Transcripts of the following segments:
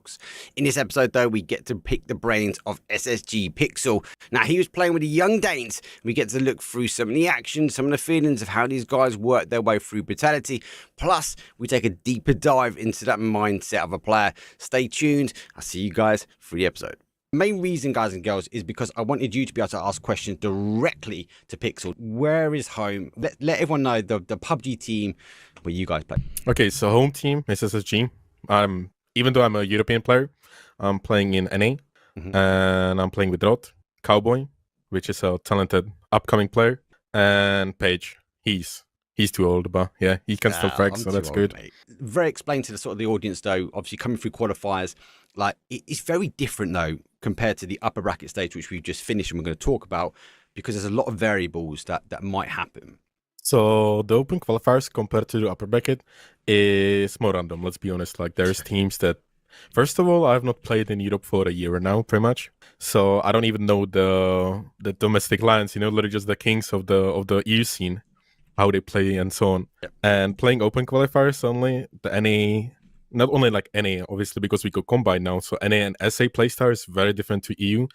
talks. In this episode, though, we get to pick the brains of SSG Pixel. Now, he was playing with the young Danes. We get to look through some of the action, some of the feelings of how these guys work their way through brutality. Plus, we take a deeper dive into that mindset of a player. Stay tuned. I'll see you guys for the episode. The main reason, guys and girls, is because I wanted you to be able to ask questions directly to Pixel. Where is home? Let everyone know the PUBG team where you guys play. Okay, so home team is SSG. Even though I'm a European player, I'm playing in NA, and I'm playing with Rod, Cowboy, which is a talented upcoming player, and Paige. He's too old, but yeah, he can still frag, so that's good. Mate. Very explain to the sort of the audience, though. Obviously, coming through qualifiers, like it's very different though compared to the upper bracket stage, which we've just finished and we're going to talk about, because there's a lot of variables that might happen. So the open qualifiers compared to the upper bracket is more random. Let's be honest. Like there's teams that, first of all, I've not played in Europe for a year now, pretty much. So I don't even know the domestic lions. You know, literally just the kings of the EU scene, how they play and so on. Yep. And playing open qualifiers only, the NA, not only like NA, obviously because we go combine now. So NA and SA playstyle is very different to EU,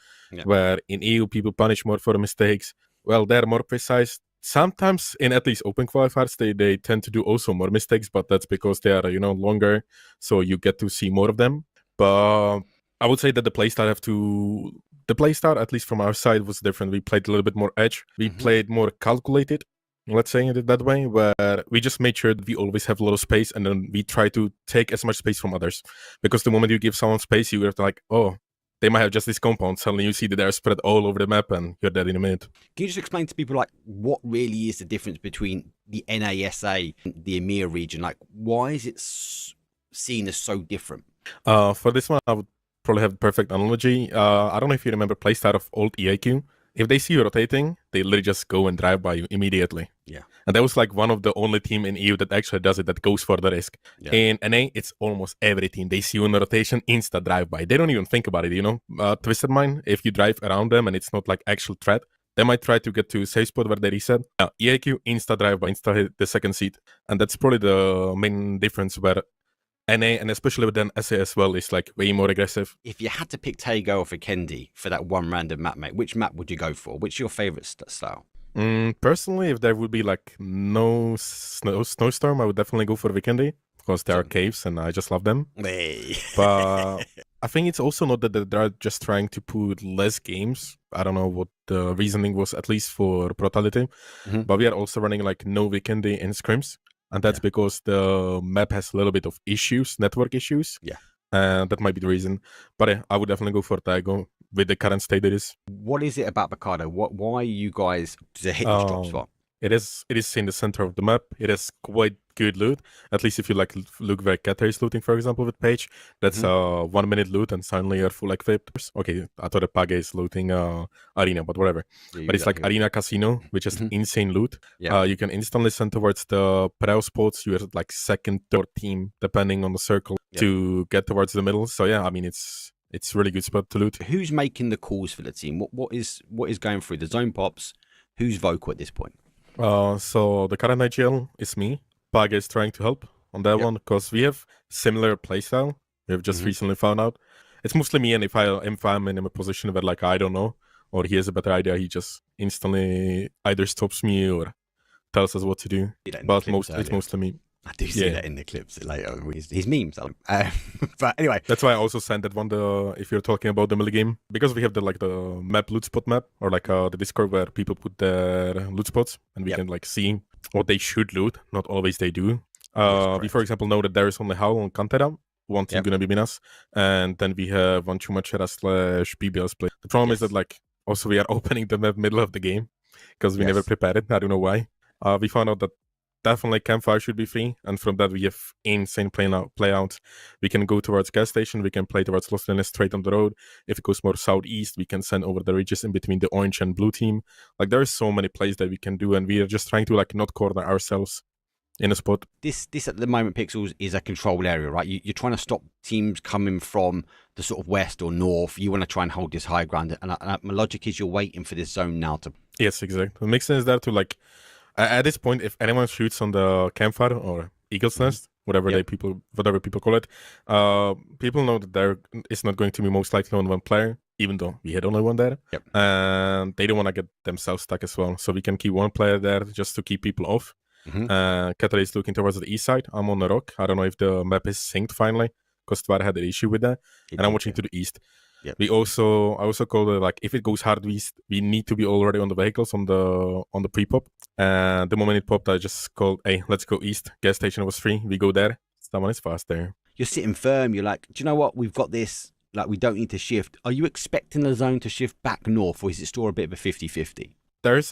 where in EU people punish more for the mistakes. Well, they're more precise. Sometimes in at least open qualifiers, they tend to do also more mistakes, but that's because they are, longer, so you get to see more of them. But I would say that the playstyle at least from our side, was different. We played a little bit more edge. We played more calculated, let's say it that way, where we just made sure that we always have a lot of space, and then we try to take as much space from others. Because the moment you give someone space, you have to like, oh, they might have just this compound. Suddenly you see that they're spread all over the map and you're dead in a minute. Can you just explain to people like what really is the difference between the NASA and the EMEA region? Like, why is it seen as so different? For this one, I would probably have the perfect analogy. I don't know if you remember playstyle of old EAQ. If they see you rotating, they literally just go and drive by you immediately. Yeah. And that was like one of the only team in EU that actually does it, that goes for the risk. Yeah. In NA, it's almost every team. They see you in the rotation, insta drive by. They don't even think about it, Twisted Mind, if you drive around them and it's not like actual threat, they might try to get to a safe spot where they reset. EAQ, insta drive by, insta hit the second seat. And that's probably the main difference, where NA, and especially with an SA as well, is like way more aggressive. If you had to pick Tago or Kendi for that one random map, mate, which map would you go for? Which is your favorite style? Personally, if there would be like no snowstorm, I would definitely go for Vikendi, because there are caves and I just love them. Hey. But I think it's also not that they're just trying to put less games. I don't know what the reasoning was, at least for brutality. But we are also running like no Vikendi in scrims. And that's because the map has a little bit of issues, network issues. Yeah. And that might be the reason. But I would definitely go for Taigo with the current state it is. What is it about Mikado? Why you guys to hit this drop spot? It is in the center of the map. It has quite good loot. At least if you like look where Kata is looting, for example, with Paige. That's 1 minute loot and suddenly you're full equipped. Okay, I thought the Page is looting Arena, but whatever. Yeah, but it's like Arena Casino, which is insane loot. Yeah. You can instantly send towards the pro spots. You're like second, third team, depending on the circle, to get towards the middle. So yeah, I mean, it's really good spot to loot. Who's making the calls for the team? What is going through the zone pops? Who's vocal at this point? So the current IGL is me. Page is trying to help on that one, because we have similar playstyle. We have just recently found out. It's mostly me, and if I'm in a position where like I don't know, or he has a better idea, he just instantly either stops me or tells us what to do. But it's mostly me. I do see that in the clips later. His memes. But anyway, that's why I also sent that one. If you're talking about the melee game, because we have the map loot spot map, or like the Discord where people put their loot spots, and we can like see what they should loot. Not always they do. We, for example, know that there is only Howl on Cantera. One team gonna be Minas, and then we have one Chumachera / BBL's play. The problem is that like also we are opening the map middle of the game because we never prepared it. I don't know why. We found out that definitely campfire should be free, and from that we have insane playouts. We can go towards gas station, we can play towards Los Leones straight on the road. If it goes more southeast, we can send over the ridges in between the orange and blue team. Like there are so many plays that we can do, and we are just trying to like not corner ourselves in a spot. This at the moment, Pixels, is a controlled area, right? You're trying to stop teams coming from the sort of west or north. You want to try and hold this high ground, and my logic is you're waiting for this zone now to... Yes, exactly. It makes sense there to like, at this point, if anyone shoots on the campfire or Eagle's Nest, whatever Yep. whatever people call it. People know that there is not going to be most likely on one player, even though we had only one there. Yep. And they don't want to get themselves stuck as well. So we can keep one player there just to keep people off. Keter is looking towards the east side. I'm on the rock. I don't know if the map is synced finally, because Tvar had an issue with that. And I'm watching to the east. Yep. I also call it, like, if it goes hard east, we need to be already on the vehicles on the pre-pop. And the moment it popped, I just called, hey, let's go east. Gas station was free. We go there. Someone is fast there. You're sitting firm. You're like, do you know what? We've got this. Like, we don't need to shift. Are you expecting the zone to shift back north, or is it still a bit of a 50-50? There's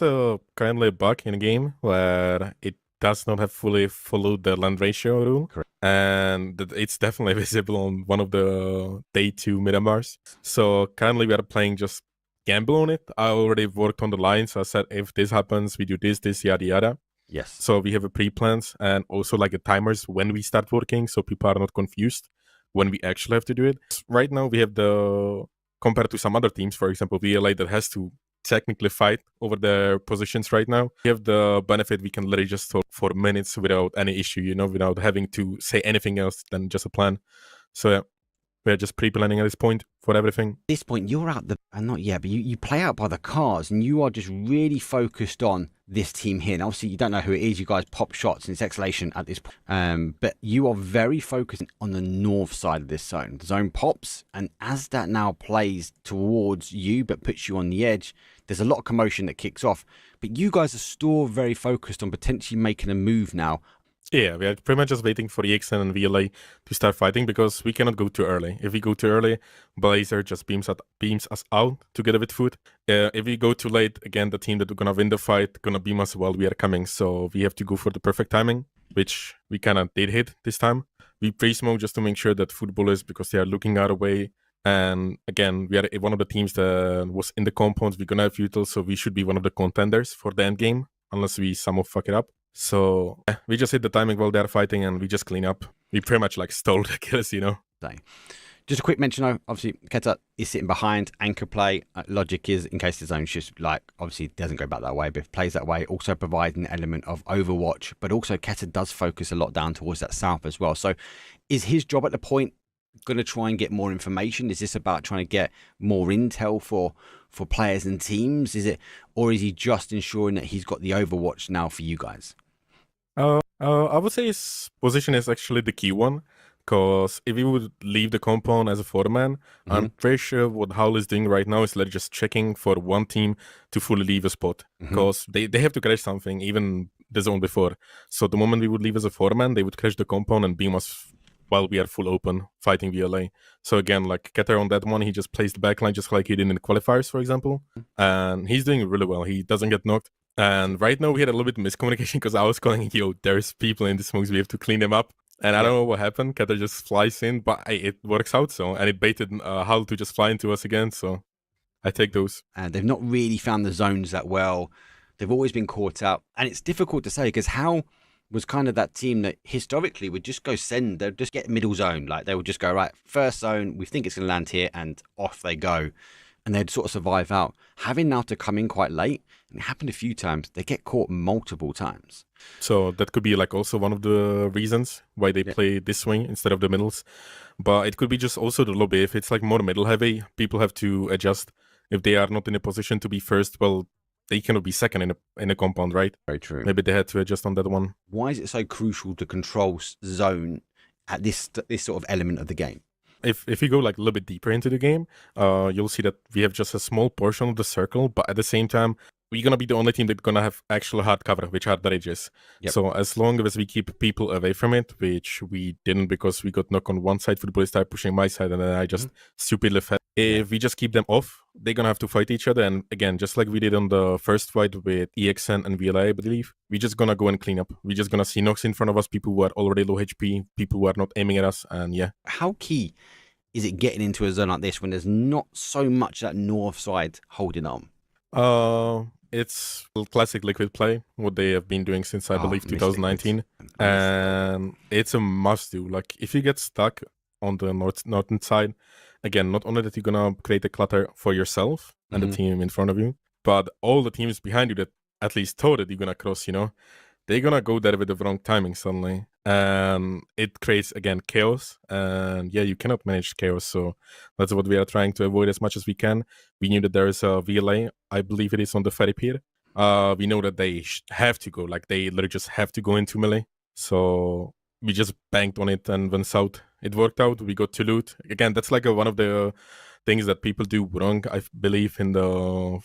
currently a bug in the game where it does not have fully followed the land ratio rule. Correct. And it's definitely visible on one of the day 2 Miramars. So currently we are playing just gamble on it. I already worked on the line, so I said, if this happens, we do this, yada yada. Yes. So we have a pre-plans and also like the timers when we start working, so people are not confused when we actually have to do it. Right now we have compared to some other teams, for example, VLA, that has to technically fight over their positions right now. We have the benefit we can literally just talk for minutes without any issue, without having to say anything else than just a plan. So yeah, we're just pre-planning at this point for everything. At this point, you're out not yet, but you play out by the cars, and you are just really focused on this team here. And obviously, you don't know who it is. You guys pop shots, and it's exhalation at this point. But you are very focused on the north side of this zone. The zone pops, and as that now plays towards you, but puts you on the edge, there's a lot of commotion that kicks off. But you guys are still very focused on potentially making a move now. Yeah, we are pretty much just waiting for EXN and VLA to start fighting, because we cannot go too early. If we go too early, Blazer just beams us out together with food. If we go too late, again, the team that we're gonna win the fight gonna beam us while we are coming. So we have to go for the perfect timing, which we kind of did hit this time. We pre-smoke just to make sure that footballers, because they are looking our way. And again, we are one of the teams that was in the compounds. We're gonna have Util, so we should be one of the contenders for the end game, unless we somehow fuck it up. So yeah, we just hit the timing while they're fighting, and we just clean up. We pretty much like stole the kills, Just a quick mention though, obviously Keter is sitting behind anchor play. Logic is, in case the zone just obviously doesn't go back that way, but if it plays that way, also provides an element of overwatch. But also Keter does focus a lot down towards that south as well. So is his job at the point going to try and get more information? Is this about trying to get more intel for players and teams? Is it, or is he just ensuring that he's got the overwatch now for you guys? I would say his position is actually the key one, because if he would leave the compound as a foreman, I'm pretty sure what Howl is doing right now is like just checking for one team to fully leave a spot, because they have to crash something, even the zone before. So the moment we would leave as a foreman, they would crash the compound and beam us while we are full open fighting VLA. So again, like Keter on that one, he just plays the backline just like he did in the qualifiers, for example. And he's doing really well. He doesn't get knocked. And right now we had a little bit of miscommunication, because I was calling, yo, there's people in the smokes, we have to clean them up. And I don't know what happened. Keter just flies in, but it works out. So, and it baited Hull to just fly into us again. So I take those. And they've not really found the zones that well. They've always been caught out. And it's difficult to say, because Howl was kind of that team that historically would just go they'd just get middle zone. Like they would just go, right, first zone, we think it's going to land here, and off they go. And they'd sort of survive out. Having now to come in quite late, and it happened a few times, they get caught multiple times. So that could be like also one of the reasons why they play this way instead of the middles. But it could be just also the lobby. If it's like more middle heavy, people have to adjust. If they are not in a position to be first, well, they cannot be second in a compound, right? Very true. Maybe they had to adjust on that one. Why is it so crucial to control zone at this sort of element of the game? If you go like a little bit deeper into the game, you'll see that we have just a small portion of the circle, but at the same time, we're going to be the only team that's going to have actual hard cover, which hard ridges. So as long as we keep people away from it, which we didn't, because we got knocked on one side, football started pushing my side, and then I just stupidly fed. If we just keep them off, they're going to have to fight each other. And again, just like we did on the first fight with EXN and VLA, I believe, we're just going to go and clean up. We're just going to see knocks in front of us, people who are already low HP, people who are not aiming at us, and yeah. How key is it getting into a zone like this when there's not so much that north side holding on? It's classic Liquid play, what they have been doing since, I believe, 2019. And it's a must-do. Like, if you get stuck on the northern side, again, not only that you're going to create a clutter for yourself and the team in front of you, but all the teams behind you that at least thought that you're going to cross, they're gonna go there with the wrong timing suddenly. And it creates, again, chaos. And yeah, you cannot manage chaos. So that's what we are trying to avoid as much as we can. We knew that there is a VLA, I believe it is on the ferry pier. We know that they have to go, like they literally just have to go into melee. So we just banked on it and went south. It worked out. We got to loot. Again, that's like one of the things that people do wrong, I believe, in the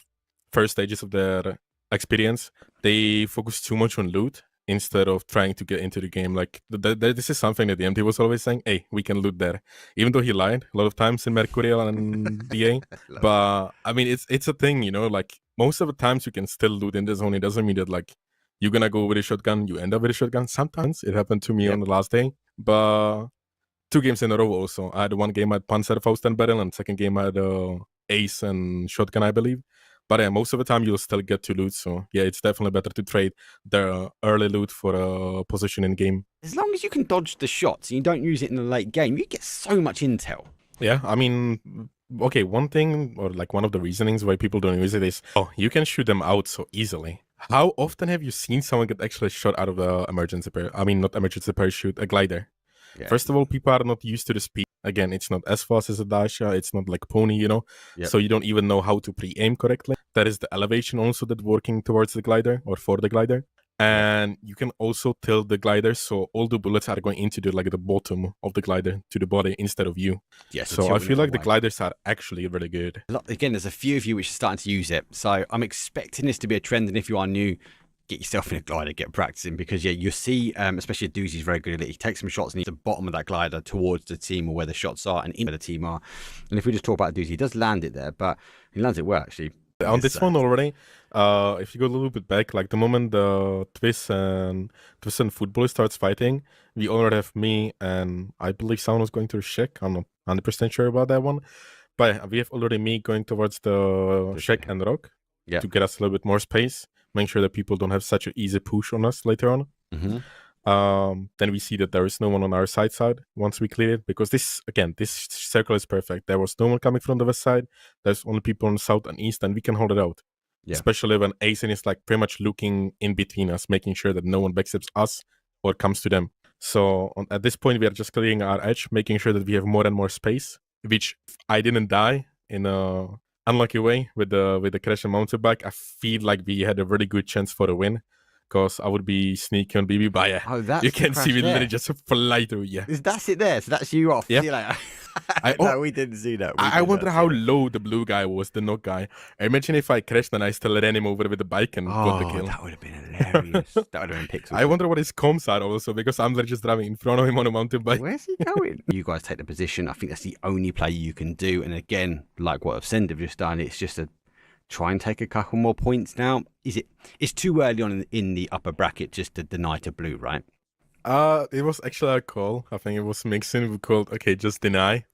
first stages of their experience. They focus too much on loot instead of trying to get into the game. Like, this is something that the MT was always saying, hey, we can loot there. Even though he lied a lot of times in Mercurial and DA. But, I mean, it's a thing, you know? Like, most of the times you can still loot in the zone. It doesn't mean that, like, you're gonna go with a shotgun, you end up with a shotgun. Sometimes it happened to me on the last day. But 2 games in a row also. I had one game I had Panzerfaust and Barrel, and second game I had Ace and Shotgun, I believe. But yeah, most of the time you'll still get to loot. So yeah, it's definitely better to trade the early loot for a position in game. As long as you can dodge the shots and you don't use it in the late game, you get so much intel. Yeah, I mean, okay, one thing, or like one of the reasonings why people don't use it is, oh, you can shoot them out so easily. How often have you seen someone get actually shot out of the emergency parachute? I mean, not emergency parachute, a glider. Yeah. First of all, people are not used to the speed. Again, it's not as fast as a Dacia. It's not like Pony, you know? Yep. So you don't even know how to pre-aim correctly. That is the elevation also that working towards the glider or for the glider. And you can also tilt the glider, so all the bullets are going into the bottom of the glider to the body instead of you. Yes. So I feel like the gliders are actually really good. Again, there's a few of you which are starting to use it. So I'm expecting this to be a trend. And if you are new, get yourself in a glider, get practicing, because yeah, you see, especially Doozy's very good at it. He takes some shots and he's at the bottom of that glider towards the team or where the shots are and in where the team are. And if we just talk about Doozy, he does land it there, but he lands it well actually. On this one already, if you go a little bit back, like the moment the Twist and Football starts fighting, we already have me and I believe someone was going to Shek. I'm not 100% sure about that one, but we have already me going towards the Shek and Rock to get us a little bit more space. Make sure that people don't have such an easy push on us later on. Then we see that there is no one on our side once we clear it, because this circle is perfect. There was no one coming from the west side. There's only people on the south and east, and we can hold it out. Especially when Asen is like pretty much looking in between us, making sure that no one backsteps us or comes to them. So at this point, we are just clearing our edge, making sure that we have more and more space, which if I didn't die in a unlucky way with the crash and mountain bike, I feel like we had a really good chance for a win, because I would be sneaky on BB. But yeah, you can see me literally just fly through. Yeah, that's it there. So that's you off. Yeah. See you later. No, we didn't see that. I wonder how low the blue guy was, the knock guy. I imagine if I crashed and I still ran him over with the bike and got the kill. That would have been hilarious. That would have been pixels. I wonder what his comms are also, because I'm literally just driving in front of him on a mountain bike. Where's he going? You guys take the position. I think that's the only play you can do. And again, like what Ascend have just done, it's just a try and take a couple more points now. It's too early on in the upper bracket just to deny to blue, right? It was actually a call. I think it was Mixon who called, okay, just deny.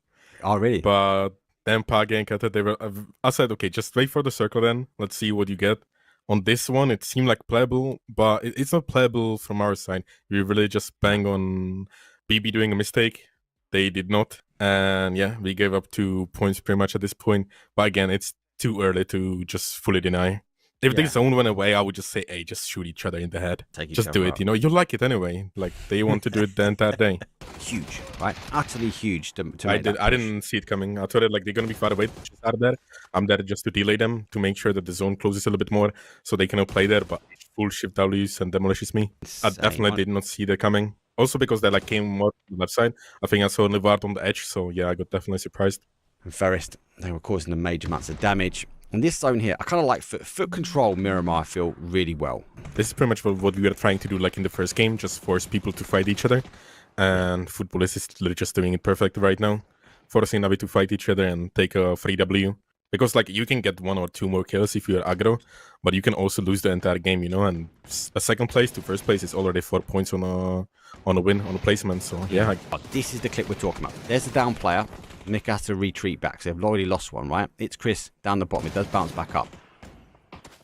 Oh, really? But then Pagi and Kata, I said, okay, just wait for the circle then. Let's see what you get. On this one, it seemed like playable, but it's not playable from our side. We really just bang on BB doing a mistake. They did not. And yeah, we gave up 2 points pretty much at this point. But again, it's too early to just fully deny. If the zone went away, I would just say, hey, just shoot each other in the head. Just do it, you know? You like it anyway. Like, they want to do it the entire day. Huge, right? Utterly huge to I didn't see it coming. I thought they're going to be far away. Just out there. I'm there just to delay them, to make sure that the zone closes a little bit more so they cannot play there, but full shift W's and demolishes me. I definitely did not see that coming. Also because they came more to the left side. I think I saw Nevard on the edge, so yeah, I got definitely surprised. And Ferrist, they were causing them major amounts of damage. And this zone here, I kind of like foot control Miramar, I feel really well. This is pretty much what we were trying to do like in the first game, just force people to fight each other. And Football is literally just doing it perfect right now. Forcing Navi to fight each other and take a free W. Because you can get 1 or 2 more kills if you're aggro, but you can also lose the entire game, you know, and a second place to first place is already 4 points on a win, on a placement, so yeah. This is the clip we're talking about. There's the down player. Nick has to retreat back, so they've already lost one, right? It's Chris down the bottom. It does bounce back up.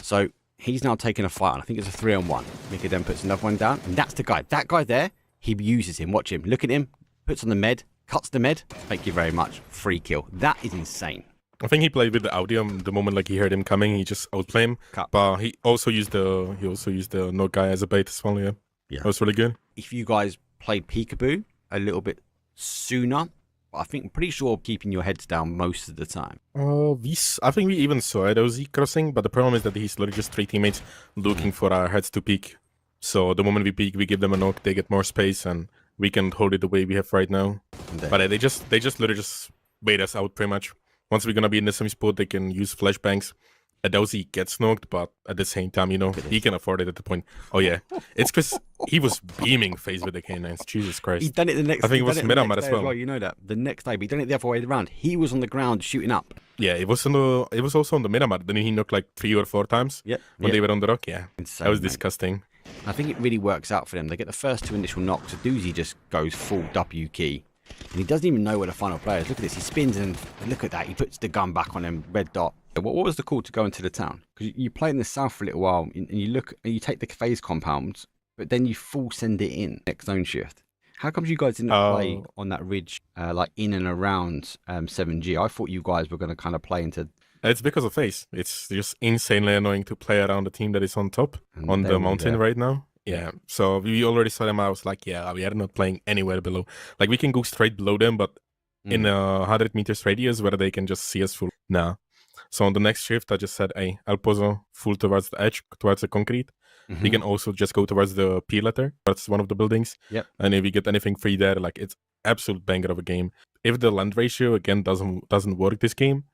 So he's now taking a fight, and I think it's a 3-on-1. Mickey then puts another one down, and that's the guy. That guy there, he uses him. Watch him. Look at him. Puts on the med. Cuts the med. Thank you very much. Free kill. That is insane. I think he played with the audio. The moment like he heard him coming, he just outplayed him. But he also used the no guy as a bait as well. Yeah, that was really good. If you guys played peekaboo a little bit sooner, I think I'm pretty sure keeping your heads down most of the time. I think we even saw it. Was crossing, but the problem is that he's literally just 3 teammates looking for our heads to peek. So the moment we peek, we give them a knock, they get more space, and we can hold it the way we have right now. But they just literally just bait us out pretty much. Once we're gonna be in the semi spot, they can use flashbangs. Adozi gets knocked, but at the same time, you know, he can afford it at the point. Oh yeah, it's because he was beaming face with the K9s. Jesus Christ! He done it the next. I think it was Miramar as well. You know that the next day, but he done it the other way around. He was on the ground shooting up. Yeah, it was also on the Miramar. Then he knocked like 3 or 4 times. When they were on the rock. Yeah, insane, that was disgusting. I think it really works out for them. They get the first 2 initial knocks. Adozi just goes full W key. And he doesn't even know where the final player is. Look at this. He spins and look at that. He puts the gun back on him. Red dot. What was the call to go into the town? Because you play in the south for a little while and you look and you take the phase compounds, but then you full send it in next zone shift. How come you guys didn't play on that ridge, like in and around 7G? I thought you guys were going to kind of play into. It's because of phase. It's just insanely annoying to play around the team that is on top on the mountain right now. Yeah, so we already saw them. I was like, yeah, we are not playing anywhere below. Like, we can go straight below them, but in a 100 meters radius where they can just see us full. Nah. So on the next shift, I just said, hey, El Pozo full towards the edge, towards the concrete. We can also just go towards the P letter. That's one of the buildings. And if we get anything free there, like, it's absolute banger of a game. If the land ratio, again, doesn't work this game,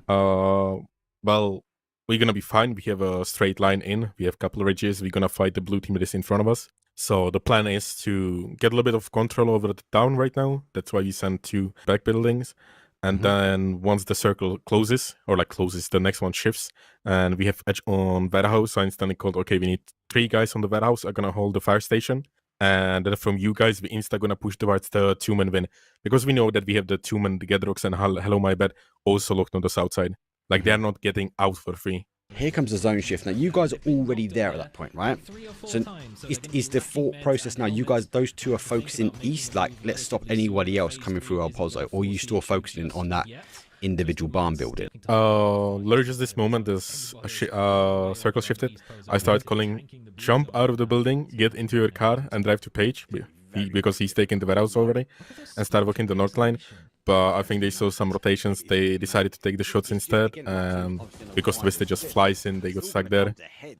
well, we're going to be fine. We have a straight line in. We have a couple of ridges. We're going to fight the blue team that is in front of us. So the plan is to get a little bit of control over the town right now. That's why we send 2 back buildings. And then once the circle closes, the next one shifts. And we have edge on warehouse. I instantly called, okay, we need 3 guys on the warehouse are going to hold the fire station. And then from you guys, we insta going to push towards the 2-man win. Because we know that we have the 2-man Gedrox and Hello My Bed also locked on the south side. Like, they're not getting out for free. Here comes the zone shift. Now, you guys are already there at that point, right? So is the thought process now, you guys, those 2 are focusing east, like, let's stop anybody else coming through El Pozo, or are you still focusing on that individual barn building? Literally just this moment, this circle shifted. I started calling, jump out of the building, get into your car, and drive to Page, because he's taking the warehouse already, and start walking the north line. But I think they saw some rotations. They decided to take the shots instead. And because Twisted just flies in, they got stuck there.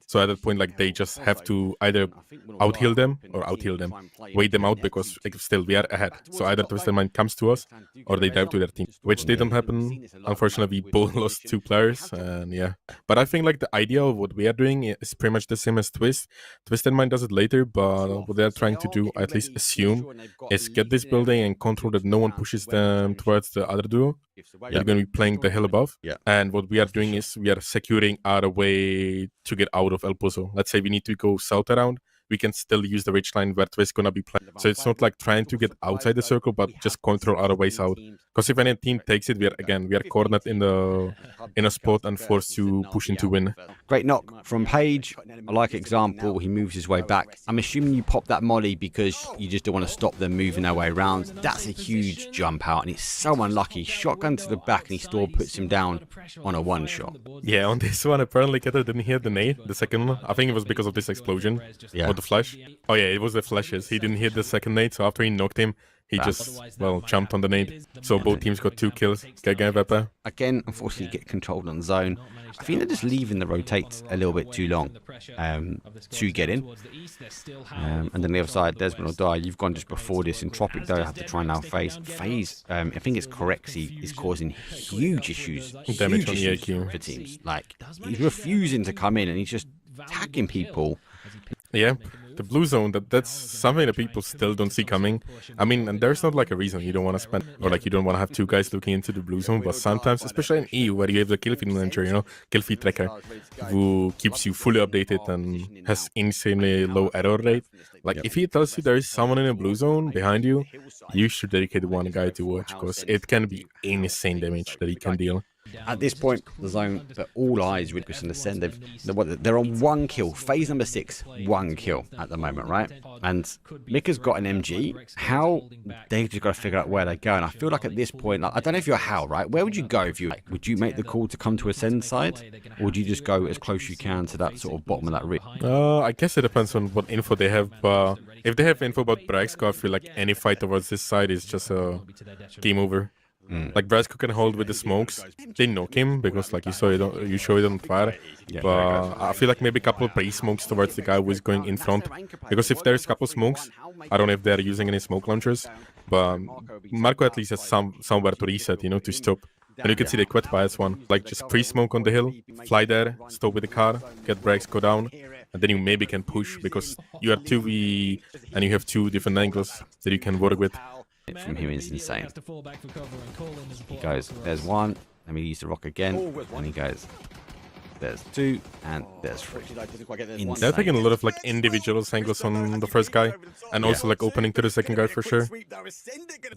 So at that point, like, they just have to either out-heal them or out-heal them. Wait them out because still we are ahead. So either Twisted Mind comes to us or they dive to their team, which didn't happen. Unfortunately, we both lost 2 players. And yeah. But I think like the idea of what we are doing is pretty much the same as Twist. Twisted Mind does it later, but what they are trying to do, I at least assume, is get this building and control that no one pushes them towards the other duo. They're going to be playing the hill above. And what we are doing is we are securing our way to get out of El Pozo. Let's say we need to go south around. We can still use the ridge line where Twist going to be playing. So it's not like trying to get outside the circle, but just control our ways out. Because if any team takes it, we are cornered in a spot and forced to push in to win. Great knock from Page. I like example. He moves his way back. I'm assuming you pop that molly because you just don't want to stop them moving their way around. That's a huge jump out, and it's so unlucky. Shotgun to the back, and he still puts him down on a 1-shot. Yeah, on this one, apparently Keter didn't hear the nade, the second one. I think it was because of this explosion. Or the flash. Oh yeah, it was the flashes. He didn't hit the second nade, so after he knocked him, he just, well, jumped on the nade. So both teams got 2 kills. Again, unfortunately, get controlled on zone. I think they're just leaving the rotates a little bit too long to get in. And then the other side, Desmond will die. You've gone just before this. In Tropic, though, have to try now phase. I think it's Corexy is causing huge issues. Damage on EAQ for teams. Like, he's refusing to come in and he's just attacking people. Yeah, the blue zone, that's something that people still don't see coming. I mean, and there's not like a reason you don't want to spend, or like you don't want to have 2 guys looking into the blue zone, but sometimes, especially in EU, where you have the kill feed manager, you know, kill feed tracker, who keeps you fully updated and has insanely low error rate. Like, if he tells you there is someone in a blue zone behind you, you should dedicate 1 guy to watch, because it can be insane damage that he can deal. At this point, the zone, but all eyes with Chris and Ascend, they're on 1 kill. Phase number 6, 1 kill at the moment, right? And Mika's got an MG. How they've just got to figure out where they're going. I feel like at this point, like, I don't know if you're Hal, right? Where would you go if you would you make the call to come to Ascend side, or would you just go as close as you can to that sort of bottom of that ridge? I guess it depends on what info they have. If they have info about Braxco, I feel like any fight towards this side is just a game over. Like Braxco can hold with the smokes. They knock him because, like you saw, you show it on fire. But I feel like maybe a couple of pre-smokes towards the guy who is going in front. Because if there's a couple of smokes, I don't know if they're using any smoke launchers. But Marco at least has somewhere to reset, to stop. And you can see the quit bias one. Like just pre-smoke on the hill, fly there, stop with the car, get Braxco down. And then you maybe can push because you are 2v and you have 2 different angles that you can work with. From him is insane. He goes, there's 1, let me use the rock again, and he goes, there's 2, and there's 3. They're taking a lot of like individual angles on the first guy, and also like opening to the second guy for sure.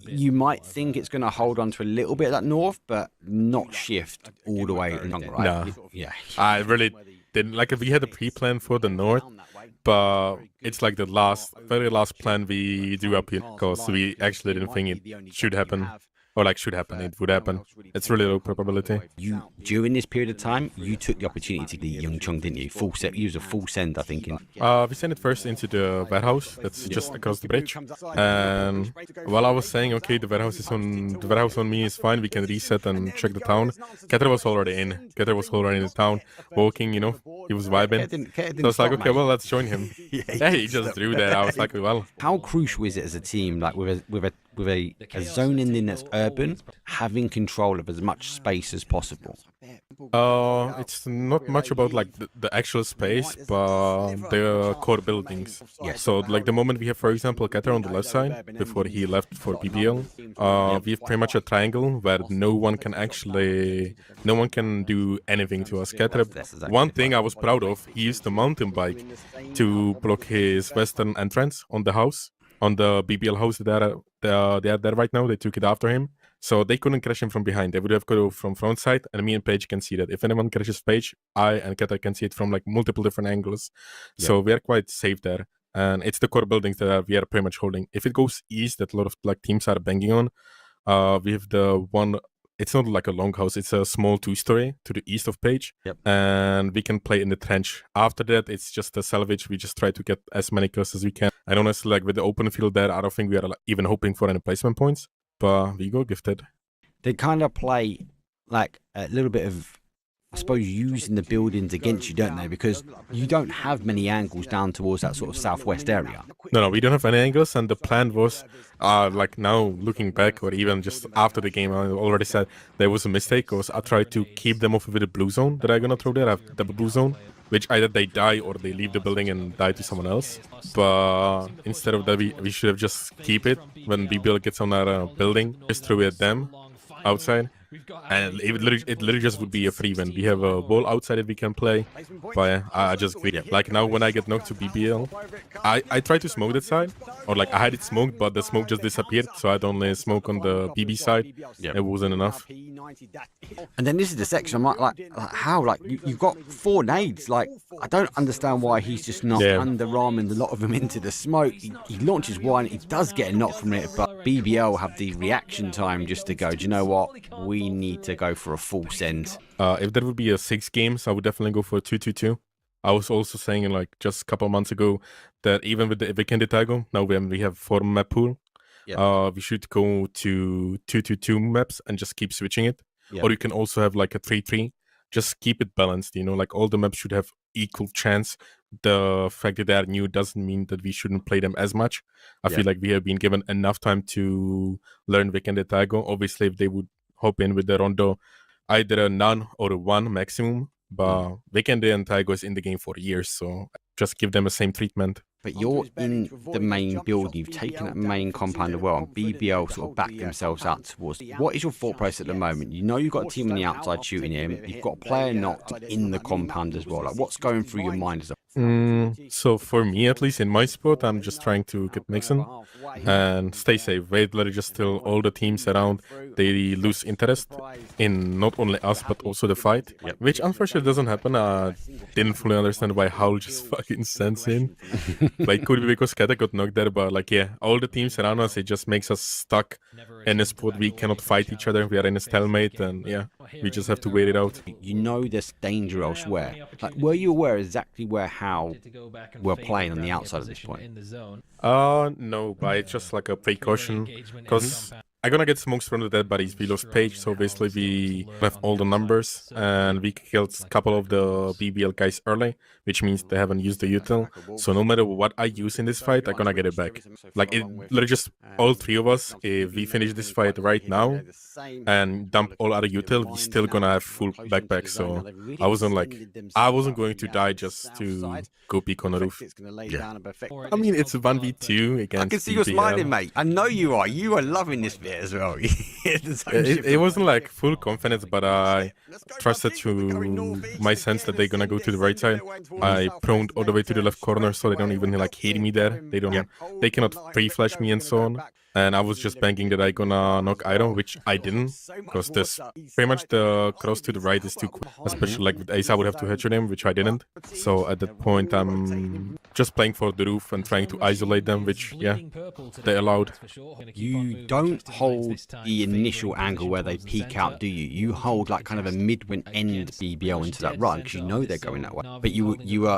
You might think it's going to hold on to a little bit of that north, but not shift all the way along, right? No. Yeah. I really didn't. Like if we had a pre-plan for the north, but it's like the very last plan we drew up here, because we actually didn't think it should happen. Or like should happen, it would happen. It's really low probability. During this period of time, you took the opportunity to be Young Chung, didn't you? Full set. You was a full send, I think. We sent it first into the warehouse that's just across the bridge. And while I was saying, okay, the warehouse on me is fine, we can reset and check the town. Keter was already in. Keter was already in the town, walking, he was vibing. So I was like, okay, well, let's join him. Yeah, he just drew there. I was like, well. How crucial is it as a team, like with a zone ending that's urban, having control of as much space as possible? It's not much about like the actual space, but the core buildings. Yes. So like the moment we have, for example, Keter on the left side before he left for BBL, we have pretty much a triangle where no one can do anything to us. Keter, one thing I was proud of, he used the mountain bike to block his western entrance on the house. On the BBL house they are there right now. They took it after him. So they couldn't crash him from behind. They would have go from front side, and me and Paige can see that. If anyone crashes Paige, I and Keter can see it from like multiple different angles. Yeah. So we are quite safe there. And it's the core buildings that we are pretty much holding. If it goes east, that a lot of like teams are banging on. We have the one. It's not like a long house. It's a small 2-story to the east of Paige. Yep. And we can play in the trench. After that, it's just a salvage. We just try to get as many kills as we can. And honestly, like with the open field there, I don't think we are like, even hoping for any placement points. But we go gifted. They kind of play like a little bit of, I suppose, using the buildings against you, don't they? Because you don't have many angles down towards that sort of southwest area. No, we don't have any angles. And the plan was, like now looking back, or even just after the game, I already said there was a mistake. Because I tried to keep them off with the blue zone that I'm gonna throw there. I have double blue zone, which either they die or they leave the building and die to someone else. But instead of that, we should have just keep it when BBL gets on our building, just throw it at them outside. And it literally just would be a free win. We have a wall outside that we can play, but I just quit. Like now when I get knocked to BBL, I try to smoke that side, or like I had it smoked, but the smoke just disappeared, so I'd only smoke on the BB side. It wasn't enough. And then this is the section, I'm like how? Like you've got 4 nades. Like I don't understand why he's just not underarming a lot of them into the smoke. He launches one, he does get a knock from it, but BBL have the reaction time just to go, do you know what? We need to go for a full send. If there would be a 6 games, I would definitely go for a 2-2-2. I was also saying like just a couple months ago that even with the Weekend Itago, now when we have 4 map pool, we should go to 2-2-2 maps and just keep switching it. Or you can also have like a 3-3. Just keep it balanced, like all the maps should have equal chance. The fact that they are new doesn't mean that we shouldn't play them as much. I feel like we have been given enough time to learn Weekend Itago. Obviously, if they would hop in with the Rondo, either a none or a 1 maximum. But Weekend and Taigo is in the game for years, so just give them the same treatment. But you're in the main build, you've taken that main compound as well, and BBL sort of backed themselves out towards. What is your thought process at the moment? You know you've got a team on the outside shooting him, you've got a player knocked in the compound as well. Like what's going through your mind as a... So for me, at least in my spot, I'm just trying to get Nixon and stay safe. Wait, let it just till all the teams around, they lose interest in not only us, but also the fight, which unfortunately doesn't happen. Didn't fully understand why Howl just fucking sends in. Like, could be because Kata got knocked there, but like, yeah, all the teams around us, it just makes us stuck in a spot. We cannot fight each other. We are in a stalemate, and yeah, we just have to wait it out. You know there's danger elsewhere. Like, were you aware exactly where Howl were playing on the outside at this point? No, but it's just like a precaution, because I'm gonna get smokes from the dead bodies. We lost Page, so basically we have all the numbers, and we killed a couple of the BBL guys early, which means they haven't used the util. So no matter what I use in this fight, I'm gonna get it back. Like, it literally just all three of us, if we finish this fight right now and dump all our util, we still gonna have full backpack. So I wasn't going to die just to go peek on the roof. Yeah. I mean, it's 1v2 against I can see you smiling, mate. I know you are. You are loving this bit as well. It wasn't like full confidence, but I trusted to my sense that they're gonna go to the right side. I proned all the way to the left corner, so they don't even like hit me there. They cannot pre-flash me and so on. And I was just banking that I gonna knock Iron, which I didn't, because this pretty much the cross to the right is too quick. Especially like with Ace, I would have to headshot him, which I didn't. So at that point, I'm just playing for the roof and trying to isolate them, which, yeah, they allowed. You don't hold the initial angle where they peek out, do you? You hold like kind of a mid-wind end BBL into that run, because you know they're going that way. But you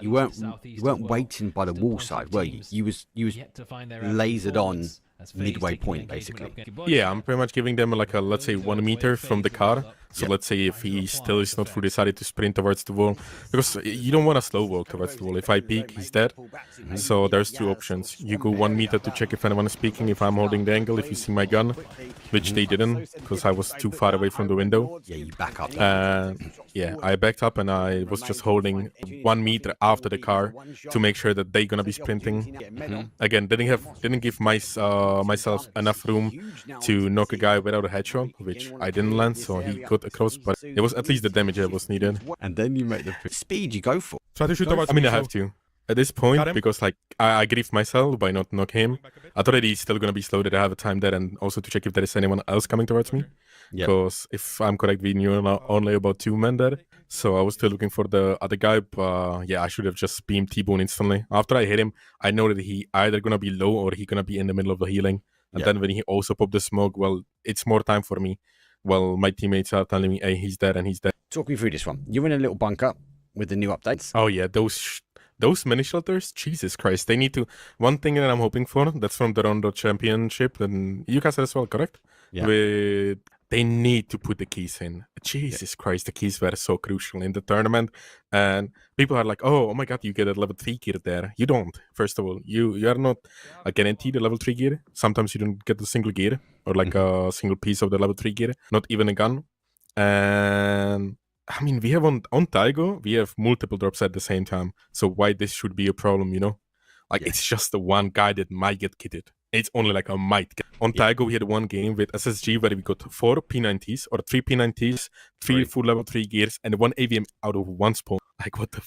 weren't waiting by the wall side, were you? You was lasered on midway point, basically. Yeah, I'm pretty much giving them like a, let's say, 1 meter from the car. So let's say if he still is not fully decided to sprint towards the wall, because you don't want to slow walk towards the wall. If I peek, he's dead. So there's two options. You go 1 meter to check if anyone is peeking, if I'm holding the angle, if you see my gun, which they didn't, because I was too far away from the window. Yeah, you back up. Yeah, I backed up and I was just holding 1 meter after the car to make sure that they're gonna be sprinting. Again, didn't give myself enough room to knock a guy without a headshot, which I didn't land, so he got across, but it was at least the damage that was needed. And then you make the speed you go for. Try to shoot towards. I mean, I have to at this point, because like I grieved myself by not knock him. I thought that he's still gonna be slow, that I have a time there, and also to check if there is anyone else coming towards me. Because if I'm correct, we knew only about 2 men there. So I was still looking for the other guy, but yeah, I should have just beamed T-Bone instantly. After I hit him, I know that he either gonna be low or he gonna be in the middle of the healing. And then when he also popped the smoke, well, it's more time for me. Well, my teammates are telling me, hey, he's dead and he's dead. Talk me through this one. You're in a little bunker with the new updates. Oh yeah, those mini shelters, Jesus Christ, they need to. One thing that I'm hoping for, that's from the Rondo Championship, and you guys as well, correct? Yeah. They need to put the keys in. Jesus Christ, the keys were so crucial in the tournament. And people are like, oh my God, you get a level 3 gear there. You don't. First of all, you are not guaranteed a level 3 gear. Sometimes you don't get a single gear or like a single piece of the level 3 gear, not even a gun. And I mean, we have on Taigo, we have multiple drops at the same time. So why this should be a problem, you know? Like, it's just the one guy that might get kitted. It's only like a might. On Taigo, we had one game with SSG where we got 4 P90s or 3 P90s, 3 full level 3 gears, and 1 AVM out of 1 spawn. Like, what the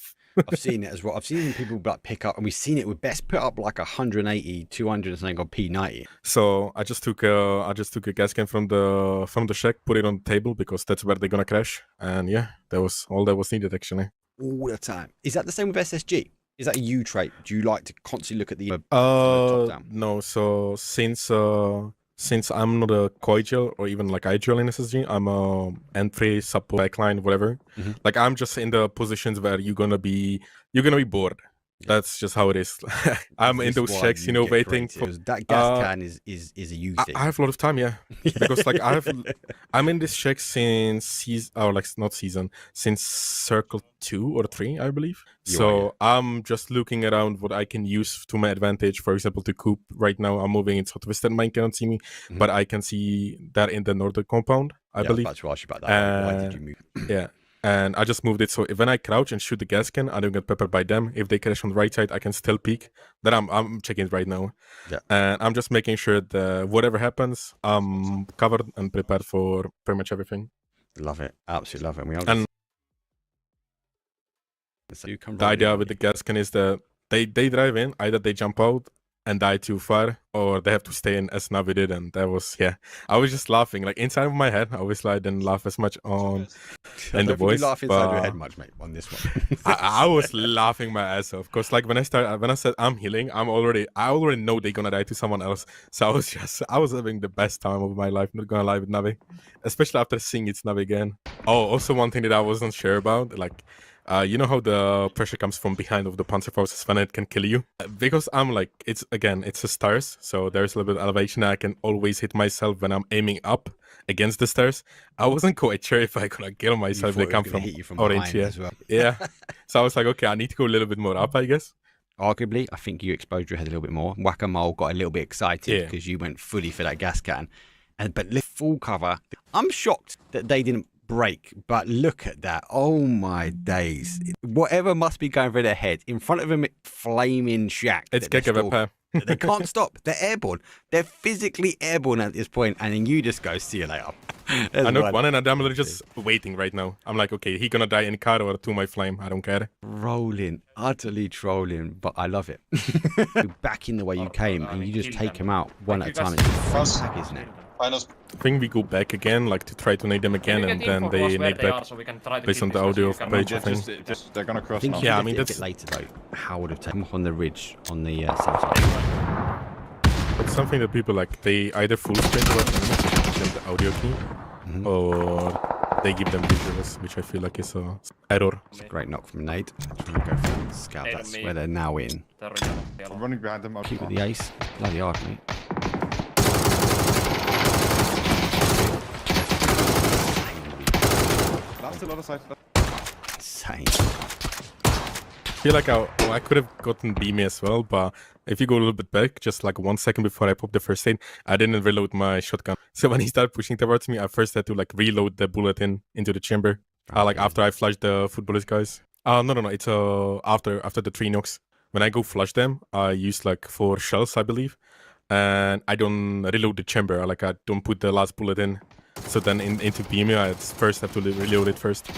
I've seen it as well. I've seen people like pick up, and we've seen it with Best put up like 180, 200 and something on P90. So I just took a gas can from the shack, put it on the table because that's where they're gonna crash. And yeah, that was all that was needed actually. All the time. Is that the same with SSG? Is that a you trait? Do you like to constantly look at the top down? No. So since I'm not a Koigel or even like IGL in SSG, I'm a entry, support, backline, whatever. Like I'm just in the positions where you're gonna be bored. That's just how it is. I'm in those checks, you know, waiting for that gas can is a you thing. I have a lot of time, yeah, because like I'm in this check since since circle 2 or 3, I believe. So I'm just looking around what I can use to my advantage. For example, to Coop right now, I'm moving in southwest, and mine cannot see me, but I can see that in the northern compound, I believe. I was about to ask you about that. Why did you move? Yeah. And I just moved it, so if when I crouch and shoot the gas can, I don't get peppered by them. If they crash on the right side, I can still peek. Then I'm checking it right now. Yeah. And I'm just making sure that whatever happens, I'm covered and prepared for pretty much everything. Love it. Absolutely love it. So you come The idea with the gas can is that they drive in, either they jump out and die too far, or they have to stay in as Navi did, and that was, yeah. I was just laughing, like, inside of my head. Obviously, I didn't laugh as much on in the voice. You laugh inside your head much, mate, on this one. I was laughing my ass off, because, like, when I said I'm healing, I already know they're gonna die to someone else. So I was having the best time of my life, not gonna lie, with Navi, especially after seeing it's Navi again. Oh, also one thing that I wasn't sure about, like, you know how the pressure comes from behind of the Panzerfaust when it can kill you? Because I'm like, it's the stairs, so there's a little bit of elevation. I can always hit myself when I'm aiming up against the stairs. I wasn't quite sure if I could kill myself. They come from orange, yeah. As well. Yeah. So I was like, okay, I need to go a little bit more up, I guess. Arguably, I think you exposed your head a little bit more. Whack-a-mole got a little bit excited because you went fully for that gas can. But full cover. I'm shocked that they didn't break, but look at that. Oh my days. Whatever must be going through their head. In front of them, flaming shack. It's Gekka. They can't stop. They're airborne. They're physically airborne at this point, and then you just go, see you later. I knocked one, and I'm literally just waiting right now. I'm like, okay, he gonna die in car or to my flame. I don't care. Trolling, utterly trolling, but I love it. You're back in the way you came, and you just take them out one at a time. It's fantastic, isn't it? I think we go back again, like to try to nade them again, and then they nade back based on the audio of page, I think. They're gonna cross now. Yeah, I mean, that's later though. How would have taken on the ridge on the south side. It's something that people like, they either full screen or the audio key, or they give them visuals, which I feel like is a error. It's a great knock from Nate. Trying to go for the scout. That's where they're now in. I'm running behind them. Keep with the ace. Bloody hard, mate. Last a lot of side. Insane. I feel like I could have gotten Beamy as well, but if you go a little bit back, just like 1 second before I popped the first aid, I didn't reload my shotgun. So when he started pushing towards me, I first had to like reload the bullet into the chamber. Like after I flushed the foot bullets, guys. No. It's after the 3 knocks. When I go flush them, I use like 4 shells, I believe, and I don't reload the chamber. Like I don't put the last bullet in. So then into Beamy, I first have to reload it first.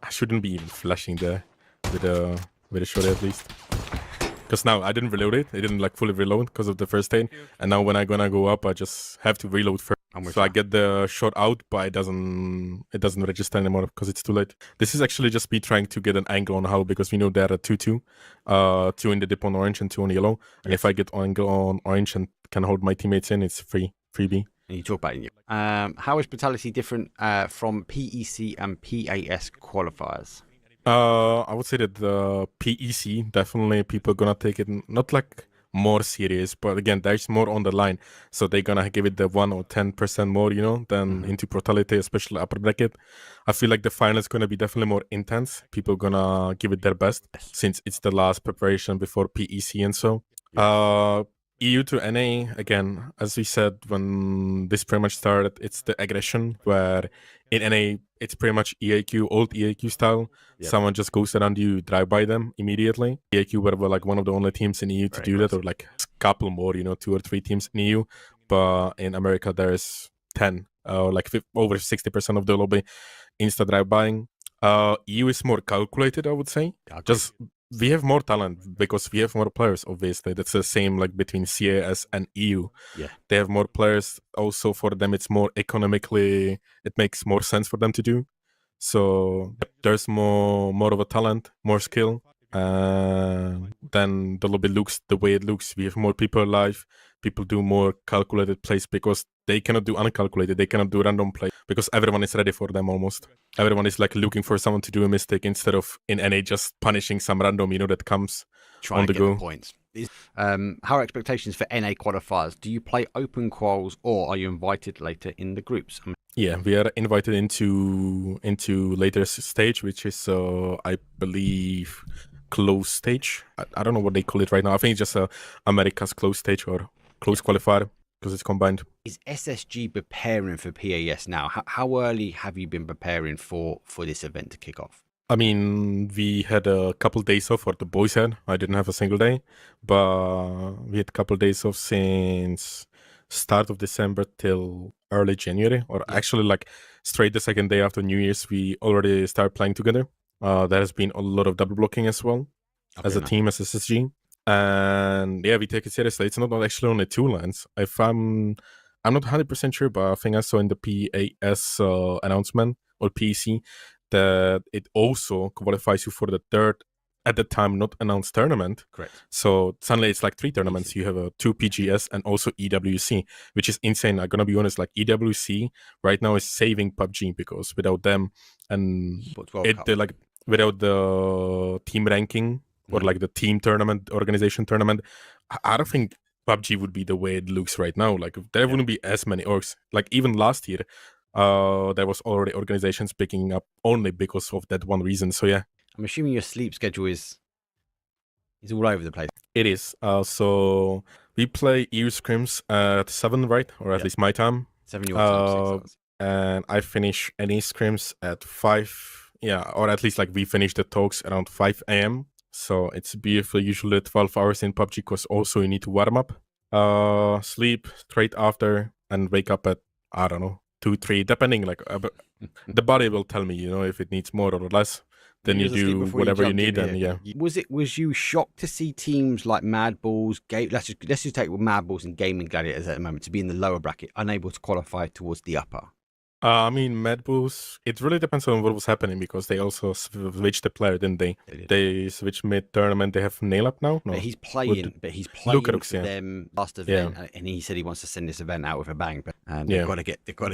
I shouldn't be even flashing there with a shot at least. Because now I didn't reload it. It didn't like fully reload because of the first aid. And now when I'm gonna go up, I just have to reload first. So I get the shot out, but it doesn't register anymore because it's too late. This is actually just me trying to get an angle on how, because we know there are 2-2. 2 in the dip on orange and 2 on yellow. And if I get angle on orange and can hold my teammates in, it's freebie. And you talk about it. How is Brutality different from PEC and PAS qualifiers? I would say that the PEC, definitely people gonna take it not like more serious, but again, there's more on the line, so they're gonna give it the 1 or 10% more, you know, than into Brutality, especially upper bracket. I feel like the final is gonna be definitely more intense. People gonna give it their best since it's the last preparation before PEC and so. EU to NA, again, as we said when this pretty much started, it's the aggression, where in NA, it's pretty much EAQ, old EAQ style. Yep. Someone just goes around you, drive by them immediately. EAQ were like one of the only teams in EU to do that, or like a couple more, you know, 2 or 3 teams in EU. But in America, there's 10, like over 60% of the lobby insta drive buying. EU is more calculated, I would say. Just we have more talent because we have more players, obviously. That's the same like between CAS and EU. Yeah. They have more players. Also for them, it's more economically, it makes more sense for them to do. So there's more of a talent, more skill. Then the lobby looks the way it looks. We have more people alive. People do more calculated plays because they cannot do uncalculated. They cannot do random play because everyone is ready for them almost. Everyone is like looking for someone to do a mistake instead of in NA just punishing some random, you know, that comes on the go. Points. How are expectations for NA qualifiers? Do you play open quals or are you invited later in the groups? Yeah, we are invited into later stage, which is I believe close stage. I don't know what they call it right now. I think it's just America's close stage or close qualifier because it's combined. Is SSG preparing for PAS now? How early have you been preparing for this event to kick off? I mean, we had a couple days off, or the boys had. I didn't have a single day, but we had a couple days off since start of December till early January, or actually like straight the second day after New Year's, we already started playing together. There has been a lot of double blocking as well as a team, as SSG. And yeah, we take it seriously. It's not actually only 2 lines. If I'm not 100% sure, but I think I saw in the PAS announcement or PEC that it also qualifies you for the 3rd, at the time, not announced tournament. Correct. So suddenly it's like 3 tournaments. You have 2 PGS and also EWC, which is insane. I'm going to be honest, like EWC right now is saving PUBG because without them and without the team ranking or like the team tournament, organization tournament, I don't think PUBG would be the way it looks right now. Like there wouldn't be as many orgs. Like even last year, there was already organizations picking up only because of that one reason. So yeah. I'm assuming your sleep schedule is all over the place. It is. So we play EU scrims at 7, right? Or at least my time. 7 your time, 6 hours. And I finish any scrims at 5. Yeah, or at least like we finish the talks around 5 a.m. So it's beautiful. Usually 12 hours in PUBG because also you need to warm up, sleep straight after, and wake up at, I don't know, 2, 3, depending. Like the body will tell me, if it needs more or less. Then you do whatever you need, and yeah. Was you shocked to see teams like Mad Balls, let's just take Mad Balls and Gaming Gladiators at the moment to be in the lower bracket, unable to qualify towards the upper? I mean, Mad Bulls, it really depends on what was happening because they also switched the player, didn't they? They switched mid-tournament. They have Nail Up now? No. But he's playing for them last event, and he said he wants to send this event out with a bang. But they've got to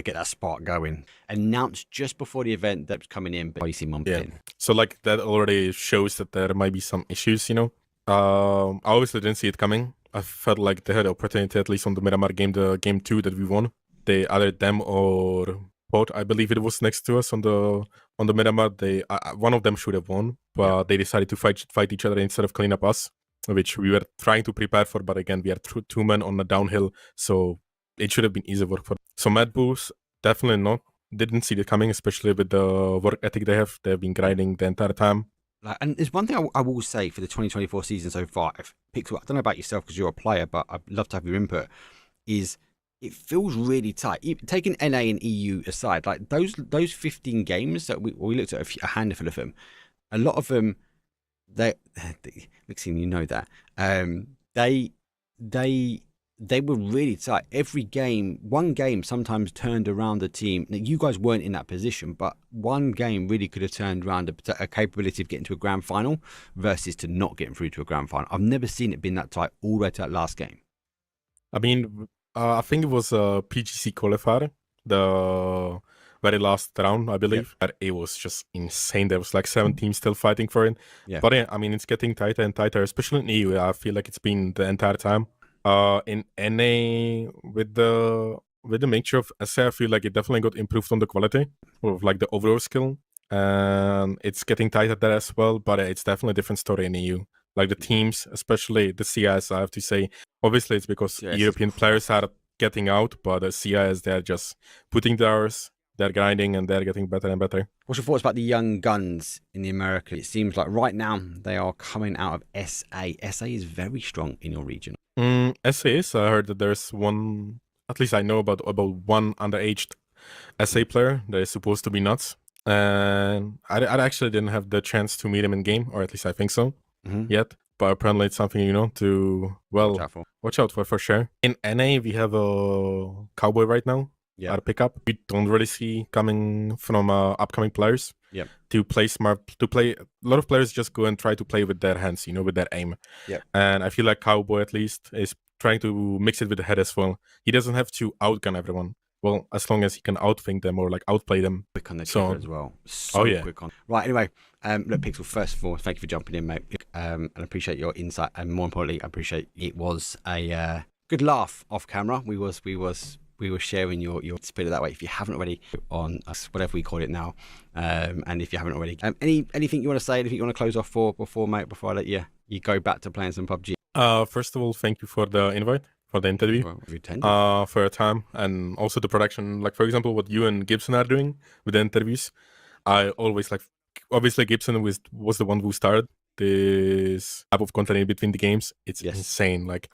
get that spark going. Announced just before the event that's coming in, but you see month in. So like that already shows that there might be some issues, I obviously didn't see it coming. I felt like they had the opportunity, at least on the Miramar game, the game 2 that we won. They either them or Pod, I believe it was next to us on the Miramar. They one of them should have won, but they decided to fight each other instead of clean up us, which we were trying to prepare for. But again, we are 2 men on the downhill, so it should have been easy work for them. So Mad Bulls, definitely not. Didn't see it coming, especially with the work ethic they have. They've been grinding the entire time. And there's one thing I will say for the 2024 season so far. Pixel, I don't know about yourself because you're a player, but I'd love to have your input. Is it feels really tight. Taking NA and EU aside, like those 15 games that we looked at a handful of them, a lot of them, Mixing, you know that, they were really tight. Every game, one game sometimes turned around the team. Now, you guys weren't in that position, but one game really could have turned around a capability of getting to a grand final versus to not getting through to a grand final. I've never seen it been that tight all the way to that last game. I mean, I think it was a PGC qualifier, the very last round, I believe. But it was just insane. There was like 7 teams still fighting for it. Yeah. But yeah, I mean, it's getting tighter and tighter, especially in EU. I feel like it's been the entire time. In NA, with the mixture of SA, I feel like it definitely got improved on the quality of like the overall skill. And it's getting tighter there as well, but it's definitely a different story in EU. Like the teams, especially the CIS, I have to say. Obviously, it's because European players are getting out, but the CIS, they're just putting the hours, they're grinding, and they're getting better and better. What's your thoughts about the young guns in the Americas? It seems like right now they are coming out of SA. SA is very strong in your region. SA is. I heard that there's one, at least I know about one underaged SA player that is supposed to be nuts. And I actually didn't have the chance to meet him in game, or at least I think so. Yet, but apparently it's something to watch out for sure. In NA we have a Cowboy right now. Our pickup we don't really see coming from upcoming players. To play smart, a lot of players just go and try to play with their hands, with their aim. And I feel like Cowboy at least is trying to mix it with the head as well. He doesn't have to outgun everyone. Well, as long as he can outthink them or like outplay them. Quick on the trigger as well. Quick on. Right, anyway, look, Pixel, first of all, thank you for jumping in, mate. And I appreciate your insight. And more importantly, I appreciate it was a good laugh off camera. We were sharing your spirit that way. If you haven't already on us, whatever we call it now, and if you haven't already, anything you want to say, anything you want to close off before I let you go back to playing some PUBG? First of all, thank you for the invite. For the interview, for your time, and also the production. Like, for example, what you and Gibson are doing with the interviews. I always obviously Gibson was the one who started this type of content in between the games. It's insane. Like,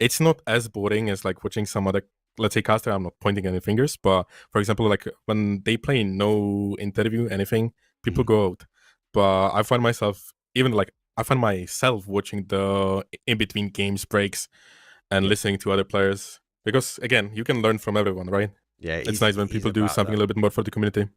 it's not as boring as like watching some other, let's say, caster. I'm not pointing any fingers, but for example, like when they play no interview, anything, people go out. but I find myself watching the in between games breaks and listening to other players because again, you can learn from everyone, right? Yeah, It's nice when people do something a little bit more for the community.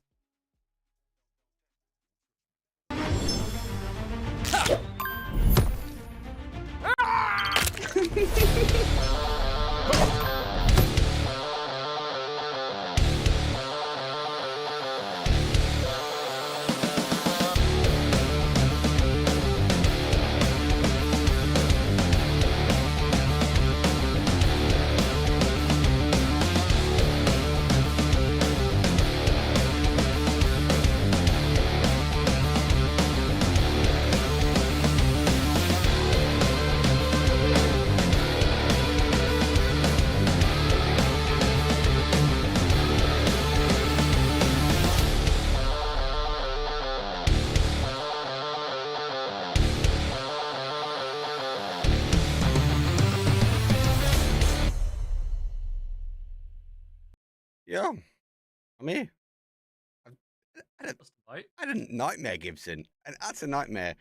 Yeah, I'm here. I had a nightmare, Gibson. An utter nightmare.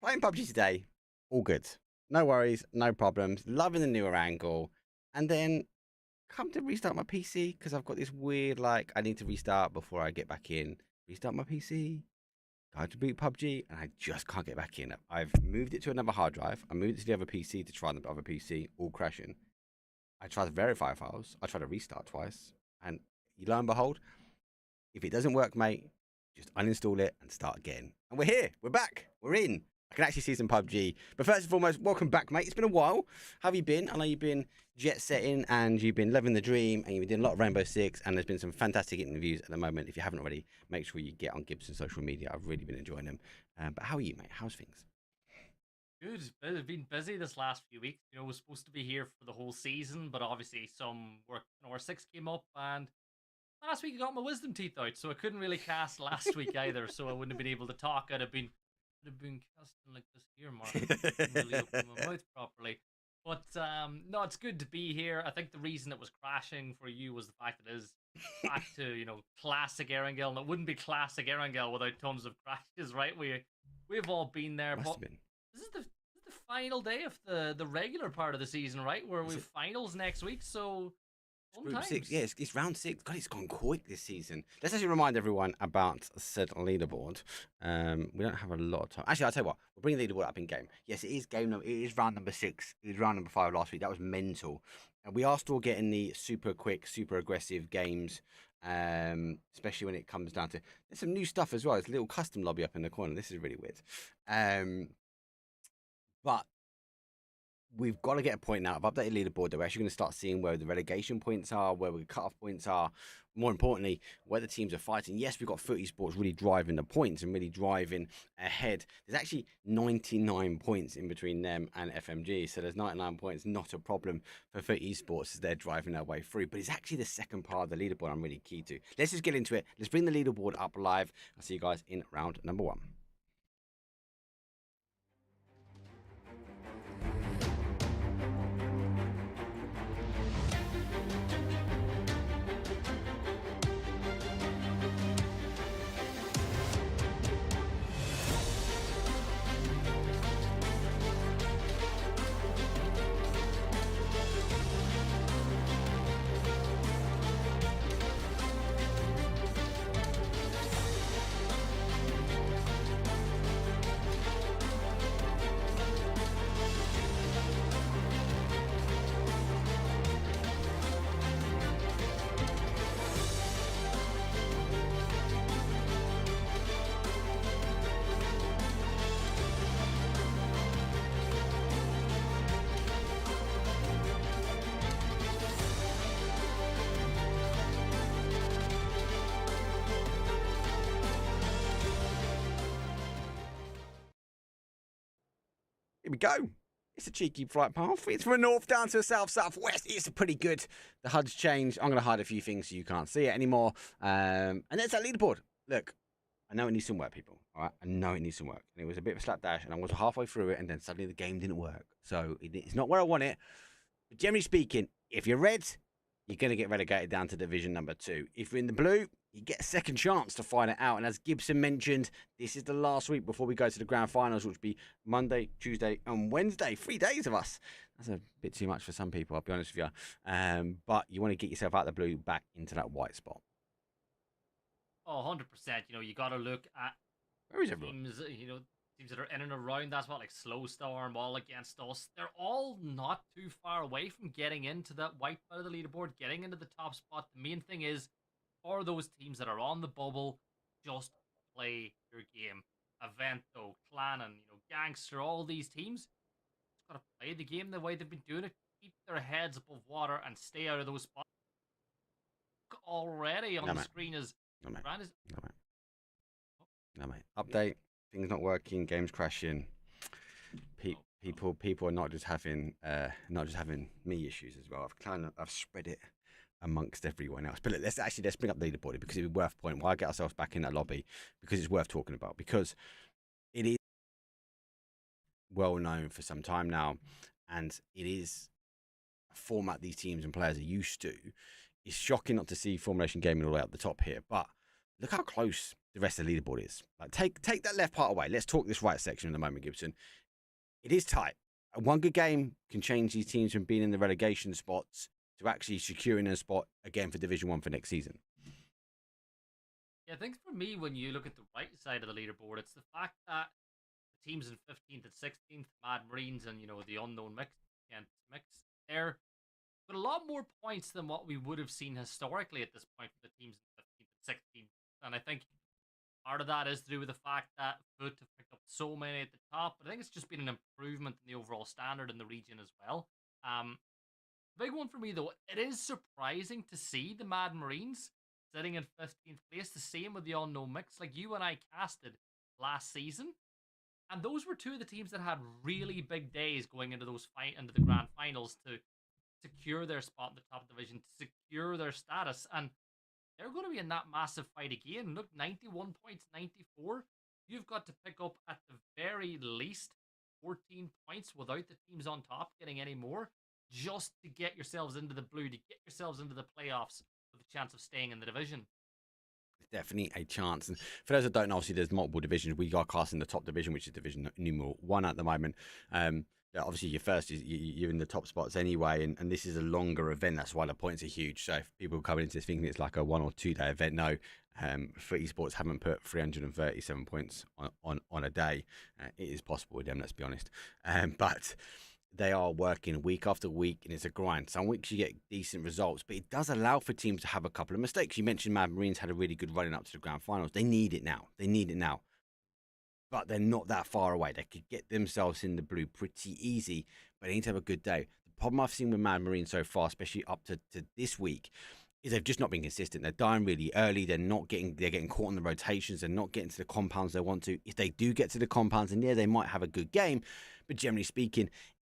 Playing PUBG today, all good. No worries, no problems. Loving the newer angle. And then come to restart my PC because I've got this weird, like, I need to restart before I get back in. Restart my PC. Go to boot PUBG, and I just can't get back in. I've moved it to another hard drive. I moved it to the other PC to try the other PC, all crashing. I tried to verify files. I tried to restart twice. And lo and behold, if it doesn't work, mate, just uninstall it and start again. And we're here. We're back. We're in. I can actually see some PUBG. But first and foremost, welcome back, mate. It's been a while. How have you been? I know you've been jet setting and you've been living the dream and you've been doing a lot of Rainbow Six and there's been some fantastic interviews at the moment. If you haven't already, make sure you get on Gibson's social media. I've really been enjoying them. But how are you, mate? How's things? Good. I've been busy this last few weeks. You know, I was supposed to be here for the whole season, but obviously some work or 6 came up, and last week I got my wisdom teeth out, so I couldn't really cast last week either. So I wouldn't have been able to talk. I'd have been casting like this here, Mark. I couldn't really open my mouth properly. But no, it's good to be here. I think the reason it was crashing for you was the fact that it is back to classic Erangel, and it wouldn't be classic Erangel without tons of crashes, right? We've all been there. Must have been. This is the final day of the regular part of the season, right? Where we have finals next week, so Group 6, yeah, it's round 6. God, it's gone quick this season. Let's actually remind everyone about said leaderboard. We don't have a lot of time. Actually, I'll tell you what, we'll bring the leaderboard up in game. Yes, it is it is round number 6. It was round number 5 last week. That was mental. And we are still getting the super quick, super aggressive games, especially when it comes down to. There's some new stuff as well. There's a little custom lobby up in the corner. This is really weird. But we've got to get a point now. I've updated leaderboard that we're actually going to start seeing where the relegation points are, where the cut-off points are, more importantly, where the teams are fighting. Yes, we've got Footy Sports really driving the points and really driving ahead. There's actually 99 points in between them and FMG, so there's 99 points, not a problem for Footy Sports as they're driving their way through. But it's actually the second part of the leaderboard I'm really key to. Let's just get into it. Let's bring the leaderboard up live. I'll see you guys in round number 1. Here we go. It's a cheeky flight path. It's from a north down to a south-southwest. It's pretty good. The HUD's changed. I'm going to hide a few things so you can't see it anymore. And there's that leaderboard. Look, I know it needs some work, people. All right, I know it needs some work. And it was a bit of a slapdash, and I was halfway through it, and then suddenly the game didn't work. So it's not where I want it. But generally speaking, if you're red, you're going to get relegated down to division number 2. If you're in the blue, you get a second chance to find it out. And as Gibson mentioned, this is the last week before we go to the grand finals, which will be Monday, Tuesday, and Wednesday. 3 days of us. That's a bit too much for some people, I'll be honest with you. But you want to get yourself out of the blue, back into that white spot. Oh, 100%. You know, you got to look at Where is everyone? teams, teams that are in and around. That's what, like Slow Storm, all against us. They're all not too far away from getting into that white part of the leaderboard, getting into the top spot. The main thing is, for those teams that are on the bubble, just play your game. Evento, Clannon, Gangster, all these teams, just gotta play the game the way they've been doing it. Keep their heads above water and stay out of those spots. Already on the screen is no, mate. Brand is No, mate. No, mate. Update. Things not working. Games crashing. People are not just having me issues as well. I've spread it amongst everyone else. But look, let's bring up the leaderboard because it's worth pointing. Why get ourselves back in that lobby? Because it's worth talking about. Because it is well known for some time now, and it is a format these teams and players are used to. It's shocking not to see Formulation Gaming all the way up the top here, but look how close the rest of the leaderboard is. Like, take that left part away. Let's talk this right section in a moment, Gibson. It is tight. One good game can change these teams from being in the relegation spots to actually securing a spot again for Division 1 for next season. Yeah, I think for me, when you look at the right side of the leaderboard, it's the fact that the teams in 15th and 16th, Mad Marines and, the unknown mix, they're got a lot more points than what we would have seen historically at this point for the teams in 15th and 16th. And I think part of that is to do with the fact that Foot have picked up so many at the top, but I think it's just been an improvement in the overall standard in the region as well. Big one for me, though, it is surprising to see the Mad Marines sitting in 15th place, the same with the Unknown Mix. Like, you and I casted last season, and those were two of the teams that had really big days going into into the grand finals to secure their spot in the top division, to secure their status, and they're going to be in that massive fight again. Look, 91 points, 94. You've got to pick up at the very least 14 points without the teams on top getting any more, just to get yourselves into the blue, to get yourselves into the playoffs with a chance of staying in the division. Definitely a chance. And for those that don't know, obviously there's multiple divisions. We are casting the top division, which is division numeral 1 at the moment. Obviously your first is you're in the top spots anyway, and this is a longer event. That's why the points are huge. So if people coming into this thinking it's like a 1 or 2 day event, no. For esports haven't put 337 points on a day. It is possible with them, let's be honest. But they are working week after week, and it's a grind. Some weeks you get decent results, but it does allow for teams to have a couple of mistakes. You mentioned Mad Marines had a really good running up to the grand finals. They need it now. But they're not that far away. They could get themselves in the blue pretty easy, but they need to have a good day. The problem I've seen with Mad Marines so far, especially up to this week, is they've just not been consistent. They're dying really early. They're getting caught on the rotations. They're not getting to the compounds they want to. If they do get to the compounds, and yeah, they might have a good game, but generally speaking,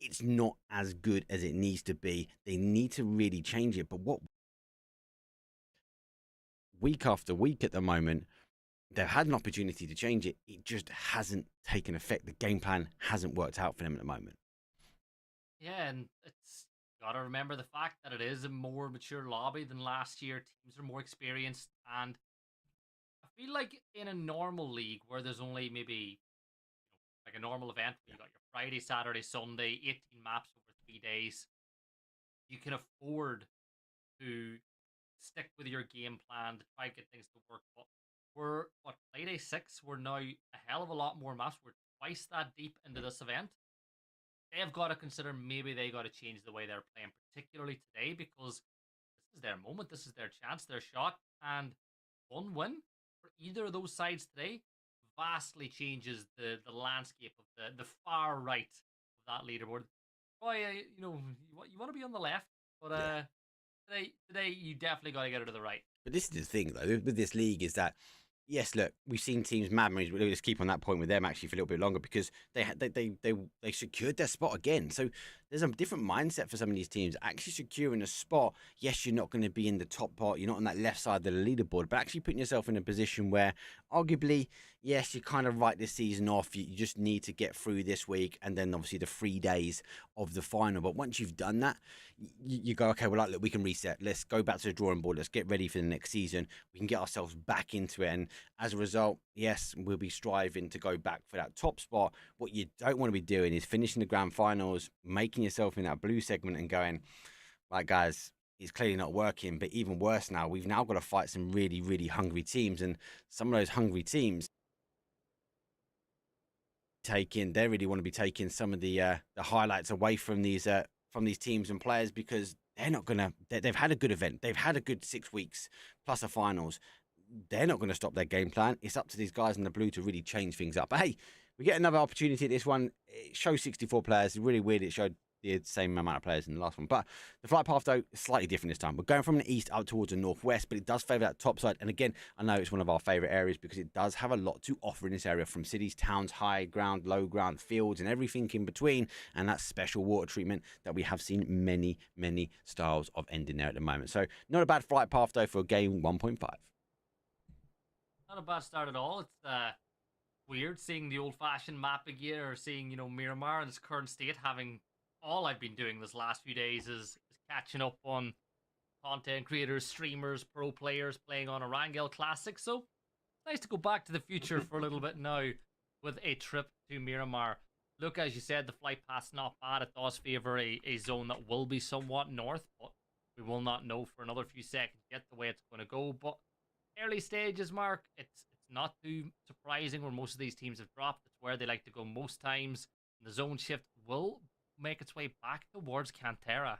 it's not as good as it needs to be. They need to really change it. But what week after week at the moment, they've had an opportunity to change it. It just hasn't taken effect. The game plan hasn't worked out for them at the moment. Yeah, and it's got to remember the fact that it is a more mature lobby than last year. Teams are more experienced, and I feel like in a normal league where there's only maybe like a normal event, you got your Friday, Saturday, Sunday, 18 maps over 3 days, you can afford to stick with your game plan to try to get things to work. But we're Friday 6, we're now a hell of a lot more maps. We're twice that deep into this event. They've got to consider maybe they got to change the way they're playing, particularly today, because this is their moment, this is their chance, their shot, and one win for either of those sides today vastly changes the landscape of the far right of that leaderboard. Boy, you want to be on the left, but today you definitely got to get it to the right. But this is the thing, though, with this league is that, yes, look, we've seen teams, Mad Marines, we'll just keep on that point with them actually for a little bit longer because they secured their spot again. So there's a different mindset for some of these teams. Actually securing a spot, yes, you're not going to be in the top part, you're not on that left side of the leaderboard, but actually putting yourself in a position where arguably, yes, you kind of write this season off. You just need to get through this week and then obviously the 3 days of the final. But once you've done that, you go, okay, well, like, look, we can reset. Let's go back to the drawing board. Let's get ready for the next season. We can get ourselves back into it. And as a result, yes, we'll be striving to go back for that top spot. What you don't want to be doing is finishing the grand finals, making yourself in that blue segment and going, right, guys, it's clearly not working. But even worse now, we've now got to fight some really, really hungry teams. And some of those hungry teams, they really want to be taking some of the highlights away from these teams and players, because they're not gonna. They've had a good event. They've had a good 6 weeks plus the finals. They're not going to stop their game plan. It's up to these guys in the blue to really change things up. But hey, we get another opportunity at this one. It shows 64 players. It's really weird. It showed the same amount of players in the last one. But the flight path, though, is slightly different this time. We're going from the east up towards the northwest, but it does favour that top side. And again, I know it's one of our favourite areas because it does have a lot to offer in this area, from cities, towns, high ground, low ground, fields, and everything in between. And that special water treatment that we have seen many, many styles of ending there at the moment. So not a bad flight path, though, for game 1.5. Not a bad start at all. It's weird seeing the old-fashioned map again, or seeing, Miramar in its current state, having all I've been doing this last few days is catching up on content creators, streamers, pro players playing on Erangel Classic. So it's nice to go back to the future for a little bit now with a trip to Miramar. Look, as you said, the flight path's not bad. It does favour a zone that will be somewhat north, but we will not know for another few seconds yet the way it's going to go. But early stages, Mark, it's not too surprising where most of these teams have dropped. It's where they like to go most times. The zone shift will make its way back towards Cantera.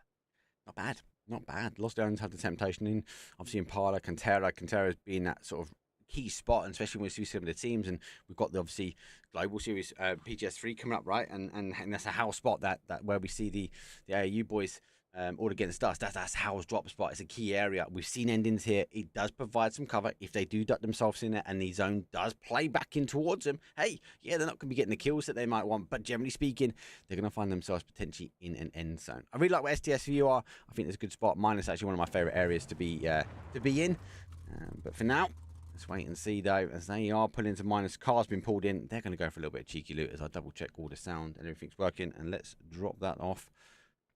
Not bad. Not bad. Lost Downs had the temptation in, obviously, Impala, Cantera's being that sort of key spot, and especially when we see some of the teams, and we've got the obviously global series PGS3 coming up, right? And that's a house spot that where we see the AAU boys all against us. That's How's drop spot. It's a key area. We've seen endings here. It does provide some cover if they do duck themselves in it and the zone does play back in towards them. Hey, yeah, they're not going to be getting the kills that they might want, but generally speaking, they're going to find themselves potentially in an end zone. I really like where STSVU are. I think it's a good spot. Mine is actually one of my favorite areas to be in. But for now, let's wait and see, though, as they are pulling into minus. Car's been pulled in. They're going to go for a little bit of cheeky loot as I double check all the sound and everything's working. And let's drop that off.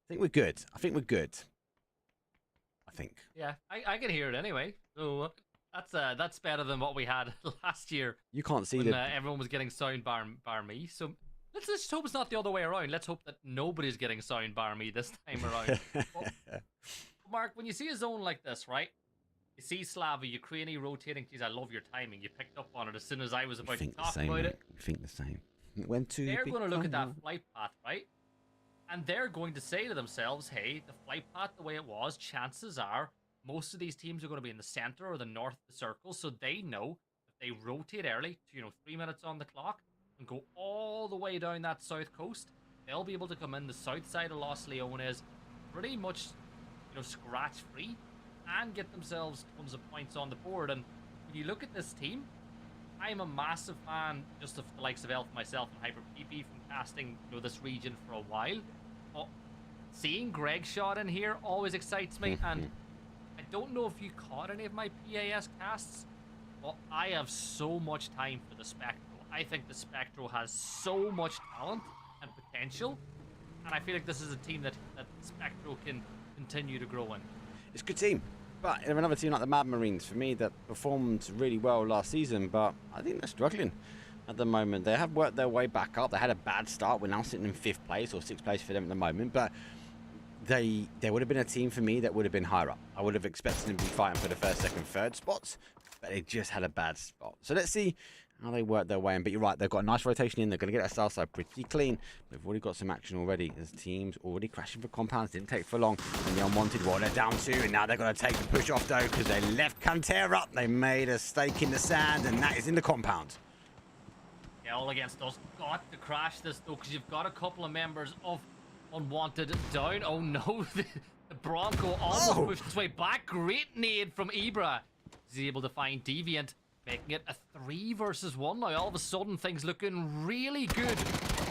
I think we're good. I think. Yeah, I can hear it anyway. So that's better than what we had last year. You can't see when, that everyone was getting sound bar me. So let's just hope it's not the other way around. Let's hope that nobody's getting sound bar me this time around. But, Mark, when you see a zone like this, right? You see Slava, Ukraine rotating. Geez, I love your timing. You picked up on it as soon as I was about to talk about it. I think the same. They're going to look at that flight path, right? And they're going to say to themselves, hey, the flight path the way it was, chances are most of these teams are going to be in the center or the north of the circle. So they know if they rotate early, 3 minutes on the clock, and go all the way down that south coast, they'll be able to come in the south side of Los Leones pretty much, scratch free and get themselves tons of points on the board. And when you look at this team, I'm a massive fan just of the likes of Elf, myself, and Hyper PP from casting this region for a while. But seeing Greg shot in here always excites me, and I don't know if you caught any of my PAS casts, but I have so much time for the Spectral. I think the Spectral has so much talent and potential, and I feel like this is a team that Spectral can continue to grow in. It's a good team. But you have another team like the Mad Marines, for me, that performed really well last season, but I think they're struggling at the moment. They have worked their way back up. They had a bad start. We're now sitting in 5th place or 6th place for them at the moment, but they would have been a team for me that would have been higher up. I would have expected them to be fighting for the 1st, 2nd, 3rd spots, but they just had a bad spot. So let's see how they work their way in. But you're right, they've got a nice rotation in. They're going to get that south side pretty clean. They've already got some action already. There's teams already crashing for compounds. Didn't take for long. And the unwanted one, they're down 2. And now they're going to take the push off, though, because they left Cantera up. They made a stake in the sand, and that is in the compound. Yeah, all against us. Got to crash this, though, because you've got a couple of members of Unwanted down. Oh, no. The Bronco almost pushed its way back. Great nade from Ibra. He's able to find Deviant, making it a 3 versus 1 now. All of a sudden, things looking really good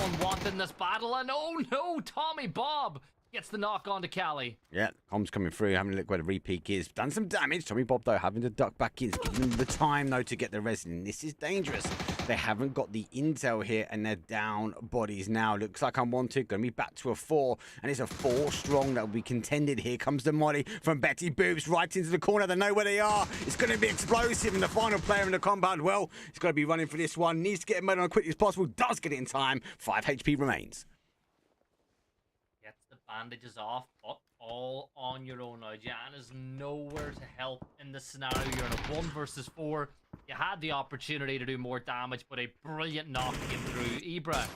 unwanted in this battle, and oh no, Tommy Bob gets the knock on to Cali. Yeah, comms coming through, having a look where the repeat is. Done some damage. Tommy Bob, though, having to duck back in. It's giving them the time, though, to get the resident. This is dangerous. They haven't got the intel here, and they're down bodies now. Looks like unwanted. Going to be back to a 4, and it's a 4 strong that will be contended. Here comes the molly from Betty Boops right into the corner. They know where they are. It's going to be explosive, and the final player in the compound, well, he's got to be running for this one. Needs to get it made on as quickly as possible. Does get it in time. 5 HP remains. Gets the bandages off, but all on your own now. Jan is nowhere to help in this scenario. You're in a 1 versus 4. You had the opportunity to do more damage, but a brilliant knock came through. Ibra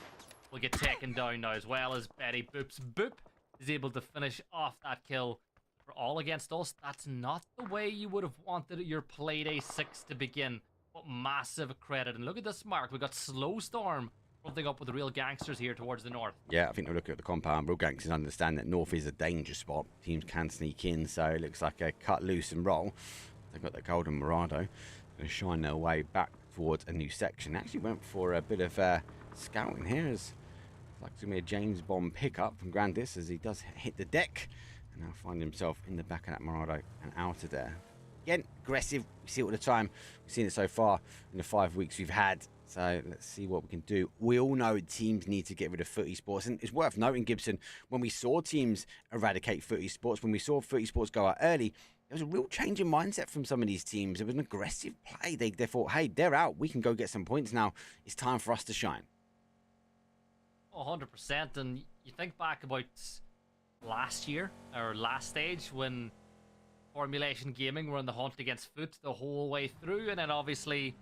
will get taken down now, as well as Betty Boops. Boop is able to finish off that kill. For all against us, that's not the way you would have wanted your Playday 6 to begin. But massive credit. And look at this, Mark. We've got Slow Storm fronting up with the real gangsters here towards the north. Yeah, I think they're looking at the compound. Real gangsters understand that north is a danger spot. Teams can sneak in, so it looks like a cut loose and roll. They've got the Golden Morado. Going to shine their way back towards a new section. Actually went for a bit of scouting here. As like to be a James Bond pickup from Grandis as he does hit the deck and now find himself in the back of that Morado and out of there. Again, aggressive. We see it all the time. We've seen it so far in the 5 weeks we've had. So let's see what we can do. We all know teams need to get rid of footy sports. And it's worth noting, Gibson, when we saw teams eradicate footy sports, when we saw footy sports go out early, there was a real change in mindset from some of these teams. It was an aggressive play. They thought, hey, they're out. We can go get some points now. It's time for us to shine. 100%. And you think back about last year, or last stage, when Formulation Gaming were on the hunt against Foot the whole way through. And then obviously,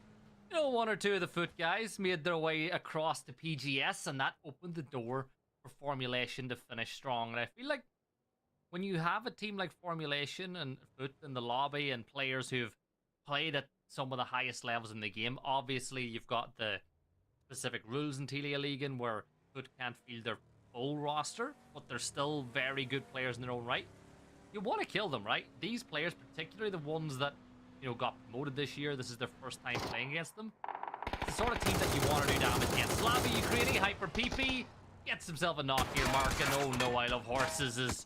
you know, 1 or 2 of the Foot guys made their way across to PGS, and that opened the door for Formulation to finish strong. And I feel like when you have a team like Formulation and Foot in the lobby and players who've played at some of the highest levels in the game, obviously you've got the specific rules in Telia Ligaen where Foot can't field their full roster, but they're still very good players in their own right. You want to kill them, right? These players, particularly the ones that, you know, got promoted this year, this is their first time playing against them. It's the sort of team that you want to do damage against. Slavy Ukraini, Hyper PP, gets himself a knock here, Mark, and oh no, I Love Horses is...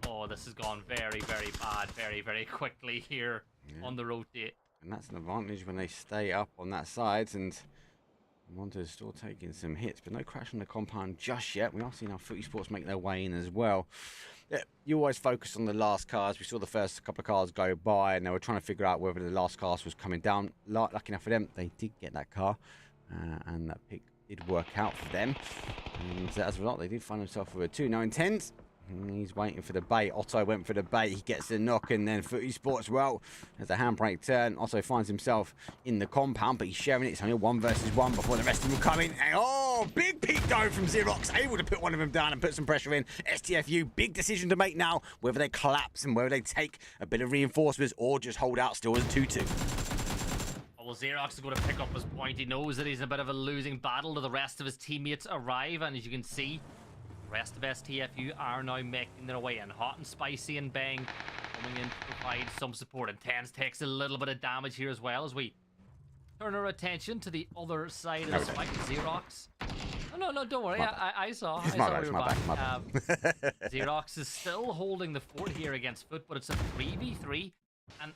Oh, this has gone very, very bad, very, very quickly here on the rotate. And that's an advantage when they stay up on that side, and Monta's still taking some hits, but no crash on the compound just yet. We are seeing our footy sports make their way in as well. Yeah, you always focus on the last cars. We saw the first couple of cars go by, and they were trying to figure out whether the last car was coming down. Lucky enough for them, they did get that car, and that pick did work out for them. And as a result, they did find themselves with a 2. Now, Intense. He's waiting for the bait. Otto went for the bait. He gets the knock, and then Footy Sports, well, there's a handbrake turn. Otto finds himself in the compound, but he's sharing it. It's only a 1 versus 1 before the rest of them come in. And, oh, big peak though from Xerox, able to put one of them down and put some pressure in. STFU, big decision to make now, whether they collapse and whether they take a bit of reinforcements or just hold out still as a 2-2. Well, Xerox is going to pick up his point. He knows that he's in a bit of a losing battle to the rest of his teammates arrive, and as you can see, the rest of STFU are now making their way in. Hot and Spicy and Bang coming in to provide some support. And Tens takes a little bit of damage here as well as we turn our attention to the other side of the fight. Xerox. Oh, no, don't worry. I saw. It's I my saw bad, we it's were my back. bad. Xerox is still holding the fort here against Foot, but it's a 3v3. And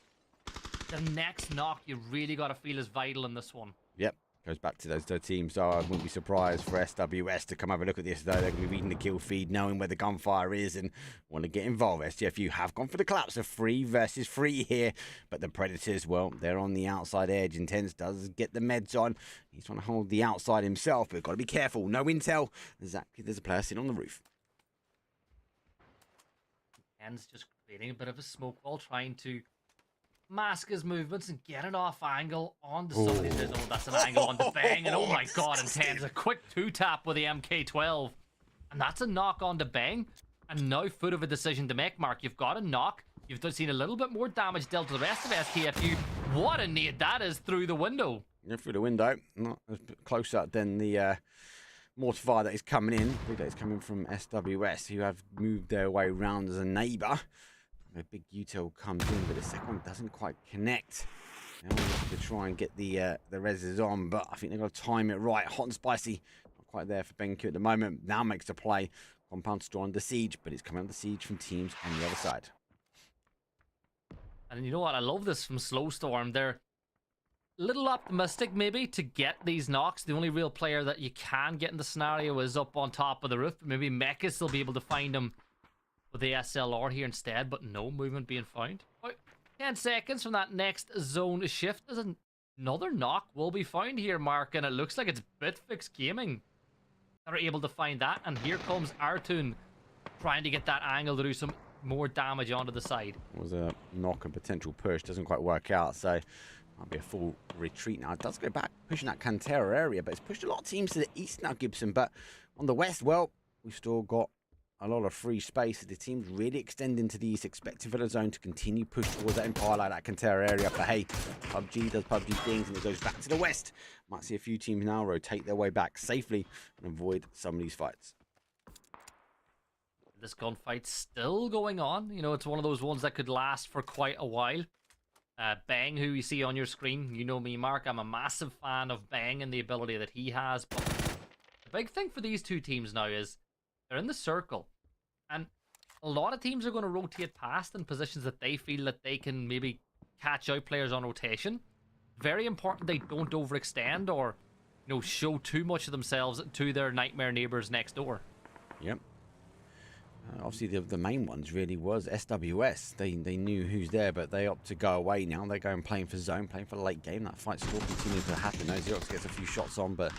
the next knock you really got to feel is vital in this one. Yep. Goes back to those two teams, so I wouldn't be surprised for SWS to come have a look at this, though. They're going to be reading the kill feed, knowing where the gunfire is, and want to get involved. STFU have gone for the collapse of 3 versus 3 here, but the Predators, well, they're on the outside edge. Intense does get the meds on. He's trying to hold the outside himself, but got to be careful. No intel. Exactly, there's a player sitting on the roof. Intense just creating a bit of a smoke wall, trying to mask his movements and get it off angle onto somebody. Oh, that's an angle on the Bang, and oh my god, Intense a quick 2-tap with the MK12, and that's a knock on the Bang. And now Foot of a decision to make, Mark. You've got a knock, you've seen a little bit more damage dealt to the rest of STFU. What a nade that is through the window. Yeah, through the window, not as closer than the mortifier that is coming in. I think that is coming from SWS, who have moved their way round as a neighbour. A big util comes in, but the second one doesn't quite connect. They all have to try and get the reses on, but I think they've got to time it right. Hot and Spicy, Not quite there for BenQ at the moment. Now makes the play. Compound still under siege, but it's coming under siege from teams on the other side. And you know what? I love this from Slowstorm. They're a little optimistic maybe to get these knocks. The only real player that you can get in the scenario is up on top of the roof. Maybe Mechas will be able to find him with the SLR here instead, but no movement being found. About 10 seconds from that next zone shift. There's another knock will be found here, Mark, and it looks like it's Bitfix Gaming that are able to find that. And here comes Artun trying to get that angle to do some more damage onto the side. It was a knock and potential push. Doesn't quite work out, so might be a full retreat now. It does go back, pushing that Cantera area, but it's pushed a lot of teams to the east now, Gibson. But on the west, well, we've still got a lot of free space. The team's really extending to the east, expecting for the zone to continue push towards that Empire, like that Cantera area. But hey, PUBG does PUBG things, and it goes back to the west. Might see a few teams now rotate their way back safely and avoid some of these fights. This gunfight's still going on. You know, it's one of those ones that could last for quite a while. Bang, who you see on your screen, you know me, Mark. I'm a massive fan of Bang and the ability that he has. But the big thing for these two teams now is they're in the circle. And a lot of teams are going to rotate past in positions that they feel that they can maybe catch out players on rotation. Very important they don't overextend or, you know, show too much of themselves to their nightmare neighbors next door. Yep. Obviously, the main ones really was SWS. They knew who's there, but they opt to go away now. They're going playing for zone, playing for the late game. That fight's still continuing to happen. Xerox gets a few shots on, but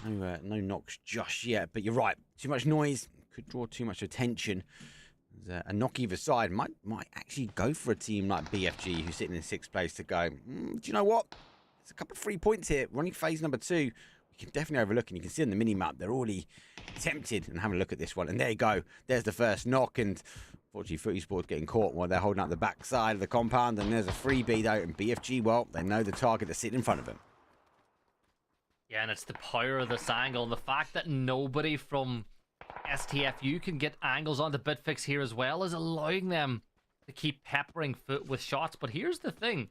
no knocks just yet. But you're right, too much noise could draw too much attention. There's a knock either side might actually go for a team like BFG, who's sitting in 6th place, to go, do you know what? There's a couple of 3 points here. Running phase number 2. You can definitely overlook, and you can see on the mini-map, they're already tempted. And having a look at this one, and there you go. There's the first knock, and unfortunately, Footy Sports getting caught while they're holding out the back side of the compound, and there's a freebie, though, and BFG, well, they know the target that's sitting in front of them. Yeah, and it's the power of this angle. The fact that nobody from STFU can get angles onto Bitfix here as well is allowing them to keep peppering Foot with shots. But here's the thing.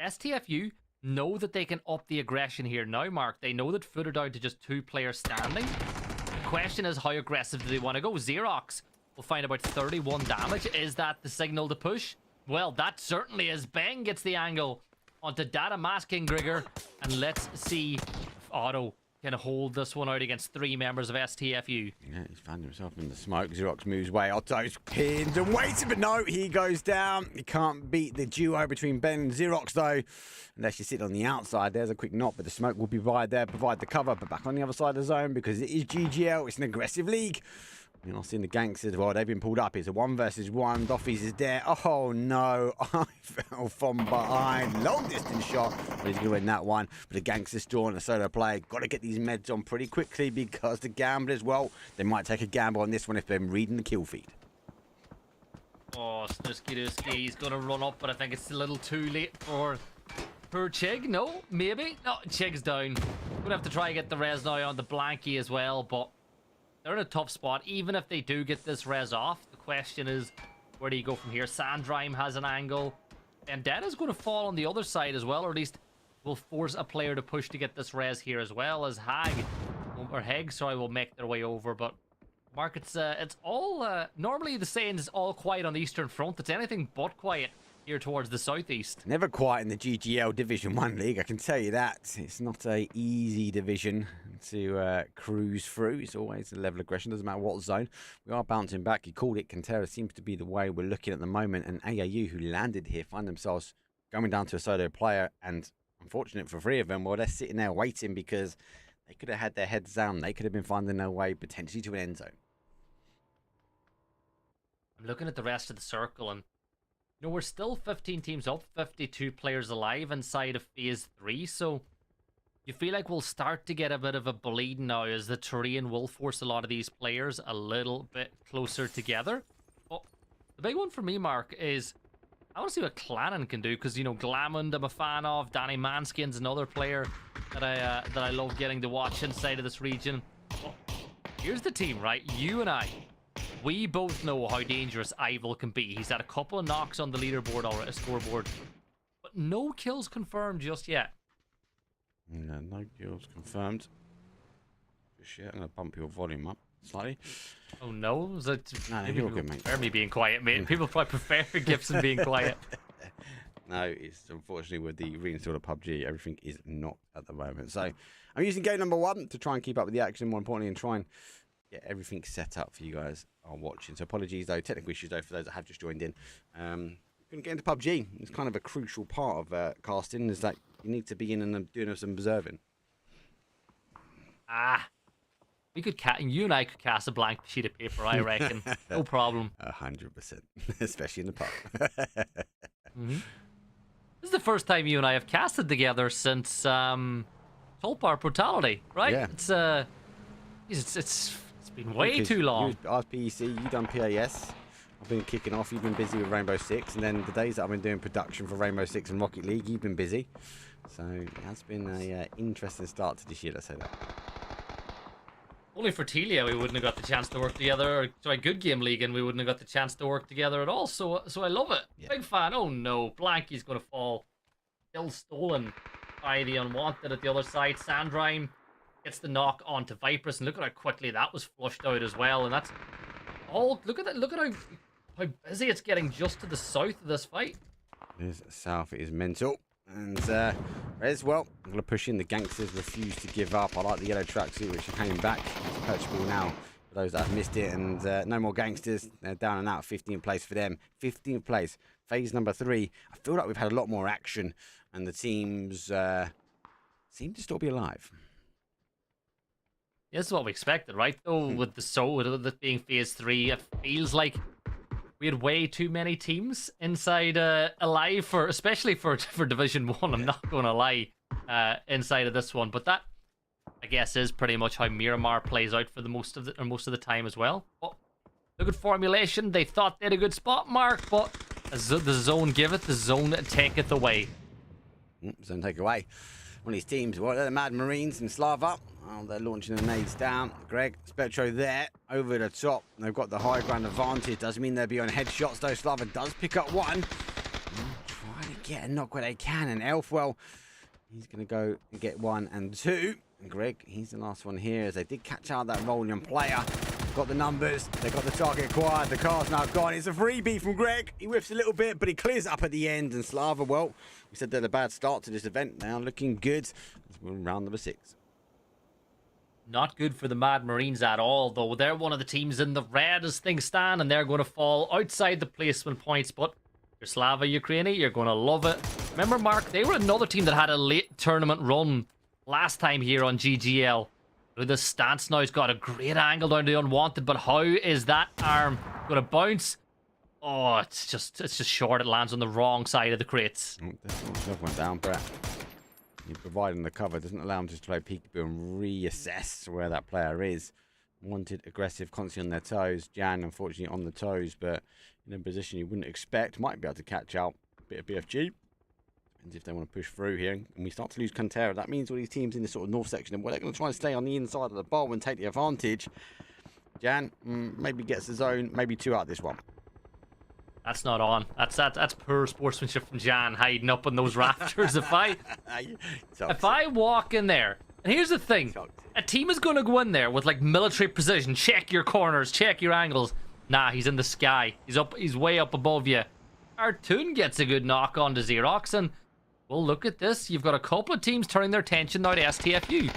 STFU know that they can up the aggression here now, Mark. They know that Foot are down to just 2 players standing. The question is, how aggressive do they want to go? Xerox will find about 31 damage. Is that the signal to push? Well, that certainly is. Bang gets the angle onto Data Masking Grigger. And let's see if Otto can hold this one out against 3 members of STFU. Yeah, he's found himself in the smoke. Xerox moves away. Otto's pinned and waiting, but no, he goes down. You can't beat the duo between Ben and Xerox, though, unless you sit on the outside. There's a quick knock, but the smoke will be by there, provide the cover, but back on the other side of the zone because it is GGL. It's an aggressive league. You're not seeing the gangsters. Well, they've been pulled up. It's a 1 versus 1. Doffy's is there. Oh, no. I fell from behind. Long distance shot. But he's going to win that one. But the gangsters still on a solo play. Got to get these meds on pretty quickly because the gamblers, well, they might take a gamble on this one if they're reading the kill feed. Oh, Snusky, he's going to run up, but I think it's a little too late for Chig. No, maybe. No, Chig's down. Going to have to try and get the res now on the Blanky as well, but they're in a tough spot. Even if they do get this res off, the question is, where do you go from here? Sandrime has an angle. And Deada's going to fall on the other side as well, or at least will force a player to push to get this res here as well, as Heg, will make their way over. But Mark, it's all, normally the saying is all quiet on the Eastern Front. It's anything but quiet here towards the southeast. Never quiet in the GGL Division 1 League, I can tell you that. It's not a easy division to cruise through. It's always a level of aggression, doesn't matter what zone. We are bouncing back. You called it. Cantera seems to be the way we're looking at the moment, and AAU, who landed here, find themselves going down to a solo player, and unfortunate for 3 of them, well, they're sitting there waiting because they could have had their heads down. They could have been finding their way potentially to an end zone. I'm looking at the rest of the circle, and you know, we're still 15 teams up, 52 players alive inside of phase 3, so you feel like we'll start to get a bit of a bleed now as the terrain will force a lot of these players a little bit closer together. But the big one for me, Mark, is I want to see what Clannon can do, because, you know, Glamond I'm a fan of, Danny Manskin's another player that I love getting to watch inside of this region. But here's the team, right? You and I, we both know how dangerous Ival can be. He's had a couple of knocks on the leaderboard already, scoreboard, but no kills confirmed just yet. No kills confirmed. Shit, I'm going to bump your volume up slightly. Oh no, is it? No, Maybe you're people good, mate. prefer me being quiet, mate. People probably prefer Gibson being quiet. No, it's unfortunately with the reinstall of PUBG, everything is not at the moment. So I'm using game number 1 to try and keep up with the action, more importantly, and try and get everything set up for you guys are watching. So apologies though, technical issues though for those that have just joined in. Going to get into PUBG. It's kind of a crucial part of casting, is that you need to be in and doing some observing. We could you and I could cast a blank sheet of paper, I reckon. No problem. 100%, especially in the pub. This is the first time you and I have casted together since Tulpar Brutality, right? Yeah. It's been way too long. I was PEC, you done PAS. I've been kicking off, you've been busy with Rainbow Six, and then the days that I've been doing production for Rainbow Six and Rocket League, you've been busy. So it has been a interesting start to this year, let's say that. Only for Telia we wouldn't have got the chance to work together, or sorry, Good Game Ligaen we wouldn't have got the chance to work together at all. So I love it. Yeah. Big fan. Oh no, Blanky's gonna fall. Still stolen by the Unwanted at the other side. Sandrime gets the knock onto Viperous, and look at how quickly that was flushed out as well. And that's all. Look at that. Look at how busy it's getting just to the south of this fight. It is south, it is mental. And Rez, well, I'm going to push in. The gangsters refuse to give up. I like the yellow tracksuit, which came back. It's purchasable now for those that have missed it. And no more gangsters. They're down and out. 15th place for them. 15th place. Phase number 3. I feel like we've had a lot more action, and the teams seem to still be alive. This is what we expected, right? Though with it being phase 3, it feels like we had way too many teams inside alive especially for Division 1. I'm not going to lie, inside of this one, but that I guess is pretty much how Miramar plays out for most of the time as well. But the good formulation, they thought they had a good spot, Mark, but as the zone giveth, the zone taketh away. Zone take away. One of these teams, what, they're the Mad Marines in Slava. Oh, they're launching the nades down. Greg, Spectro there, over the top. They've got the high ground advantage. Doesn't mean they'll be on headshots, though. Slava does pick up one. Trying to get a knock where they can. And Elfwell, he's going to go and get 1 and 2. And Greg, he's the last one here, as they did catch out that rolling player. Got the numbers. They got the target acquired. The car's now gone. It's a freebie from Greg. He whiffs a little bit, but he clears up at the end. And Slava, well, we said they had a bad start to this event. They are looking good. We're in round number 6. Not good for the Mad Marines at all, though. They're one of the teams in the red as things stand, and they're going to fall outside the placement points. But you're Slava Ukraine, you're going to love it. Remember, Mark, they were another team that had a late tournament run last time here on GGL. The stance now has got a great angle down to the Unwanted, but how is that arm going to bounce? Oh, it's just short. It lands on the wrong side of the crates. Another one down, Brett. You're providing the cover. Doesn't allow them just to play peekaboo and reassess where that player is. Wanted, aggressive, constantly on their toes. Jan, unfortunately, on the toes, but in a position you wouldn't expect. Might be able to catch out a bit of BFG. And if they want to push through here, and we start to lose Cantera, that means all these teams in this sort of north section, well, they're going to try and stay on the inside of the bowl and take the advantage. Jan maybe gets the zone, maybe 2 out this one. That's not on. That's poor sportsmanship from Jan, hiding up on those rafters. If I walk in there, and here's the thing, a team is going to go in there with like military precision, check your corners, check your angles. Nah, he's in the sky. He's way up above you. Artoon gets a good knock on to Xerox, and well, look at this. You've got a couple of teams turning their attention now to STFU.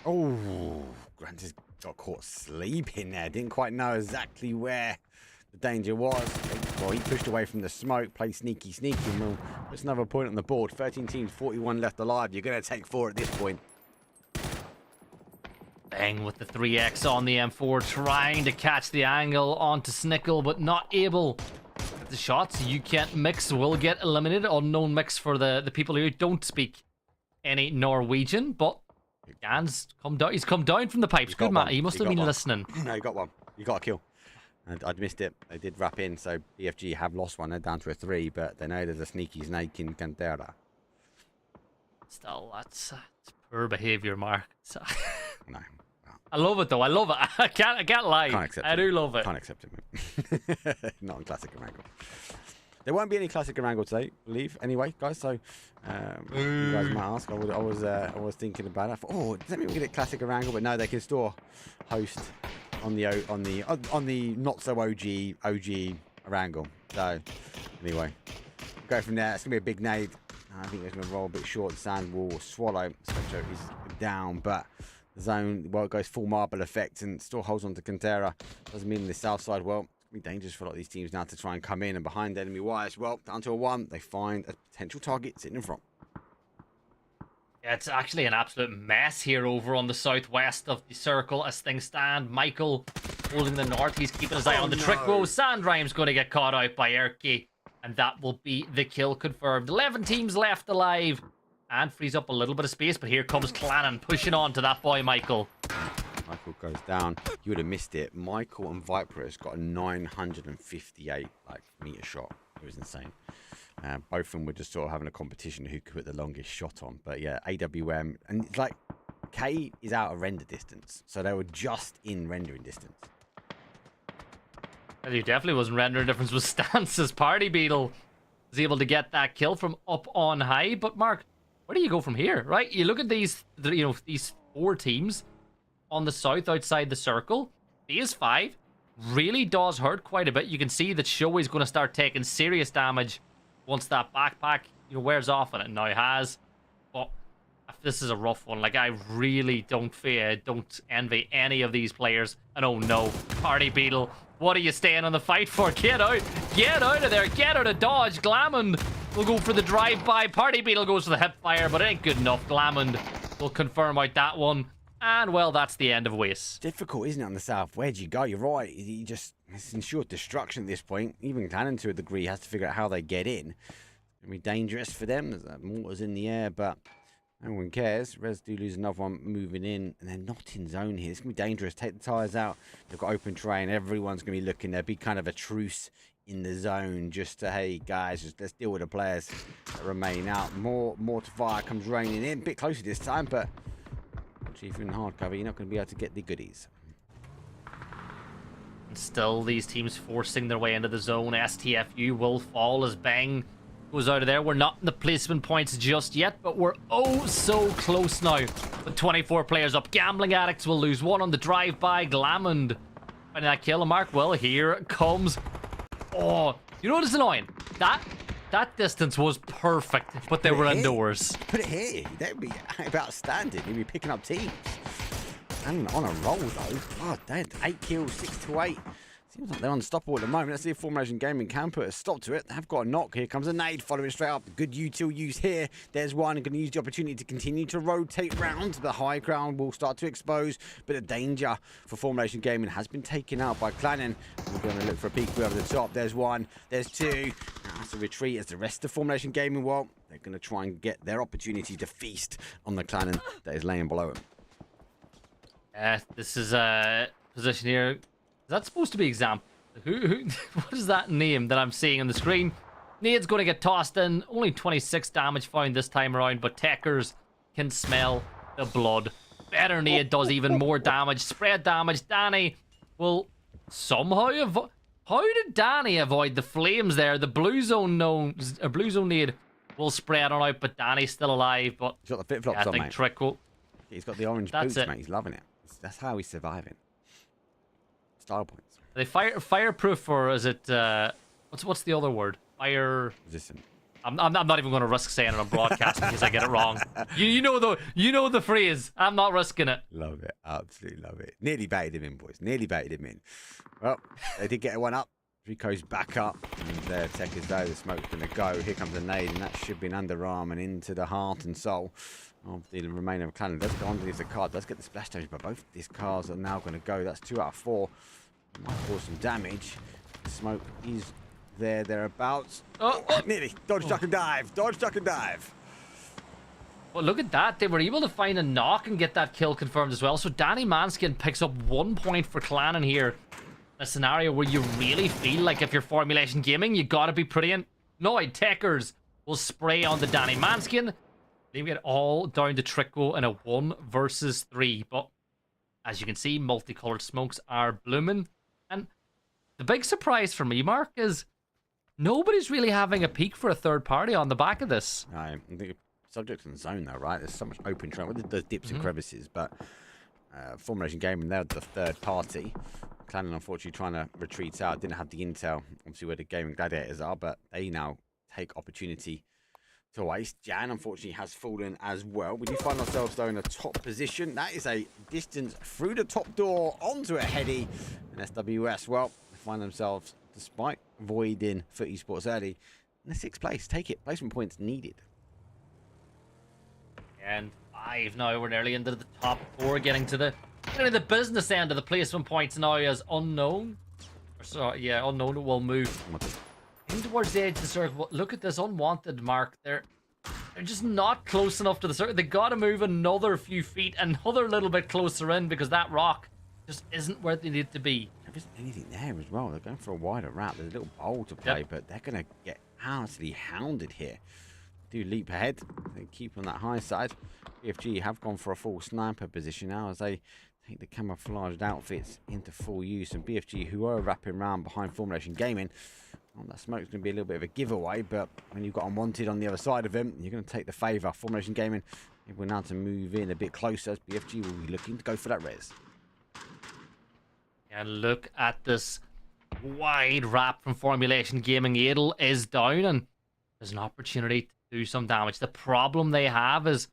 Oh, Grant just got caught sleeping there. Didn't quite know exactly where the danger was. Well, he pushed away from the smoke, played sneaky. Well, that's another point on the board. 13 teams, 41 left alive. You're going to take 4 at this point. Bang with the 3x on the M4, trying to catch the angle onto Snickle, but not able. The shots you can't mix will get eliminated. Unknown mix for the people who don't speak any Norwegian, but Jan's come down. He's come down from the pipes. Good man. He must have been listening. No, he got one. He got a kill. And I'd missed it. They did wrap in, so BFG have lost one. They're down to a 3, but they know there's a sneaky snake in Cantera. Still, that's poor behaviour, Mark. No. I love it though. I love it. I can't lie. Can't accept I it. do love it. Can't accept it. Not in classic America. There won't be any classic Erangel today, I believe. Anyway, guys, so you guys might ask. I was thinking about it. I thought, oh, does that mean we get a classic Erangel? But no, they can store host on the not so OG Erangel. So anyway, go from there. It's gonna be a big nade. I think it's gonna roll a bit short. The sand will swallow. Spectre is down, but the zone, well, it goes full marble effect and still holds on to Cantera. Doesn't mean the south side, well, it's going to be dangerous for a lot of these teams now to try and come in and behind enemy wires. Well, down to a 1, they find a potential target sitting in front. Yeah, it's actually an absolute mess here over on the southwest of the circle as things stand. Michael holding the north. He's keeping his eye on the trick. Whoa, Sandrime's going to get caught out by Erky, and that will be the kill confirmed. 11 teams left alive. And frees up a little bit of space, but here comes Clannon pushing on to that boy, Michael. Michael goes down. You would have missed it. Michael and Viper has got a 958 meter shot. It was insane. Both of them were just sort of having a competition who could put the longest shot on. But yeah, AWM. And it's like, K is out of render distance. So they were just in rendering distance. And he definitely wasn't rendering difference with stances. Party Beetle was able to get that kill from up on high. But Mark, where do you go from here, right? You look at these, these 4 teams on the south outside the circle. Phase 5 really does hurt quite a bit. You can see that Shoei's going to start taking serious damage once that backpack wears off, and it now has. But this is a rough one. Like, I really don't envy any of these players. And oh no, Party Beetle, what are you staying on the fight for? Get out of there, get out of dodge. Glammond will go for the drive-by. Party Beetle goes for the hip fire, but it ain't good enough. Glammond will confirm out that one. And, well, that's the end of Waste. Difficult, isn't it, on the south? Where'd you go? You're right. It's ensured destruction at this point. Even Cannon, to a degree, has to figure out how they get in. It's going to be dangerous for them. There's mortars in the air, but no one cares. Res do lose another one moving in, and they're not in zone here. It's going to be dangerous. Take the tyres out. They've got open terrain. Everyone's going to be looking. There'll be kind of a truce in the zone just to, hey, guys, let's deal with the players that remain out. More to fire comes raining in. A bit closer this time, but actually, if you're in hardcover, you're not going to be able to get the goodies. And still, these teams forcing their way into the zone. STFU will fall as Bang goes out of there. We're not in the placement points just yet, but we're oh so close now. With 24 players up. Gambling Addicts will lose 1 on the drive-by. Glammond finding that kill. And Mark, well, here it comes. Oh, you know what is annoying? That distance was perfect, but they were indoors. Put it here. That would be outstanding. You'd be picking up teams. And on a roll, though. God, damn. 8 kills, 6 to 8. Seems like they're unstoppable at the moment. Let's see if Formation Gaming can put a stop to it. They have got a knock. Here comes a nade following straight up. Good util use here. There's one. Going to use the opportunity to continue to rotate round. The high ground will start to expose. But the danger for Formation Gaming has been taken out by Clannon. We're going to look for a peek over the top. There's 1. There's 2. Now that's a retreat as the rest of Formation Gaming, well, they're going to try and get their opportunity to feast on the Clannon that is laying below them. This is a position here. Is that supposed to be example? Who what is that name that I'm seeing on the screen? Nade's going to get tossed in. Only 26 damage found this time around, but Techers can smell the blood. Better Nade does even more damage. Spread damage. Danny will somehow avoid. How did Danny avoid the flames there? The blue zone Nade will spread on out, but Danny's still alive. But he's got the flip-flops on, mate. Trick will... He's got the orange boots, mate. He's loving it. That's how he's surviving. Style points. Are they fireproof, or is it what's the other word? Fire resistant. I'm not even going to risk saying it on broadcast because I get it wrong. You know the phrase. I'm not risking it. Love it, absolutely love it. Nearly baited him in, boys. Nearly baited him in. Well, they did get one up. Rico's back up, and their tech is though. The smoke's going to go. Here comes a nade, and that should be an underarm and into the heart and soul of the remainder of Clannon. Let's go underneath the car. Let's get the splash damage, but both these cars are now going to go. That's 2 out of 4. Might cause some damage. The smoke is thereabouts. Nearly. Dodge, duck, and dive. Dodge, duck, and dive. Well, look at that. They were able to find a knock and get that kill confirmed as well. So Danny Manskin picks up 1 point for Clannon here. A scenario where you really feel like if you're Formulation Gaming, you gotta be pretty annoyed. Techers will spray on the Danny Manskin. They get all down to Trickle in a 1 versus 3. But as you can see, multicolored smokes are blooming. And the big surprise for me, Mark, is nobody's really having a peek for a third party on the back of this. No, I think subject and zone though, right? There's so much open trail with those dips and crevices, but Formulation Gaming, they're the third party. Clan unfortunately trying to retreat out, didn't have the intel, obviously where the Gaming Gladiators are, but they now take opportunity to waste. Jan unfortunately has fallen as well. We do find ourselves though in a top position. That is a distance through the top door onto a heady, and SWS, well, they find themselves, despite voiding Foot Esports early, in the 6th place. Take it, placement points needed. And 5 now, we're nearly into the top 4, getting to the business end of the placement points now as unknown. Unknown will move in towards the edge of the circle. Look at this unwanted mark. They're just not close enough to the circle. They got to move another few feet, another little bit closer in, because that rock just isn't where they need to be. There isn't anything there as well. They're going for a wider route. There's a little bowl to play, but they're going to get absolutely hounded here. Do leap ahead. They keep on that high side. BFG have gone for a full sniper position now as they take the camouflaged outfits into full use. And BFG, who are wrapping around behind Formulation Gaming, well, that smoke's going to be a little bit of a giveaway, but when you've got Unwanted on the other side of him, you're going to take the favour. Formulation Gaming able now to move in a bit closer as BFG will be looking to go for that res. And look at this wide wrap from Formulation Gaming. Adel is down, and there's an opportunity to do some damage. The problem they have is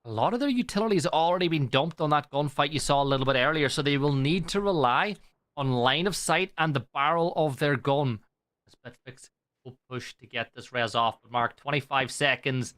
a lot of their utilities already been dumped on that gunfight you saw a little bit earlier, so they will need to rely on line of sight and the barrel of their gun. Bitfix will push to get this res off, but Mark, 25 seconds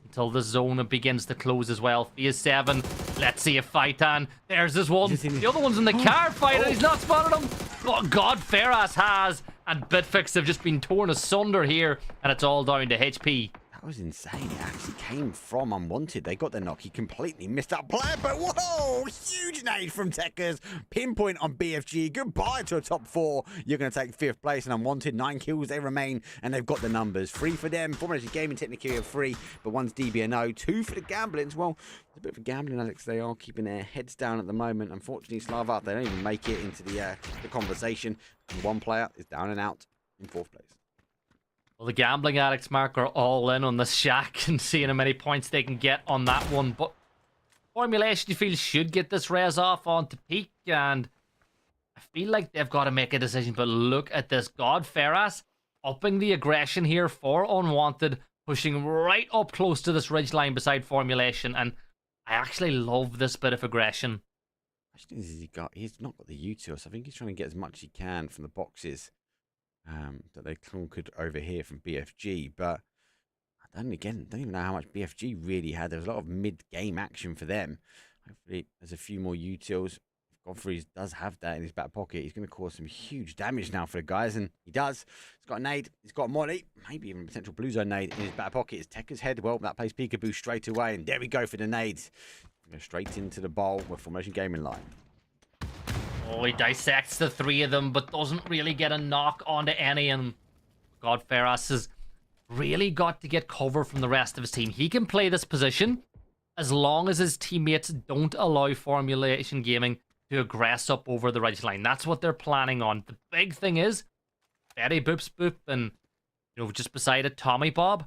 until the zone begins to close as well. Phase 7, let's see if Fightan, there's this one, the other one's in the car fight, and he's not spotted him, but God Ferras has, and Bitfix have just been torn asunder here, and it's all down to HP. That was insane. It actually came from Unwanted. They got the knock. He completely missed that player, but whoa! Huge nade from Techers. Pinpoint on BFG. Goodbye to a top 4. You're going to take 5th place, and Unwanted, 9 kills they remain, and they've got the numbers. 3 for them. Formulation Gaming technically are 3, but 1's DBNO. 2 for the Gamblings. Well, it's a bit of a gambling, Alex. They are keeping their heads down at the moment. Unfortunately, Slavat, they don't even make it into the conversation. And 1 player is down and out in 4th place. Well, the gambling addicts, Mark, are all in on this shack and seeing how many points they can get on that one. But Formulation, you feel, should get this res off onto peak, and I feel like they've got to make a decision. But look at this. God Ferras upping the aggression here for Unwanted, pushing right up close to this ridgeline beside Formulation, and I actually love this bit of aggression. He's not got the util, so I think he's trying to get as much as he can from the boxes that they conquered over here from BFG, but I don't even know how much BFG really had. There was a lot of mid-game action for them. Hopefully there's a few more utils. If Godfrey does have that in his back pocket, he's going to cause some huge damage now for the guys, and he does. He's got a nade, he's got a molly, maybe even a potential blue zone nade in his back pocket. It's Tekker's head. Well, that plays peekaboo straight away, and there we go for the nades. Go straight into the bowl with Formation Gaming line. Oh, he dissects the 3 of them, but doesn't really get a knock onto any. And God Ferras has really got to get cover from the rest of his team. He can play this position as long as his teammates don't allow Formulation Gaming to aggress up over the ridge line. That's what they're planning on. The big thing is, Betty Boops Boop and, just beside it, Tommy Bob,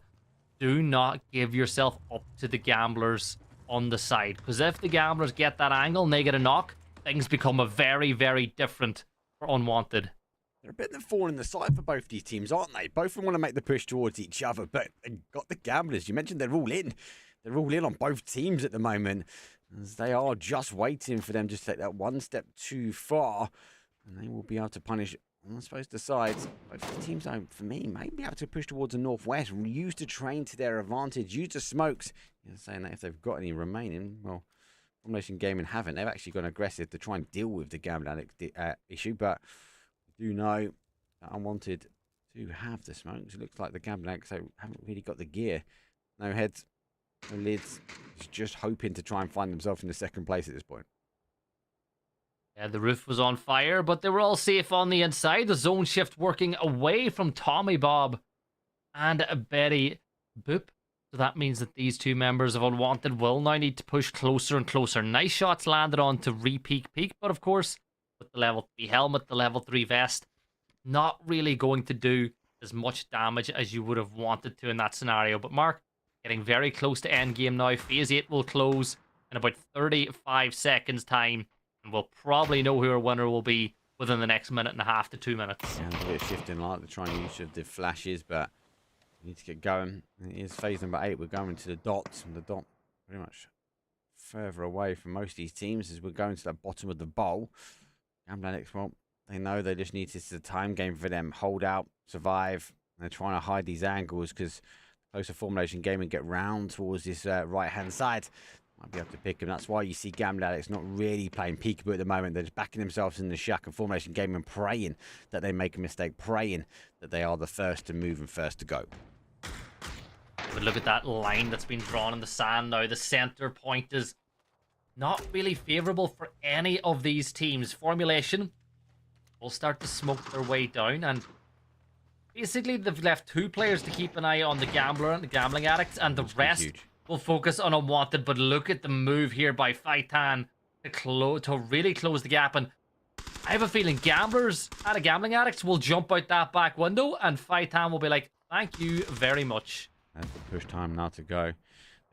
do not give yourself up to the gamblers on the side. Because if the gamblers get that angle and they get a knock, things become a very, very different for Unwanted. They're a bit of the thorn in the side for both these teams, aren't they? Both of them want to make the push towards each other, but they've got the gamblers. You mentioned they're all in. They're all in on both teams at the moment, as they are just waiting for them to take that one step too far, and they will be able to punish, I suppose, the sides. Both the teams, for me, may be able to push towards the northwest, use the train to their advantage, use the smokes. Saying that if they've got any remaining, well, Formulation Gaming haven't. They've actually gone aggressive to try and deal with the gambling issue, but we do know that Unwanted do have the smokes. It looks like the gambling addicts haven't really got the gear. No heads, no lids. Just hoping to try and find themselves in the 2nd place at this point. Yeah, the roof was on fire, but they were all safe on the inside. The zone shift working away from Tommy Bob and Betty Boop. So that means that these 2 members of Unwanted will now need to push closer and closer. Nice shots landed on to re-peak, but of course, with the level 3 helmet, the level 3 vest, not really going to do as much damage as you would have wanted to in that scenario. But Mark, getting very close to end game now. Phase 8 will close in about 35 seconds time, and we'll probably know who our winner will be within the next minute and a half to 2 minutes. And a bit of shifting light to try and use the flashes, but we need to get going. It is phase number 8. We're going to the dots, and the dot pretty much further away from most of these teams as we're going to the bottom of the bowl. Gamblanics, well, they know they just need this is a time game for them. Hold out, survive. And they're trying to hide these angles because closer formulation game and get round towards this right-hand side. Might be able to pick them. That's why you see Gamblanics not really playing peekaboo at the moment. They're just backing themselves in the shack and formulation game and praying that they make a mistake, praying that they are the first to move and first to go. But look at that line that's been drawn in the sand now. The center point is not really favorable for any of these teams. Formulation will start to smoke their way down, and basically they've left 2 players to keep an eye on the gambler and the gambling addict, and the rest will focus on unwanted. But look at the move here by Faitan to really close the gap, and I have a feeling gamblers and the gambling addicts will jump out that back window, and Faitan will be like, thank you very much. That's the push time now to go.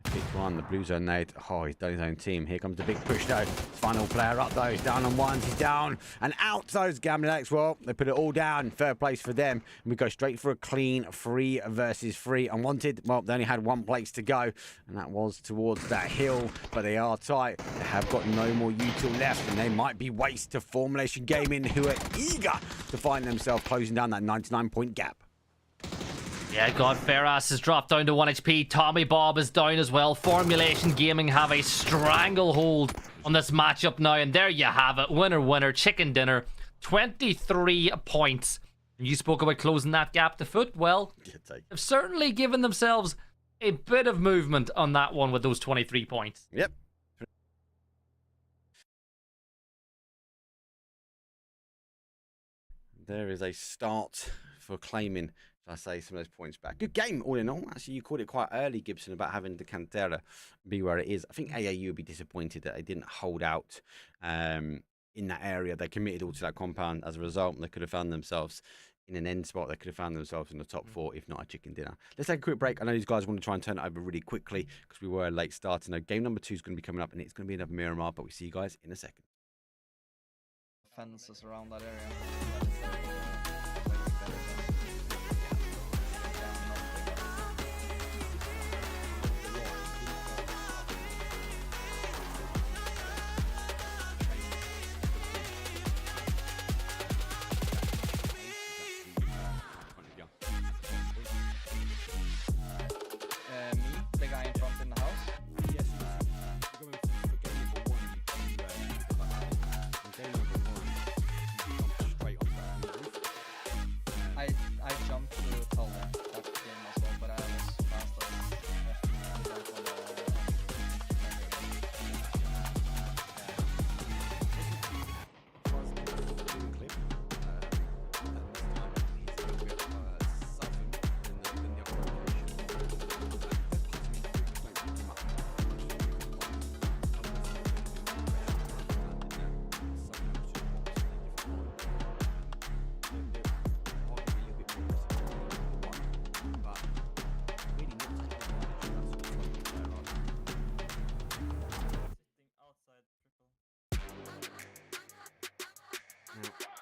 The pick one, the blue zone nade. Oh, he's done his own team. Here comes the big push though. Final player up though. He's down on ones. He's down and out. Those Gambling Addicts, well, they put it all down. Third place for them. And we go straight for a clean 3 versus 3. Unwanted, well, they only had 1 place to go. And that was towards that hill. But they are tight. They have got no more util left. And they might be waste to Formulation Gaming, who are eager to find themselves closing down that 99-point gap. Yeah, God, Ferras has dropped down to 1 HP. Tommy Bob is down as well. Formulation Gaming have a stranglehold on this matchup now. And there you have it. Winner, winner, chicken dinner. 23 points. And you spoke about closing that gap to foot. Well, they've certainly given themselves a bit of movement on that one with those 23 points. Yep. There is a start for claiming, I say, some of those points back. Good game, all in all. Actually, you called it quite early, Gibson, about having the Cantera be where it is. I think AAU would be disappointed that they didn't hold out in that area. They committed all to that compound as a result, and they could have found themselves in an end spot. They could have found themselves in the top 4, if not a chicken dinner. Let's take a quick break. I know these guys want to try and turn it over really quickly because we were a late starter. Now, game number 2 is going to be coming up, and it's going to be another Miramar, but we see you guys in a second. Fences around that area. Me, the guy in front in the house. Yes, going for game number 1, you can game number 1, you jump straight on that roof. I jumped to tell them that game as well, but I was faster.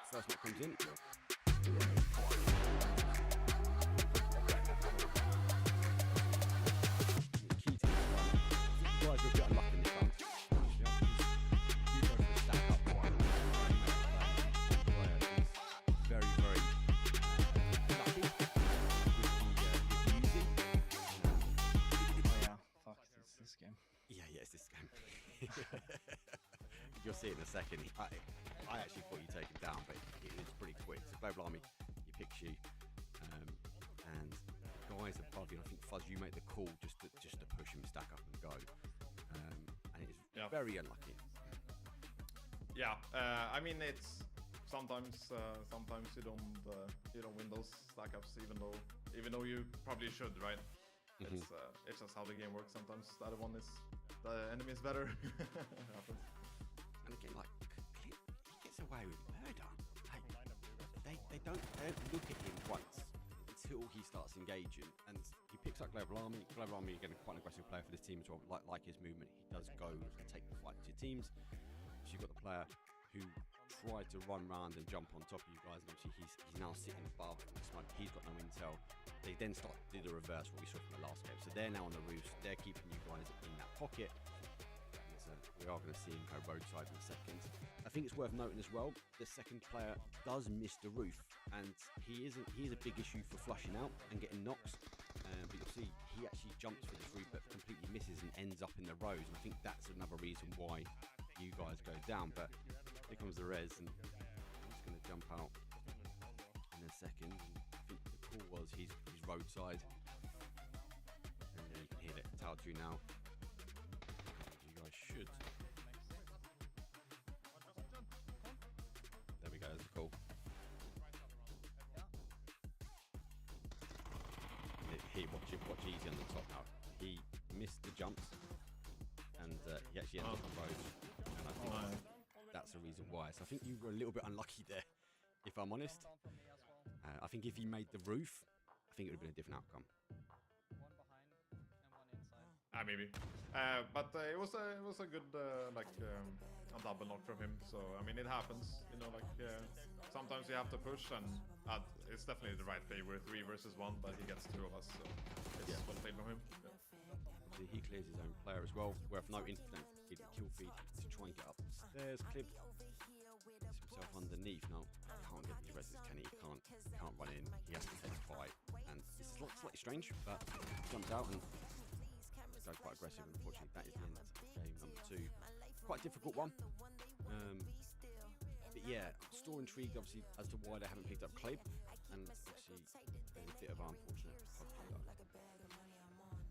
First one comes in. You'll see it in a second. I actually thought you'd take him down, but it was pretty quick. So Global Army, he picks you, and guys above you. I think Fuzz, you make the call just to push him, stack up, and go. And it's very unlucky. Yeah, I mean it's sometimes you don't win those stack ups, even though you probably should, right? It's just how the game works. Sometimes the enemy is better. It happens. And again, like, he gets away with murder. Like, they don't look at him once. It's until he starts engaging, and he picks up Global Army. Global Army, again, quite an aggressive player for this team as well. Like his movement, he does go and take the fight to teams. So you've got the player who tried to run around and jump on top of you guys, and obviously he's now sitting above the smoke. He's got no intel. They then did the reverse, what we saw from the last game. So they're now on the roofs. They're keeping you guys in that pocket. We are going to see him go roadside in a second. I think it's worth noting as well, the second player does miss the roof, and he is a big issue for flushing out and getting knocks. But you'll see he actually jumps for the roof but completely misses and ends up in the rows. And I think that's another reason why you guys go down. But here comes the res, and I'm just going to jump out in a second. And I think the call was he's roadside, and you can hear it. Tower 2 now. You guys should. There we go. That's a call. Watch easy on the top now. He missed the jumps, and he actually ended up on road. And I think that's the reason why. So I think you were a little bit unlucky there, if I'm honest. I think if he made the roof, I think it would have been a different outcome. One behind and one inside. Maybe. But it was a good a double knock from him. So I mean, it happens. You know, sometimes you have to push, and it's definitely the right play. We're 3 versus 1, but he gets 2 of us. So it's well played from him. Yeah. He clears his own player as well. Worth noting, did kill feed to try and get up the stairs. Clip gets himself underneath. Now he can't get these reses, can he? He can't run in. He has to take a fight, and it's slightly strange, but jumps out and goes quite aggressive. Unfortunately, that is the end of game number 2. Quite a difficult one. But yeah, still intrigued obviously as to why they haven't picked up Clabe, and obviously there's a bit of unfortunate.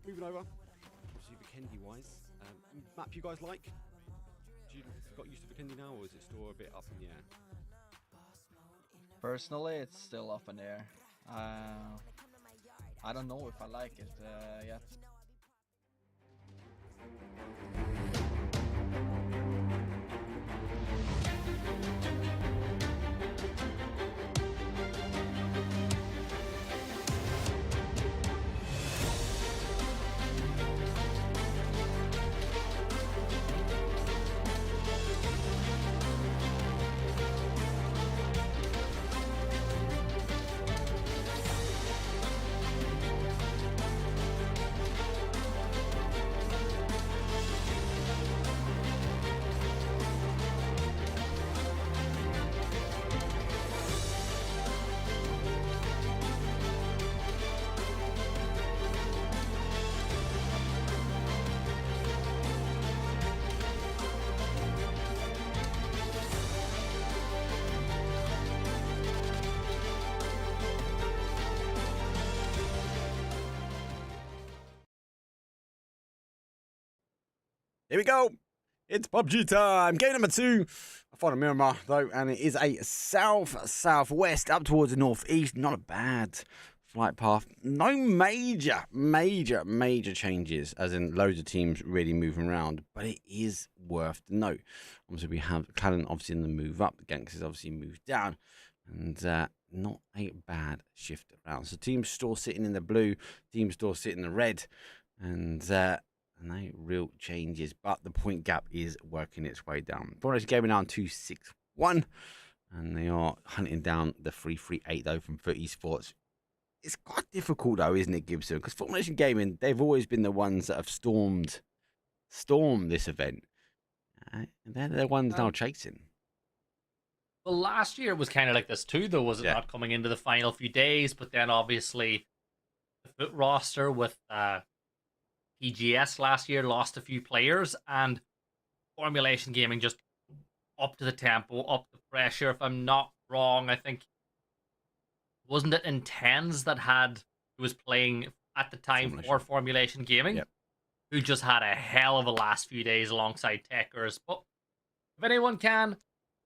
Moving over, obviously Vikendi wise, map you guys like? Do you got used to Vikendi now, or is it still a bit up in the air? Personally, it's still up in the air. I don't know if I like it yet. Here we go. It's PUBG time. Game number 2. I found a Miramar though, and it is a southwest up towards the northeast. Not a bad flight path. No major changes, as in loads of teams really moving around, but it is worth the note. Obviously, we have Clan obviously in the move up. The Gangsters obviously moved down, and not a bad shift around. So Team Store sitting in the blue, Team Store sitting in the red, and no real changes, but the point gap is working its way down. Formation Gaming now on 261, and they are hunting down the 338 though from Foot Esports. It's quite difficult though, isn't it, Gibson? Because Formation Gaming, they've always been the ones that have stormed this event, and they're the ones now chasing. Well, last year it was kind of like this too, though, was it not, coming into the final few days? But then obviously the Foot roster with PGS last year lost a few players, and Formulation Gaming just up to the tempo, up the pressure. If I'm not wrong, I think, wasn't it Intense that was playing at the time for Formulation Gaming, who just had a hell of a last few days alongside Techers. But if anyone can,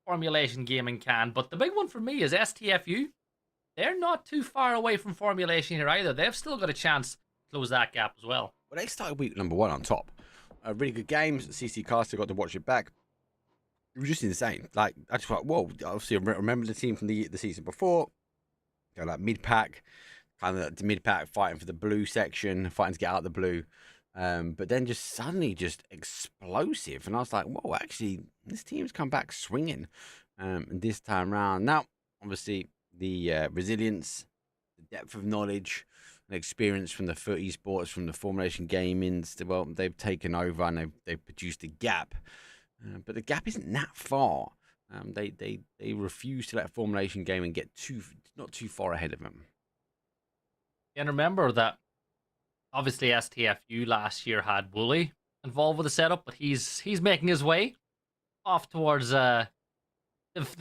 Formulation Gaming can. But the big one for me is STFU. They're not too far away from Formulation here either. They've still got a chance to close that gap as well. Well, they started week number 1 on top. Really good games. CC Caster got to watch it back. It was just insane. Like, I just thought, whoa, obviously I remember the team from the season before. They're like mid-pack, kind of the mid-pack fighting for the blue section, fighting to get out the blue. But then just suddenly just explosive. And I was like, whoa, actually, this team's come back swinging this time round. Now, obviously, the resilience, the depth of knowledge and experience from the FUT esports, from the Formulation Gaming, well, they've taken over and they've produced a gap. But the gap isn't that far. They refuse to let Formulation Gaming get not too far ahead of them. And remember that obviously STFU last year had Wooly involved with the setup, but he's making his way off towards the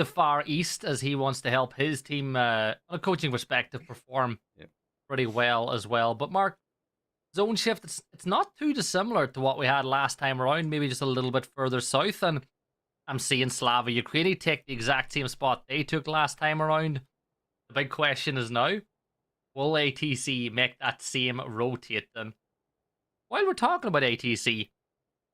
far east as he wants to help his team, on a coaching perspective, perform pretty well as well. But Mark, zone shift, it's not too dissimilar to what we had last time around, maybe just a little bit further south. And I'm seeing Slava Ukraini take the exact same spot they took last time around. The big question is now, will ATC make that same rotate? And while we're talking about ATC,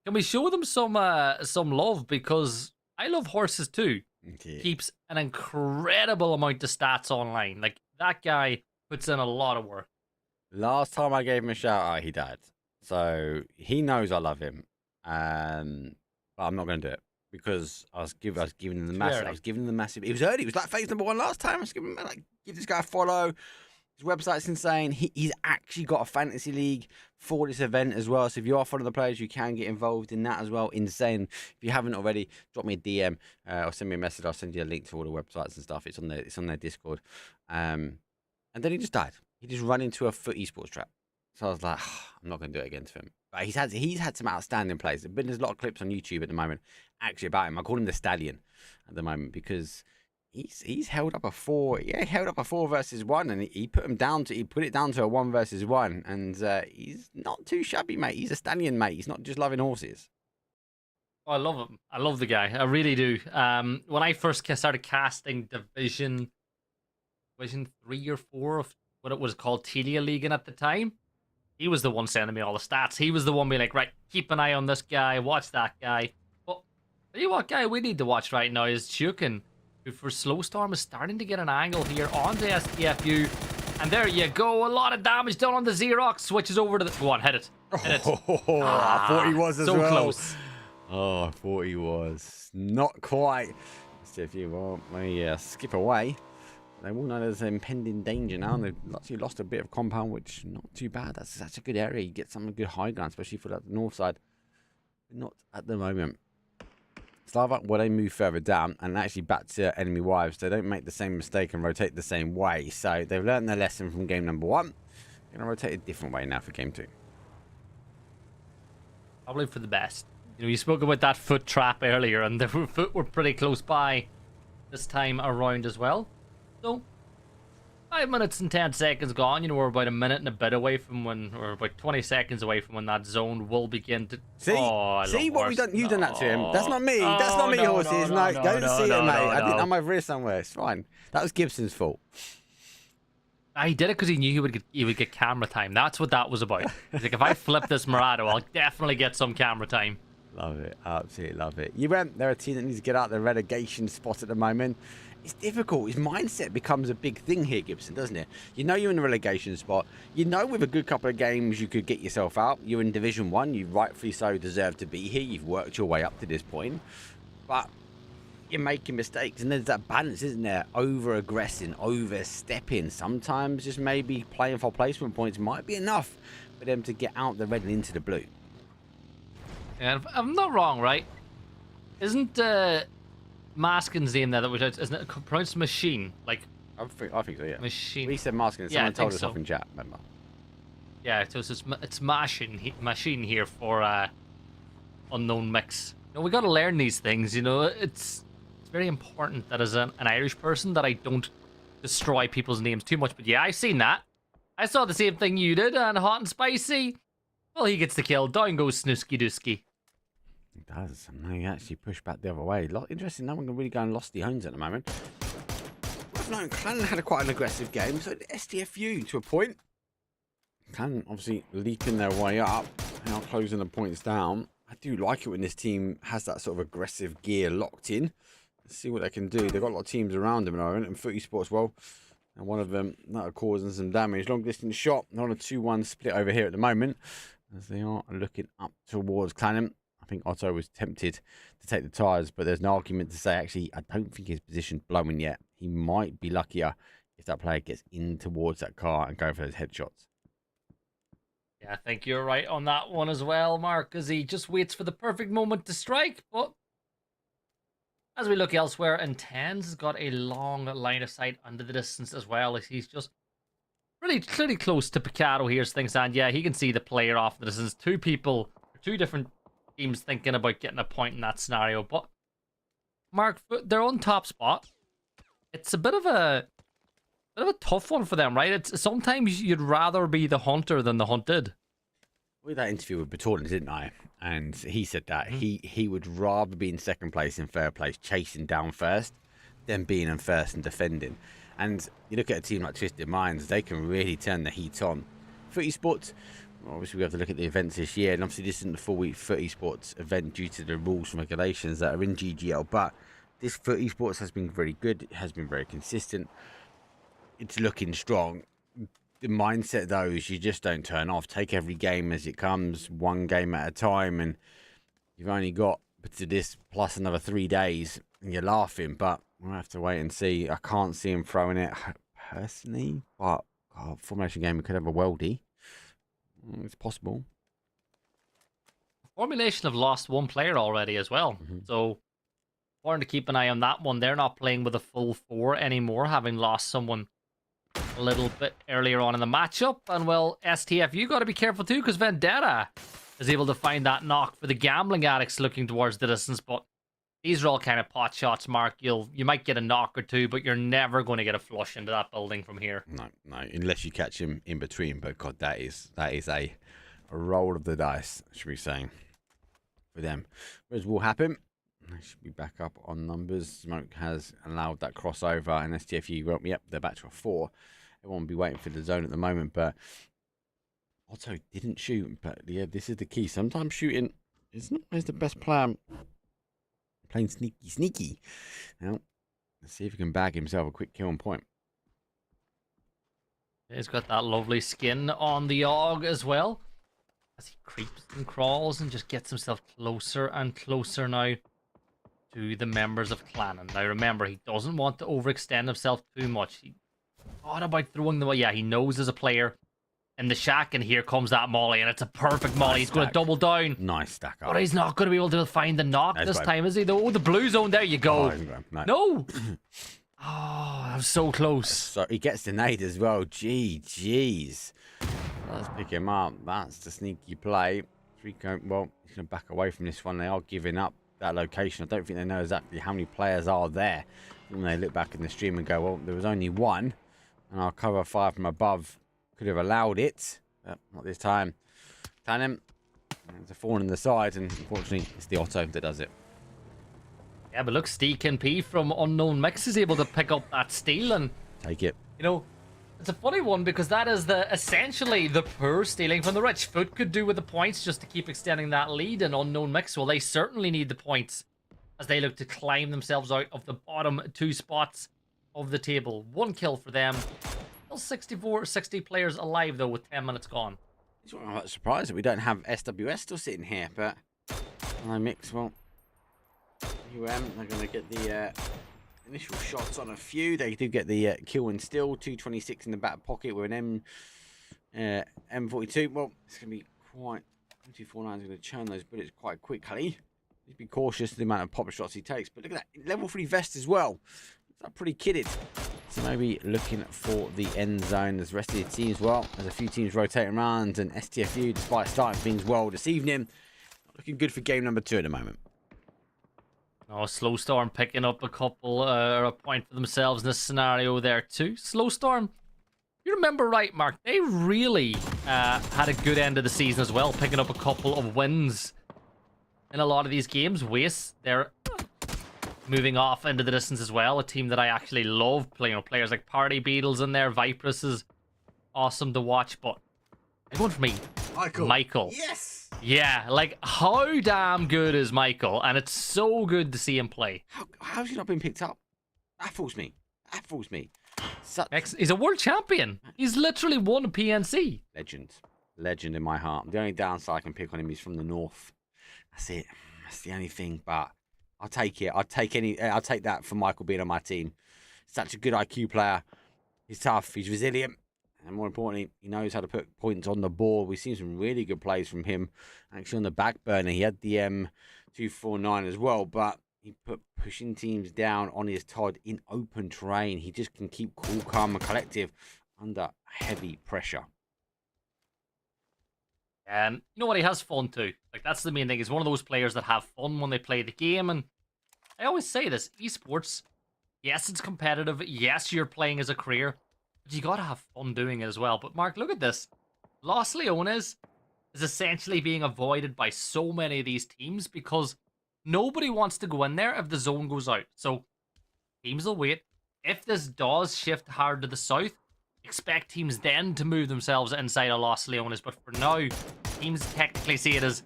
can we show them some love? Because I love horses too. Okay. Keeps an incredible amount of stats online. Like, that guy puts in a lot of work. Last time I gave him a shout out, he died. So he knows I love him. But I'm not going to do it because I was giving him the massive. I was giving him the massive. It was early. It was like phase number 1 last time. I was giving him give this guy a follow. His website's insane. He's actually got a fantasy league for this event as well. So if you are one of the players, you can get involved in that as well. Insane. If you haven't already, drop me a DM or send me a message. I'll send you a link to all the websites and stuff. It's on their Discord. And then he just died. He just ran into a FUT esports trap. So I was like, I'm not going to do it against him. But he's had some outstanding plays. There's a lot of clips on YouTube at the moment actually about him. I call him the Stallion at the moment because he's held up a 4. Yeah, he held up a 4 versus 1, and he put it down to a 1 versus 1. And he's not too shabby, mate. He's a Stallion, mate. He's not just loving horses. Oh, I love him. I love the guy. I really do. When I first started casting Division 3 or 4 of what it was called, Telia Ligaen at the time, he was the one sending me all the stats. He was the one being like, right, keep an eye on this guy, watch that guy. But tell you what, guy we need to watch right now is Chukin, who for Slowstorm is starting to get an angle here onto STFU. And there you go, a lot of damage done on the Xerox. Switches over to the... Go on, hit it. Hit it. I thought he was as so well. Close. Oh, I thought he was. Not quite. STFU, well, skip away. They will know there's an impending danger now, and they've actually lost a bit of compound, which not too bad. That's a good area. You get some good high ground, especially for that north side. But not at the moment. Slava, well, they move further down and actually back to enemy wives. They don't make the same mistake and rotate the same way. So they've learned their lesson from game number 1. They're going to rotate a different way now for game 2. Probably for the best. You know, you spoke about that FUT trap earlier, and the FUT were pretty close by this time around as well. So, 5 minutes and 10 seconds gone. You know, we're about a minute and a bit away from when, or about 20 seconds away from when that zone will begin to... See what we done? You done that to him. That's not me. Oh, That's not me, horses. No, don't see it, mate. I didn't on my wrist somewhere. It's fine. That was Gibson's fault. He did it because he knew he would get camera time. That's what that was about. He's like, if I flip this Murado, I'll definitely get some camera time. Love it. Absolutely love it. They're a team that needs to get out the relegation spot at the moment. It's difficult. His mindset becomes a big thing here, Gibson, doesn't it? You know you're in the relegation spot. You know with a good couple of games you could get yourself out. You're in Division 1. You rightfully so deserve to be here. You've worked your way up to this point. But you're making mistakes. And there's that balance, isn't there? Over-aggressing, overstepping. Sometimes just maybe playing for placement points might be enough for them to get out the red and into the blue. And if I'm not wrong, right? Isn't Maskin's name there that we isn't it pronounced machine? Like, I think so, yeah. Machine. We said Maskin. Yeah, Someone told us so. off in chat, remember? Yeah, so it's machine here for unknown mix. You know, we got to learn these things. You know, it's very important that as an Irish person that I don't destroy people's names too much. But yeah, I've seen that. I saw the same thing you did, and hot and spicy. Well, he gets the kill. Down goes Snooski Dooski. He does. And he actually pushed back the other way. Interesting. No one can really go and lost the owns at the moment. No, Clan had quite an aggressive game. So did STFU to a point. Clan obviously leaping their way up. Now closing the points down. I do like it when this team has that sort of aggressive gear locked in. Let's see what they can do. They've got a lot of teams around them at the moment. And FUT esports, well, And one of them that are causing some damage. Long distance shot. On a 2-1 split over here at the moment. As they are looking up towards Clanham. I think Otto was tempted to take the tyres, but there's an argument to say, actually, I don't think his position's blowing yet. He might be luckier if that player gets in towards that car and go for those headshots. Yeah, I think you're right on that one as well, Mark, as he just waits for the perfect moment to strike. But as we look elsewhere, and Tens has got a long line of sight under the distance as well, as he's just pretty close to Picaro here as things stand. Yeah, he can see the player off the distance. Two different teams thinking about getting a point in that scenario. But Mark, they're on top spot. It's a bit of a tough one for them, right? It's sometimes you'd rather be the hunter than the hunted. We had that interview with Batorlin, didn't I? And he said that he would rather be in second place in third place, chasing down first, than being in first and defending. And you look at a team like Twisted Minds, they can really turn the heat on. Footy Sports, obviously we have to look at the events this year, and obviously this isn't the full week Footy Sports event due to the rules and regulations that are in GGL, but this Footy Sports has been very good, it has been very consistent, it's looking strong. The mindset though is you just don't turn off, take every game as it comes, one game at a time, and you've only got to this plus another 3 days and you're laughing, but we'll have to wait and see. I can't see him throwing it personally, but Formulation Game could have a worldie. It's possible. Formulation have lost one player already as well. So important to keep an eye on that one. They're not playing with a full 4 anymore, having lost someone a little bit earlier on in the matchup. And well, STF, you got to be careful too, because Vendetta is able to find that knock for the gambling addicts looking towards the distance. But these are all kind of pot shots, Mark. You might get a knock or two, but you're never going to get a flush into that building from here. No, unless you catch him in between. But God, that is a roll of the dice, should we say, for them. Whereas will happen. They should be back up on numbers. Smoke has allowed that crossover, and STFU, well, yep, they're back to a 4. Everyone will be waiting for the zone at the moment, but Otto didn't shoot. But yeah, this is the key. Sometimes shooting is not always the best plan. Playing sneaky. Now, let's see if he can bag himself a quick kill and point. He's got that lovely skin on the AUG as well, as he creeps and crawls and just gets himself closer and closer now to the members of Clannan. Now remember, he doesn't want to overextend himself too much. He thought about throwing the... Yeah, he knows there's a player in the shack, and here comes that molly, and it's a perfect molly. Nice, he's going to double down. Nice stack up. But he's not going to be able to find the knock this time, is he? Oh, the blue zone, there you go. No! Oh, that was so close. So he gets the nade as well. Jeez. Let's pick him up. That's the sneaky play. Well, he's going to back away from this one. They are giving up that location. I don't think they know exactly how many players are there. When they look back in the stream and go, well, there was only one, and our cover 5 from above could have allowed it, but not this time. Tannen, there's a thorn in the side, and unfortunately, it's the Otto that does it. Yeah, but look, Steak&P from Unknown Mix is able to pick up that steal and take it. You know, it's a funny one because that is essentially the poor stealing from the rich. Foot could do with the points just to keep extending that lead, and Unknown Mix, well, they certainly need the points as they look to climb themselves out of the bottom 2 spots of the table. 1 kill for them. Still 60 players alive, though, with 10 minutes gone. I'm not surprised that we don't have SWS still sitting here, but I Mix, well, they're going to get the initial shots on a few. They do get the kill and still. 226 in the back pocket with an M42. Well, it's going to be quite... M249 is going to churn those bullets quite quickly. Just be cautious of the amount of pop shots he takes. But look at that, level 3 vest as well. That's pretty kidded. So maybe looking for the end zone as the rest of the teams, well, there's a few teams rotating around, and STFU, despite starting things well this evening, looking good for game number 2 at the moment. Oh, Slowstorm picking up a couple, or a point for themselves in this scenario there too. Slowstorm, you remember right, Mark, they really had a good end of the season as well, picking up a couple of wins in a lot of these games. Waste, they're moving off into the distance as well. A team that I actually love playing. Players like Party Beetles in there. Vipress is awesome to watch, but they're going for me. Michael. Yes! Yeah, like, how damn good is Michael? And it's so good to see him play. How's he not been picked up? That fools me. He's a world champion. He's literally won a PNC. Legend in my heart. The only downside I can pick on him is from the north. That's it. That's the only thing. But I'll take it. I'll take that for Michael being on my team. Such a good IQ player. He's tough. He's resilient. And more importantly, he knows how to put points on the board. We've seen some really good plays from him. Actually, on the back burner, he had the M249 as well, but he put pushing teams down on his Todd in open terrain. He just can keep cool, calm, and collective under heavy pressure. You know what? He has fun too. Like, that's the main thing. He's one of those players that have fun when they play the game. And I always say this: esports, yes, it's competitive. Yes, you're playing as a career. But you gotta have fun doing it as well. But Mark, look at this. Los Leones is essentially being avoided by so many of these teams because nobody wants to go in there if the zone goes out. So teams will wait. If this does shift hard to the south, expect teams then to move themselves inside of Los Leones. But for now, teams technically see it as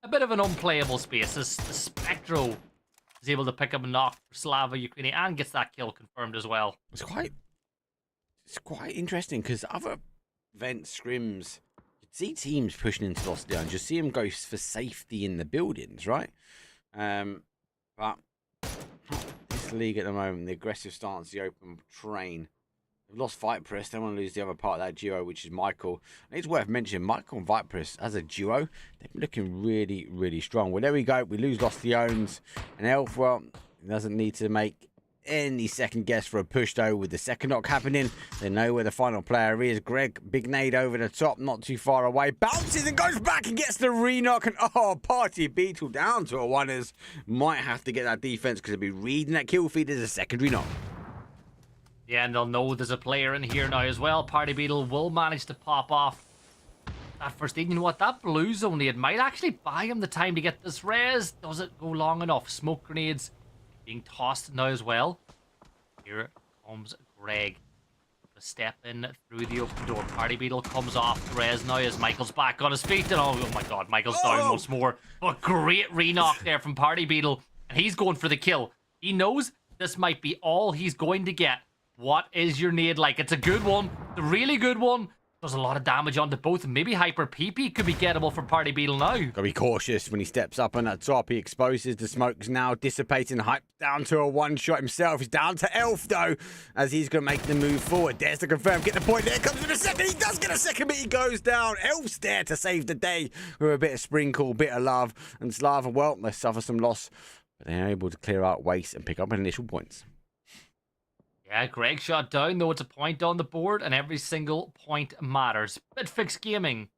a bit of an unplayable space. As the Spectro is able to pick up a knock for Slava Ukraini and gets that kill confirmed as well. It's quite interesting because other event scrims, you'd see teams pushing into Los Leones, just see them go for safety in the buildings, right? But this league at the moment, the aggressive stance, the open train. They've lost Viperus. They want to lose the other part of that duo, which is Michael. And it's worth mentioning, Michael and Viperus as a duo, they've been looking really, really strong. Well, there we go. We lose Los Leones. And Elf, well, doesn't need to make any second guess for a push, though. With the second knock happening, they know where the final player is. Greg, big nade over the top, not too far away. Bounces and goes back and gets the re-knock. And Party Beetle down to a one-ers. Might have to get that defense because they'll be reading that kill feed as a secondary knock. Yeah, and they'll know there's a player in here now as well. Party Beetle will manage to pop off that first aid. You know what? That blue zone nade might actually buy him the time to get this res. Does it go long enough? Smoke grenades being tossed now as well. Here comes Greg. A step in through the open door. Party Beetle comes off the res now as Michael's back on his feet. And oh my god, Michael's down once more. But great re-knock there from Party Beetle. And he's going for the kill. He knows this might be all he's going to get. What is your nade like? It's a good one. It's a really good one. Does a lot of damage onto both. Maybe Hyper PP could be gettable for Party Beetle now. Gotta be cautious when he steps up on that top. He exposes the smokes now, dissipating. Hype down to a one-shot himself. He's down to Elf, though, as he's gonna make the move forward. There's the confirm. Get the point. There comes with a second. He does get a second, but he goes down. Elf's there to save the day with a bit of sprinkle, bit of love. And Slava, well, they suffer some loss, but they're able to clear out waste and pick up initial points. Yeah, Greg shot down, though it's a point on the board, and every single point matters. Bitfix Gaming.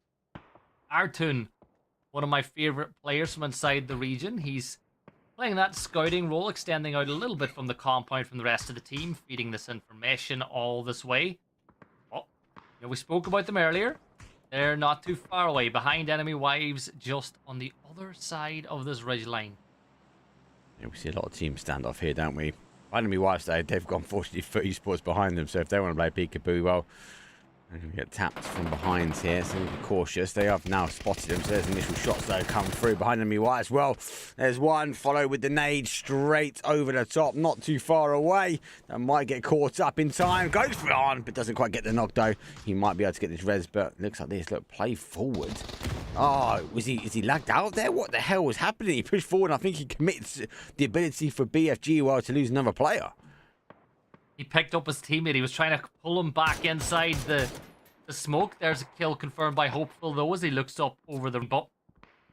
Artun, one of my favourite players from inside the region. He's playing that scouting role, extending out a little bit from the compound from the rest of the team, feeding this information all this way. Oh, yeah, we spoke about them earlier. They're not too far away, behind enemy wives, just on the other side of this ridgeline. Yeah, we see a lot of teams stand off here, don't we? Enemy wives, they've got unfortunately 30 spots behind them, so if they want to play peekaboo, well, they're going to get tapped from behind here, so be cautious. They have now spotted them, so there's initial shots that come through behind enemy wives. Well, there's one, followed with the nade straight over the top, not too far away. That might get caught up in time, goes for on, but doesn't quite get the knock, though. He might be able to get this res, but looks like this. Look, play forward. Oh, is he lagged out there? What the hell was happening? He pushed forward, and I think he commits the ability for BFG well to lose another player. He picked up his teammate. He was trying to pull him back inside the smoke. There's a kill confirmed by Hopeful, though, as he looks up over the butt.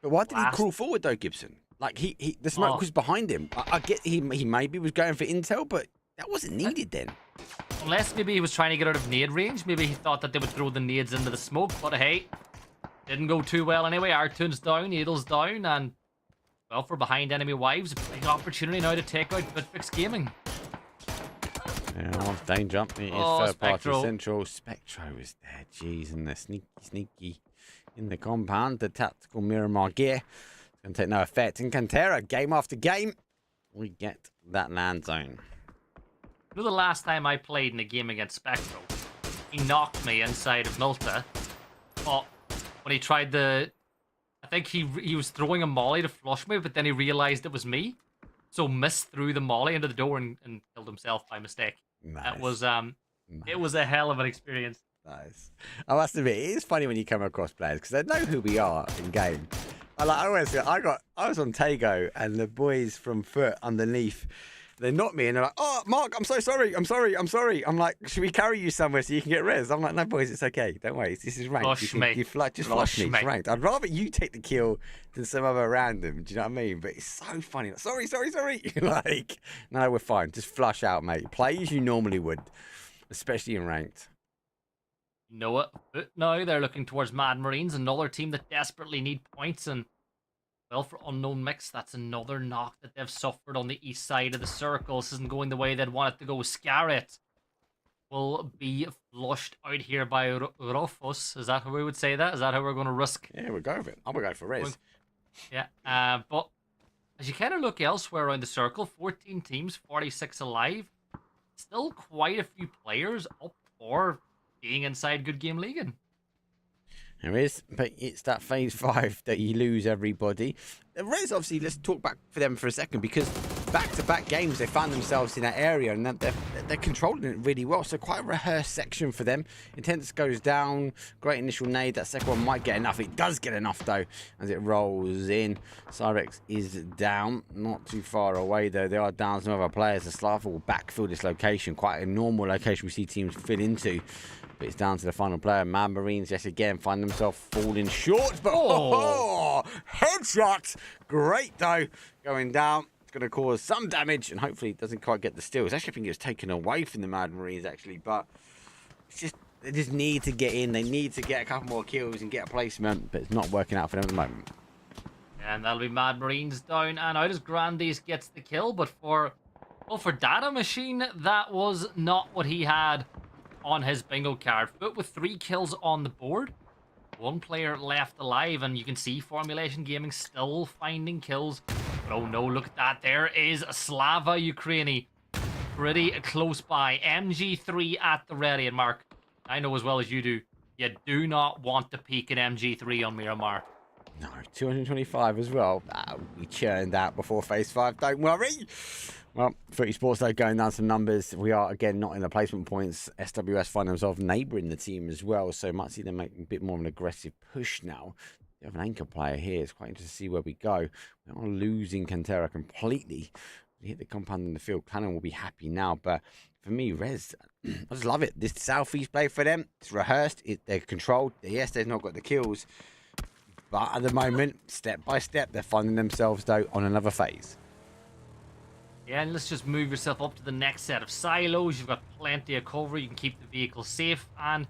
But why did he crawl forward, though, Gibson? Like, the smoke was behind him. I get he maybe was going for intel, but that wasn't needed then. Unless maybe he was trying to get out of nade range. Maybe he thought that they would throw the nades into the smoke, but hey, didn't go too well anyway. Artun's down, Needle's down, and well, for behind enemy wives, a big opportunity now to take out Bitfix Gaming. Yeah, Dane jump. It is third party central. Spectro is there. Jeez, and the sneaky in the compound. The tactical Miramar gear. It's going to take no effect. In Cantera, game after game, we get that land zone. You know, the last time I played in a game against Spectro, he knocked me inside of Milta. But when he tried I think he was throwing a molly to flush me, but then he realized it was me. So missed through the molly into the door and killed himself by mistake. Nice. That was It was a hell of an experience. Nice. I must admit, it is funny when you come across players because they know who we are in game. I was on Tago and the boys from Foot underneath, they knocked me and they're like, "Oh, Mark, I'm so sorry. I'm sorry. I'm like, should we carry you somewhere so you can get res?" I'm like, "No, boys, it's okay. Don't worry. This is ranked. Flush me. Just flush me. It's ranked. I'd rather you take the kill than some other random. Do you know what I mean? But it's so funny. Like, sorry. Like, no, we're fine. Just flush out, mate. Play as you normally would, especially in ranked. You know what? Now they're looking towards Mad Marines, another team that desperately need points. And, well, for Unknown Mix, that's another knock that they've suffered on the east side of the circle. This isn't going the way they'd want it to go. Scarret will be flushed out here by Rufus. Is that how we would say that? Is that how we're going to risk? Yeah, we'll go with it. I'm going to go for res. Yeah, but as you kind of look elsewhere around the circle, 14 teams, 46 alive. Still quite a few players up for being inside Good Game Ligaen. There is, but it's that phase 5 that you lose everybody. The Reds, obviously, let's talk back for them for a second, because back-to-back games, they found themselves in that area, and they're controlling it really well. So quite a rehearsed section for them. Intense goes down, great initial nade. That second one might get enough. It does get enough, though, as it rolls in. Cyrex is down, not too far away, though. They are down some other players. The Slava will backfill this location, quite a normal location we see teams fill into. But it's down to the final player. Mad Marines, yes, again, find themselves falling short. But headshot! Great, though. Going down. It's going to cause some damage, and hopefully it doesn't quite get the steals. Actually, I think it was taken away from the Mad Marines, actually. But it's just, they just need to get in. They need to get a couple more kills and get a placement. But it's not working out for them at the moment. And that'll be Mad Marines down and out as Grandis gets the kill. But for Data Machine, that was not what he had on his bingo card. But with 3 kills on the board, 1 player left alive, and you can see Formulation Gaming still finding kills. But oh no, look at that. There is Slava Ukraini pretty close by. MG3 at the ready. And Mark, I know as well as you do not want to peek an MG3 on Miramar. No, 225 as well. We churned out before phase 5, don't worry. Well, Footy Sports, though, going down some numbers. We are, again, not in the placement points. SWS find themselves neighbouring the team as well, so might see them make a bit more of an aggressive push now. We have an anchor player here. It's quite interesting to see where we go. We're not losing Cantera completely. We hit the compound in the field. Cannon will be happy now, but for me, Rez, I just love it. This Southeast play for them, it's rehearsed. They're controlled. Yes, they've not got the kills, but at the moment, step by step, they're finding themselves, though, on another phase. Yeah, and let's just move yourself up to the next set of silos. You've got plenty of cover. You can keep the vehicle safe. And,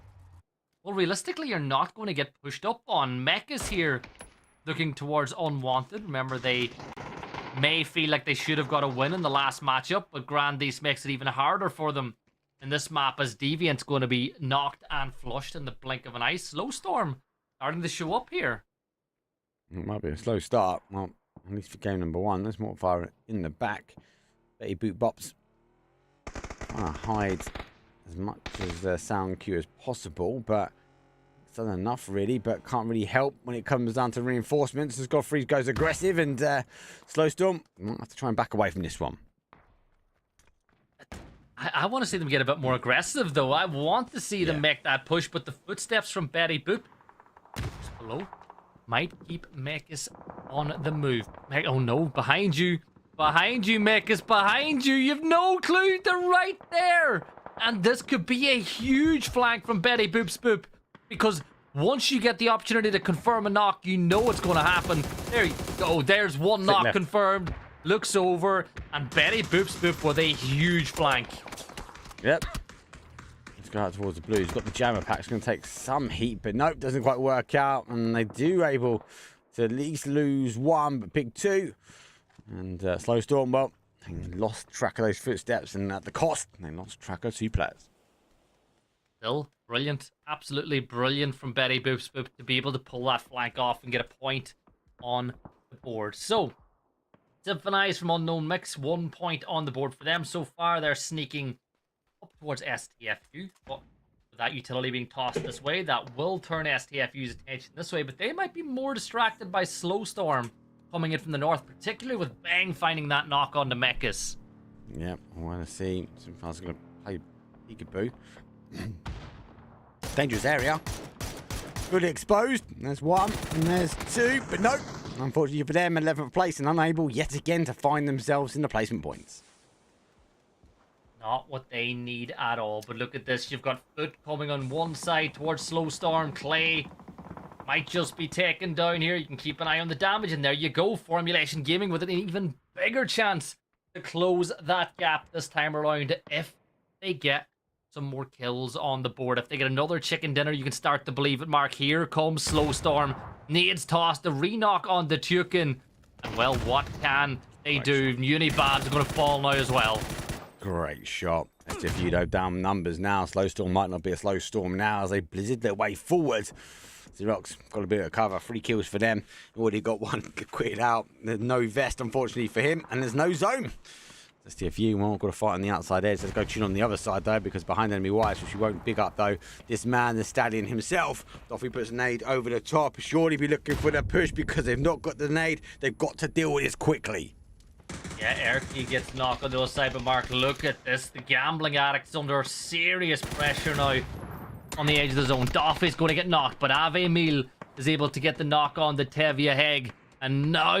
well, realistically, you're not going to get pushed up on. Mech is here looking towards Unwanted. Remember, they may feel like they should have got a win in the last matchup, but Grandis makes it even harder for them in this map, as Deviant's going to be knocked and flushed in the blink of an eye. Slowstorm starting to show up here. It might be a slow start. Well, at least for game number 1. There's more fire in the back. Betty Boot Bops trying to hide as much as the sound cue as possible, but it's done enough really, but can't really help when it comes down to reinforcements as Godfrey goes aggressive, and Slowstorm might have to try and back away from this one. I want to see them get a bit more aggressive, though. I want to see them make that push, but the footsteps from Betty Boop just below might keep Mekis on the move. Oh no, behind you. Behind you, Mekis, behind you. You've no clue. They're right there. And this could be a huge flank from Betty Boop's Boop. Because once you get the opportunity to confirm a knock, you know it's going to happen. There you go. There's one knock confirmed. Looks over. And Betty Boop's Boop with a huge flank. Yep. Let's go out towards the blues. Got the jammer pack. It's going to take some heat, but nope, doesn't quite work out. And they do able to at least lose 1, but pick 2. And Slowstorm, well, they lost track of those footsteps, and at the cost, they lost track of 2 players. Still brilliant, absolutely brilliant from Betty Boop's Boop to be able to pull that flank off and get a point on the board. So, Symphonize from Unknown Mix, 1 point on the board for them. So far, they're sneaking up towards STFU, but with that utility being tossed this way, that will turn STFU's attention this way, but they might be more distracted by Slowstorm coming in from the north, particularly with Bang finding that knock on the Mechas. Yep, I want to see. Symphonize going to play peekaboo. Dangerous area. Fully exposed. There's one, and there's two, but no. Unfortunately for them, 11th place and unable yet again to find themselves in the placement points. Not what they need at all. But look at this. You've got Foot coming on one side towards Slowstorm. Clay might just be taken down here. You can keep an eye on the damage. And there you go. Formulation Gaming with an even bigger chance to close that gap this time around if they get some more kills on the board. If they get another chicken dinner, you can start to believe it, Mark. Here comes Slowstorm. Nades tossed, the re-knock on the Tukin. And well, what can they do? Unibabs are going to fall now as well. Great shot. That's if you know down numbers now. Slowstorm might not be a slow storm now as they blizzard their way forward. Xerox got a bit of cover. 3 kills for them. Already got one quitted out. There's no vest, unfortunately, for him. And there's no zone. Let's see a few. Well, got to fight on the outside edge. Let's go tune on the other side, though, because behind enemy wires, which we won't pick up, though, this man, the Stallion himself, Doffy puts a nade over the top. Surely be looking for the push because they've not got the nade. They've got to deal with this quickly. Yeah, Erky gets knocked on the other side, but Mark, look at this. The Gambling Addict's under serious pressure now on the edge of the zone. Doffy's going to get knocked, but Ave Emil is able to get the knock on the Tevia Heg. And now,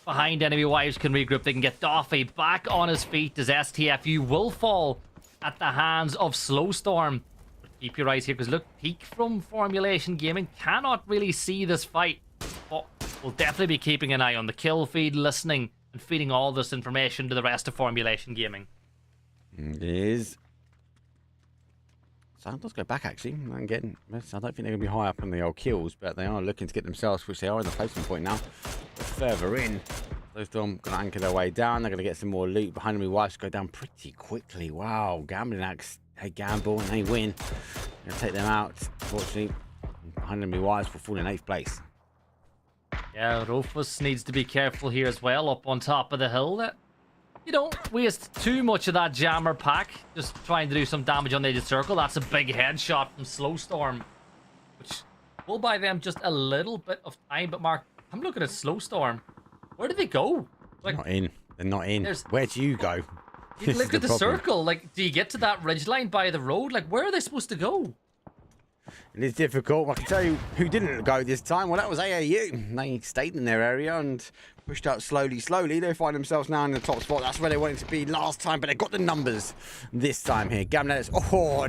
behind enemy wives can regroup. They can get Doffy back on his feet as STFU will fall at the hands of Slowstorm. But keep your eyes here, because look, Peak from Formulation Gaming cannot really see this fight. But we'll definitely be keeping an eye on the kill feed, listening and feeding all this information to the rest of Formulation Gaming. It is. So let's go back, actually. I don't think they're going to be high up on the old kills, but they are looking to get themselves, which they are in the placement point now. But further in, those Storm going to anchor their way down. They're going to get some more loot. Behind enemy wives go down pretty quickly. Wow, Gambling Axe, they gamble and they win. Going to take them out. Unfortunately, behind enemy wives will fall in 8th place. Yeah, Rufus needs to be careful here as well, up on top of the hill. That you don't waste too much of that jammer pack, just trying to do some damage on the edge of the circle. That's a big headshot from Slowstorm, which will buy them just a little bit of time. But Mark, I'm looking at Slowstorm. Where did they go? Like, Not in. They're not in. Where do you go? You look at the circle. Like, do you get to that ridgeline by the road? Like, where are they supposed to go? It is difficult. I can tell you who didn't go this time. Well, that was AAU. They stayed in their area and pushed out slowly. They find themselves now in the top spot. That's where they wanted to be last time, but they got the numbers this time here. Gamnets,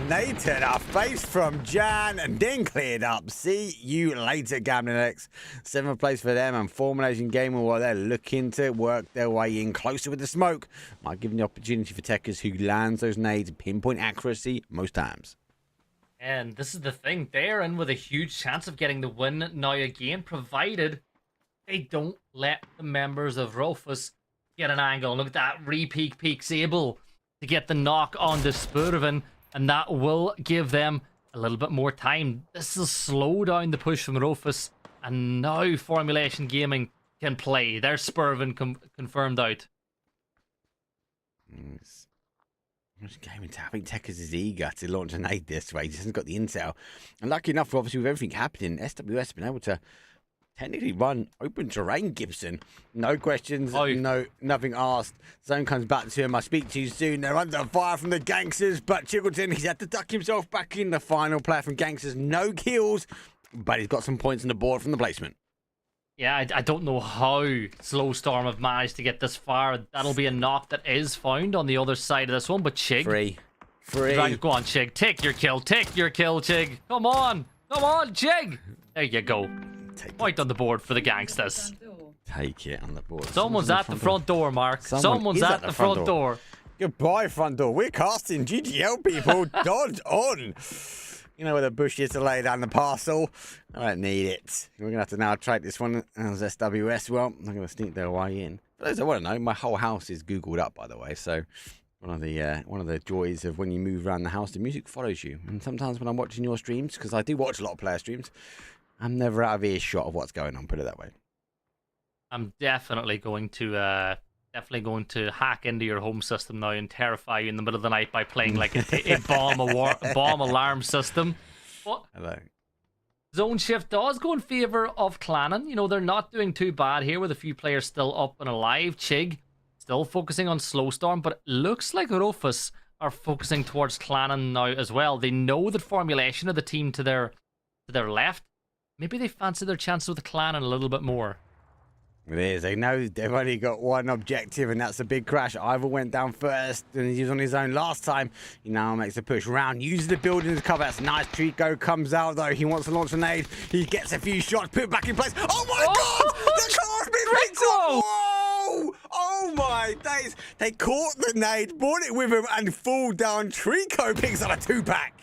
nade to the face from Jan and then cleared up. See you later, Gamnets. 7th place for them and Formulation Gaming while they're looking to work their way in closer with the smoke. Might give them the opportunity for Techers who lands those nades, pinpoint accuracy most times. And this is the thing, they're in with a huge chance of getting the win now again, provided they don't let the members of Rufus get an angle. Look at that, Peak's able to get the knock on the Spurvin, and that will give them a little bit more time. This will slow down the push from Rufus, and now Formulation Gaming can play. Their Spurvin confirmed out. Yes. I think Techers is eager to launch a nade this way. He just hasn't got the intel. And lucky enough, obviously, with everything happening, SWS has been able to technically run open terrain, Gibson. No questions, nothing asked. Zone comes back to him. I speak to you soon. They're under fire from the gangsters, but Chiggleton, he's had to duck himself back in. The final player from gangsters. No kills, but he's got some points on the board from the placement. Yeah, I don't know how Slowstorm have managed to get this far. That'll be a knock that is found on the other side of this one, but Chig... Free. Go on, Chig. Take your kill, Chig. Come on, Chig. There you go. Point on the board for the gangsters. Take it on the board. Someone's at the front door, Mark. Someone's at the front door. Goodbye, front door. We're casting GGL people. Dodge on. You know where the bush is to lay down the parcel. I don't need it. We're going to have to now trade this one as SWS. Well, I'm going to sneak their way in. For those that want to know, my whole house is Googled up, by the way. So one of the joys of when you move around the house, the music follows you. And sometimes when I'm watching your streams, because I do watch a lot of player streams, I'm never out of earshot of what's going on, put it that way. I'm definitely going to hack into your home system now and terrify you in the middle of the night by playing like a bomb alarm system. But Hello. Zone shift does go in favor of Clannon. You know, they're not doing too bad here with a few players still up and alive. Chig still focusing on Slowstorm, but it looks like Rufus are focusing towards Clannon now as well. They know that formulation of the team to their left. Maybe they fancy their chances with Clannon a little bit more. It is. They know they've only got one objective, and that's a big crash. Ivor went down first, and he was on his own last time. He now makes a push round, uses the building to cover. That's nice. Trico comes out, though. He wants to launch a nade. He gets a few shots, put it back in place. Oh, my God! The car's been rigged up! Whoa! Oh, my days. They caught the nade, brought it with him, and fall down. Trico picks up a 2-pack.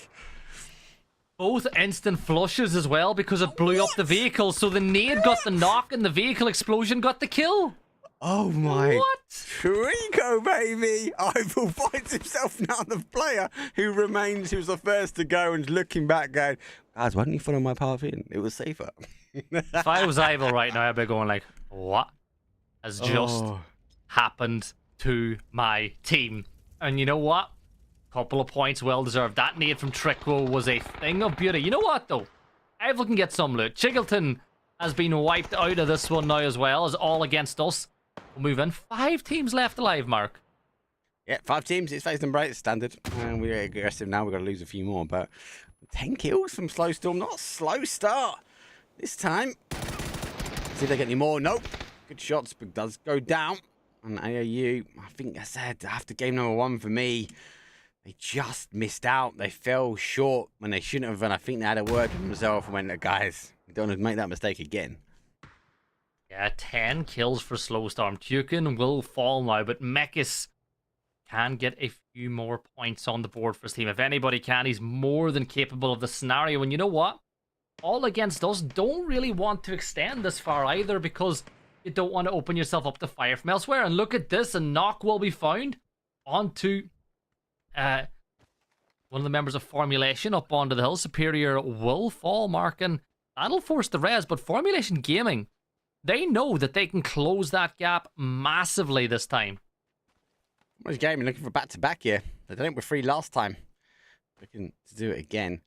Both instant flushes as well because it blew up the vehicle. So the nade got the knock and the vehicle explosion got the kill. Oh my. What? Trico, baby. Ivor finds himself now the player who was the first to go and looking back going, guys, why didn't you follow my path in? It was safer. If I was Ivor right now, I'd be going like, what has just happened to my team? And you know what? Couple of points well deserved. That nade from Trickwo was a thing of beauty. You know what though? Ivor can get some loot. Chiggleton has been wiped out of this one now as well as all against us. We'll move in. 5 teams left alive, Mark. Yeah, 5 teams. It's phased and break. It's standard. And we're aggressive now. We've got to lose a few more. But 10 kills from Slow Storm. Not a slow start this time. See if they get any more. Nope. Good shots, but does go down. And AAU, I think I said after game number 1 for me, they just missed out. They fell short when they shouldn't have. And I think they had a word with themselves and went, guys, don't want to make that mistake again. Yeah, 10 kills for Slow Storm. Tukin will fall now, but Mekis can get a few more points on the board for his team. If anybody can, he's more than capable of the scenario. And you know what? All against us don't really want to extend this far either because you don't want to open yourself up to fire from elsewhere. And look at this, a knock will be found onto one of the members of Formulation up onto the hill. Superior will fall, Mark, and that'll force the res. But Formulation Gaming, they know that they can close that gap massively this time. What's Gaming looking for back-to-back here? They did it with 3 last time. Looking to do it again.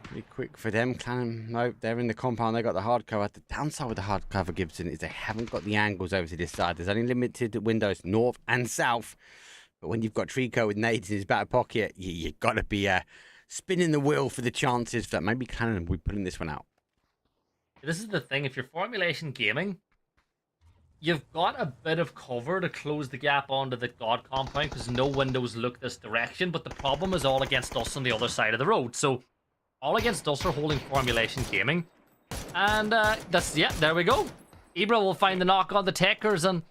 Pretty quick for them. Clannon, no, they're in the compound. They got the hard cover. The downside with the hard cover, Gibson, is they haven't got the angles over to this side. There's only limited windows north and south. But when you've got Trico with nades in his back pocket, you've got to be spinning the wheel for the chances that maybe Clannon will be pulling this one out. This is the thing. If you're Formulation Gaming, you've got a bit of cover to close the gap onto the God compound because no windows look this direction. But the problem is all against us on the other side of the road. So all against us are holding Formulation Gaming. And there we go. Ibra will find the knock on the Techers. And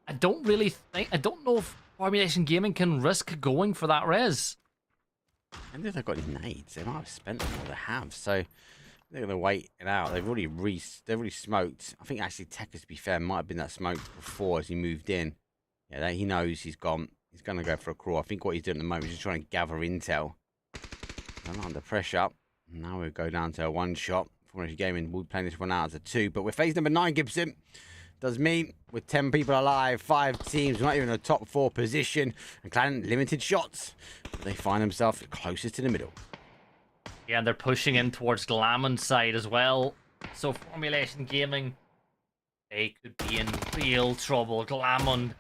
I don't know if Formulation Gaming can risk going for that res. And if they've got any nades, they might have spent them, or they have. So they're going to wait it out. They've already smoked. I think actually Techers, to be fair, might have been that smoke before as he moved in. Yeah, he knows he's gone. He's going to go for a crawl. I think what he's doing at the moment is just trying to gather intel. I'm under pressure. Now we go down to a 1-shot. Formulation Gaming will be playing this one out as a 2. But we're phase number 9, Gibson. Does mean with 10 people alive, 5 teams, not even a top 4 position, and Clan limited shots. They find themselves closest to the middle. Yeah, and they're pushing in towards Glamon's side as well. So Formulation Gaming, they could be in real trouble. Glamon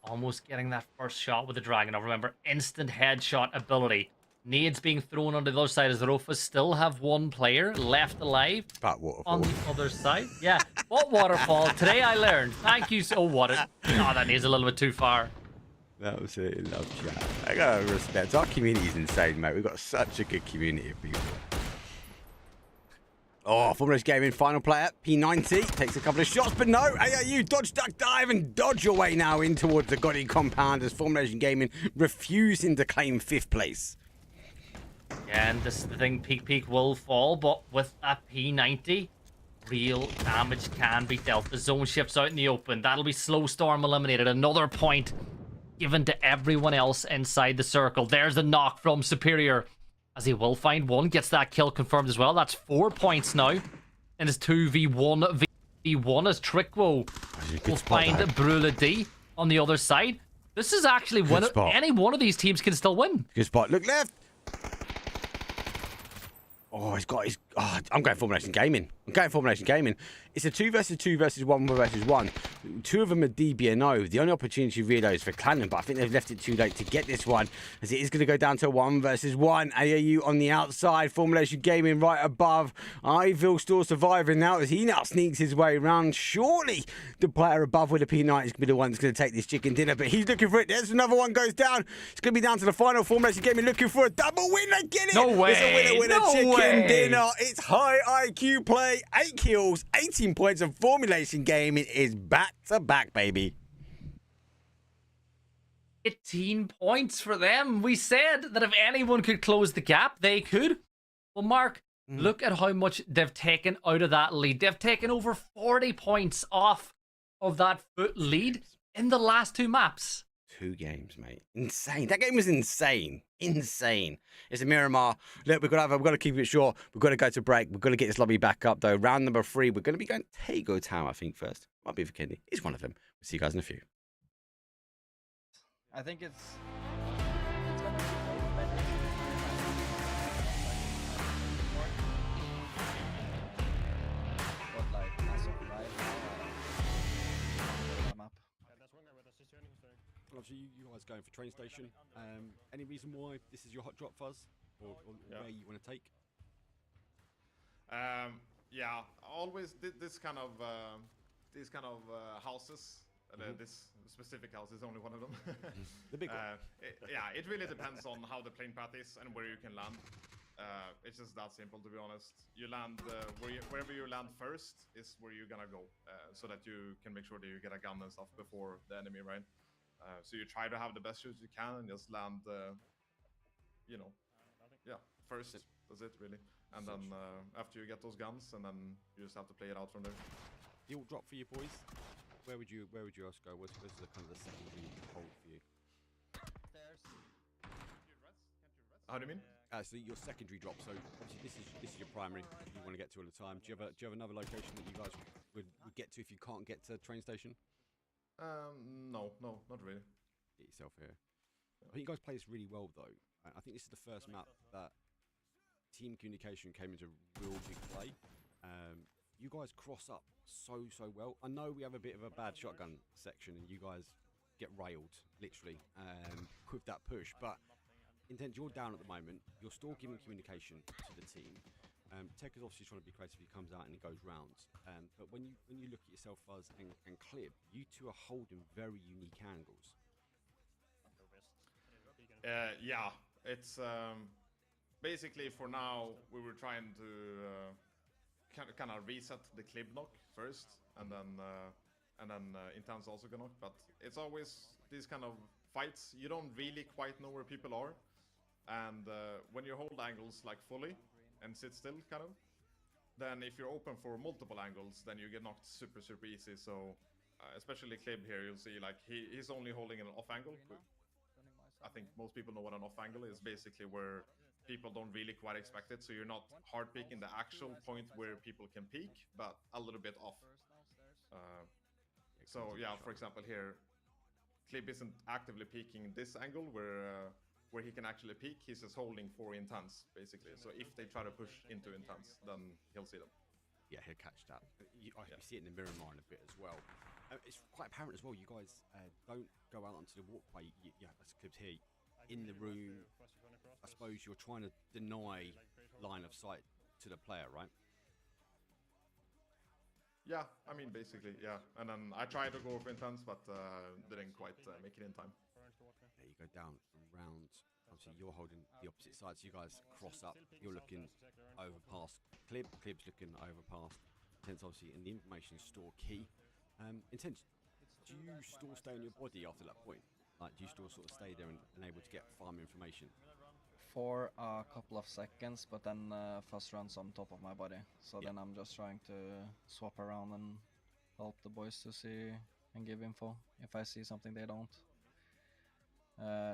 almost getting that first shot with the Dragon. Now remember, instant headshot ability. Nades being thrown on the other side as the Rofas still have 1 player left alive on the other side. Yeah, what waterfall? Today I learned. Thank you so what it. Oh, that needs a little bit too far. Absolutely love chat. I gotta respect. Our community is insane, mate. We've got such a good community of people. Oh, Formulation Gaming final player, P90, takes a couple of shots, but no, AAU dodge, duck, dive, and dodge your way now in towards the Gotti compound as Formulation Gaming refusing to claim 5th place. Yeah, and this is the thing, Peak will fall, but with that P90, real damage can be dealt. The zone shifts out in the open. That'll be Slow Storm eliminated. Another point given to everyone else inside the circle. There's the knock from Superior, as he will find 1. Gets that kill confirmed as well. That's 4 points now. And it's 2v1 v1 as Trickwo will find Brula D on the other side. This is actually any one of these teams can still win. Good spot. Look left. Oh, he's got his... Oh, I'm going Formulation Gaming. It's a 2 versus 2 versus 1 versus 1. 2 of them are DBNO. The only opportunity really is for Clannon, but I think they've left it too late to get this one, as it is going to go down to 1 versus 1. AAU on the outside, Formulation Gaming right above. Iville still surviving now as he now sneaks his way around. Surely the player above with the P90 is going to be the one that's going to take this chicken dinner, but he's looking for it. There's another one goes down. It's going to be down to the final. Formulation Gaming looking for a double win. They get it. No way. It's a winner, No chicken way. dinner. It's high IQ play, 8 kills, 18 points of Formulation Gaming is back to back, baby. 18 points for them. We said that if anyone could close the gap, they could. Well, Mark, look at how much they've taken out of that lead. They've taken over 40 points off of that foot lead in the last 2 maps. 2 games, mate. Insane. That game was insane. Insane. It's a Miramar. Look, we've got to keep it short. We've got to go to break. We've got to get this lobby back up, though. Round number 3, we're going to be going Tego Town, I think, first. Might be for Kenny. He's one of them. We'll see you guys in a few. I think it's gonna be better. But like as of right now, map. Obviously, you guys going for train station. Any reason why this is your hot drop, Fuzz, or where you want to take? Yeah, always this kind of houses. This specific house is only one of them. The big one. It really depends on how the plane path is and where you can land. It's just that simple, to be honest. You land wherever you land first is where you're gonna go, so that you can make sure that you get a gun and stuff before the enemy, right? So you try to have the best shots you can and just land, first. That's it, really. And then after you get those guns, and then you just have to play it out from there. The alt drop for you boys. Where would you else go? Where's the kind of the secondary hold for you? Stairs. How do you mean? So your secondary drop. So obviously this is your primary. You want to get to all the time. Do you have another location that you guys would get to if you can't get to the train station? No, not really. Get yourself here. I think you guys play this really well, though. I think this is the first map that team communication came into real big play. You guys cross up so well. I know we have a bit of a bad shotgun section, and you guys get railed literally with that push. But intent, you're down at the moment. You're still giving communication to the team. Tech is obviously trying to be creative. He comes out and he goes rounds. But when you look at yourself, Fuzz and Clib, you two are holding very unique angles. Yeah, it's basically for now we were trying to kind of reset the Clib knock first, and then Intense also gonna knock. But it's always these kind of fights. You don't really quite know where people are, and when you hold angles like fully and sit still, kind of, then if you're open for multiple angles, then you get knocked super easy. So especially Clib here, you'll see like he's only holding an off angle. I think most people know what an off angle is. Basically where people don't really quite expect it, so you're not hard peeking the actual point where people can peek, but a little bit off. So yeah, for example here, Clib isn't actively peeking this angle where he can actually peek. He's just holding for Intense, basically. So if they try to push into Intense, then he'll see them. Yeah, he'll catch that. You see it in the Miramar in a bit as well. It's quite apparent as well, you guys don't go out onto the walkway. Yeah, that's Clib's here. In the room, I suppose you're trying to deny line of sight to the player, right? Yeah, I mean, basically, yeah. And then I tried to go for Intense, but didn't quite make it in time. There you go, down from rounds. Obviously, you're holding the opposite side, so you guys cross up. You're looking over past Clib. Clib's looking over past Intense, obviously, in the information store key. Intense, do you still stay on your body after that point? Like, do you still sort of stay there and able to get farm information? For a couple of seconds, but then Fuzz runs on top of my body. So then I'm just trying to swap around and help the boys to see and give info if I see something they don't.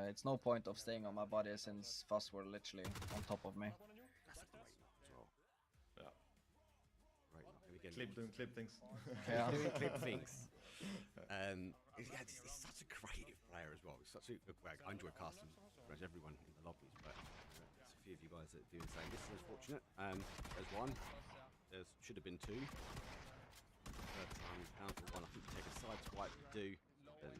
It's no point of staying on my body since Fuzz were literally on top of me. That's a great knock as well. Yeah. Great knock. And again, Clib doing Clib things. Yeah. doing Clib things. It's such a creative player as well. It's such a, I enjoy casting pretty much everyone in the lobbies, but it's a few of you guys that do the same. This is unfortunate. There's one. There should have been two. Third time he's down for one. I think you take a side swipe, do. Then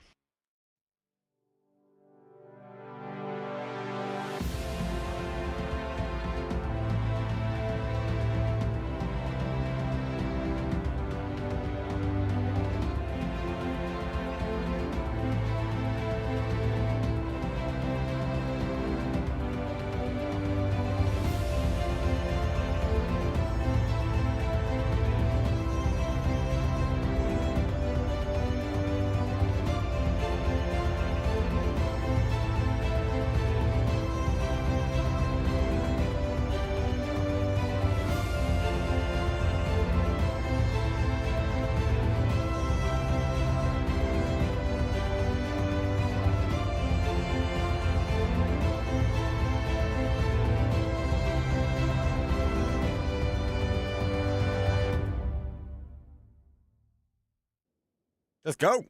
Let's go.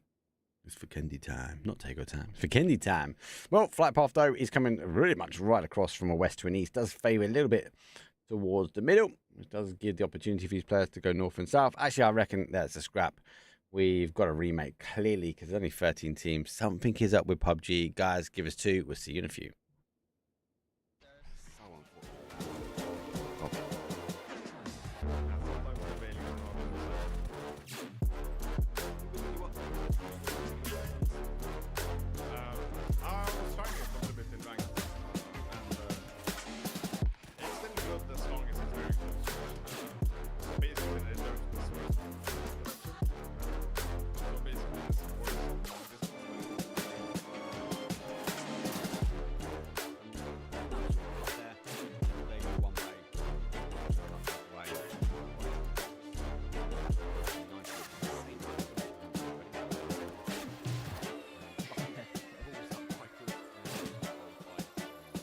It's for Kendi time, not Tego time. It's for Kendi time. Well, flight path, though, is coming really much right across from a west to an east. Does favour a little bit towards the middle. It does give the opportunity for these players to go north and south. Actually, I reckon that's a scrap. We've got a remake, clearly, because there's only 13 teams. Something is up with PUBG. Guys, give us 2. We'll see you in a few. so unfortunate. I was trying it a little bit in ranked, and it's still good as long as it's very close. Basically, they don't switch. So basically, it's worse long distance. They go one way. Way.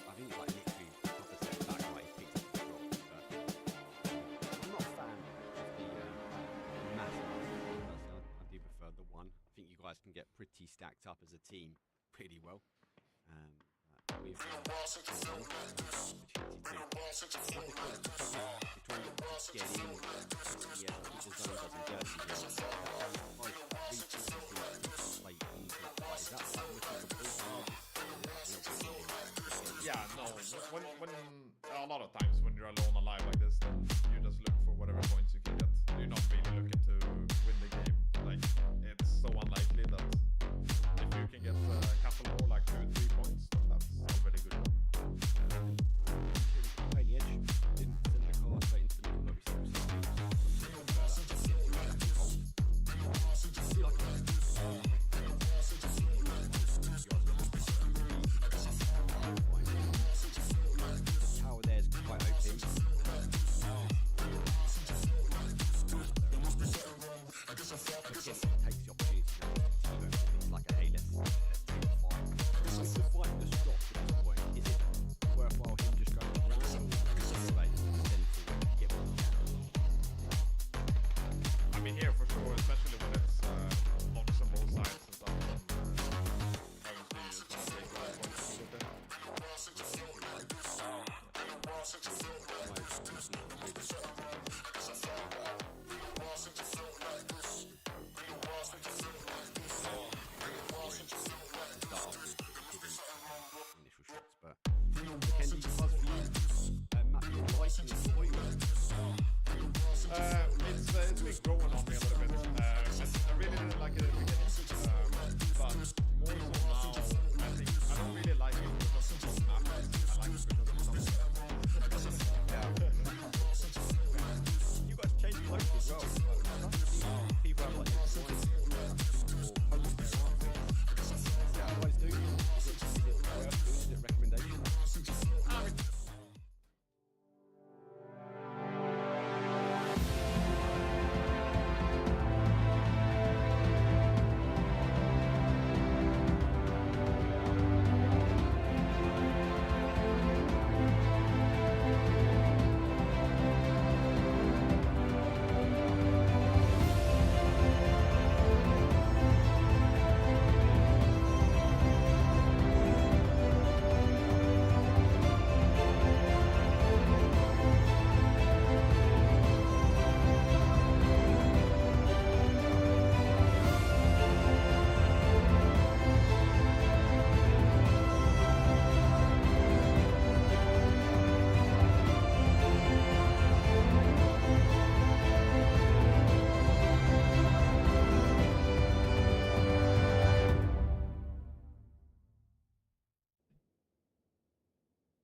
I think like literally a couple of steps back, like he picked up the drop. But I'm not a fan of the massive. Personally, I do prefer the one. I think you guys can get pretty stacked up as a team pretty well. We've Yeah, no. When a lot of times when you're alone alive like this, then you just look for whatever points you can get. You're not really looking to win the game. Like it's so unlikely that if you can get a couple more, like 2 or 3 points, then that's already good. playing the edge, didn't send the car straight into the middle of the tower there is quite OP.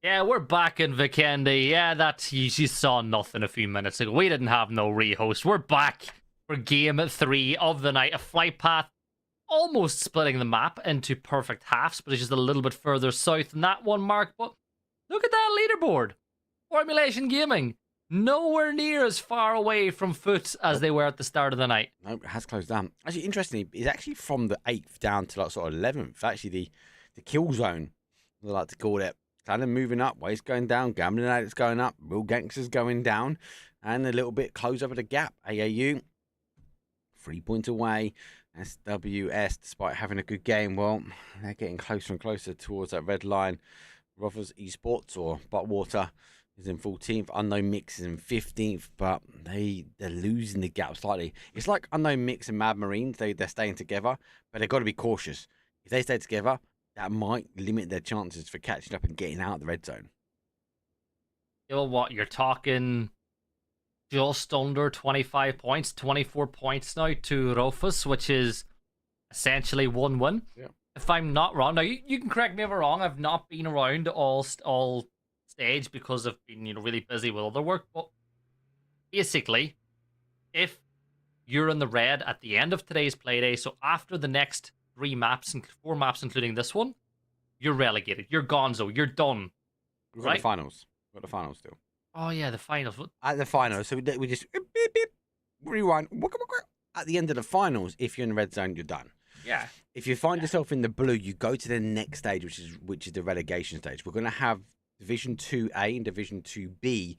Yeah, we're back in Vikendi. Yeah, that you saw nothing a few minutes ago. We didn't have no rehost. We're back for game 3 of the night. A flight path almost splitting the map into perfect halves, but it's just a little bit further south than that one, Mark. But look at that leaderboard. Formulation Gaming, nowhere near as far away from foot as they were at the start of the night. No, it has closed down. Actually, interestingly, it's actually from the 8th down to like sort of 11th. Actually, the kill zone, I like to call it, kind of moving up. Waste going down. Gambling addicts going up. Real gangsters going down. And a little bit close over the gap. AAU, 3 points away. SWS, despite having a good game, well, they're getting closer and closer towards that red line. Rothers Esports or Buttwater is in 14th. Unknown Mix is in 15th, but they're losing the gap slightly. It's like Unknown Mix and Mad Marines. They're staying together, but they've got to be cautious. If they stay together, that might limit their chances for catching up and getting out of the red zone. You know what? You're talking just under 25 points, 24 points now to Rofus, which is essentially 1 win. Yeah. If I'm not wrong, now you can correct me if I'm wrong. I've not been around all stage because I've been really busy with other work. But basically, if you're in the red at the end of today's playday, so after the next 4 maps, including this one, you're relegated. You're gonzo. You're done. We've got the finals. We've got the finals still. Oh yeah, the finals. At the finals, so we just beep, beep, rewind. At the end of the finals, if you're in the red zone, you're done. Yeah. If you find yourself in the blue, you go to the next stage, which is the relegation stage. We're going to have Division 2A and Division 2B.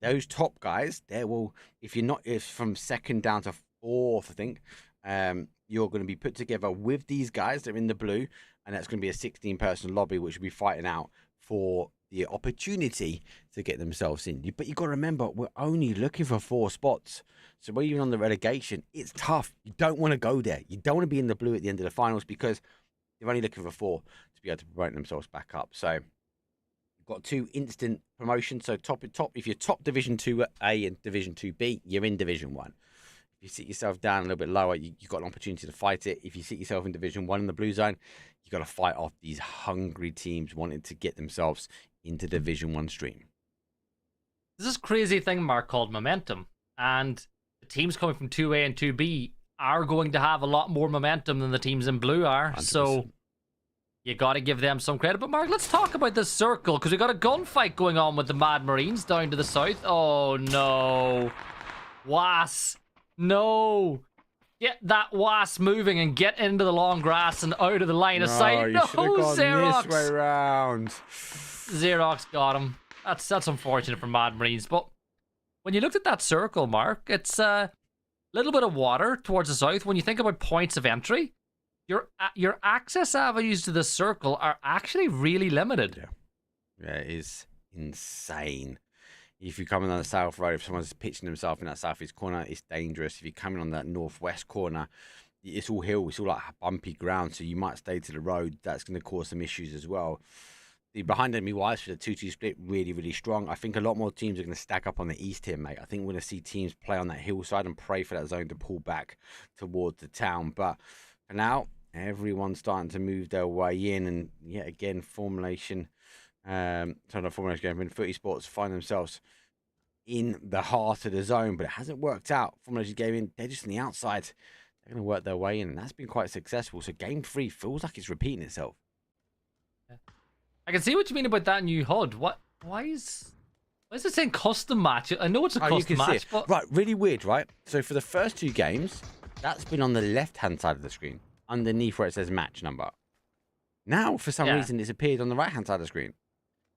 Those top guys, if from second down to 4th, I think, you're going to be put together with these guys that are in the blue, and that's going to be a 16-person lobby, which will be fighting out for the opportunity to get themselves in. But you've got to remember, we're only looking for 4 spots. So when you're on the relegation, it's tough. You don't want to go there. You don't want to be in the blue at the end of the finals because they're only looking for 4 to be able to promote themselves back up. So you've got 2 instant promotions. So top, if you're top Division 2A and Division 2B, you're in Division 1. If you sit yourself down a little bit lower, you've got an opportunity to fight it. If you sit yourself in Division 1 in the blue zone, you've got to fight off these hungry teams wanting to get themselves into Division 1 stream. There's this crazy thing, Mark, called momentum. And the teams coming from 2A and 2B are going to have a lot more momentum than the teams in blue are. 100%. So you got to give them some credit. But Mark, let's talk about this circle, because we got a gunfight going on with the Mad Marines down to the south. Oh no. Was. No. Get that Was moving and get into the long grass and out of the line of sight. No, Xerox. This way round. Xerox got him. That's unfortunate for Mad Marines. But when you looked at that circle, Mark, it's a little bit of water towards the south. When you think about points of entry, your access avenues to the circle are actually really limited. Yeah, it is insane. If you're coming on the south road, if someone's pitching themselves in that southeast corner, it's dangerous. If you're coming on that northwest corner, it's all hill. It's all like bumpy ground, so you might stay to the road. That's going to cause some issues as well. The behind enemy wise for the 2-2 split, really, really strong. I think a lot more teams are going to stack up on the east here, mate. I think we're going to see teams play on that hillside and pray for that zone to pull back towards the town. But for now, everyone's starting to move their way in. And yet again, Formulation going, Footy Sports find themselves in the heart of the zone, but it hasn't worked out. Formulation Gaming, they're just on the outside. They're going to work their way in, and that's been quite successful. So game 3 feels like it's repeating itself. I can see what you mean about that new HUD. Why is it saying custom match? I know it's a custom match, but right, really weird, right? So for the first 2 games, that's been on the left-hand side of the screen, underneath where it says match number. Now, for some reason, it's appeared on the right-hand side of the screen.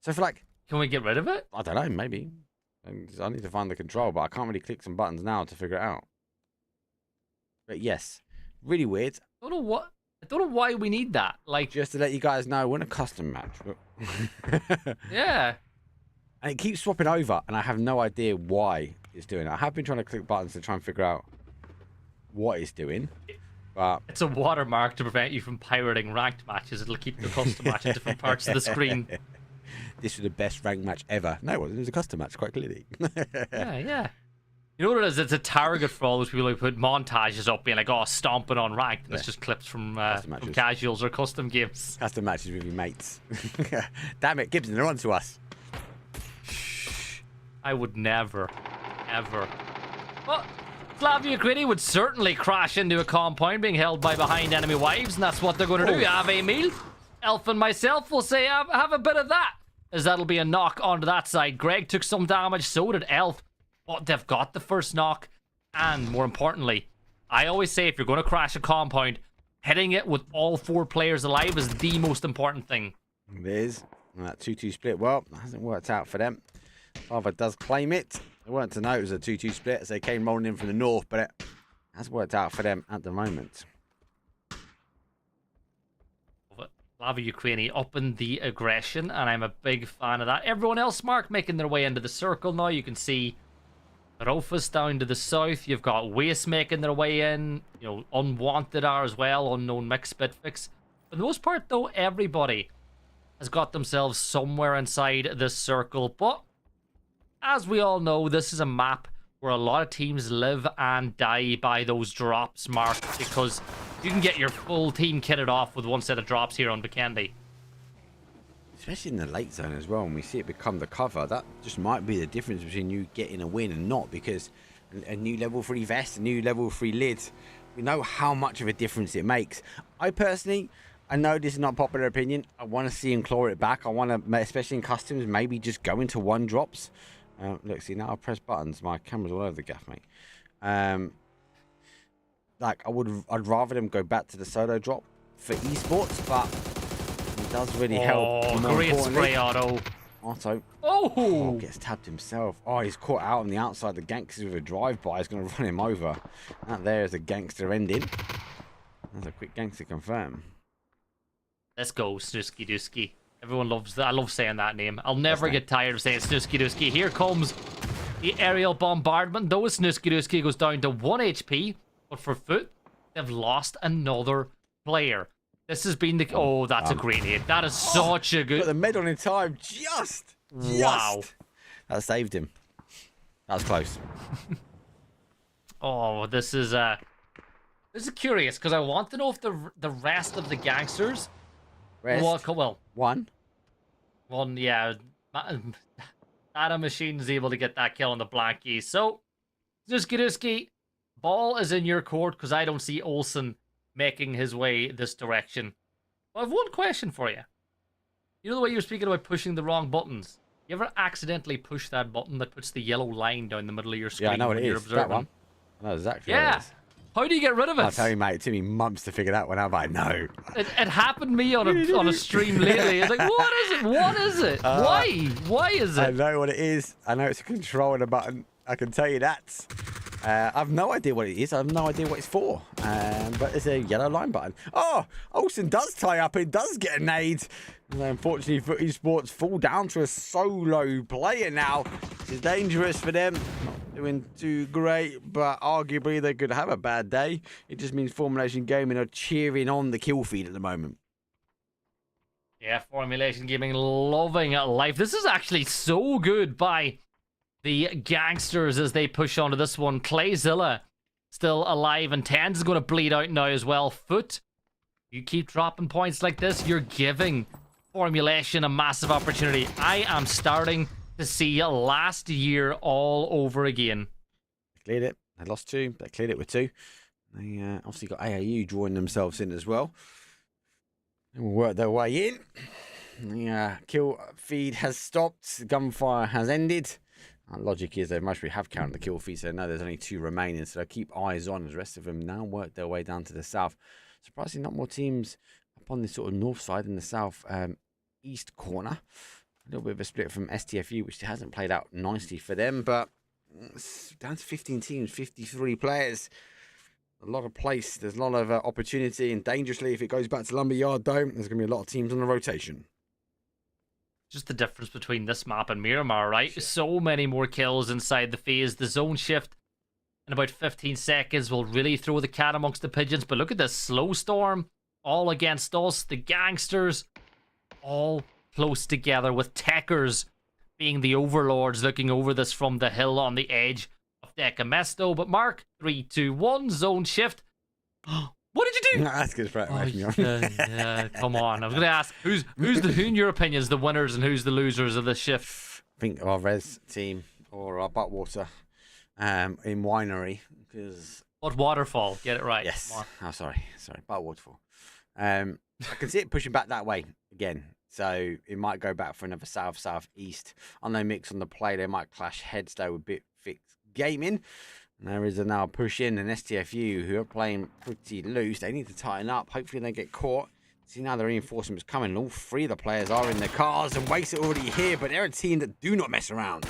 So for can we get rid of it? I don't know, maybe. I need to find the control, but I can't really click some buttons now to figure it out. But yes, really weird. I don't know why we need that. Just to let you guys know, we're in a custom match. Yeah. And it keeps swapping over, and I have no idea why it's doing it. I have been trying to click buttons to try and figure out what it's doing, but it's a watermark to prevent you from pirating ranked matches. It'll keep the custom match in different parts of the screen. This was the best ranked match ever. No, it wasn't. It was a custom match, quite clearly. Yeah. You know what it is? It's a target for all those people who put montages up being like, oh, stomping on ranked. And it's just clips from casuals or custom games. Custom matches with your mates. Damn it, Gibson, they're on to us. I would never, ever. But Flavia Ukraini would certainly crash into a compound being held by behind enemy wives, and that's what they're going to do. Have a meal. Elf and myself will say, have a bit of that, as that'll be a knock onto that side. Greg took some damage, so did Elf, but they've got the first knock, and more importantly, I always say if you're going to crash a compound, hitting it with all 4 players alive is the most important thing. It is. And that 2-2 split, well, it hasn't worked out for them. Father does claim it. They weren't to know it was a 2-2 split as they came rolling in from the north, but it has worked out for them at the moment. Flavia Ukraini upping the aggression, and I'm a big fan of that. Everyone else, Mark, making their way into the circle now. You can see Rofus down to the south. You've got Waste making their way in. You know, Unwanted are as well. Unknown Mix Spitfix. For the most part, though, everybody has got themselves somewhere inside this circle. But as we all know, this is a map where a lot of teams live and die by those drops, Mark, because you can get your full team kitted off with one set of drops here on Vikendi. Especially in the late zone as well, when we see it become the cover, that just might be the difference between you getting a win and not, because a new level 3 vest, a new level 3 lid, we know how much of a difference it makes. I personally, I know this is not popular opinion, I want to see him claw it back. I want to, especially in customs, maybe just go into 1 drops. Look, see, now I press buttons, my camera's all over the gaff, mate. Like, I'd rather them go back to the solo drop for esports, but it does really help. Oh, great spray, Otto. Otto. Oh, Gets tapped himself. Oh, he's caught out on the outside. The gangster with a drive-by is going to run him over. That there is a gangster ending. That's a quick gangster confirm. Let's go, Snooski Dooski. Everyone loves that. I love saying that name. I'll never get tired of saying Snooski Dooski. Here comes the aerial bombardment. Though Snooski Dooski goes down to 1 HP, but for Foot, they've lost another player. This has been the... Oh, that's a great hit. That is such a good... Got the medal in time. Just. Wow. That saved him. That was close. Oh, this is curious, because I want to know if the rest of the gangsters... Well, one, yeah. Data Machine's able to get that kill on the Blankies. So, Zuskiduski, ball is in your court because I don't see Olsen making his way this direction. But I have one question for you. You know the way you were speaking about pushing the wrong buttons? You ever accidentally push that button that puts the yellow line down the middle of your screen? Yeah, I know what it is. That one. I know exactly what it is. How do you get rid of it? I'll tell you, mate. It took me months to figure that one out, but I know. It happened to me on a stream lately. It's like, what is it? What is it? Why? Why is it? I know what it is. I know it's a control and a button. I can tell you that. I've no idea what it is. I have no idea what it's for. But it's a yellow line button. Oh, Olsen does tie up. It does get a nade. And unfortunately, for esports, fall down to a solo player now. This is dangerous for them. Not doing too great, but arguably they could have a bad day. It just means Formulation Gaming are cheering on the kill feed at the moment. Yeah, Formulation Gaming loving life. This is actually so good by the gangsters as they push onto this one. Clayzilla still alive, and Tens is going to bleed out now as well. Foot, you keep dropping points like this, you're giving Formulation a massive opportunity. I am starting to see last year all over again. They cleared it. They lost 2. They cleared it with 2. They obviously got AAU drawing themselves in as well. They will work their way in. The kill feed has stopped. Gunfire has ended. Logic is they must have counted the kill feed, so no, there's only 2 remaining. So they keep eyes on as the rest of them now work their way down to the south. Surprisingly, not more teams up on the sort of north side in the south east corner. A little bit of a split from STFU, which hasn't played out nicely for them, but it's down to 15 teams, 53 players. A lot of place. There's a lot of opportunity, and dangerously, if it goes back to Lumberyard Dome, there's going to be a lot of teams on the rotation. Just the difference between this map and Miramar, right? So many more kills inside the phase. The zone shift in about 15 seconds will really throw the cat amongst the pigeons. But look at this slow storm, all against us. The gangsters all close together, with Techers being the overlords looking over this from the hill on the edge of Decamesto. But Mark, 3, 2, 1, zone shift. What did you do? That's good for come on. I was going to ask, who in your opinion is the winners and who's the losers of this shift? I think our res team or butt water in winery because. What waterfall? Get it right. Yes. Come on. Oh, sorry, butt waterfall. I can see it pushing back that way again. So it might go back for another south-southeast. Unknown mix on the play. They might clash heads though with BitFix Gaming. And there is a now push in and STFU who are playing pretty loose. They need to tighten up. Hopefully they get caught. See now the reinforcements coming. All three of the players are in their cars and Waste are already here, but they're a team that do not mess around.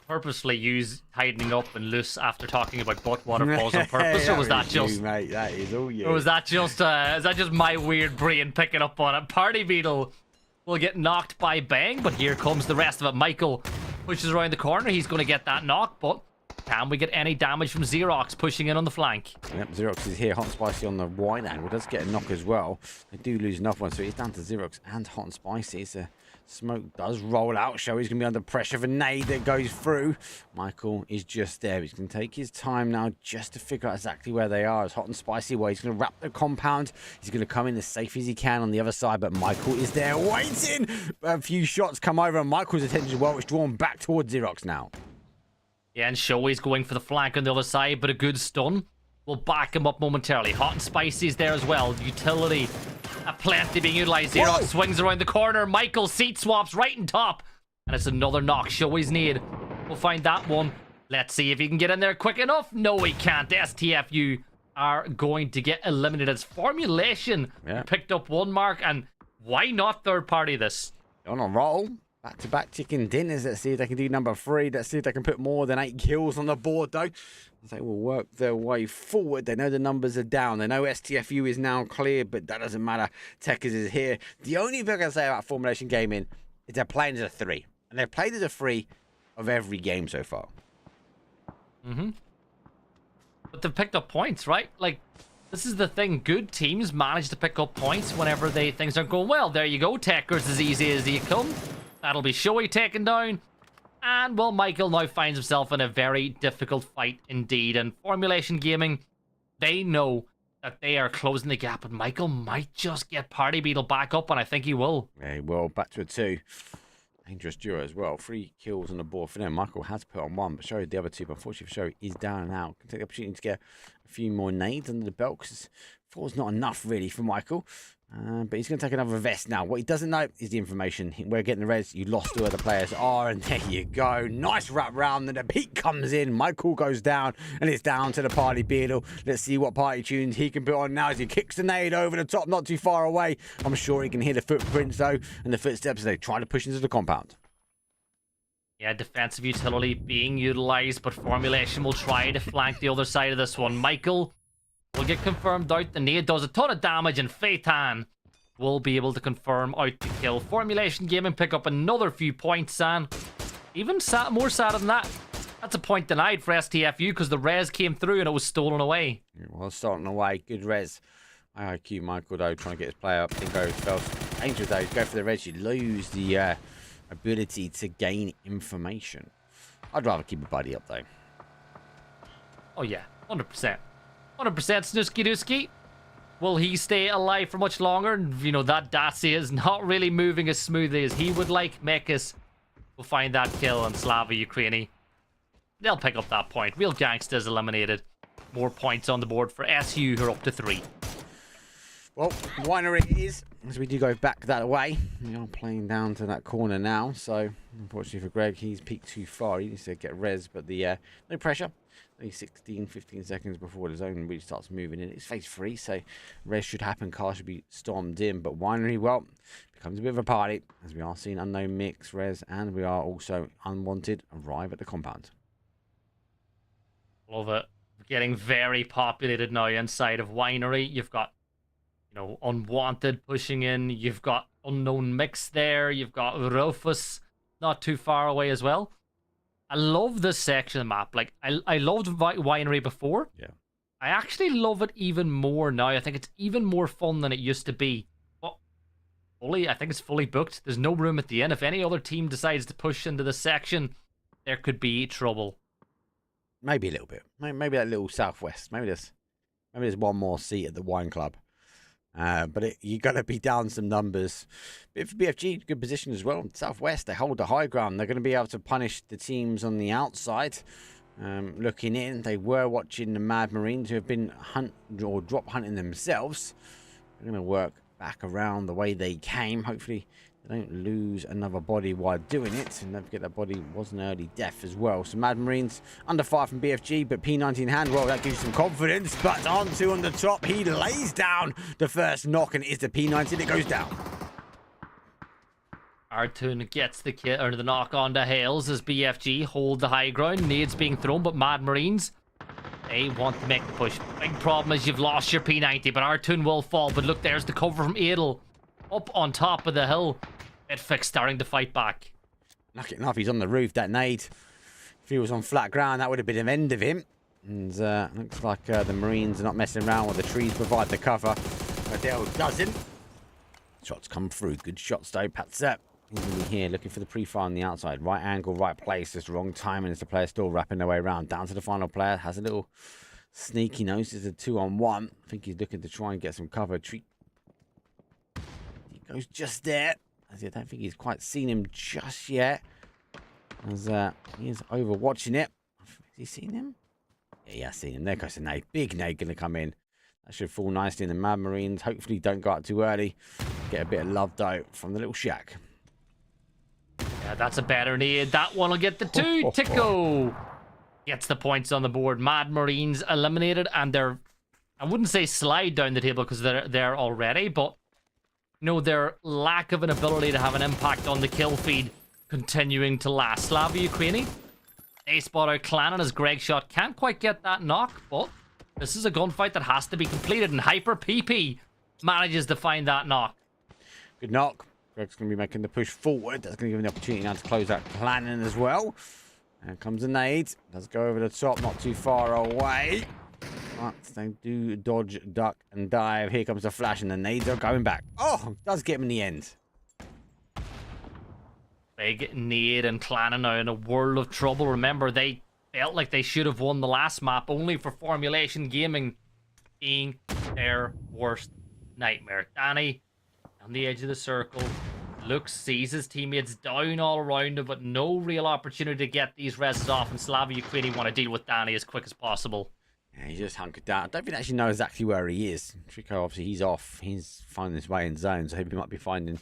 Purposely use tightening up and loose after talking about butt waterfalls on purpose, or was that just you, mate? That is all you. Or was that just is that just my weird brain picking up on it? Party Beetle will get knocked by Bang, but here comes the rest of it. Michael pushes around the corner. He's going to get that knock, but can we get any damage from Xerox pushing in on the flank? Yep, Xerox is here. Hot and Spicy on the wide angle. Does get a knock as well. They do lose another one, so it's down to Xerox and Hot and Spicy. So smoke does roll out. Show he's going to be under pressure. The nade that goes through. Michael is just there. He's going to take his time now just to figure out exactly where they are. As Hot and Spicy way. He's going to wrap the compound. He's going to come in as safe as he can on the other side, but Michael is there waiting. A few shots come over, and Michael's attention as well. It's drawn back towards Xerox now. Yeah, and Shoei's going for the flank on the other side, but a good stun will back him up momentarily. Hot and Spicy's there as well. Utility aplenty being utilized. Xerox swings around the corner. Michael seat swaps right in top. And it's another knock. Shoei's need. We'll find that one. Let's see if he can get in there quick enough. No, he can't. STFU are going to get eliminated. It's Formulation. Yeah. Picked up one mark, and why not third party this? On a roll. Back-to-back chicken dinners. Let's see if they can do number 3. Let's see if they can put more than 8 kills on the board, though. They will work their way forward. They know the numbers are down. They know STFU is now clear, but that doesn't matter. Techers is here. The only thing I can say about Formulation Gaming is they're playing as a 3. And they've played as a 3 of every game so far. But they've picked up points, right? Like, this is the thing. Good teams manage to pick up points whenever things aren't going well. There you go. Techers as easy as they come. That'll be Shoei taken down. And, well, Michael now finds himself in a very difficult fight indeed. And Formulation Gaming, they know that they are closing the gap. And Michael might just get Party Beetle back up, and I think he will. Yeah, he will. Back to a 2. Dangerous duo as well. 3 kills on the board for them. Michael has put on 1, but Shoei the other 2. But unfortunately for Shoei, is down and out. Can take the opportunity to get a few more nades under the belt because 4's not enough really for Michael. But he's going to take another vest now. What he doesn't know is the information. We're getting the res. You lost who other players are, and there you go. Nice wrap round, and the beat comes in. Michael goes down, and it's down to the Party Beetle. Let's see what party tunes he can put on now as he kicks the nade over the top, not too far away. I'm sure he can hear the footprints, though, and the footsteps as they try to push into the compound. Yeah, defensive utility being utilized, but Formulation will try to flank the other side of this one. Michael will get confirmed out. The nade does a ton of damage, and Phaeton will be able to confirm out the kill. Formulation Gaming pick up another few points, and even more sad than that, that's a point denied for STFU because the res came through and it was stolen away. Well, starting away, good res. IIQ Michael, though, trying to get his play up. Didn't go well. Angel, though, go for the res. You lose the ability to gain information. I'd rather keep a buddy up, though. Oh, yeah, 100%. 100% Snooski Dooski. Will he stay alive for much longer? You know, that Dacia is not really moving as smoothly as he would like. Mekis will find that kill, and Slava Ukraini, they'll pick up that point. Real Gangsters eliminated. More points on the board for SU, who are up to 3. Well, winery it is, as we do go back that way. We are playing down to that corner now, so unfortunately for Greg, he's peaked too far. He needs to get res, but the no pressure. Only 16-15 seconds before the zone really starts moving in. It's phase 3, so res should happen. Car should be stormed in, but winery, well, becomes a bit of a party, as we are seeing unknown mix, res, and we are also unwanted arrive at the compound. Love it. Getting very populated now inside of winery. You've got, you know, unwanted pushing in. You've got unknown mix there. You've got Rufus not too far away as well. I love this section of the map. Like, I loved winery before. Yeah. I actually love it even more now. I think it's even more fun than it used to be. But I think it's fully booked. There's no room at the end. If any other team decides to push into this section, there could be trouble. Maybe a little bit. Maybe that little southwest. Maybe there's one more seat at the wine club. But you got to be down some numbers. Bit for BFG, good position as well. Southwest, they hold the high ground. They're going to be able to punish the teams on the outside. Looking in, they were watching the Mad Marines who have been drop hunting themselves. They're going to work back around the way they came. Hopefully they don't lose another body while doing it. And don't forget that body was an early death as well. So Mad Marines under fire from BFG, but P90 in hand. Well, that gives you some confidence. But Onto on the top, he lays down the first knock, and it is the P90 that goes down. Artun gets the kill or the knock on the Hales as BFG hold the high ground. Nades being thrown, but Mad Marines, they want to make the push. Big problem is you've lost your P90, but Artun will fall. But look, there's the cover from Adel up on top of the hill. Bitfix starting to fight back. Lucky enough, he's on the roof. That nade, if he was on flat ground, that would have been the end of him. And looks like the Marines are not messing around with the trees, provide the cover. Adele doesn't. Shots come through. Good shots though. Pat's up. He's going to be here looking for the pre-fire on the outside. Right angle, right place. Just wrong timing as the player still wrapping their way around. Down to the final player. Has a little sneaky nose. It's a 2-on-1. I think he's looking to try and get some cover. He goes just there. As I don't think he's quite seen him just yet. As he is over watching it. Has he seen him? Yeah, he has seen him. There goes the nade. Big nade going to come in. That should fall nicely in the Mad Marines. Hopefully don't go out too early. Get a bit of love though from the little shack. Yeah, that's a better nade. That one will get the 2. Tico gets the points on the board. Mad Marines eliminated, and they're, I wouldn't say slide down the table because they're there already, but you know, their lack of an ability to have an impact on the kill feed continuing to last. Slava Ukraini, they spot out Clannon as Greg shot can't quite get that knock, but this is a gunfight that has to be completed, and Hyper PP manages to find that knock. Good knock. Greg's going to be making the push forward. That's going to give him the opportunity now to close out Clannon as well. And comes a nade. Does go over the top, not too far away. But they do dodge, duck, and dive. Here comes the flash, and the nades are going back. Oh, does get him in the end. Big nade, and Clannon now in a world of trouble. Remember, they felt like they should have won the last map, only for Formulation Gaming being their worst nightmare. Danny on the edge of the circle, looks, sees his teammates down all around him, but no real opportunity to get these reses off, and Slava Ukraini want to deal with Danny as quick as possible. Yeah, he just hunkered down. I don't think they actually know exactly where he is. Trico, obviously, he's off. He's finding his way in zone, so he might be finding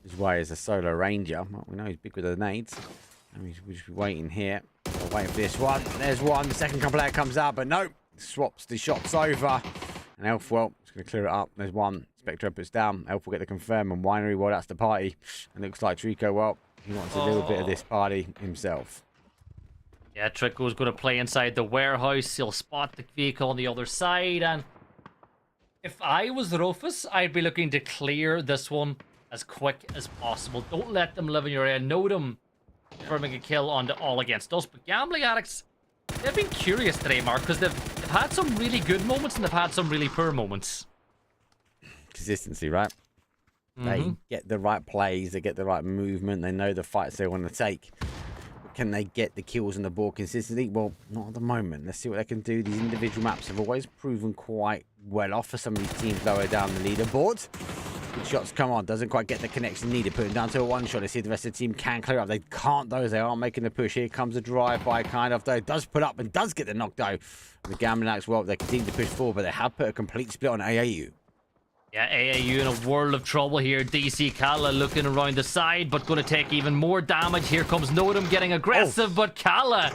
his way as a solo ranger. Well, we know he's big with the nades. And we'll just be waiting here. We're waiting for this one. There's one. The second player comes out, but no. Swaps the shots over. And Elf, well, it's going to clear it up. There's one. Spectre puts down. Elf will get the confirm. And Winery, well, that's the party. And looks like Trico, well, he wants a little bit of this party himself. Yeah, Trico's going to play inside the warehouse. He'll spot the vehicle on the other side. And if I was Rufus, I'd be looking to clear this one as quick as possible. Don't let them live in your area. Know them confirming a kill on the all against us. But Gambling Addicts, they've been curious today, Mark, because they've had some really good moments and they've had some really poor moments. Consistency, right? They get the right plays, they get the right movement, they know the fights they want to take. But can they get the kills on the board consistently? Well, not at the moment. Let's see what they can do. These individual maps have always proven quite well off for some of these teams lower down the leaderboard. Good shots come on, doesn't quite get the connection needed. Put him down to a one shot. Let's see if the rest of the team can clear up. They can't though, as they are making the push. Here comes a drive-by kind of though. Does put up and does get the knock though. The Gambling Axe, well, they continue to push forward, but they have put a complete split on AAU. Yeah, AAU in a world of trouble here. DC Kala looking around the side, but going to take even more damage. Here comes Nodum getting aggressive, but Kala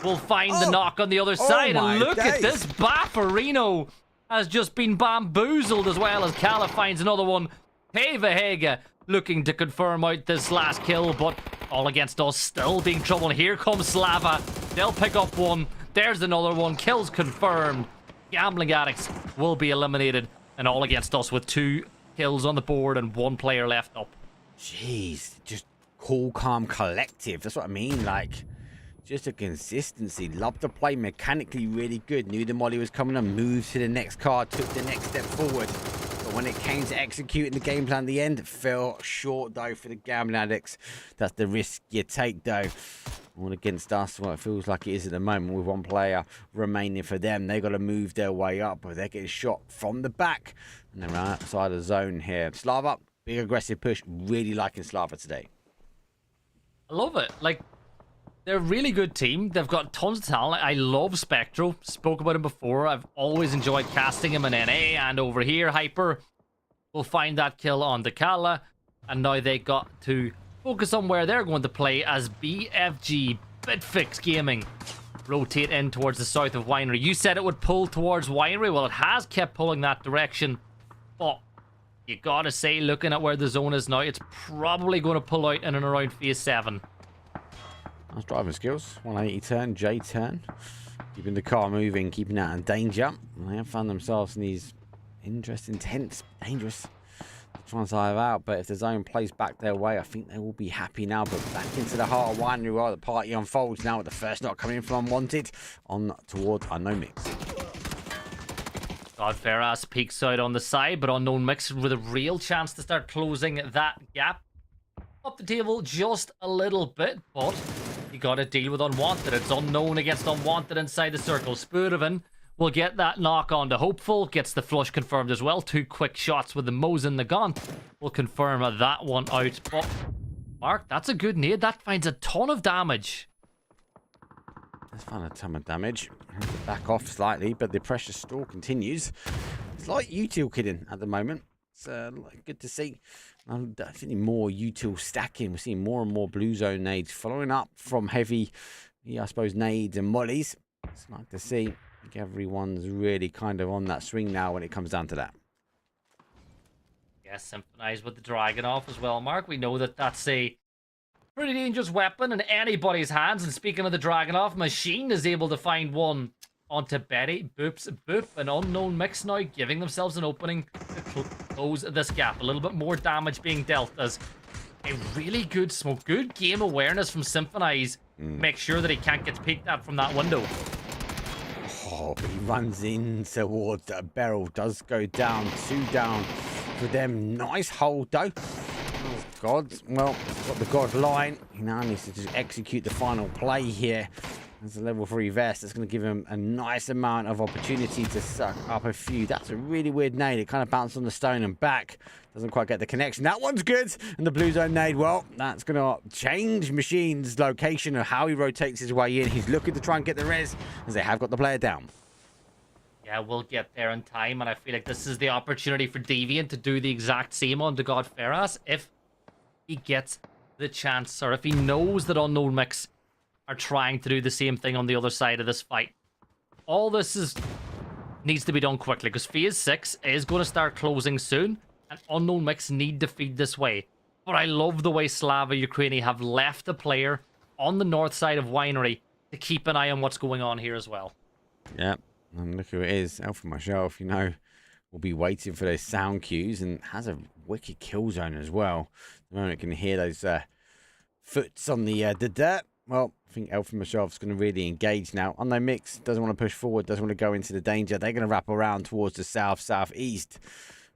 will find the knock on the other side. And look at this. Baffarino has just been bamboozled as well as Kala finds another one. Hega looking to confirm out this last kill, but all against us still being trouble. Here comes Slava. They'll pick up one. There's another one. Kills confirmed. Gambling Addicts will be eliminated. And all against us with 2 kills on the board and 1 player left up. Jeez, just cool, calm, collective. That's what I mean. Like, just a consistency. Love to play, mechanically really good. Knew the molly was coming and moved to the next card, took the next step forward. But when it came to executing the game plan at the end, fell short though for the gambling addicts. That's the risk you take though. All against us, well, it feels like it is at the moment with one player remaining for them. They've got to move their way up, but they're getting shot from the back. And they're outside the zone here. Slava, big aggressive push. Really liking Slava today. I love it. Like, they're a really good team. They've got tons of talent. I love Spectro. Spoke about him before. I've always enjoyed casting him in NA, and over here, Hyper will find that kill on Dekala. And now they got to focus on where they're going to play as BFG, Bitfix Gaming, rotate in towards the south of Winery. You said it would pull towards Winery. Well, it has kept pulling that direction. But you gotta say, looking at where the zone is now, it's probably going to pull out in and around phase 7. Nice driving skills. 180 turn, J turn. Keeping the car moving, keeping out in danger. And they have found themselves in these interesting, tense, dangerous trying to dive out, but if the zone plays back their way, I think they will be happy now. But back into the heart of Winery while the party unfolds now with the first knock coming in from Unwanted on towards Unknown Mix. Godfaras peeks out on the side, but Unknown Mix with a real chance to start closing that gap up the table just a little bit, but you got to deal with Unwanted. It's Unknown against Unwanted inside the circle. Spuravan will get that knock on to Hopeful, gets the flush confirmed as well. 2 quick shots with the Mo's in the gun will confirm that one out. But Mark, that's a good nade. That finds a ton of damage. That's found a ton of damage. Has to back off slightly, but the pressure still continues. It's like util kidding at the moment. It's good to see. Definitely more util stacking. We're seeing more and more blue zone nades following up from heavy, I suppose, nades and mollies. It's nice to see. I think everyone's really kind of on that swing now when it comes down to that. Yeah, Symphonize with the Dragon off as well, Mark. We know that that's a pretty dangerous weapon in anybody's hands. And speaking of the Dragon off, Machine is able to find one onto Betty. Boops, boop. An Unknown Mix now giving themselves an opening to close this gap. A little bit more damage being dealt as a really good smoke. Good game awareness from Symphonize. Make sure that he can't get peeked at from that window. Oh, but he runs in towards that barrel. Does go down. 2 down for them. Nice hold, though. Oh, God. Well, got the God line. He now needs to just execute the final play here. There's a level 3 vest. That's going to give him a nice amount of opportunity to suck up a few. That's a really weird nade. It kind of bounced on the stone and back. Doesn't quite get the connection. That one's good. And the blue zone nade, well, that's going to change Machine's location of how he rotates his way in. He's looking to try and get the res as they have got the player down. Yeah, we'll get there in time. And I feel like this is the opportunity for Deviant to do the exact same on the Godfaras if he gets the chance, or if he knows that Unknown Mix are trying to do the same thing on the other side of this fight. All this needs to be done quickly because phase 6 is going to start closing soon, and Unknown Mix need to feed this way. But I love the way Slava Ukraini have left a player on the north side of Winery to keep an eye on what's going on here as well. Yeah, and look who it is. Alpha myself, will be waiting for those sound cues and has a wicked kill zone as well. The moment it can hear those foots on the dirt. Well, I think Alpha Mashov's going to really engage now. Unknown Mix doesn't want to push forward, doesn't want to go into the danger. They're going to wrap around towards the south-southeast.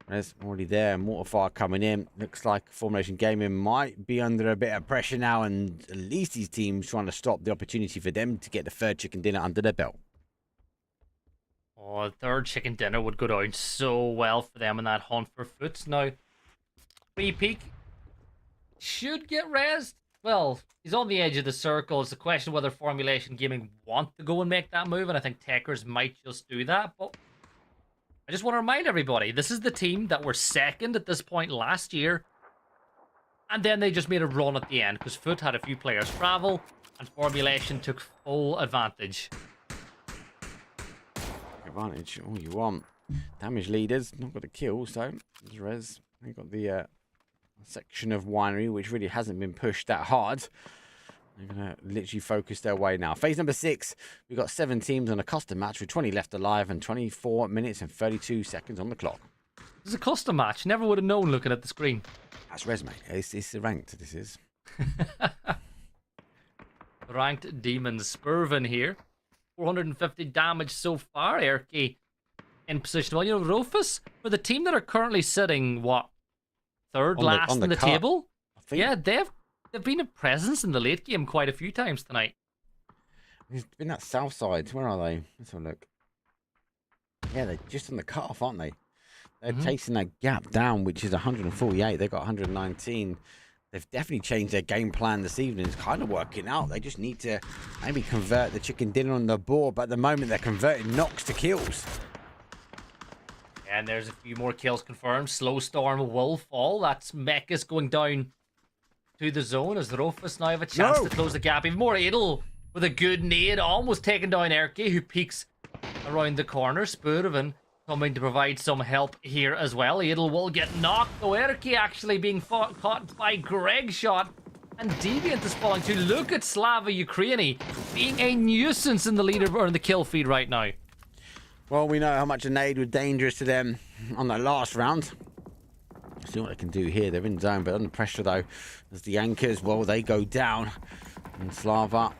There's already there. Mortarfire coming in. Looks like Formulation Gaming might be under a bit of pressure now, and at least these teams trying to stop the opportunity for them to get the 3rd chicken dinner under their belt. Oh, the 3rd chicken dinner would go down so well for them in that hunt for foots. Now, Free Peak should get rezzed. Well, he's on the edge of the circle. It's a question whether Formulation Gaming want to go and make that move, and I think Techers might just do that. But I just want to remind everybody, this is the team that were 2nd at this point last year, and then they just made a run at the end because Foot had a few players travel, and Formulation took full advantage. Advantage, all you want. Damage leaders, not got a kill, so there's res. They got the section of Winery, which really hasn't been pushed that hard. They're going to literally focus their way now. Phase number 6, we've got 7 teams on a custom match with 20 left alive and 24 minutes and 32 seconds on the clock. It's a custom match. Never would have known looking at the screen. That's resume. It's ranked, this is. Ranked Demon Spurvin here. 450 damage so far. Erky in position. Well, you know, Rufus, for the team that are currently sitting, what, third last on in the the cut, table? I think. Yeah, they've been a presence in the late game quite a few times tonight. He's been that south side. Where are they? Let's have a look. Yeah, they're just on the cutoff, aren't they? They're chasing that gap down, which is 148. They've got 119. They've definitely changed their game plan this evening. It's kind of working out. They just need to maybe convert the chicken dinner on the board. But at the moment, they're converting knocks to kills. And there's a few more kills confirmed. Slow Storm will fall. That's Mechas going down to the zone as the Rufus now have a chance to close the gap. Even more Adel with a good nade, almost taking down Erke, who peeks around the corner. Spurven coming to provide some help here as well. Adel will get knocked, though Erke actually being caught by Greg shot. And Deviant is falling too. Look at Slava Ukraini being a nuisance in the leader or in the kill feed right now. Well, we know how much a nade was dangerous to them on that last round. See what they can do here. They're in zone, but under pressure though. As the anchors, well, they go down. And Slava,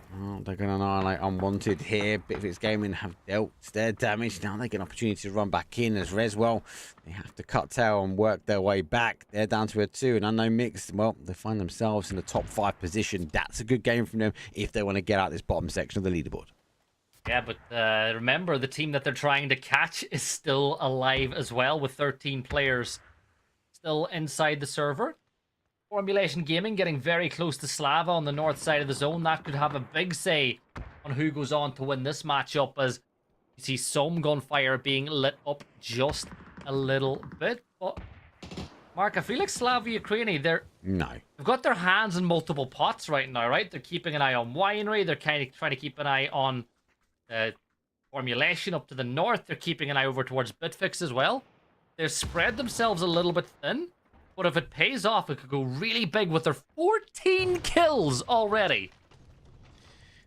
they're going to annihilate Unwanted here. Bit of its gaming have dealt their damage. Now they get an opportunity to run back in as Reswell. They have to cut tail and work their way back. They're down to a 2. And Unknown Mix, well, they find themselves in the top 5 position. That's a good game from them if they want to get out this bottom section of the leaderboard. Yeah, but remember, the team that they're trying to catch is still alive as well, with 13 players still inside the server. Formulation Gaming getting very close to Slava on the north side of the zone. That could have a big say on who goes on to win this matchup, as you see some gunfire being lit up just a little bit. But Mark, I feel like Slava Ukraini, they've got their hands in multiple pots right now, right? They're keeping an eye on Winery. They're kind of trying to keep an eye on Formulation up to the north. They're keeping an eye over towards Bitfix as well. They've spread themselves a little bit thin, but if it pays off, it could go really big with their 14 kills already.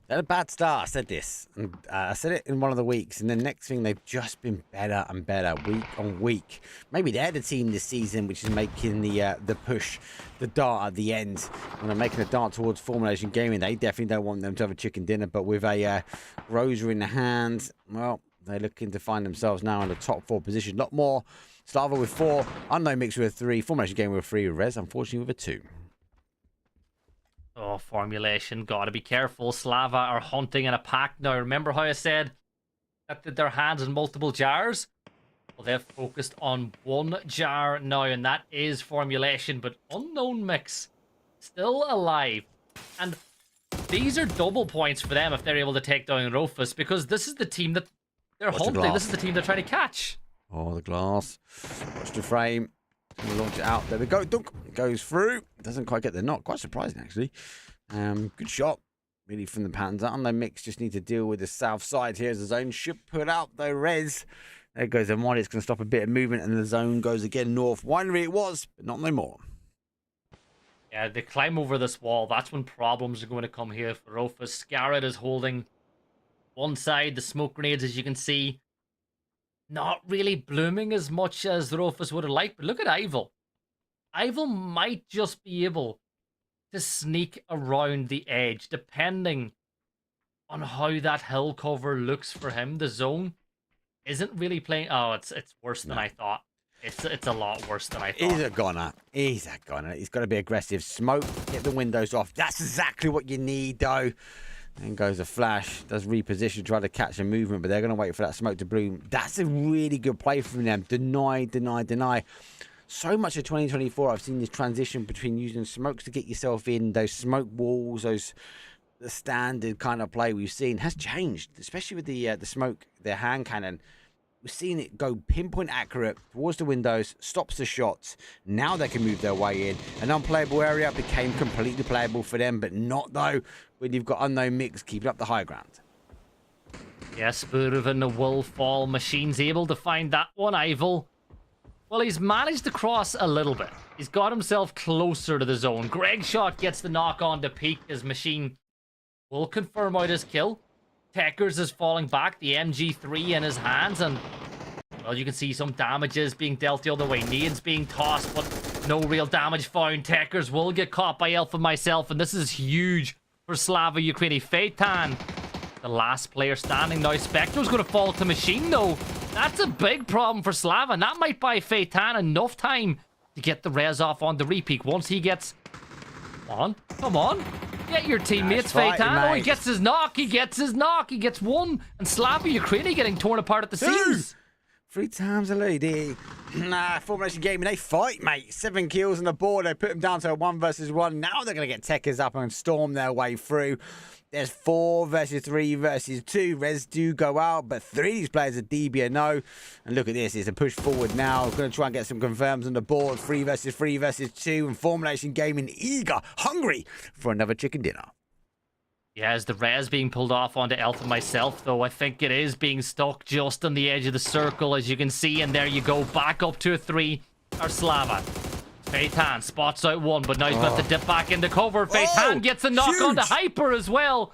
They're a bad start. I said this. And, I said it in one of the weeks, and the next thing, they've just been better and better week on week. Maybe they're the team this season which is making the push, the dart at the end. When they're making a dart towards Formulation Gaming, they definitely don't want them to have a chicken dinner. But with a Rosa in the hand, well, they're looking to find themselves now in the top 4 position. A lot more. Slava with 4, Unknown Mix with a 3, Formulation Gaming with 3, with Res, unfortunately, with a 2. Oh, Formulation, gotta be careful. Slava are hunting in a pack now. Remember how I said that their hands in multiple jars? Well, they've focused on one jar now, and that is Formulation, but Unknown Mix still alive. And these are double points for them if they're able to take down Rufus, because this is the team that they're hunting. This is the team they're trying to catch. Oh, the glass. Watch the frame. Gonna launch it out. There we go. Dunk. Goes through. Doesn't quite get the knock. Quite surprising, actually. Good shot. Really from the Panzer. Unknown Mix just need to deal with the south side here as the zone should put out though. Res. There goes the mod. It's going to stop a bit of movement and the zone goes again north. Winery it was, but not no more. Yeah, they climb over this wall. That's when problems are going to come here for Rufus. Scarlet is holding one side. The smoke grenades, as you can see, not really blooming as much as Rufus would have liked. But look at Ivel. Ivel might just be able to sneak around the edge, depending on how that hill cover looks for him. The zone isn't really playing. Oh, it's worse than I thought. It's a lot worse than I thought. He's a goner. He's a goner. He's got to be aggressive. Smoke, get the windows off. That's exactly what you need, though. Then goes a flash, does reposition, try to catch a movement, but they're going to wait for that smoke to bloom. That's a really good play from them. Deny, deny, deny. So much of 2024, I've seen this transition between using smokes to get yourself in, those smoke walls, the standard kind of play we've seen has changed, especially with the smoke, their hand cannon. We've seen it go pinpoint accurate towards the windows, stops the shots. Now they can move their way in. An unplayable area became completely playable for them, but not though when you've got Unknown Mix keeping up the high ground. Yes, Spurven, the will fall. Machine's able to find that one. Ivel, well, he's managed to cross a little bit. He's got himself closer to the zone. Greg Shot gets the knock on to peak as Machine will confirm out his kill. Techers is falling back, the MG3 in his hands, and well, you can see some damages being dealt the other way. Nades being tossed, but no real damage found. Techers will get caught by Elf and myself, and this is huge for Slava Ukraini. Feitan, the last player standing now. Spectro's going to fall to Machine, though. That's a big problem for Slava. And that might buy Feitan enough time to get the res off on the repeak once he gets... Come on. Get your teammates, Feitan. Oh, he gets his knock. He gets his knock. He gets one. And Slava Ukraine getting torn apart at the seams. 3 times a lead. Nah, Formulation Gaming, they fight, mate. 7 kills on the board. They put them down to a 1 versus 1. Now they're going to get Techers up and storm their way through. There's 4 versus 3 versus 2. Res do go out, but 3 of these players are DB and no. And look at this. It's a push forward now. Going to try and get some confirms on the board. 3 versus 3 versus 2. And Formulation Gaming eager, hungry for another chicken dinner. Yeah, is the res being pulled off onto Elf and myself, though? I think it is being stuck just on the edge of the circle, as you can see. And there you go, back up to a 3. Or Slava. Feitan spots out 1, but now he's got to dip back into cover. Feitan gets a knock onto Hyper as well,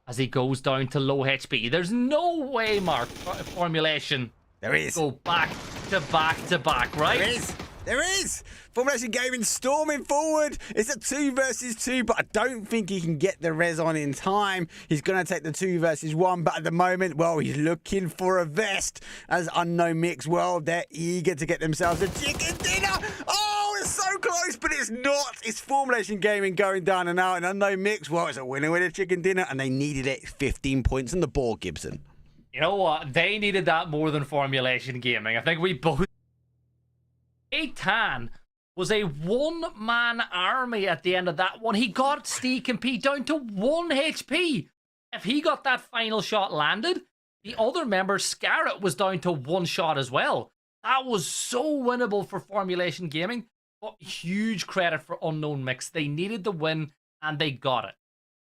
as he goes down to low HP. There's no way, Mark, Formulation. There is. Go back to back to back, right? There is. There is! Formulation Gaming storming forward. It's a 2 versus 2, but I don't think he can get the res on in time. He's going to take the 2 versus 1, but at the moment, well, he's looking for a vest. As Unknown Mix, well, they're eager to get themselves a chicken dinner. Oh, it's so close, but it's not. It's Formulation Gaming going down and out, and Unknown Mix, well, it's a winner with a chicken dinner, and they needed it. 15 points on the board, Gibson. You know what? They needed that more than Formulation Gaming. I think we both... Feitan was a one-man army at the end of that one. He got Steak and P down to 1 HP. If he got that final shot landed, the other member, Scarlet, was down to 1 shot as well. That was so winnable for Formulation Gaming. But huge credit for Unknown Mix. They needed the win, and they got it.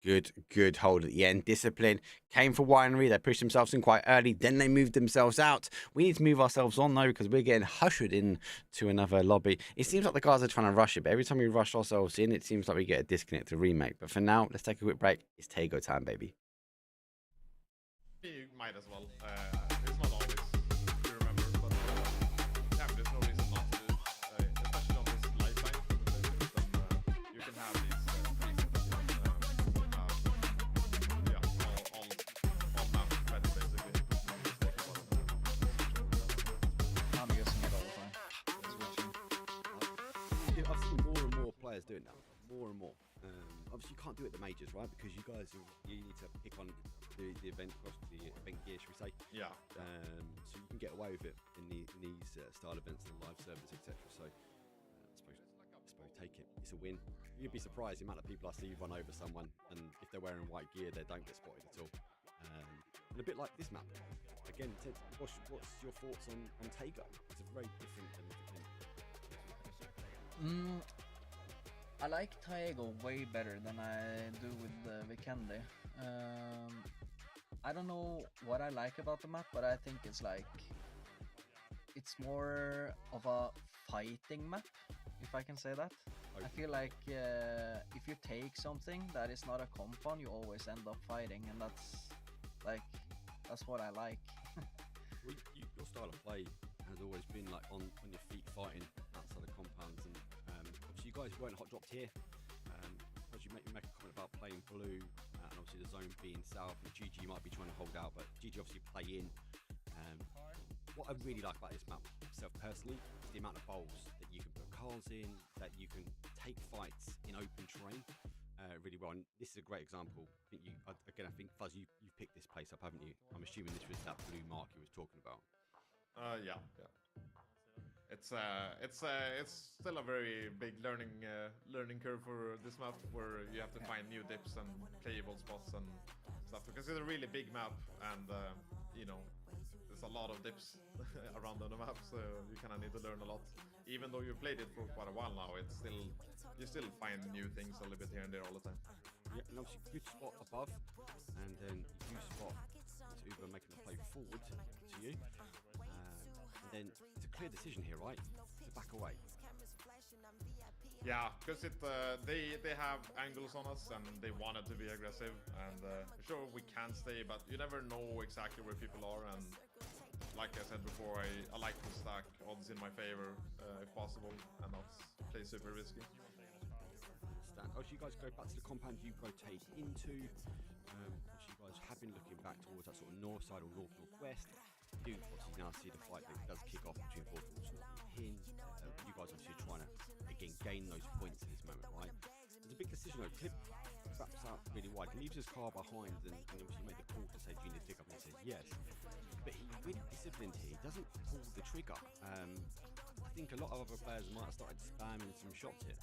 Good hold at the end. Discipline came for Winery. They pushed themselves in quite early. Then they moved themselves out. We need to move ourselves on, though, because we're getting ushered in to another lobby. It seems like the guys are trying to rush it, but every time we rush ourselves in, it seems like we get a disconnect to remake. But for now, let's take a quick break. It's Tego time, baby. You might as well. It's not always to remember, but yeah, there's no reason not to do it. Especially on this lifeline conversations, then you can have these I've seen more and more players do it now. More and more. Obviously, you can't do it at the majors, right? Because you guys, you need to pick on the event gear, should we say? Yeah. So you can get away with it in these style events and live service, etc. So I suppose take it. It's a win. You'd be surprised the amount of people I see run over someone, and if they're wearing white gear, they don't get spotted at all. And a bit like this map. Again, Ted, what's your thoughts on Tego? It's a very different and I like Taego way better than I do with Vikendi. I don't know what I like about the map, but I think it's it's more of a fighting map, if I can say that. Okay. I feel like if you take something that is not a compound, you always end up fighting, and that's what I like. Well, your style of play has always been like on your feet fighting outside of compounds, and obviously you guys weren't hot dropped here. As you make a comment about playing blue, and obviously the zone being south, and GG might be trying to hold out, but GG obviously play in. What I really like about this map, myself personally, is the amount of bowls that you can put cars in, that you can take fights in open terrain really well. And this is a great example. I think Fuzz, you picked this place up, haven't you? I'm assuming this was that blue mark you was talking about. Yeah. It's still a very big learning curve for this map, where you have to find new dips and playable spots and stuff, because it's a really big map, and there's a lot of dips around on the map, so you kind of need to learn a lot. Even though you've played it for quite a while now, you still find new things a little bit here and there all the time. Yeah, and obviously good spot above, and then you spot to Uber making the play forward to you. And then it's a clear decision here, right? To back away. Yeah, because they have angles on us, and they wanted to be aggressive, and sure we can stay, but you never know exactly where people are, and like I said before, I like to stack odds in my favor if possible, and not play super risky. Oh, so you guys go back to the compound you rotate into. So you guys have been looking back towards that sort of north side or northwest. do obviously now see the fight that does kick off between Fortress and Hin. You guys obviously are trying to again gain those points at this moment, right? There's a big decision though. Clip wraps out really wide, leaves his car behind, and obviously make the call to say, "Do you need to pick up?" And he says yes. But he's really disciplined here. He doesn't pull the trigger. I think a lot of other players might have started spamming some shots here.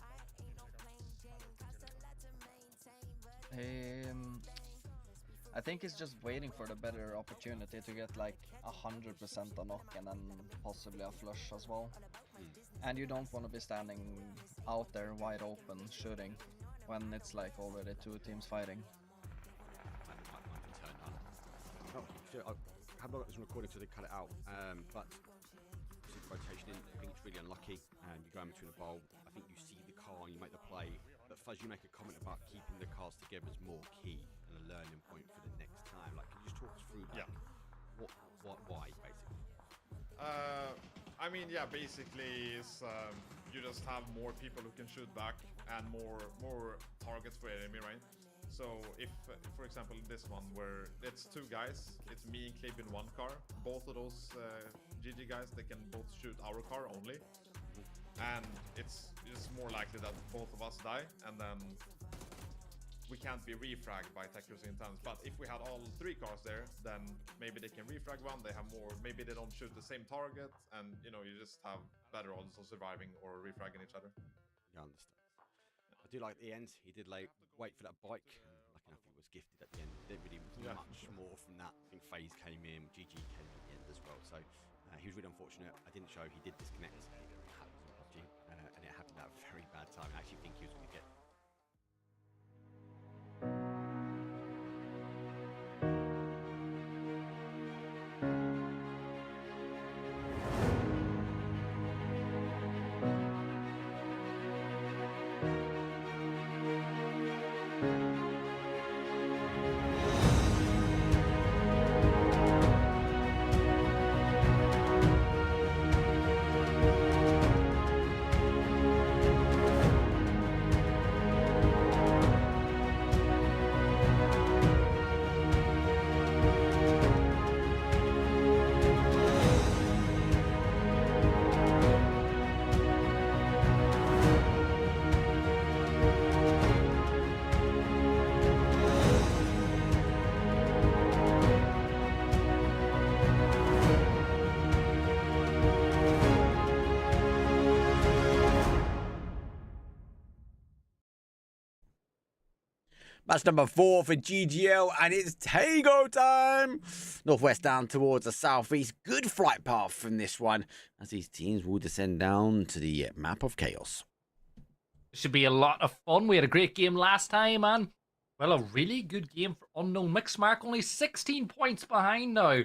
I think he's just waiting for the better opportunity to get like 100% a knock and then possibly a flush as well. And you don't want to be standing out there wide open shooting when it's like already 2 teams fighting. I have not got this recording so they cut it out, but obviously the rotation in, I think it's really unlucky, and you go in between a bowl, I think you see the car and you make the play, but Fuzz, you make a comment about keeping the cars together is more key and a learning point for the next time. Like, can you just talk us through that? Why, basically? I mean, yeah, basically is you just have more people who can shoot back and more targets for enemy, right? So if, for example, this one where it's 2 guys, it's me and Clip in 1 car. Both of those GG guys, they can both shoot our car only, and it's just more likely that both of us die, and then we can't be refragged by attackers intense. But if we had all 3 cars there, then maybe they can refrag one. They have more. Maybe they don't shoot the same target, and you just have better odds of surviving or refragging each other. Yeah, I understand. I do like the end. He did wait for that bike. Lucky enough, he was gifted at the end. Didn't really much more from that. I think FaZe came in, GG came in at the end as well. So he was really unfortunate. I didn't show. He did disconnect. It happens in PUBG, and it happened at a very bad time. I actually think he was going to get. Match number 4 for GGL, and it's Tago time! Northwest down towards the southeast. Good flight path from this one, as these teams will descend down to the map of chaos. Should be a lot of fun. We had a great game last time, and, well, a really good game for Unknown Mixmark. Only 16 points behind now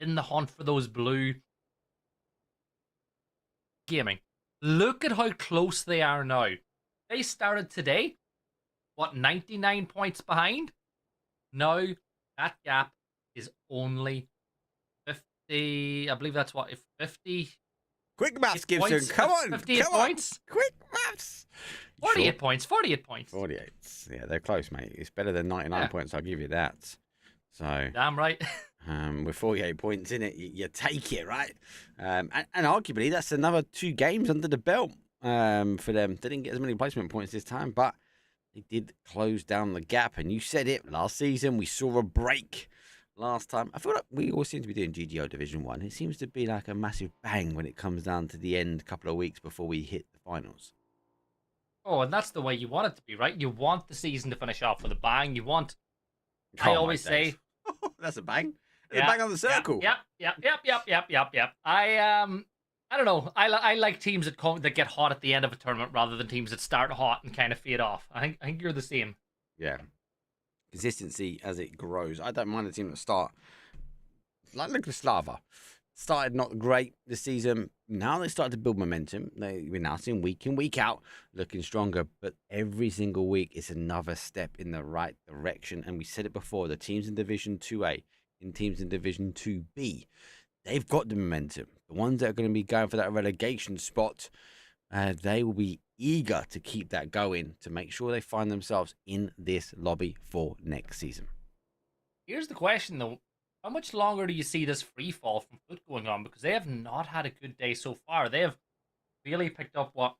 in the hunt for those blue. Gaming. Look at how close they are now. They started today. What, 99 points behind? Now, that gap is only 50. I believe that's what, if 50. Quick maths, Gibson. Come on. 58 points. Quick maths. 48 points. 48 points. 48. Yeah, they're close, mate. It's better than 99 points. I'll give you that. So, damn right. With 48 points in it, you take it, right? And arguably, that's another 2 games under the belt for them. They didn't get as many placement points this time, but they did close down the gap. And you said it last season. We saw a break last time. I feel like we all seem to be doing GGO Division 1. It seems to be like a massive bang when it comes down to the end, couple of weeks before we hit the finals. Oh, and that's the way you want it to be, right? You want the season to finish off with a bang. You want, I always say... That's a bang. That's a bang on the circle. Yep. I don't know. I like teams that get hot at the end of a tournament rather than teams that start hot and kind of fade off. I think you're the same. Yeah. Consistency as it grows. I don't mind the team that start. Like look at Slava. Started not great this season. Now they start to build momentum. We're now seeing week in, week out, looking stronger. But every single week is another step in the right direction. And we said it before, the teams in Division 2A, in teams in Division 2B, they've got the momentum. The ones that are going to be going for that relegation spot, they will be eager to keep that going to make sure they find themselves in this lobby for next season. Here's the question, though. how much longer do you see this free fall from Foot going on? Because they have not had a good day so far. They have really picked up, what,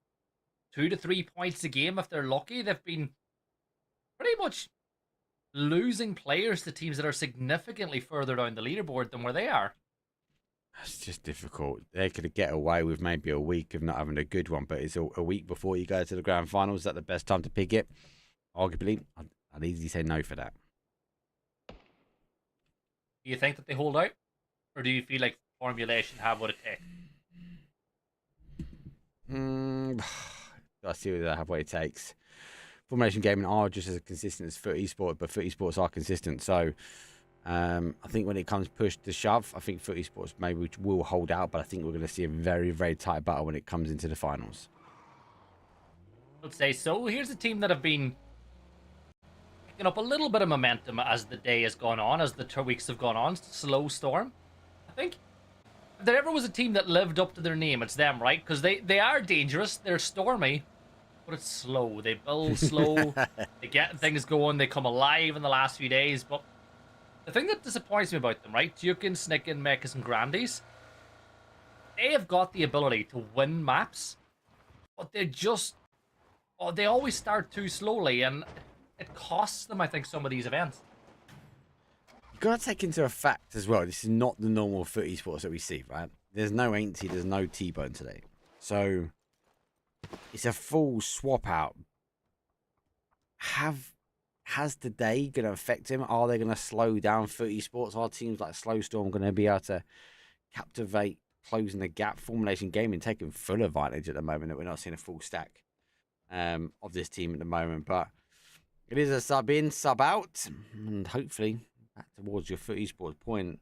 2 to 3 points a game if they're lucky. They've been pretty much losing players to teams that are significantly further down the leaderboard than where they are. It's just difficult. They could get away with maybe a week of not having a good one, but it's a week before you go to the grand finals. Is that the best time to pick it? Arguably, I'd easily say no for that. Do you think that they hold out? Or do you feel like formulation have what it takes? I see whether they have what it takes. Formulation gaming are just as consistent as Foot Esports, but Foot Esports are consistent. So I think when it comes push to shove, I think Foot Esports maybe will hold out, but I think we're going to see a very, very tight battle when it comes into the finals. I'd say so. Here's a team that have been picking up a little bit of momentum as the day has gone on, as the 2 weeks have gone on. Slow Storm. I think if there ever was a team that lived up to their name, it's them, right? Because they are dangerous, they're stormy, but it's slow. They build slow, they get things going, they come alive in the last few days. But the thing that disappoints me about them, right? Dukin, Snicken, Mechas, and Grandies, they have got the ability to win maps, but they just, they always start too slowly, and it costs them, I think, some of these events. You've got to take into a fact as well, this is not the normal Foot Esports that we see, right? There's no Ainty, there's no T-Bone today. So it's a full swap out. Has the day going to affect him? Are they going to slow down Foot Esports? Are teams like Slow Storm going to be able to captivate, closing the gap? Formulation Gaming taking full advantage at the moment that we're not seeing a full stack of this team at the moment. But it is a sub in, sub out, and hopefully back towards your Foot Esports point.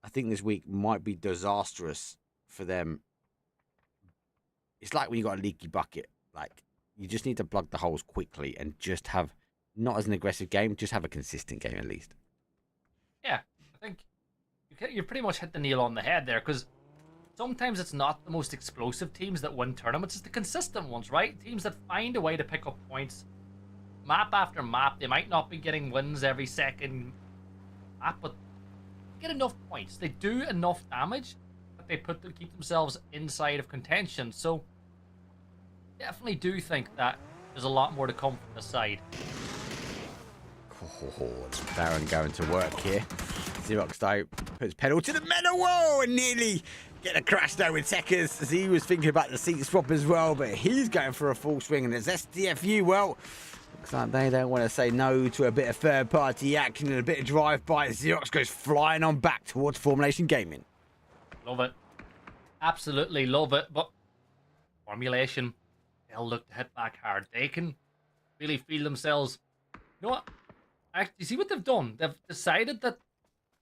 I think this week might be disastrous for them. It's like when you got a leaky bucket, like. You just need to plug the holes quickly and just have, not as an aggressive game, just have a consistent game at least. Yeah, I think you pretty much hit the nail on the head there, because sometimes it's not the most explosive teams that win tournaments, it's the consistent ones, right? Teams that find a way to pick up points map after map. They might not be getting wins every second map, but they get enough points. They do enough damage that they keep themselves inside of contention. So definitely do think that there's a lot more to come from the side. Oh, it's Baron going to work here. Xerox though puts pedal to the metal. Whoa, and nearly get a crash though with Tekers, as he was thinking about the seat swap as well, but he's going for a full swing, and it's SDFU. Well, looks like they don't want to say no to a bit of third party action and a bit of drive by. Xerox goes flying on back towards Formulation Gaming. Love it. Absolutely love it. But Formulation, they'll look to hit back hard. They can really feel themselves. You know what? You see what they've done? They've decided that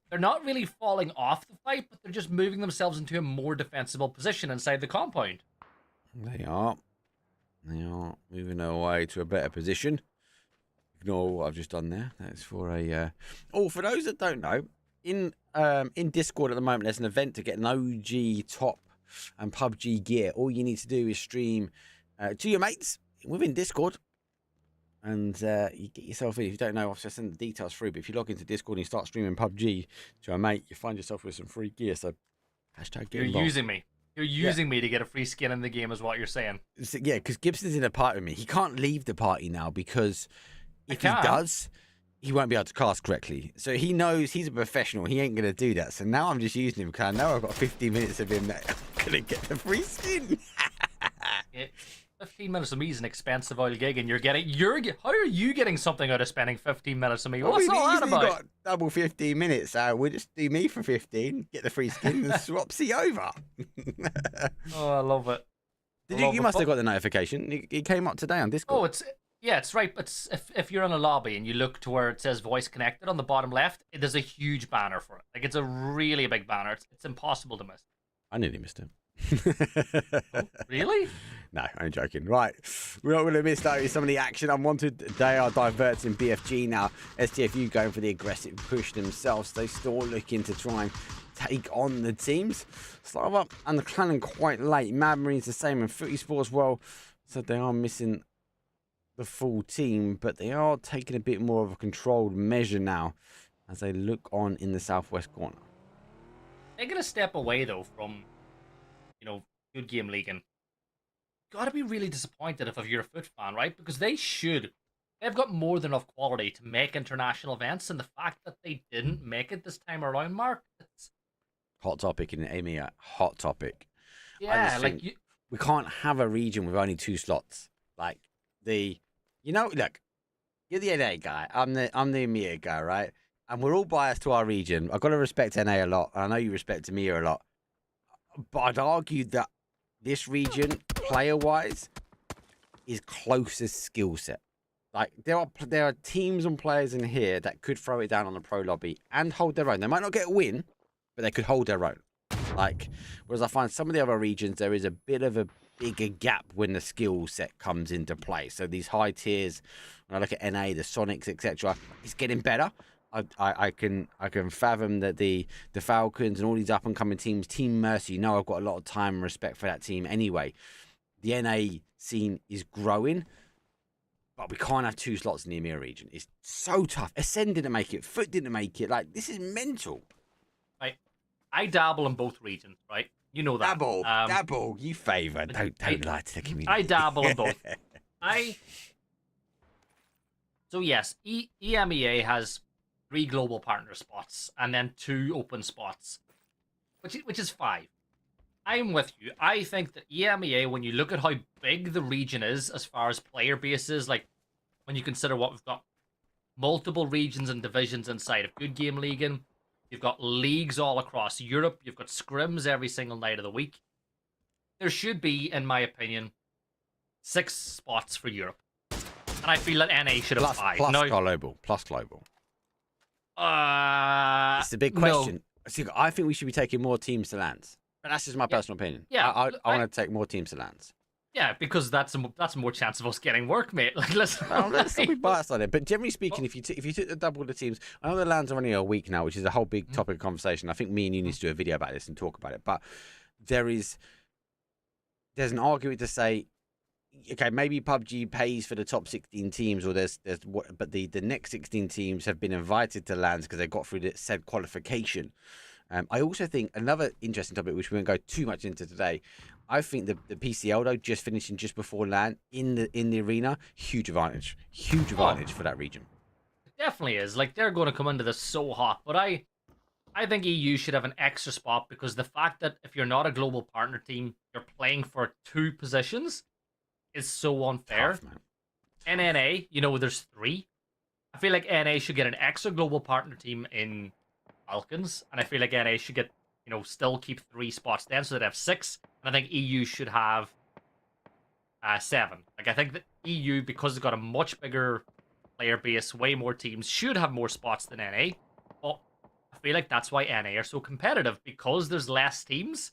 they're not really falling off the fight, but they're just moving themselves into a more defensible position inside the compound. They are. They are moving away to a better position. Ignore what I've just done there. That's for a... Oh, for those that don't know, in Discord at the moment, there's an event to get an OG top and PUBG gear. All you need to do is stream to your mates within Discord, and you get yourself in. If you don't know, I'll send the details through, but if you log into Discord and you start streaming PUBG to a mate, you find yourself with some free gear. So hashtag get involved. Using me. You're using me to get a free skin in the game is what you're saying. Yeah, because Gibson's in a party with me. He can't leave the party now, because if he does, he won't be able to cast correctly. So he knows he's a professional. He ain't going to do that. So now I'm just using him because I know I've got 15 minutes of him that I'm going to get the free skin. 15 minutes of me is an expensive oil gig, and how are you getting something out of spending 15 minutes of me? What's all that about? Got double 15 minutes, so we'll just do me for 15, get the free skin, and swap C over. Oh, I love it. You must have got the notification. It came up today on Discord. Oh, it's right. But if you're in a lobby and you look to where it says voice connected on the bottom left, there's a huge banner for it. Like, it's a really big banner. It's impossible to miss. I nearly missed it. Oh, really? No, I'm joking. Right, we're not going to miss though some of the action. Unwanted, they are diverting BFG now. STFU going for the aggressive push themselves. They still looking to try and take on the teams. Slava and the Clan quite late. Mad Marines the same, and Foot Esports as well. So they are missing the full team, but they are taking a bit more of a controlled measure now as they look on in the southwest corner. Taking a step away, though, from, Good Game Ligaen, gotta be really disappointed if you're a Foot fan, right? Because they've got more than enough quality to make international events, and the fact that they didn't make it this time around, Mark, it's... Hot topic in EMEA, hot topic. Yeah, We can't have a region with only 2 slots. Like, look, you're the NA guy, I'm the EMEA guy, right? And we're all biased to our region. I've got to respect NA a lot. I know you respect EMEA a lot. But I'd argue that this region, player-wise, is closest skill set. Like, there are teams and players in here that could throw it down on the pro lobby and hold their own. They might not get a win, but they could hold their own. Like, whereas I find some of the other regions, there is a bit of a bigger gap when the skill set comes into play. So these high tiers, when I look at NA, the Sonics, etc., it's getting better. I can fathom that the Falcons and all these up and coming teams, Team Mercy, I've got a lot of time and respect for that team anyway. The NA scene is growing, but we can't have 2 slots in the EMEA region. It's so tough. Ascend didn't make it, Foot didn't make it. Like, this is mental. Right. I dabble in both regions, right? You know that. Dabble, you favour. Don't lie to the community. I dabble in both. So yes, EMEA has 3 global partner spots and then 2 open spots, which is 5. I'm with you. I think that EMEA, when you look at how big the region is as far as player bases, like when you consider what we've got, multiple regions and divisions inside of Good Game Ligaen, you've got leagues all across Europe, you've got scrims every single night of the week. There should be, in my opinion, 6 spots for Europe. And I feel that NA should have 5. Plus global. It's a big question. No. See, I think we should be taking more teams to lands. But that's just my personal opinion. Yeah, I want to take more teams to lands. Yeah, because that's more chance of us getting work, mate. Like, let's not be biased on it. But generally speaking, if you took the double the teams, I know the lands are only a week now, which is a whole big topic of conversation. I think me and you need to do a video about this and talk about it. But there's an argument to say, okay, maybe PUBG pays for the top 16 teams, or but the next 16 teams have been invited to lands because they got through the said qualification. I also think another interesting topic, which we won't go too much into today, I think the PCL though, just finishing just before LAN in the arena, huge advantage for that region. It definitely is. Like, they're going to come into this so hot, but I think EU should have an extra spot, because the fact that if you're not a global partner team, you're playing for 2 positions is so unfair. Tough, man. In NA, there's 3. I feel like NA should get an extra global partner team in Falcons, and I feel like NA should get, still keep 3 spots then, so they'd have 6, and I think EU should have 7. Like, I think that EU, because it's got a much bigger player base, way more teams, should have more spots than NA, but I feel like that's why NA are so competitive, because there's less teams.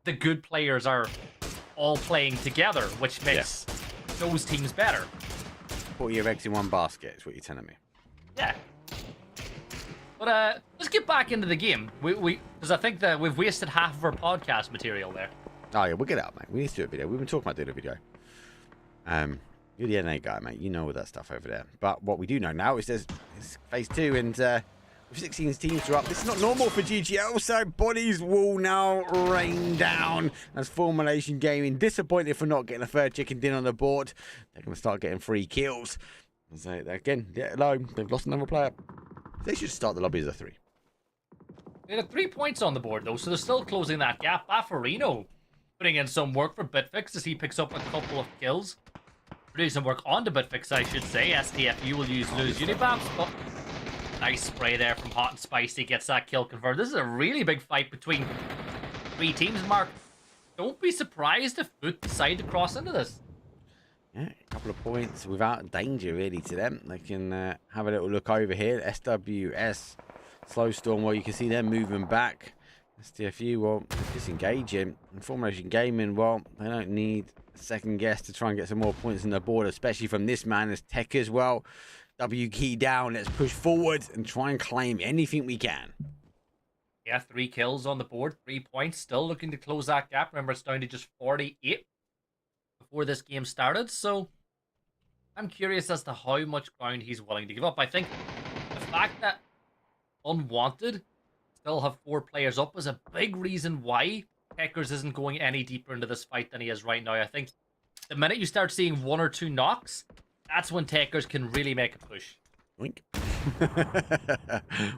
The good players are all playing together, which makes those teams better. Put your eggs in one basket is what you're telling me. Yeah. But let's get back into the game. Because I think that we've wasted half of our podcast material there. Oh yeah, we'll get out, mate. We need to do a video. We've been talking about doing a video. You're the NA guy, mate. You know all that stuff over there. But what we do know now is there's phase 2, and with 16 teams are up. This is not normal for GGL, so bodies will now rain down as Formulation Gaming, disappointed for not getting a third chicken dinner on the board. They're going to start getting 3 kills. So again, they've lost another player. They should start the lobby as a 3. They had 3 points on the board, though, so they're still closing that gap. Baffarino putting in some work for Bitfix as he picks up a couple of kills. Doing some work on the Bitfix, I should say. STFU will use Lose Unibams, but nice spray there from Hot and Spicy, gets that kill converted. This is a really big fight between 3 teams, Mark. Don't be surprised if Foot decide to cross into this. Yeah, a couple of points without danger, really, to them. They can have a little look over here. SWS, Slow Storm, well, you can see them moving back. STFU, well, disengaging. And Formation Gaming, well, they don't need a second guess to try and get some more points on the board, especially from this man as Tech as well. W key down, let's push forward and try and claim anything we can. Yeah, 3 kills on the board, 3 points, still looking to close that gap. Remember, it's down to just 48 before this game started, so I'm curious as to how much ground he's willing to give up. I think the fact that unwanted, still have 4 players up, is a big reason why Tekers isn't going any deeper into this fight than he is right now. I think the minute you start seeing 1 or 2 knocks, that's when Tekers can really make a push. Oink.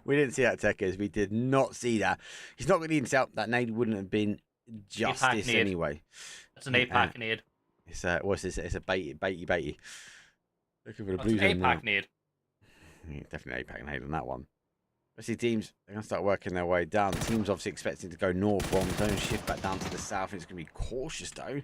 We didn't see that, Tekers. We did not see that. He's not going to himself. That nade wouldn't have been justice nade. anyway. That's an 8-pack nade. It's what's this? It's a baity. Looking for the That's blue an zone now. 8-pack nade. Yeah, definitely 8-pack nade on that one. Obviously, teams they're going to start working their way down. Teams obviously expecting to go north. Bomb don't shift back down to the south. It's going to be cautious though.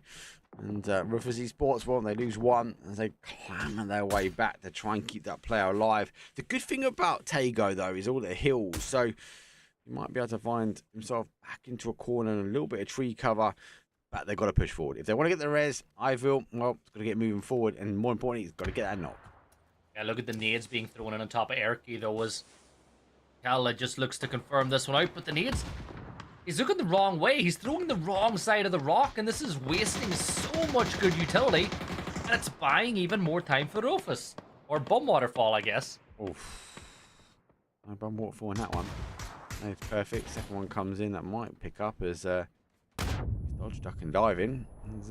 And Rufus Esports, well, they lose 1 as they clamber their way back to try and keep that player alive. The good thing about Tago, though, is all the hills. So he might be able to find himself back into a corner and a little bit of tree cover. But they've got to push forward. If they want to get the res, Ivil, well, it's got to get moving forward. And more importantly, he's got to get that knock. Yeah, look at the nades being thrown in on top of Erky, though, as Kala just looks to confirm this one out. But the nades... He's looking the wrong way. He's throwing the wrong side of the rock, and this is wasting so much good utility, and it's buying even more time for Rufus. Or Bum Waterfall, I guess. Oof. No Bum Waterfall in that one. That's perfect. Second one comes in. That might pick up as dodge, duck, and dive in. He's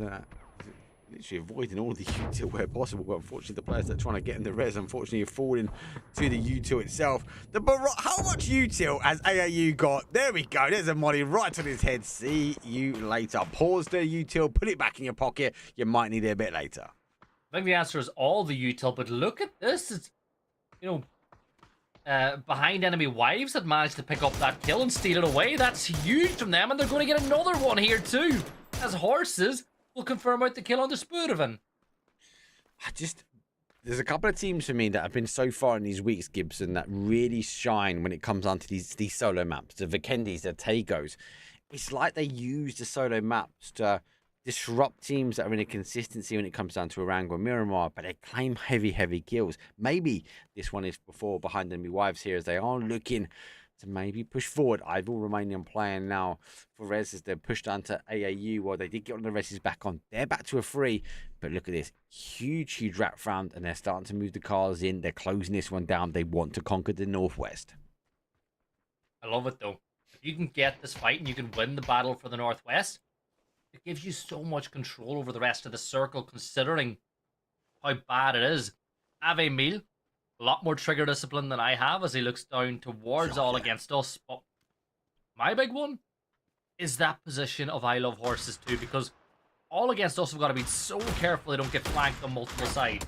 literally avoiding all the util where possible. But unfortunately, the players that are trying to get in the res, unfortunately, are falling to the util itself. How much util has AAU got? There we go. There's a molly right on his head. See you later. Pause the util. Put it back in your pocket. You might need it a bit later. I think the answer is all the util, but look at this. It's, behind enemy wives had managed to pick up that kill and steal it away. That's huge from them, and they're going to get another one here too. As horses will confirm out the kill on the Spuravan. There's a couple of teams for me that have been so far in these weeks, Gibson, that really shine when it comes down to these solo maps. The Vikendis, the Tagos. It's like they use the solo maps to disrupt teams that are in a consistency when it comes down to Orangwa and Miramar, but they claim heavy kills. Maybe this one is behind enemy wives here as they are looking to maybe push forward. I've all remaining playing now for res as they're pushed onto AAU. Well, they did get on the res back on. They're back to a 3, but look at this. Huge wrap round, and they're starting to move the cars in. They're closing this one down. They want to conquer the Northwest. I love it, though. If you can get this fight and you can win the battle for the Northwest, it gives you so much control over the rest of the circle, considering how bad it is. Ave Mil, a lot more trigger discipline than I have as he looks down towards all against us. But my big one is that position of I Love Horses too, because all against us have got to be so careful they don't get flanked on multiple sides.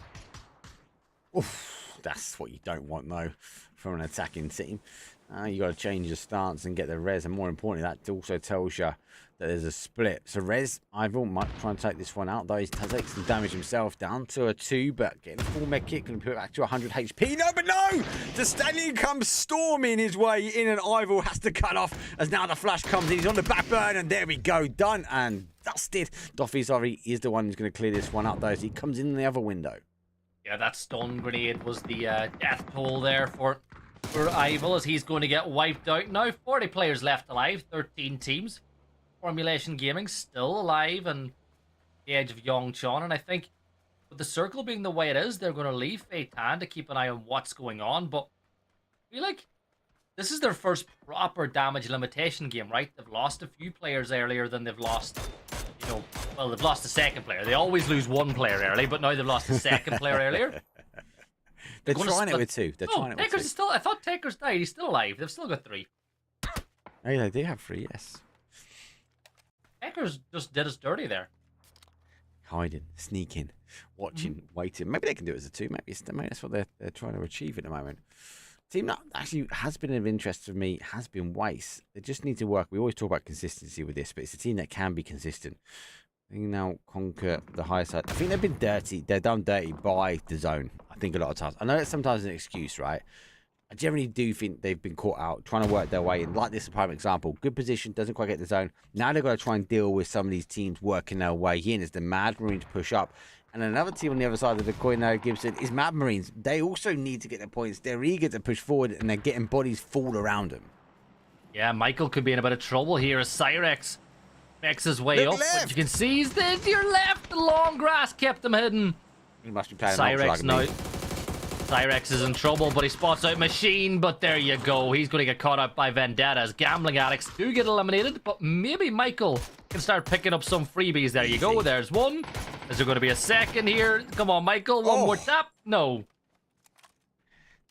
Oof, that's what you don't want, though, from an attacking team. You got to change your stance and get the res, and more importantly, that also tells you that there's a split. So Rez, Ivor might try and take this one out, though. He takes some damage himself, down to a 2, but getting a full med kit, going to put it back to 100 HP. No, but no! The Stallion comes storming his way in, and Ivor has to cut off as now the flash comes in. He's on the back burn, and there we go, done and dusted. Doffy, sorry, is the one who's going to clear this one up, though, as he comes in the other window. Yeah, that stun grenade was the death toll there for Ivor, as he's going to get wiped out now. 40 players left alive, 13 teams. Formulation Gaming still alive and the edge of Yongchon, and I think with the circle being the way it is, they're going to leave Feitan to keep an eye on what's going on. But I feel like this is their first proper damage limitation game, right? They've lost a few players earlier than they've lost, well, they've lost the second player. They always lose one player early, but now they've lost the second player earlier. They're trying it with 2. They're trying it with 2. Takers is still, I thought Takers died. He's still alive. They've still got 3. Oh, yeah, they do have 3, yes. Takers just did us dirty there. Hiding, sneaking, watching, waiting. Maybe they can do it as a 2. Maybe that's what they're trying to achieve at the moment. Team that actually has been of interest for me has been Waste. They just need to work. We always talk about consistency with this, but it's a team that can be consistent. They can now conquer the high side. I think they've been dirty. They're done dirty by the zone, I think, a lot of times. I know it's sometimes an excuse, right? I generally do think they've been caught out trying to work their way in. Like this is a prime example. Good position, doesn't quite get the zone. Now they've got to try and deal with some of these teams working their way in as the Mad Marines push up. And another team on the other side of the coin now, Gibson, is Mad Marines. They also need to get the points. They're eager to push forward, and they're getting bodies fall around them. Yeah, Michael could be in a bit of trouble here as Cyrex makes his way up. But you can see he's there to your left. The long grass kept him hidden. He must be playing Cyrex now. Cyrex is in trouble, but he spots out Machine, but there you go. He's going to get caught out by Vendetta as Gambling Addicts do get eliminated, but maybe Michael can start picking up some freebies. There you go. There's one. Is there going to be a second here? Come on, Michael. One more tap. No.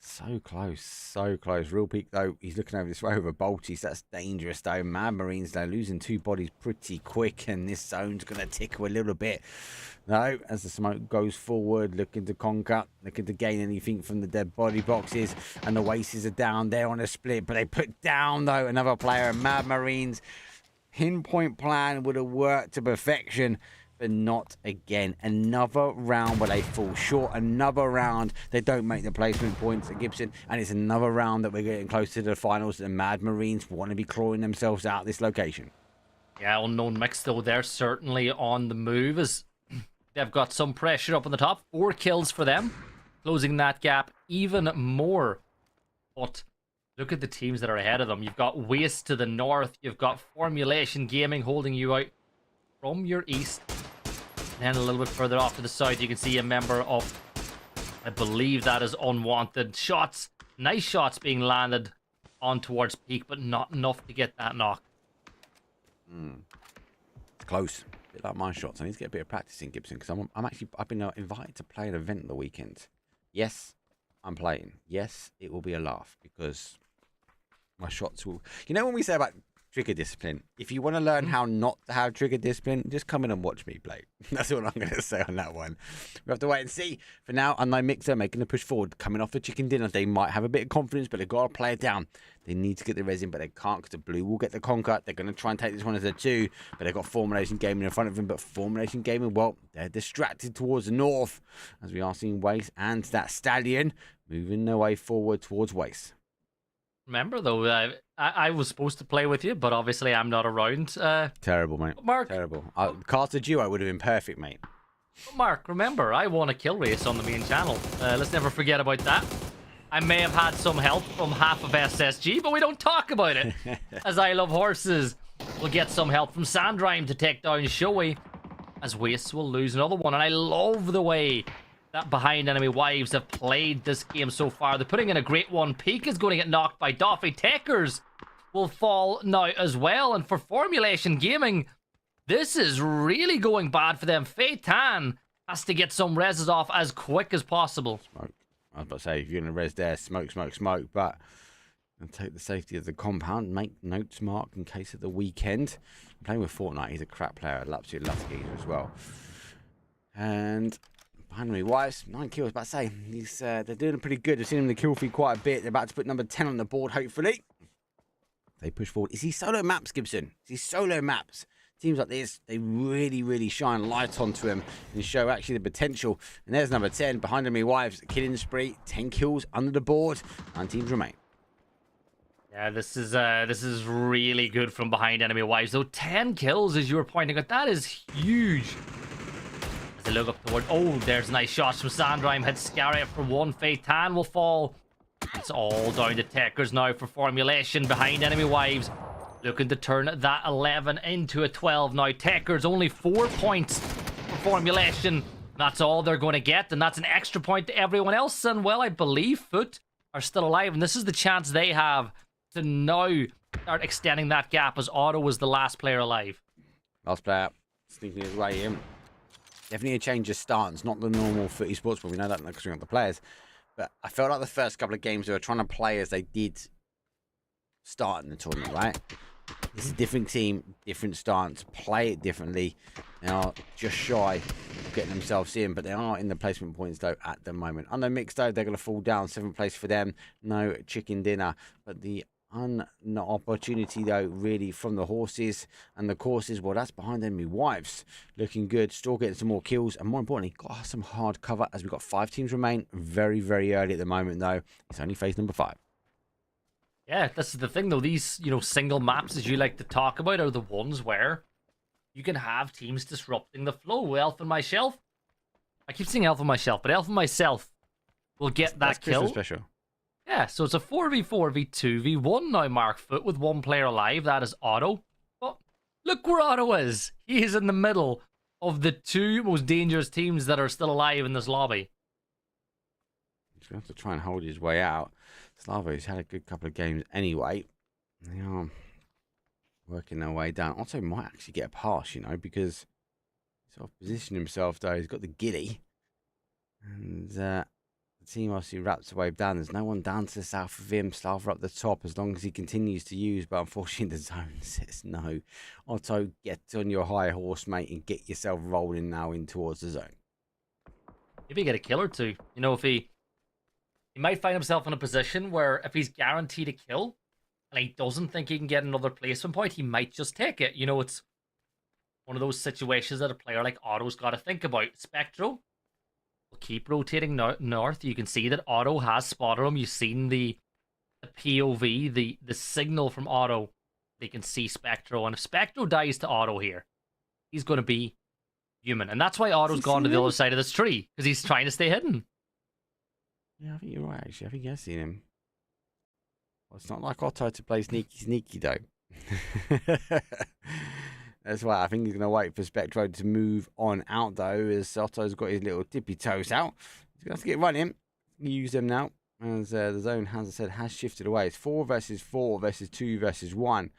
So close, so close. Real peak, though. He's looking over this way with a Bolties. That's dangerous, though. Mad Marines, though, losing 2 bodies pretty quick, and this zone's going to tickle a little bit. No, as the smoke goes forward, looking to conquer, looking to gain anything from the dead body boxes, and the Wastes are down there on a split, but they put down, though, another player. Mad Marines, pinpoint plan would have worked to perfection, but not again. Another round where they fall short. Another round they don't make the placement points at Gibson. And it's another round that we're getting close to the finals. The Mad Marines want to be clawing themselves out of this location. Yeah, Unknown Mix, though, they're certainly on the move as they've got some pressure up on the top. 4 kills for them, closing that gap even more. But look at the teams that are ahead of them. You've got Waste to the north. You've got Formulation Gaming holding you out from your east. And then a little bit further off to the side, you can see a member of, I believe that is Unwanted. Shots, nice shots being landed on towards Peak, but not enough to get that knock. It's close. A bit like my shots. I need to get a bit of practice in Gibson because I've been invited to play an event on the weekend. Yes, I'm playing. Yes, it will be a laugh because my shots will. You know when we say about trigger discipline, if you want to learn how not to have trigger discipline, just come in and watch me play. That's all I'm going to say on that one. We have to wait and see. For now, Unknown Mixer making a push forward, coming off the chicken dinner. They might have a bit of confidence, but they've got to play it down. They need to get the resin, but they can't because the blue will get the conquer. They're going to try and take this one as a 2, but they've got Formulation Gaming in front of them. But Formulation Gaming, well, they're distracted towards the north as we are seeing Waste and that Stallion moving their way forward towards Waste. Remember, though, I was supposed to play with you, but obviously I'm not around. Terrible, mate. Mark. Terrible. Carter Duo would have been perfect, mate. Mark, remember, I won a kill race on the main channel. Let's never forget about that. I may have had some help from half of SSG, but we don't talk about it. As I Love Horses will get some help from Sandrime to take down Shoei, as Wastes will lose another one. And I love the way that Behind Enemy Wives have played this game so far. They're putting in a great one. Peak is going to get knocked by Doffy. Takers will fall now as well. And for Formulation Gaming, this is really going bad for them. Feitan has to get some reses off as quick as possible. Smoke. I was about to say, if you're going to res there, smoke, smoke, smoke. But and take the safety of the compound. Make notes, Mark, in case of the weekend. I'm playing with Fortnite. He's a crap player. I'd absolutely love to get as well. And Henry Wives, 9 kills, about to say. They're doing pretty good. I've seen him in the kill feed quite a bit. They're about to put number 10 on the board, hopefully. They push forward. Is he solo maps, Gibson? Is he solo maps? Teams like this, they really, really shine light onto him and show actually the potential. And there's number 10, Behind Enemy Wives, killing spree, 10 kills under the board. 9 teams remain. Yeah, this is really good from Behind Enemy Wives. Though 10 kills, as you were pointing out, that is huge. They look up toward. Oh, there's nice shots from Sandrime. Hits Scarrier for 1. Feitan will fall. It's all down to Takers now for Formulation. Behind Enemy Wives looking to turn that 11 into a 12 now. Takers only 4 points for Formulation. That's all they're going to get, and that's an extra point to everyone else. And well, I believe Foot are still alive, and this is the chance they have to now start extending that gap, as Otto was the last player alive. Last player sneaking his way in. Definitely a change of stance, not the normal footy sports, but we know that because we got the players. But I felt like the first couple of games they were trying to play as they did start in the tournament, right? It's a different team, different stance, play it differently. They are just shy of getting themselves in, but they are in the placement points, though, at the moment. Unknown Mixed, though, they're going to fall down. 7th place for them. No chicken dinner. But the opportunity, though, really from the horses and the courses, well, that's Behind Enemy Wives. Looking good. Still getting some more kills. And more importantly, got some hard cover as we've got 5 teams remain. Very, very early at the moment, though. It's only phase number 5. Yeah, this is the thing, though. These, single maps, as you like to talk about, are the ones where you can have teams disrupting the flow. Elf on my shelf. I keep saying Elf on my shelf, but Elf on myself will get that kill. Christmas special. Yeah, so it's a 4v4, v2, v1 now, Mark Foot, with 1 player alive. That is Otto. But look where Otto is. He is in the middle of the 2 most dangerous teams that are still alive in this lobby. He's going to have to try and hold his way out. Slava's had a good couple of games anyway. They are working their way down. Otto might actually get a pass, you know, because he's sort of positioned himself, though. He's got the giddy. And the team obviously wraps the wave down. There's no one down to the south of him. Slava up the top as long as he continues to use. But unfortunately, the zone says no. Otto, get on your high horse, mate, and get yourself rolling now in towards the zone. Maybe get a kill or two. You know, if he might find himself in a position where if he's guaranteed a kill and he doesn't think he can get another placement point, he might just take it. You know, it's one of those situations that a player like Otto's got to think about. Spectro will keep rotating north. You can see that Otto has spotted him. You've seen the POV, the signal from Otto. They can see Spectro. And if Spectro dies to Otto here, he's going to be human. And that's why Otto's gone to the other side of this tree, because he's trying to stay hidden. Yeah, I think you're right, actually. I think I've seen him. Well, it's not like Otto to play sneaky, though. That's why I think he's going to wait for Spectro to move on out, though, as Otto's got his little tippy toes out. He's going to have to get running. Use them now, as the zone, as I said, has shifted away. It's 4 versus 4 versus 2 versus 1.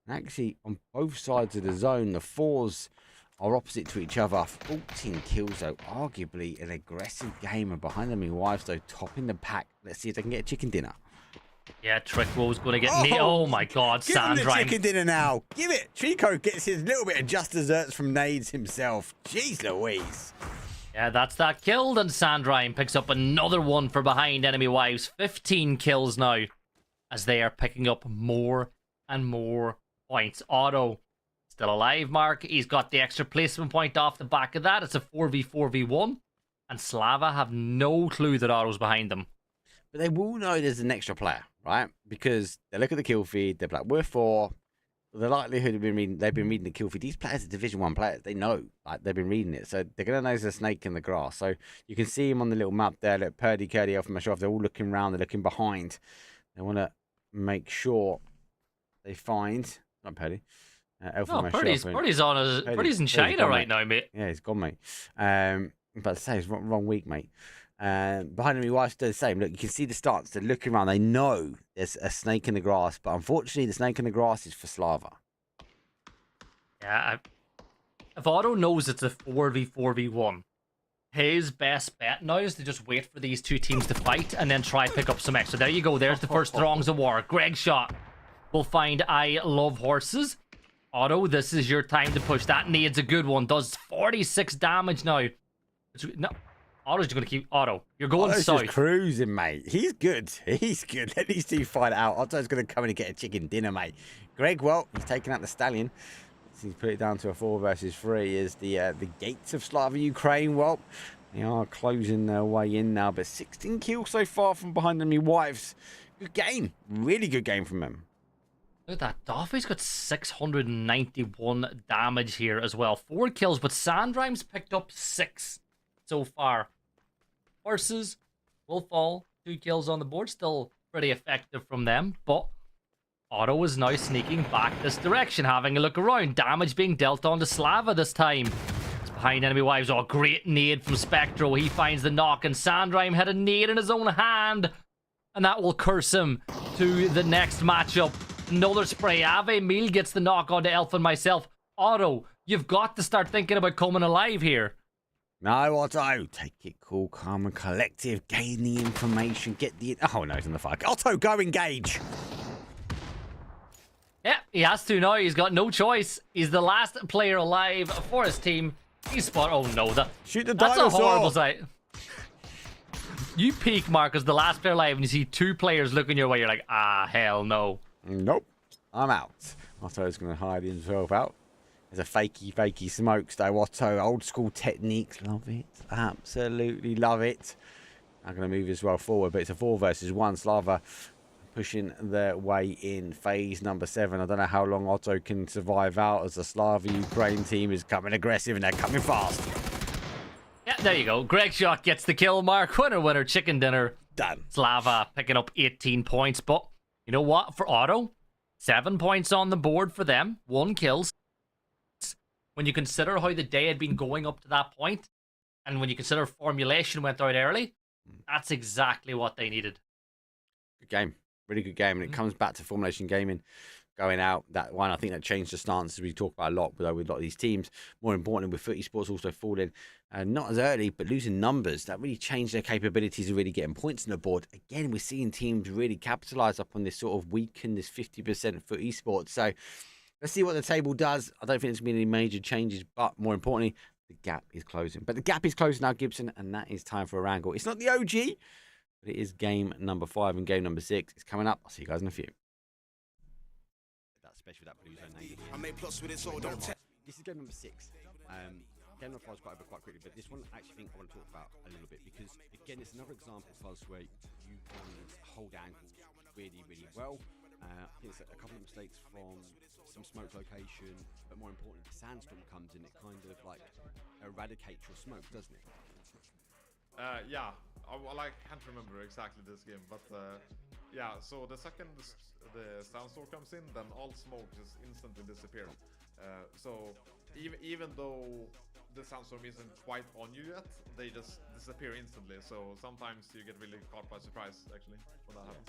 And actually, on both sides of the zone, the 4s are opposite to each other. 14 kills, though. Arguably an aggressive game. And behind them, wives, though, topping the pack. Let's see if they can get a chicken dinner. Yeah, Trickwo's going to get oh my god, Give him the Sandrine. chicken dinner now. Give it. Trico gets his little bit of just desserts from Nades himself. Jeez Louise. Yeah, that's that killed, and Sandrine picks up another one for behind enemy wives. 15 kills now, as they are picking up more and more points. Otto still alive, Mark. He's got the extra placement point off the back of that. It's a 4v4v1, and Slava have no clue that Otto's behind them. But they will know there's an extra player, right? Because they look at the kill feed, they're like, we're 4. The likelihood they've been reading the kill feed. These players are Division 1 players. They know, like, they've been reading it. So they're going to know there's a snake in the grass. So you can see him on the little map there. Look, Purdy, Curdy, Elf, and myself. They're all looking around. They're looking behind. They want to make sure they find, not Purdy, Elf, and myself. Purdy's in China right now, mate. Yeah, he's gone, mate. But to say, it's wrong week, mate. Behind me, wife does the same. Look, you can see the stance. They're looking around. They know there's a snake in the grass, but unfortunately, the snake in the grass is for Slava. Yeah, if Otto knows it's a 4v4v1, his best bet now is to just wait for these two teams to fight and then try pick up some extra. There you go. There's the first Throngs of War. Greg shot will find I Love Horses. Otto, this is your time to push. That needs a good one. Does 46 damage now. No. Otto's just going to keep... Otto, you're going Otto's south. Just cruising, mate. He's good. He's good. Let these two fight it out. Otto's going to come in and get a chicken dinner, mate. Greg, well, he's taking out the stallion. He's put it down to a 4 versus 3 as the gates of Slava Ukraine. Well, they are closing their way in now, but 16 kills so far from behind enemy wives. Good game. Really good game from him. Look at that. Doffy's got 691 damage here as well. 4 kills, but Sandrime's picked up 6 so far. Horses will fall. 2 kills on the board. Still pretty effective from them, but Otto is now sneaking back this direction, having a look around. Damage being dealt onto Slava this time. It's behind enemy wives. Oh, great nade from Spectro. He finds the knock, and Sandrime had a nade in his own hand, and that will curse him to the next matchup. Another spray. Ave Meal gets the knock onto Elf and myself. Otto, you've got to start thinking about coming alive here. No, Otto. Take it cool, calm, and collective. Gain the information. Get the... Oh, no, he's on the fire. Otto, go engage. Yeah, he has to now. He's got no choice. He's the last player alive for his team. He's spot. Oh, no. Shoot the That's dinosaur. a horrible sight. You peek, Mark, as the last player alive, and you see 2 players looking your way. You're like, ah, hell no. Nope. I'm out. Otto's going to hide himself out. There's a fakey smokes, though. Otto, old school techniques. Love it. Absolutely love it. I'm going to move as well forward, but it's a 4 versus 1. Slava pushing their way in phase number 7. I don't know how long Otto can survive out as the Slava Ukraine team is coming aggressive and they're coming fast. Yeah, there you go. Greg Shot gets the kill, Mark. Winner, chicken dinner. Done. Slava picking up 18 points, but you know what? For Otto, 7 points on the board for them. 1 kill. When you consider how the day had been going up to that point, and when you consider formulation went out early, That's exactly what they needed. Good game. Really good game. And it comes back to formulation gaming. Going out, that one, I think that changed the stance, as we talk about a lot with a lot of these teams. More importantly, with footy sports also falling, not as early, but losing numbers. That really changed their capabilities of really getting points on the board. Again, we're seeing teams really capitalise up on this sort of weaken, this 50% for esports. So let's see what the table does. I don't think there's going to be any major changes, but more importantly, the gap is closing. But the gap is closing now, Gibson, and that is time for a wrangle. It's not the OG, but it is game number 5 and game number 6. It's coming up. I'll see you guys in a few. Especially that blue zone angle. I made plots with it, so don't. This is game number 6. Game number 5 is quite over quite quickly, but this one I actually think I want to talk about a little bit because again, it's another example, Fuzz, where you hold angles really, really well. I think it's a couple of mistakes from some smoke location, but more importantly, the sandstorm comes in. It kind of like eradicates your smoke, doesn't it? Yeah, I can't remember exactly this game, but yeah. So the second the sandstorm comes in, then all smoke just instantly disappears. So even though the sandstorm isn't quite on you yet, they just disappear instantly. So sometimes you get really caught by surprise, actually, when that happens.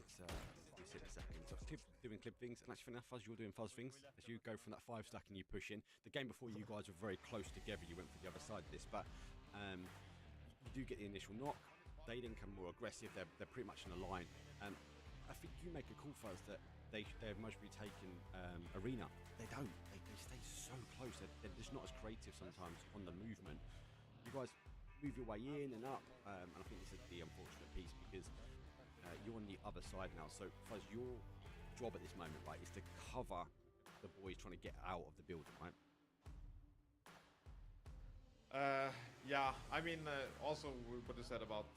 It's in a second. So doing clip things, and actually enough, Fuzz, you're doing Fuzz things as you go from that 5 stack and you push in. The game before, you guys were very close together. You went for the other side of this, but you do get the initial knock. They then come more aggressive. They're pretty much in a line. I think you make a call, Fuzz, that they're mostly taken arena. They don't. They stay so close. They're just not as creative sometimes on the movement. You guys move your way in and up, and I think this is the unfortunate piece because you're on the other side now. So, Fuzz, your job at this moment, right, is to cover the boys trying to get out of the building, right? Yeah, I mean, also what you said about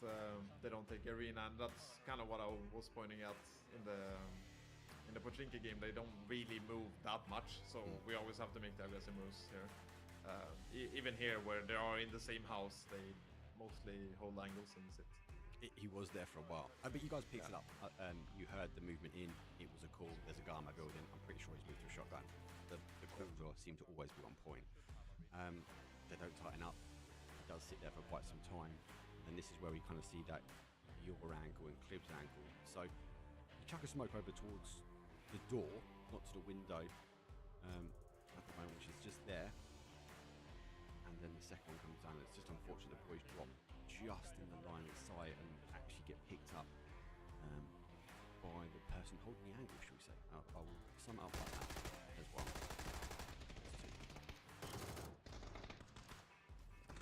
they don't take arena, and that's kind of what I was pointing at in the Pochinki game. They don't really move that much, so we always have to make the aggressive moves here. Even here, where they are in the same house, they mostly hold angles and sit. He was there for a while, but you guys picked it up. You heard the movement in. It was a call. There's a guy in my building. I'm pretty sure he's moved to a shotgun. The calls seem to always be on point. They don't tighten up. He does sit there for quite some time, and this is where we kind of see that your angle and Clib's angle. So you chuck a smoke over towards the door, not to the window, at the moment, which is just there. And then the second one comes down. It's just unfortunate the boys drop just in the line of sight and actually get picked up by the person holding the angle, shall we say. I'll sum it up like that as well.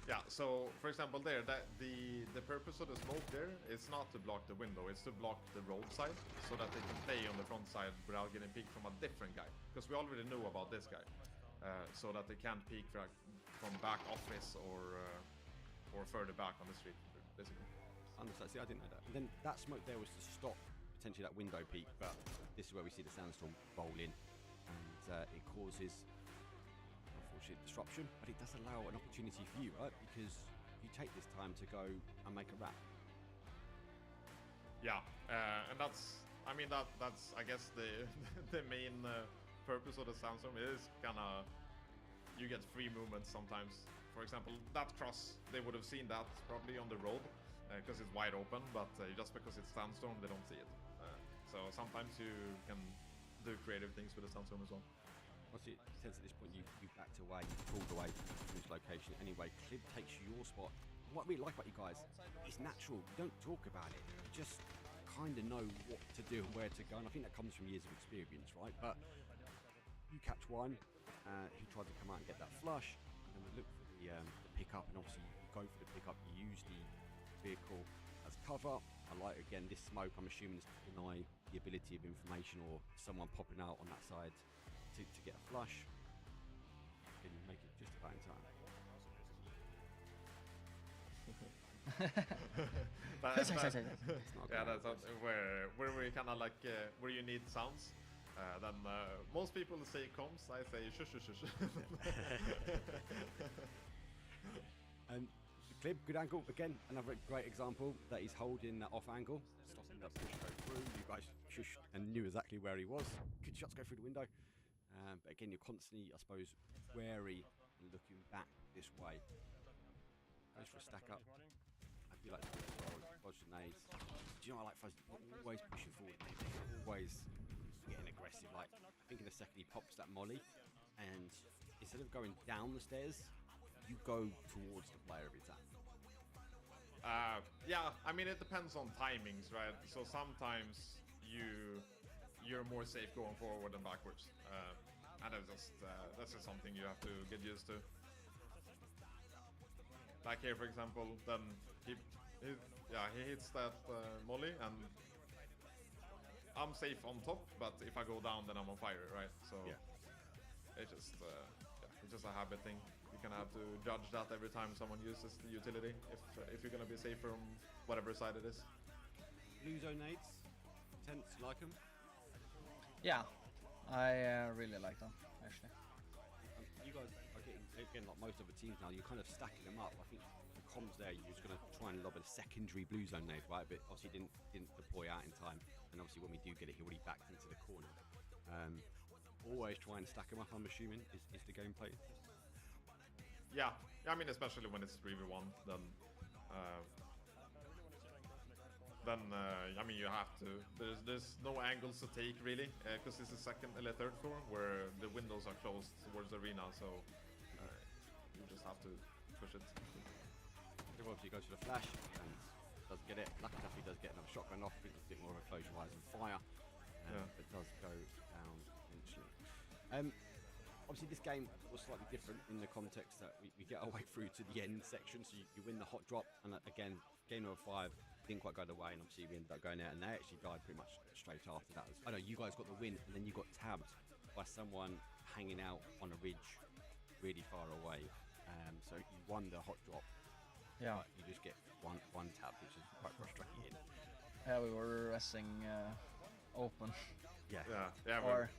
Yeah, so for example there, the purpose of the smoke there is not to block the window, it's to block the roadside so that they can play on the front side without getting peeked from a different guy. Because we already knew about this guy, so that they can't peek from back office or further back on the street, basically. Understood. See, I didn't know that. And then that smoke there was to stop potentially that window peek, but this is where we see the sandstorm roll in, and it causes disruption, but it does allow an opportunity for you, right? Because you take this time to go and make a wrap. Yeah, and that's, I mean, that's I guess the the main purpose of the sandstorm is kind of you get free movements sometimes. For example, that cross, they would have seen that probably on the road because it's wide open, but just because it's sandstorm, they don't see it. So sometimes you can do creative things with the sandstorm as well. Obviously, it says at this point you backed away, you pulled away from this location. Anyway, Clib takes your spot. What I really like about you guys, it's natural. You don't talk about it. You just kind of know what to do and where to go. And I think that comes from years of experience, right? But you catch one who tried to come out and get that flush, and we look for the pickup. And obviously, you go for the pickup. You use the vehicle as cover. I like, again, this smoke. I'm assuming is to deny the ability of information or someone popping out on that side to get a flush. Can you make it just about in time? Yeah, that's where we kind of like where you need sounds. Then most people say comms, I say shush shush shush. And Clib, good angle again. Another great example that he's holding that off angle, stopping that push go through. You guys shushed and knew exactly where he was. Good shots go through the window. But again, you're constantly, I suppose, wary and looking back this way. Goes for a stack up. I you like dodge grenades. Do you know what I like Fuzz? Always pushing forward, always getting aggressive. Like I think in a second he pops that molly, and instead of going down the stairs, you go towards the player every time. Yeah, I mean it depends on timings, right? So sometimes you're more safe going forward than backwards, and that's just something you have to get used to. Like here, for example, then he hits that molly, and I'm safe on top, but if I go down, then I'm on fire, right? So it's just a habit thing. You kind of have to judge that every time someone uses the utility, if you're gonna be safe from whatever side it is. Blue zone nades, tense, you like them? Yeah, I really like them actually. You guys are getting like most other teams now. You're kind of stacking them up. I think the comms there. You're just gonna try and lob a secondary blue zone nade, right? But obviously didn't deploy out in time. And obviously when we do get it, he already backed into the corner. Always try and stack them up. I'm assuming is the gameplay. Yeah, I mean especially when it's 3v1, then I mean you have to. There's no angles to take really, because this is second or third floor where the windows are closed towards the arena, so you just have to push it. So obviously goes for the flash and does get it. Lucky enough he does get another shotgun off. It's a bit more of a closure rise and fire, but does go down eventually. Obviously this game was slightly different in the context that we get our way through to the end section, so you win the hot drop, and again game number 5 didn't quite go the way, and obviously we ended up going out, and they actually died pretty much straight after that. I know you guys got the win, and then you got tabbed by someone hanging out on a ridge really far away, so you won the hot drop. Yeah, but you just get one tab, which is quite frustrating. Yeah, we were resting open. Yeah. Or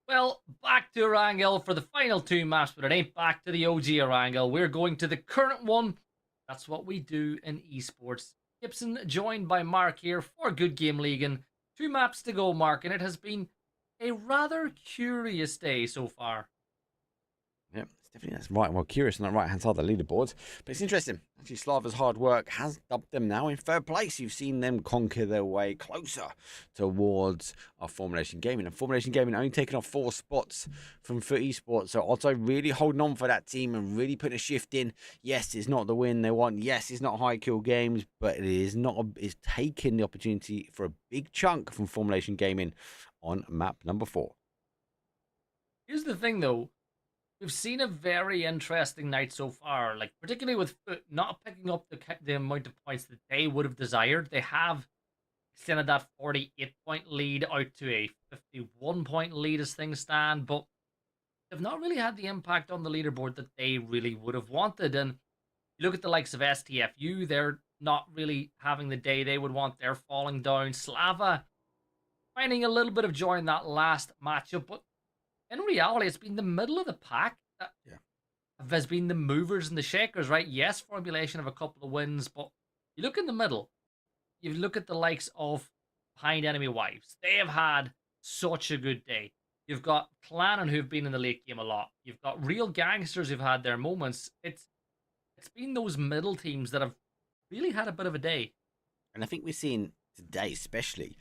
Well, back to Erangel for the final 2 maps, but it ain't back to the OG Erangel. We're going to the current one. That's what we do in esports. Gibson joined by Mark here for Good Game Ligaen. 2 maps to go, Mark, and it has been a rather curious day so far. Yeah, that's right. Well, curious on the right hand side of the leaderboards, but it's interesting. Actually, Slava's hard work has dubbed them now in third place. You've seen them conquer their way closer towards our Formulation Gaming, and Formulation Gaming only taking off 4 spots from FUT Esports. So Otto really holding on for that team and really putting a shift in. Yes, it's not the win they want. Yes, it's not high kill games, but it is not. It's taking the opportunity for a big chunk from Formulation Gaming on map number 4. Here's the thing, though. We've seen a very interesting night so far, like particularly with FUT not picking up the amount of points that they would have desired. They have extended that 48-point lead out to a 51-point lead as things stand, but they've not really had the impact on the leaderboard that they really would have wanted. And you look at the likes of STFU, they're not really having the day they would want. They're falling down. Slava finding a little bit of joy in that last matchup, but in reality, it's been the middle of the pack that has been the movers and the shakers, right? Yes, Formulation have a couple of wins, but you look in the middle, you look at the likes of Behind Enemy Wives. They have had such a good day. You've got Clannon, who've been in the late game a lot. You've got Real Gangsters who've had their moments. It's been those middle teams that have really had a bit of a day. And I think we're seeing today, especially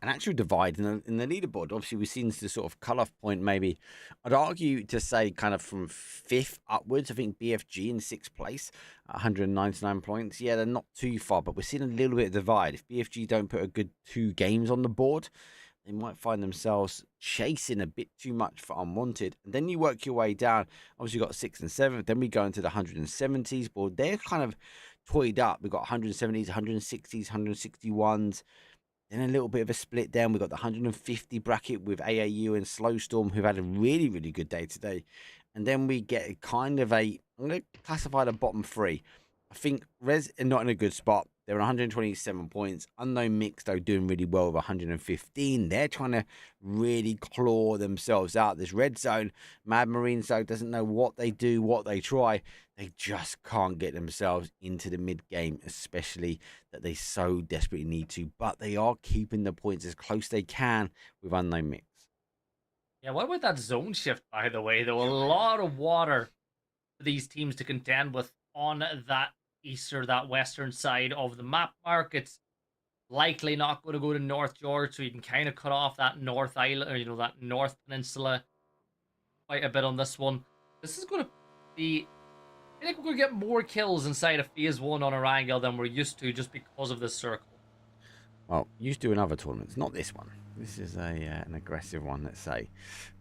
an actual divide in the leaderboard. Obviously, we've seen the sort of cut-off point. Maybe I'd argue to say kind of from 5th upwards. I think BFG in 6th place, 199 points. Yeah, they're not too far, but we're seeing a little bit of divide. If BFG don't put a good 2 games on the board, they might find themselves chasing a bit too much for unwanted. And then you work your way down. Obviously, you've got 6th and 7th. Then we go into the 170s board. They're kind of toyed up. We've got 170s, 160s, 161s. Then a little bit of a split down. We've got the 150 bracket with AAU and Slowstorm, who've had a really, really good day today. And then we get kind of I'm going to classify the bottom 3. I think Res are not in a good spot. They're on 127 points. Unknown Mix, though, doing really well with 115. They're trying to really claw themselves out this red zone. Mad Marines, though, doesn't know what they do, what they try. They just can't get themselves into the mid-game, especially that they so desperately need to. But they are keeping the points as close they can with Unknown Mix. Yeah, what about that zone shift, by the way? Though a lot of water for these teams to contend with on that east or that western side of the map. Mark, it's likely not going to go to North George, so you can kind of cut off that North Island, or that North Peninsula quite a bit on this one. This is going to be, I think we're going to get more kills inside of Phase 1 on Erangel than we're used to just because of this circle. Well, used to in other tournaments, not this one. This is an aggressive one, let's say.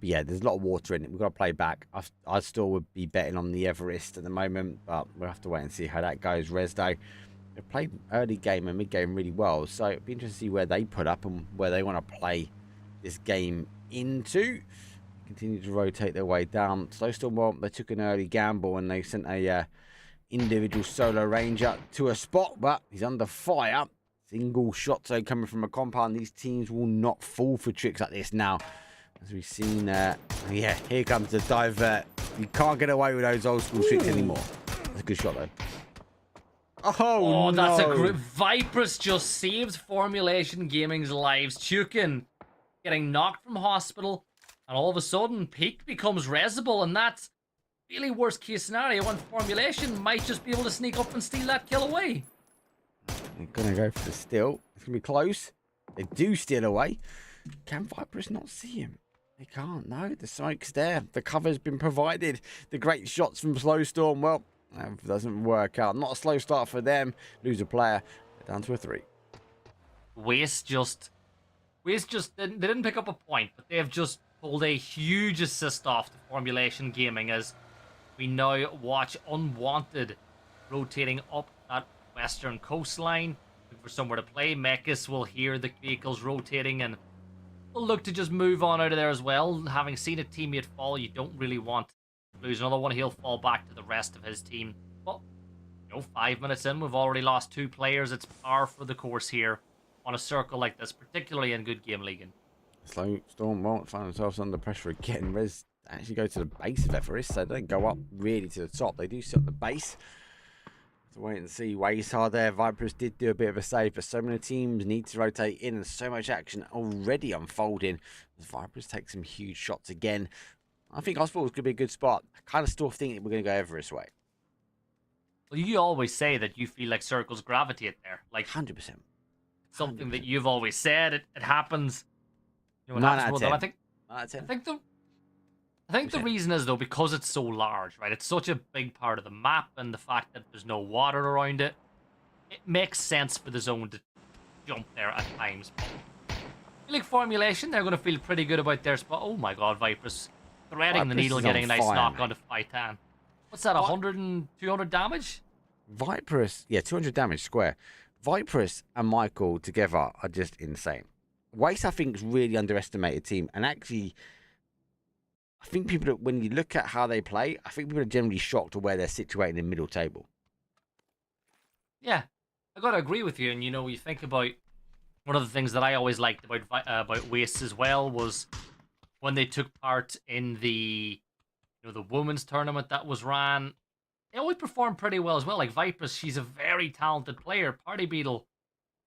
But yeah, there's a lot of water in it. We've got to play back. I still would be betting on the Everest at the moment, but we'll have to wait and see how that goes. Resdo, they played early game and mid game really well, so it'd be interesting to see where they put up and where they want to play this game into. Continue to rotate their way down. Slowstorm, well, they took an early gamble and they sent a individual solo ranger to a spot, but he's under fire. Single shot so coming from a compound. These teams will not fall for tricks like this now. As we've seen, yeah, here comes the divert. You can't get away with those old school tricks anymore. That's a good shot though. Oh, that's no. a great. Vipress just saved Formulation Gaming's lives. Chukin getting knocked from hospital, and all of a sudden, Peak becomes resible, and that's really worst case scenario. And Formulation might just be able to sneak up and steal that kill away. They're going to go for the steal. It's going to be close. They do steal away. Can Vipress not see him? They can't. No, the smoke's there. The cover's been provided. The great shots from Slowstorm, well, that doesn't work out. Not a slow start for them. Lose a player. They're down to a 3. Waste just didn't pick up a point, but they have just pulled a huge assist off to Formulation Gaming as we now watch Unwanted rotating up that western coastline for somewhere to play. Mechas will hear the vehicles rotating and will look to just move on out of there as well. Having seen a teammate fall, you don't really want to lose another one. He'll fall back to the rest of his team. But 5 minutes in, we've already lost 2 players. It's par for the course here on a circle like this, particularly in Good Game Ligaen. Slowstorm won't find themselves under pressure again. Res actually go to the base of Everest, so they don't go up really to the top. They do sit on the base. To wait and see. Waystar there. Vipers did do a bit of a save, but so many teams need to rotate in and so much action already unfolding as Vipers take some huge shots again. I think Oswald's could be a good spot. I kind of still think we're going to go Everest way. Well, you always say that you feel like circles gravitate there. Like 100%. something that you've always said. It happens. 9 out of 10. I think the reason is, though, because it's so large, right? It's such a big part of the map, and the fact that there's no water around it, it makes sense for the zone to jump there at times. I feel like Formulation, they're going to feel pretty good about their spot. Oh my god, Vipress threading the needle, getting a nice knock onto Fitan. What's that, 100 and 200 damage? Vipress, yeah, 200 damage square. Vipress and Michael together are just insane. Waste, I think, is really underestimated team, and actually, I think people, when you look at how they play, I think people are generally shocked at where they're situated in the middle table. Yeah, I gotta agree with you. And you think about one of the things that I always liked about Waste as well was when they took part in the the women's tournament that was ran. They always performed pretty well as well. Like Vipress, she's a very talented player. Party Beetle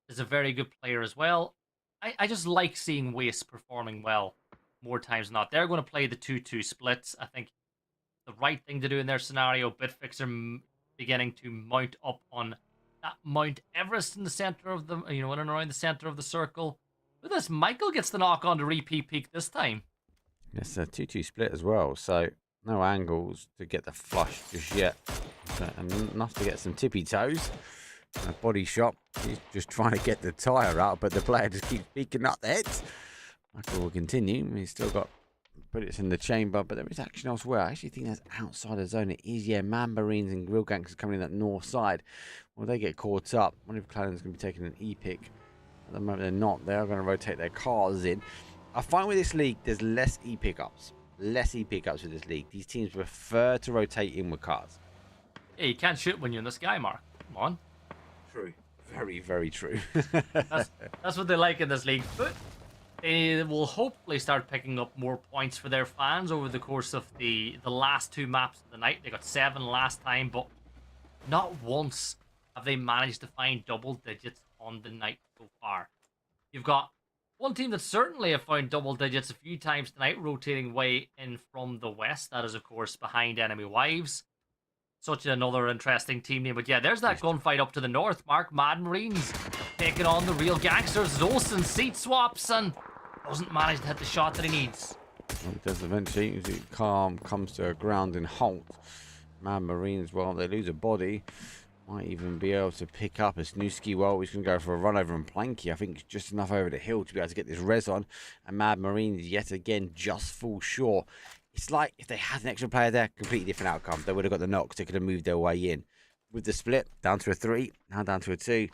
is a very good player as well. I just like seeing Waste performing well more times than not. They're going to play the 2-2 splits. I think the right thing to do in their scenario. Bitfix are beginning to mount up on that Mount Everest in the center of the, in and around the center of the circle. But this Michael gets the knock on the repeat peak this time. It's a 2-2 split as well, so no angles to get the flush just yet. But enough to get some tippy toes. A body shot. He's just trying to get the tyre out, but the player just keeps peeking up the heads. Michael will continue. He's still got bullets in the chamber, but there is action elsewhere. I actually think that's outside the zone. It is, yeah, Man Marines and Grill Gangsters coming in that north side. Well, they get caught up. I wonder if Clanon's going to be taking an E-pick. At the moment, they're not. They are going to rotate their cars in. I find with this league, there's less E-pickups. Less E-pickups with this league. These teams prefer to rotate in with cars. Yeah, you can't shoot when you're in the sky, Mark. Come on. True. Very, very true. That's what they like in this league. But they will hopefully start picking up more points for their fans over the course of the last 2 maps of the night. They got 7 last time, but not once have they managed to find double digits on the night so far. You've got one team that certainly have found double digits a few times tonight, rotating way in from the west. That is, of course, behind Enemy Wives. Such another interesting team name. But yeah, there's that gunfight up to the north, Mark. Mad Marines taking on the real gangsters. Olsen seat swaps and doesn't manage to hit the shot that he needs. Well, it does eventually. As it comes to a grounding halt. Mad Marines, well, they lose a body. Might even be able to pick up a Snooski. Well, he's going to go for a run over and Planky. I think it's just enough over the hill to be able to get this res on. And Mad Marines, yet again, just fall short. It's like if they had an extra player there, completely different outcome. They would have got the knocks. They could have moved their way in. With the split, down to a 3, now down to a 2.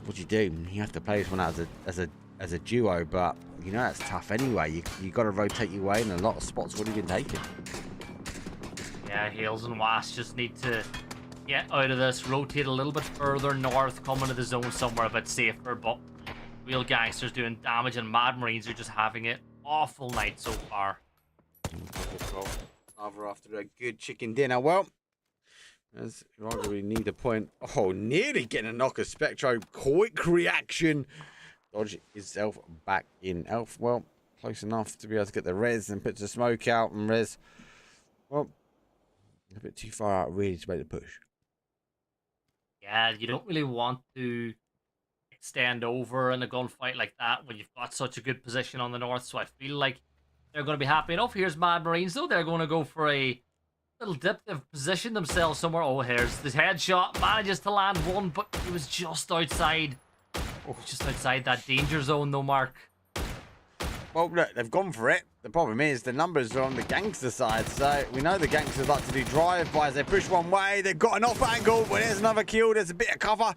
What do? You have to play this one out as a duo, but you know that's tough anyway. You got to rotate your way, and a lot of spots would have been taken. Yeah, Hales and Wasp just need to get out of this, rotate a little bit further north, come into the zone somewhere a bit safer, but real gangsters doing damage, and Mad Marines are just having it awful night so far. Either after a good chicken dinner. Well, as we need a point. Oh, nearly getting a knock of Spectro. Quick reaction. Dodge himself back in. Elf, well, close enough to be able to get the res and puts the smoke out. And res, well, a bit too far out really to make the push. Yeah, you don't really want to extend over in a gunfight like that when you've got such a good position on the north. So I feel like they're going to be happy enough. Here's Mad Marines, though. They're going to go for a little dip. They've positioned themselves somewhere. Oh, here's this headshot. Manages to land one, but he was just outside. Oh, just outside that danger zone, though, Mark. Well, look, they've gone for it. The problem is the numbers are on the gangster side. So we know the gangsters like to do drive-bys. They push one way. They've got an off angle. Well, there's another kill. There's a bit of cover.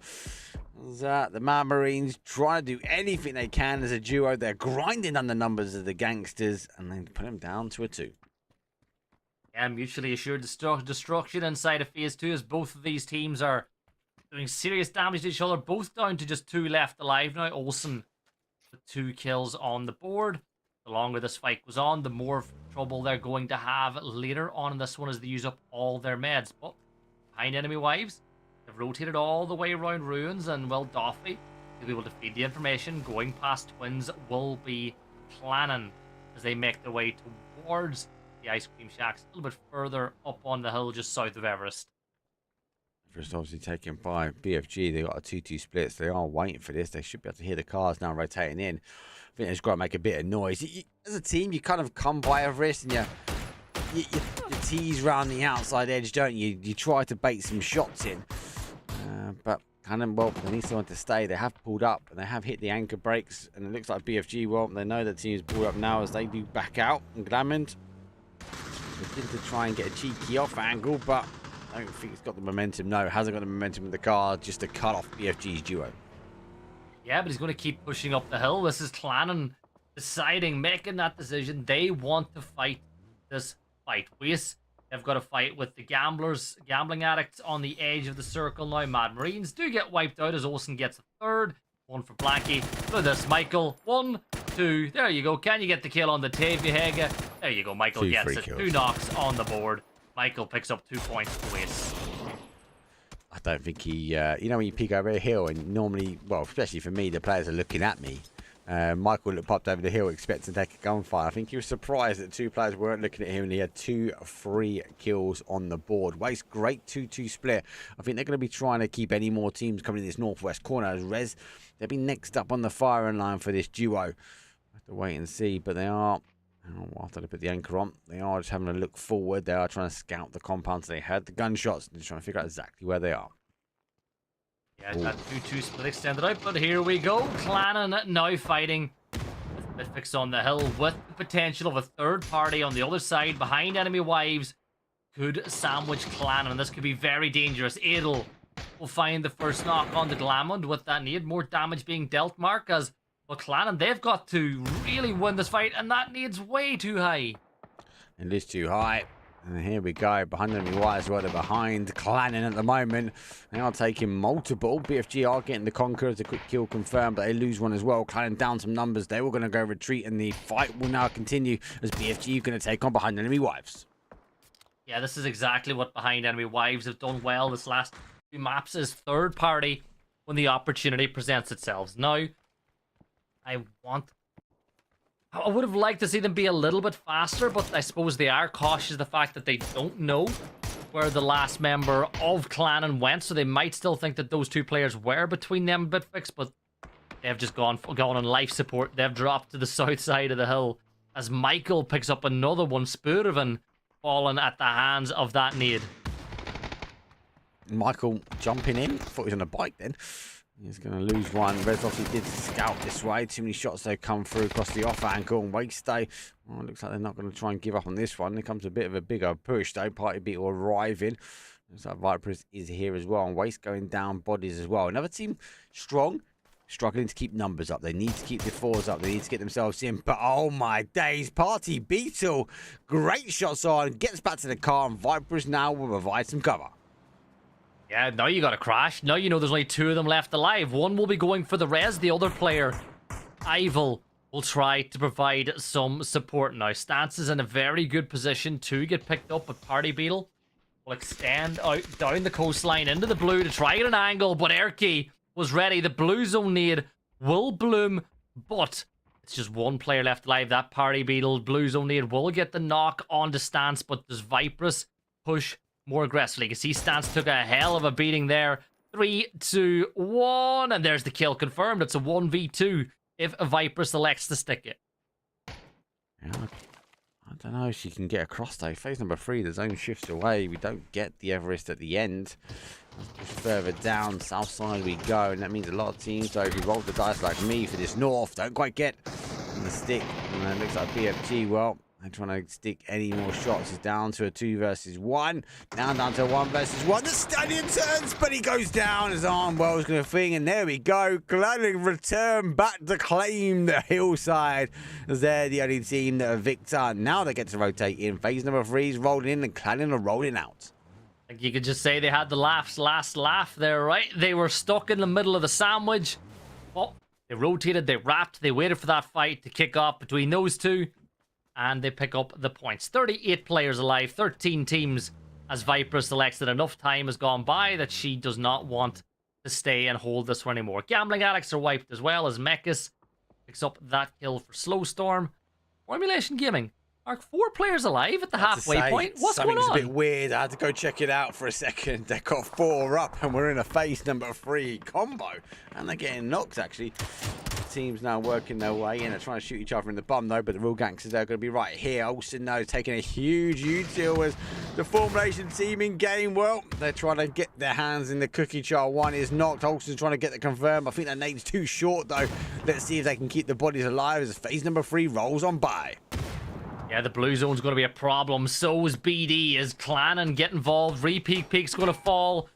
The Mad Marines try to do anything they can as a duo. They're grinding on the numbers of the gangsters, and then put them down to a 2. Yeah, mutually assured destruction inside of phase 2 as both of these teams are doing serious damage to each other. Both down to just 2 left alive now. Olsen with 2 kills on the board. The longer this fight goes on, the more trouble they're going to have later on in this one as they use up all their meds. But behind Enemy Wives, they've rotated all the way around ruins, and well, Doffy will be able to feed the information. Going past Twins will be planning as they make their way towards the ice cream shacks a little bit further up on the hill just south of Everest. First, obviously taken by BFG. They got a 2-2 split, so they are waiting for this. They should be able to hear the cars now rotating in. I think they've got to make a bit of noise. As a team, you kind of come by Everest and you tease around the outside edge, don't you? You try to bait some shots in. But kind of, well, they need someone to stay. They have pulled up and they have hit the anchor brakes. And it looks like BFG, well, they know the team is pulled up now as they do back out. And Glammond looking to try and get a cheeky off angle, but I don't think it's got the momentum. No, it hasn't got the momentum with the car, just to cut off BFG's duo. Yeah, but he's going to keep pushing up the hill. This is Clannon deciding, making that decision. They want to fight this fight. Waste, they've got to fight with the gambling addicts on the edge of the circle now. Mad Marines do get wiped out as Olsen gets a 3rd. 1 for Blanky. Look at this, Michael. 1, 2. There you go. Can you get the kill on the Tavihega? There you go. Michael gets it. 2 knocks on the board. Michael picks up 2 points for Waste. I don't think he, you know, when you peek over a hill and normally, well, especially for me, the players are looking at me. Michael popped over the hill expecting to take a gunfire. I think he was surprised that 2 players weren't looking at him, and he had 2 free kills on the board. Waste, great 2-2 split. I think they're going to be trying to keep any more teams coming in this northwest corner as Rez. They'll be next up on the firing line for this duo. Have to wait and see, but they are, after they put the anchor on, they are just having a look forward. They are trying to scout the compounds. They heard the gunshots. They're trying to figure out exactly where they are. Yeah, that 2-2 split extended out, but here we go. Clannon now fighting with Bitfix on the hill with the potential of a third party on the other side behind enemy wives. Could sandwich Clannon, and this could be very dangerous. Adel will find the first knock on the Glamond with that nade. More damage being dealt, Mark, as well, Clannon, they've got to really win this fight, and that nade's way too high. It is too high. And here we go, behind enemy wires, where they're behind Clannon at the moment. They are taking multiple. BFG are getting the conquer as a quick kill confirmed, but they lose one as well. Clannon down some numbers. They were going to go retreat, and the fight will now continue as BFG are going to take on behind enemy wives. Yeah, this is exactly what behind enemy wives have done well this last few maps, is third party when the opportunity presents itself. Now, I would have liked to see them be a little bit faster, but I suppose they are cautious of the fact that they don't know where the last member of Clannon went, so they might still think that those 2 players were between them and Bitfix, but they've just gone on life support. They've dropped to the south side of the hill as Michael picks up another one, Spurven, falling at the hands of that nade. Michael jumping in. Thought he was on a bike then. He's going to lose one. Rez obviously did scout this way. Too many shots they come through across the off ankle. And Waste Day, oh, it looks like they're not going to try and give up on this one. There comes a bit of a bigger push though. Party Beat arriving. Looks like Vipers is here as well. And Waste going down bodies as well. Another team strong, struggling to keep numbers up. They need to keep the 4s up. They need to get themselves in. But oh my days, Party Beetle, great shots on. Gets back to the car, and Vipers now will provide some cover. Yeah, now you got to crash. Now you know there's only 2 of them left alive. One will be going for the res. The other player, Ival, will try to provide some support now. Stance is in a very good position to get picked up, but Party Beetle will extend out down the coastline into the blue to try at an angle, but Erky was ready. The blue zone nade will bloom, but it's just 1 player left alive. That Party Beetle blue zone nade will get the knock onto Stance, but does Vipress push more aggressively? You can see Stance took a hell of a beating there. 3, 2, 1, and there's the kill confirmed. It's a 1v2 if Viper selects to stick it. Yeah, I don't know if she can get across though. Phase number 3, the zone shifts away. We don't get the Everest at the end. Let's push further down, south side we go, and that means a lot of teams though who roll the dice like me for this north don't quite get on the stick. And it looks like BFG, well, they're trying to stick any more shots. It's down to a 2 versus 1. Now down to a 1 versus 1. The Stallion turns, but he goes down. His arm well's going to thing, and there we go. Clannon return back to claim the hillside, as they're the only team that are victor. Now they get to rotate in. Phase number 3 is rolling in, and Clannon are rolling out. Like you could just say they had the last laugh there, right? They were stuck in the middle of the sandwich. Well, they rotated, they wrapped, they waited for that fight to kick off between those 2. And they pick up the points. 38 players alive, 13 teams, as Viper selects that enough time has gone by that she does not want to stay and hold this one anymore. Gambling Addicts are wiped as well, as Mekis picks up that kill for Slowstorm. Formulation Gaming. Mark, 4 players alive at the halfway point. What's going on? Something's a bit weird. I had to go check it out for a second. They got 4 up, and we're in a phase number 3 combo. And they're getting knocked, actually. Teams now working their way in. They're trying to shoot each other in the bum, though, but the real gangsters are going to be right here. Olsen, though, taking a huge util as the formulation team in game. Well, they're trying to get their hands in the cookie jar. 1 is knocked. Olsen's trying to get the confirm. I think that nade's too short, though. Let's see if they can keep the bodies alive as phase number 3 rolls on by. Yeah, the blue zone's going to be a problem. So is BD. As Clannon get involved. Repeat Peak's going to fall.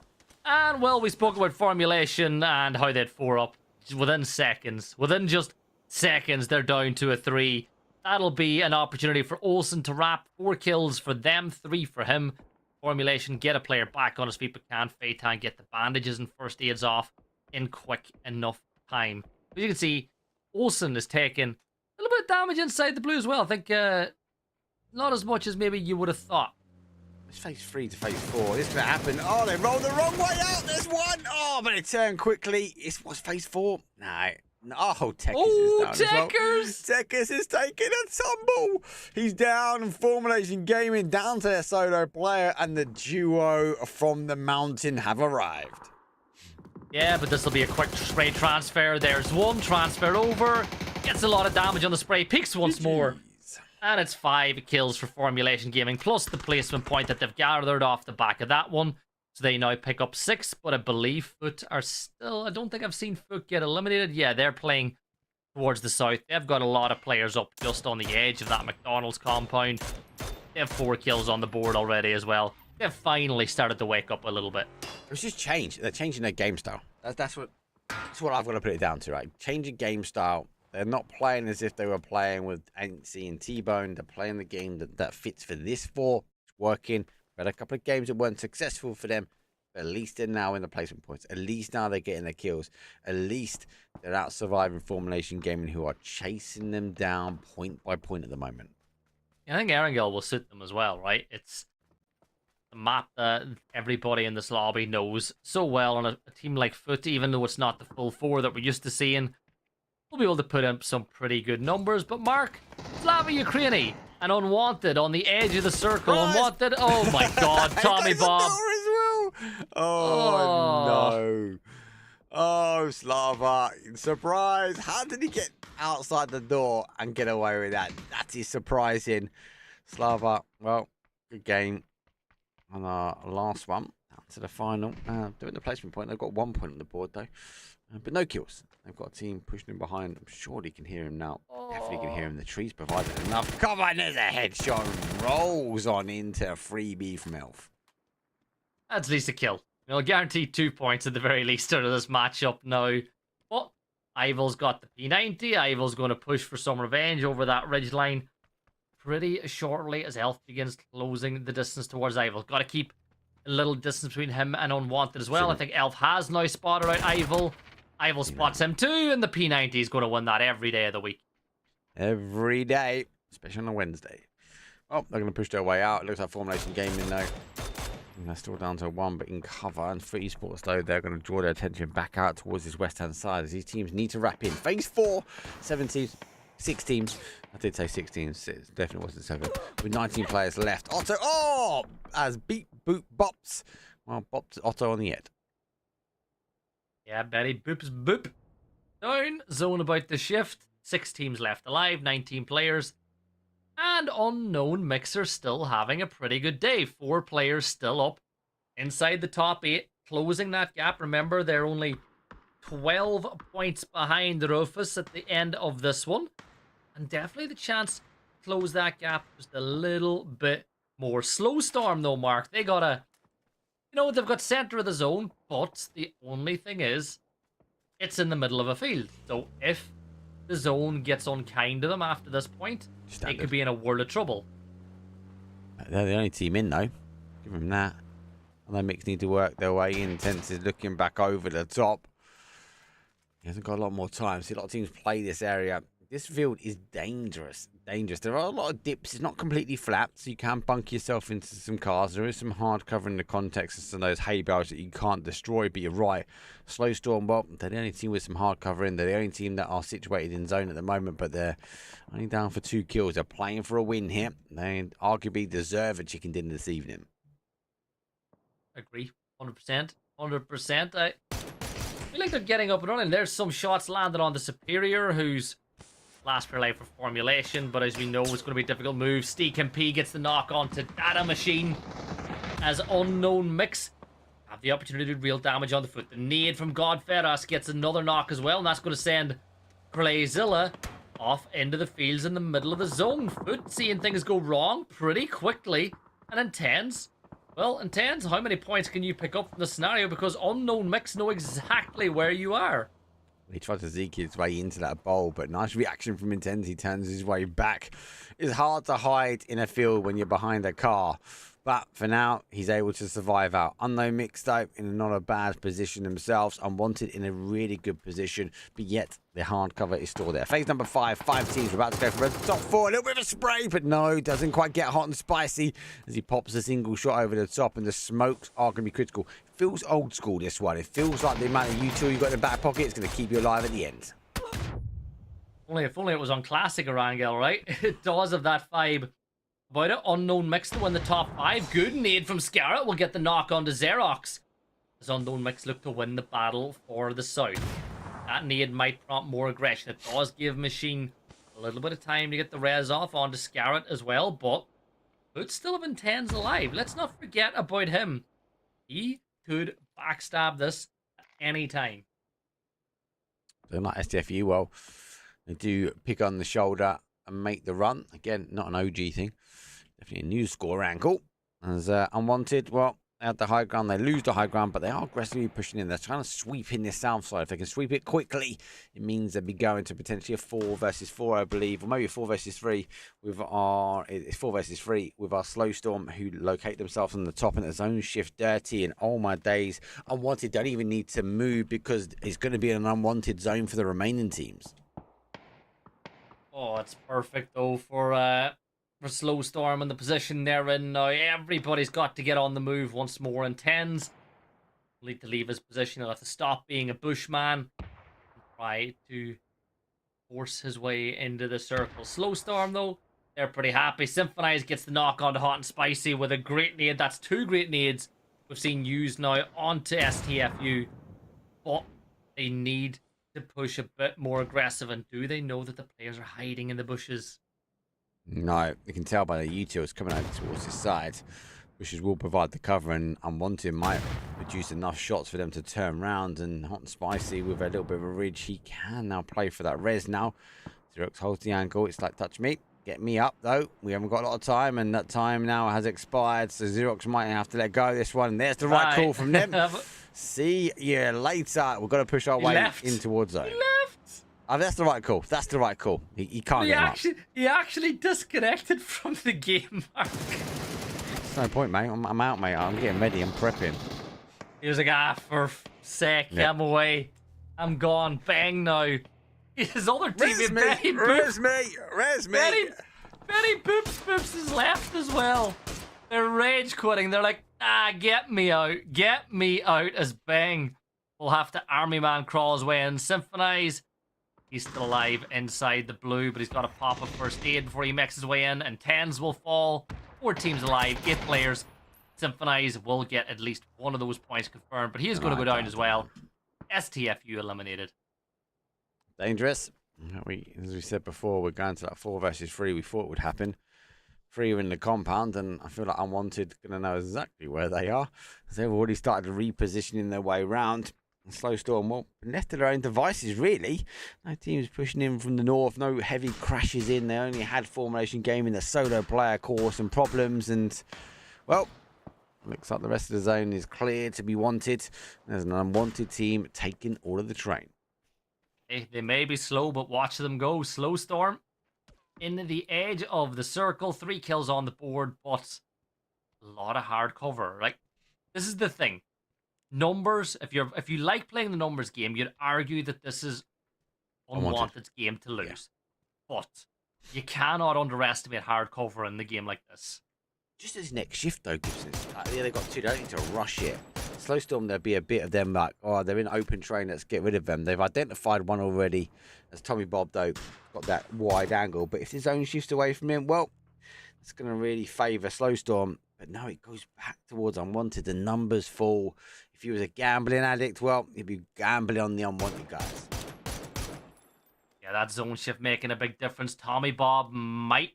And, well, we spoke about formulation and how they'd 4 up. Within seconds. Within just seconds, they're down to a 3. That'll be an opportunity for Olsen to wrap. 4 kills for them, 3 for him. Formulation, get a player back on his feet, but can Phaeton get the bandages and first aids off in quick enough time. As you can see, Olsen is taking a little bit of damage inside the blue as well. I think not as much as maybe you would have thought. It's phase 3 to phase 4. This is going to happen. Oh, they rolled the wrong way out. There's 1. Oh, but it turned quickly. What's phase 4? No, Oh, Tekis Oh, is down as well. Tekers! Tekis is taking a tumble. He's down, and Formulation Gaming down to their solo player, and the duo from the mountain have arrived. Yeah, but this will be a quick spray transfer. There's one transfer over. Gets a lot of damage on the spray. Peaks once more. And it's 5 kills for Formulation Gaming, plus the placement point that they've gathered off the back of that one. So they now pick up 6, but I believe Foot are still... I don't think I've seen Foot get eliminated. Yeah, they're playing towards the south. They've got a lot of players up just on the edge of that McDonald's compound. They have 4 kills on the board already as well. They've finally started to wake up a little bit. It's just change. They're changing their game style. That's what I've got to put it down to, right? Changing game style. They're not playing as if they were playing with Antsy and T-Bone. They're playing the game that fits for this four. It's working. We had a couple of games that weren't successful for them. But at least they're now in the placement points. At least now they're getting their kills. At least they're out surviving Formulation Gaming, who are chasing them down point by point at the moment. I think Erangel will suit them as well, right? It's the map that everybody in this lobby knows so well on a team like Foot, even though it's not the full 4 that we're used to seeing. We'll be able to put in some pretty good numbers. But Mark, Slava Ukraini, and Unwanted on the edge of the circle. Right. Unwanted. Oh my God, Tommy Bob. Oh no. Oh, Slava. Surprise. How did he get outside the door and get away with that? That is surprising. Slava, well, good game on our last one. Down to the final. Doing the placement point. They've got 1 point on the board, though. But no kills. They've got a team pushing him behind. I'm sure he can hear him now. Definitely can hear him. The trees provided enough. Come on, there's a headshot. Rolls on into a freebie from Elf. That's at least a kill. I'll guarantee 2 points at the very least out of this matchup now. But Ivil's got the P90. Ivil's going to push for some revenge over that ridgeline pretty shortly as Elf begins closing the distance towards Ivil. Got to keep a little distance between him and Unwanted as well. I think Elf has now spotted out Ivil. Ivil spots him too, and the P90 is going to win that every day of the week. Every day, especially on a Wednesday. Oh, they're going to push their way out. It looks like Formulation Gaming now. And they're still down to 1, but in cover. And for esports, though, they're going to draw their attention back out towards this west-hand side as these teams need to wrap in. Phase 4, 7 teams, 6 teams. I did say 6 teams. It definitely wasn't 7. With 19 players left. Otto, as beat, boop, bops. Well, bops Otto on the head. Yeah, Betty boops boop. Down, zone about to shift. 6 teams left alive, 19 players. And Unknown Mixer still having a pretty good day. 4 players still up inside the top 8, closing that gap. Remember, they're only 12 points behind Rufus at the end of this one. And definitely the chance to close that gap just a little bit more. Slow Storm, though, Mark. They got a... You know, they've got center of the zone, but the only thing is, it's in the middle of a field. So if the zone gets unkind to them after this point, they could be in a world of trouble. They're the only team in, though. Give them that. And the mix need to work their way in. Tense is looking back over the top. He hasn't got a lot more time. See, a lot of teams play this area. This field is dangerous. There are a lot of dips. It's not completely flat, so you can bunk yourself into some cars. There is some hard cover in the context of some of those hay bales that you can't destroy, but you're right. Slow Storm, well, they're the only team with some hard cover in. They're the only team that are situated in zone at the moment, but they're only down for 2 kills. They're playing for a win here. They arguably deserve a chicken dinner this evening. Agree. 100%. 100%. I feel like they're getting up and running. There's some shots landed on the Superior, who's last for life for Formulation, but as we know, it's going to be a difficult move. Steak P gets the knock onto Data Machine as Unknown Mix have the opportunity to do real damage on the Foot. The nade from Godferas gets another knock as well, and that's going to send Playzilla off into the fields in the middle of the zone. Foot seeing things go wrong pretty quickly, and Intense. Well, Intense, how many points can you pick up from the scenario? Because Unknown Mix know exactly where you are. He tried to zeke his way into that bowl, but nice reaction from Intense. He turns his way back. It's hard to hide in a field when you're behind a car. But for now, he's able to survive out. Unknown Mix, though, in not a bad position themselves. Unwanted in a really good position. But yet, the hard cover is still there. Phase number 5. 5 teams are about to go for a top 4. A little bit of a spray, but no, doesn't quite get hot and spicy as he pops a single shot over the top. And the smokes are going to be critical. Feels old school, this one. It feels like the amount of util you got in the back pocket is going to keep you alive at the end. If only it was on Classic Erangel, right? It does have that vibe about it. Unknown Mix to win the top 5. Good nade from Scarlet will get the knock on to Xerox. As Unknown Mix look to win the battle for the South. That nade might prompt more aggression. It does give Machine a little bit of time to get the res off onto Scarlet as well, but could still have Intens alive. Let's not forget about him. He could backstab this at any time. So like STFU, well, they do pick on the shoulder and make the run. Again, not an OG thing. Definitely a new score angle. As Unwanted, well, they had the high ground. They lose the high ground, but they are aggressively pushing in. They're trying to sweep in this south side. If they can sweep it quickly, it means they'll be going to potentially a 4 versus 4, I believe, or maybe a 4 versus 3 with our... It's 4 versus 3 with our Slow Storm, who locate themselves on the top and the zone shift dirty. And oh my days, Unwanted don't even need to move because it's going to be an unwanted zone for the remaining teams. Oh, it's perfect though for Slow Storm and the position they're in now. Everybody's got to get on the move once more. And Tens will need to leave his position. He'll have to stop being a bushman and try to force his way into the circle. Slow Storm though, they're pretty happy. Symphonize gets the knock onto Hot and Spicy with a great nade. That's 2 great nades we've seen used now onto STFU. But they need to push a bit more aggressive. And do they know that the players are hiding in the bushes? No, you can tell by the utils coming over towards his side. Bushes will provide the cover, and Unwanted might produce enough shots for them to turn round. And Hot and Spicy with a little bit of a ridge, he can now play for that res now. Xerox holds the angle. It's like, touch me, get me up though. We haven't got a lot of time, and that time now has expired. So Xerox might have to let go of this one. And there's the right call from them. See you later. We've got to push our way in towards zone. Oh, that's the right call. That's the right call. He can't get him up. He actually disconnected from the game, Mark. There's no point, mate. I'm out, mate. I'm getting ready. I'm prepping. He was like, for sec, I'm away. I'm gone. Bang now. His other teammate, Betty Boops is left as well. They're rage quitting. They're like, get me out. Get me out as Bang will have to army man crawl his way in. Symphonize. He's still alive inside the blue, but he's got to pop a first aid before he makes his way in, and Tens will fall. 4 teams alive, 8 players. Symphonize will get at least one of those points confirmed, but he is going to go down as well. STFU eliminated. Dangerous. As we said before, we're going to that 4 versus 3 we thought would happen. 3 are in the compound, and I feel like Unwanted going to know exactly where they are, because they've already started repositioning their way around. Slow Storm, well, left to their own devices, really. No teams pushing in from the north, no heavy crashes in. They only had formulation game in the solo player caused some problems, and, well, looks like the rest of the zone is clear to be wanted. There's an unwanted team taking all of the train. They may be slow, but watch them go. Slow Storm in the edge of the circle. 3 kills on the board, but a lot of hard cover. Like, this is the thing. Numbers, if you like playing the numbers game, you'd argue that this is Unwanted's game to lose. Yeah. But you cannot underestimate hard cover in the game like this. Just this next shift though, Gibson. Yeah, they've got 2, they don't need to rush it. Slow Storm, there'll be a bit of them like, oh, they're in open train, let's get rid of them. They've identified one already. As Tommy Bob though, got that wide angle. But if his own shifts away from him, well, it's going to really favour Slow Storm. But no, it goes back towards Unwanted. The numbers fall. If he was a gambling addict, well, he'd be gambling on the unwanted guys. Yeah, that zone shift making a big difference. Tommy Bob might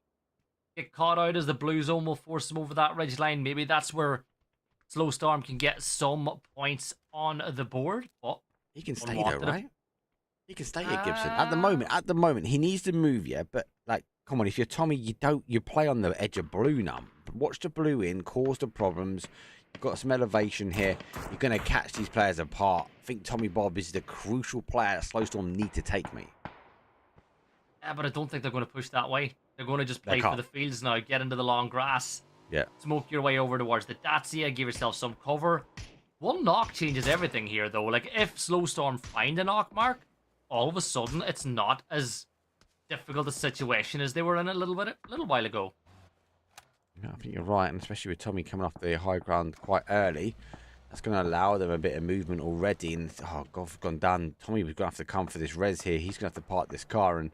get caught out as the blue zone will force him over that ridge line. Maybe that's where Slow Storm can get some points on the board. But he can stay there, right? He can stay at Gibson. At the moment, he needs to move, yeah. But like, come on, if you're Tommy, you play on the edge of blue now. Watch the blue in, cause the problems. You've got some elevation here. You're going to catch these players apart. I think Tommy Bob is the crucial player that Slow Storm need to take me. Yeah, but I don't think they're going to push that way. They're going to just play for the fields now. Get into the long grass. Yeah. Smoke your way over towards the Dacia. Give yourself some cover. One knock changes everything here, though. Like, if Slow Storm find a knock mark, all of a sudden, it's not as difficult a situation as they were in a little while ago. Yeah, I think you're right, and especially with Tommy coming off the high ground quite early, that's going to allow them a bit of movement already. And oh, God, gone down. Tommy was going to have to come for this res here. He's going to have to park this car and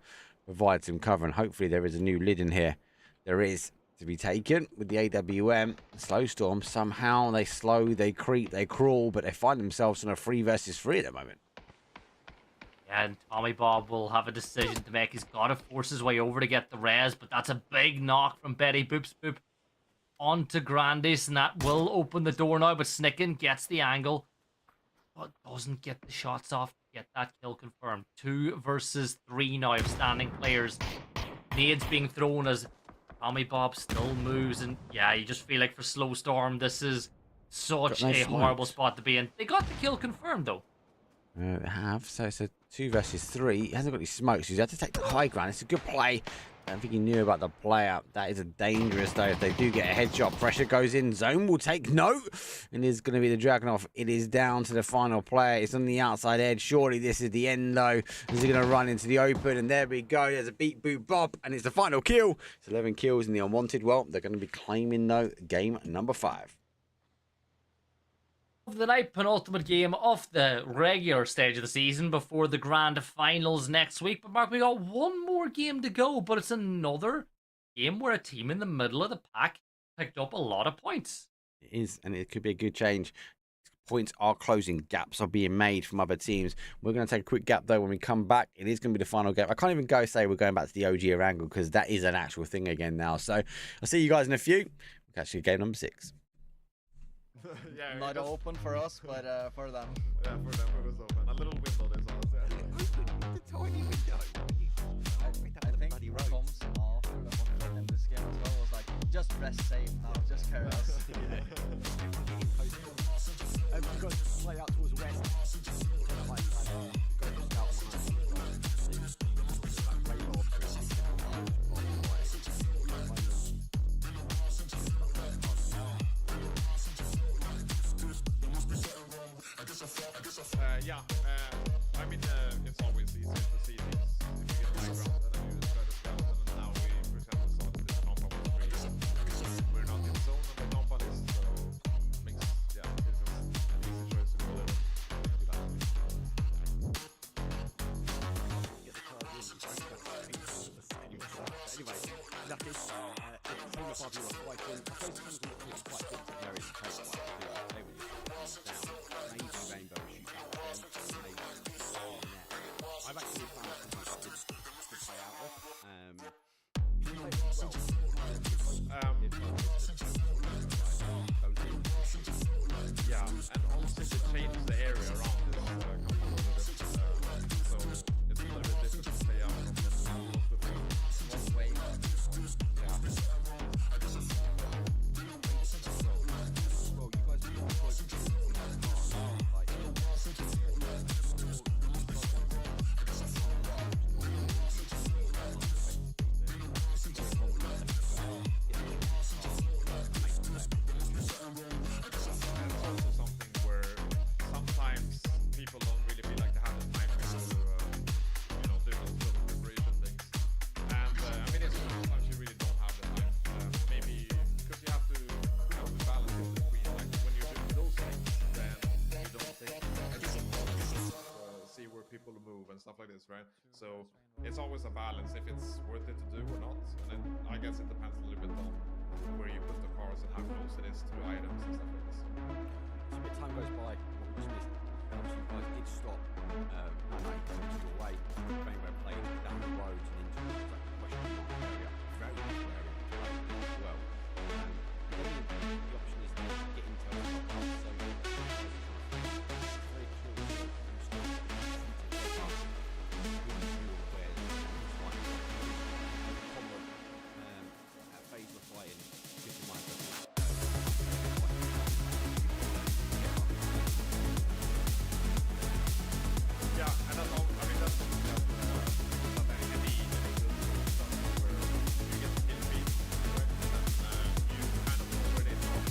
provide some cover, and hopefully there is a new lid in here. There is to be taken with the AWM. Slow Storm, somehow they slow, they creep, they crawl, but they find themselves on a 3 versus 3 at the moment. Yeah, and Tommy Bob will have a decision to make. He's got to force his way over to get the res, but that's a big knock from Betty Boops Boop onto Grandis, and that will open the door now, but Snicken gets the angle, but doesn't get the shots off to get that kill confirmed. 2 versus 3 now of standing players. Nades being thrown as Tommy Bob still moves, and yeah, you just feel like for Slow Storm, this is such a horrible spot to be in. They got the kill confirmed, though. They have, so it's a 2 versus 3. He hasn't got any smokes, so he's had to take the high ground. It's a good play. I don't think he knew about the play up. That is a dangerous, though. If they do get a headshot, pressure goes in. Zone will take note, and it's going to be the Dragunov. It is down to the final player. It's on the outside edge. Surely this is the end, though. Is he going to run into the open? And there we go. There's a beat boot bop, and it's the final kill. It's 11 kills in the unwanted. Well, they're going to be claiming, though, game number 5. The night penultimate game of the regular stage of the season before the grand finals next week. But Mark, we got one more game to go, but it's another game where a team in the middle of the pack picked up a lot of points. It is, and it could be a good change. Points are closing, gaps are being made from other teams. We're going to take a quick gap though. When we come back, it is going to be the final game. I can't even say we're going back to the OG Erangel because that is an actual thing again now. So I'll see you guys in a few. We'll catch you game number 6. Yeah, Not open for us, but for them. Yeah, for them it was open. A little window they saw us. Yeah. The tiny window. I think what comes after the hot in this game as well was like, just rest safe now, just carry us. You guys play out towards the west. Yeah, I mean, it's always easier to see these if you get the background and then you just try to scout, and then now we, for example, saw that this compound was free. We're not in zone and the compound is, so makes, yeah, it's just an easy choice to go there and do that. Anyway, lucky. It's only 5 years quite good. I suppose it's quite good to carry the case like they were just down. Maybe Rainbow shoot out them. Maybe I've actually found something good to play out of. You play Yeah, and also to change the area around this compound a little bit. So it's a little bit different to stay out from the one way. Yeah. Well, you guys Also something where sometimes people don't really feel like they have the time to do those sort of preparation things. And I mean, it's sometimes you really don't have the time. Maybe because you have to balance it between like when you're doing those things, then you don't take see where people move and stuff like this, right? So it's always a balance if it's worth it to do or not. And then I guess it depends a little bit on where you put the cars and how close it is to items and stuff like this. as a bit time goes by, what we just missed. You guys did stop your way, Rainbow playing down the road and into the question mark area. Very good area to play as well. The option is to get into a top up, so very cool. Phase of playing, give the mind Yeah, and that's all. I mean, that's something that any good stuff where you get kill feed, right? And you kind of already know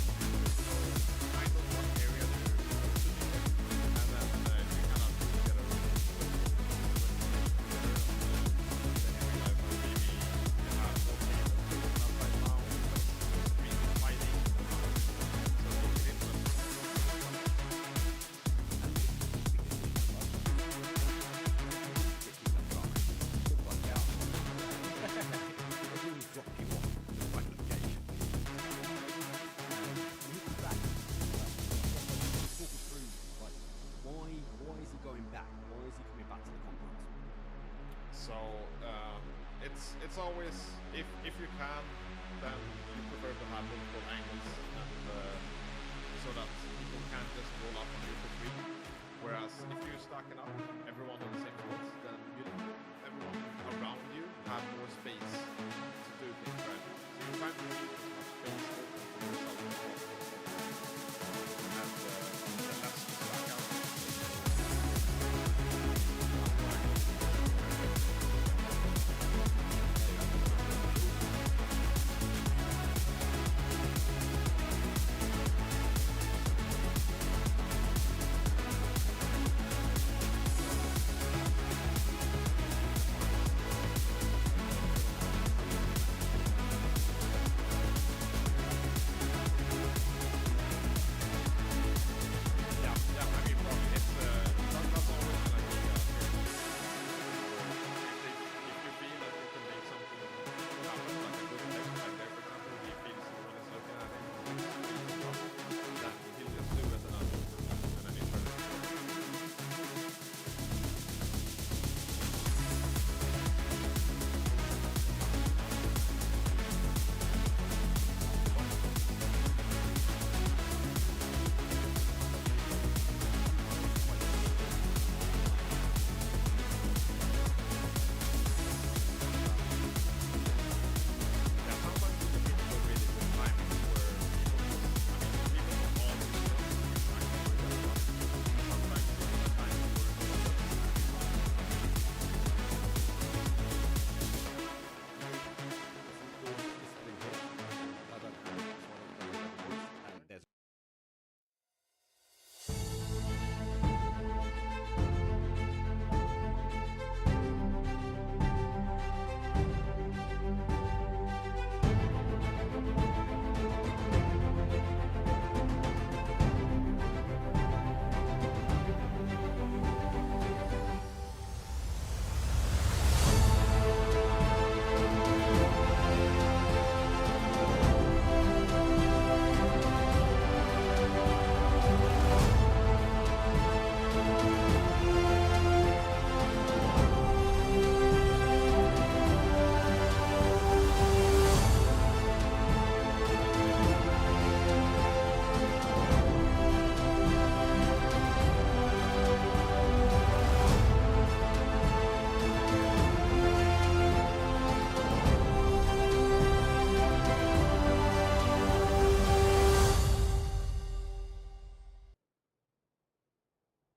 it's always if you can, then you prefer to have multiple angles and so that people can't just roll up on you for free. Whereas if you stack it up, everyone on the same spots, then everyone around you have more space to do things, right? So you try to keep as much space open for yourself as possible. And the less you stack out.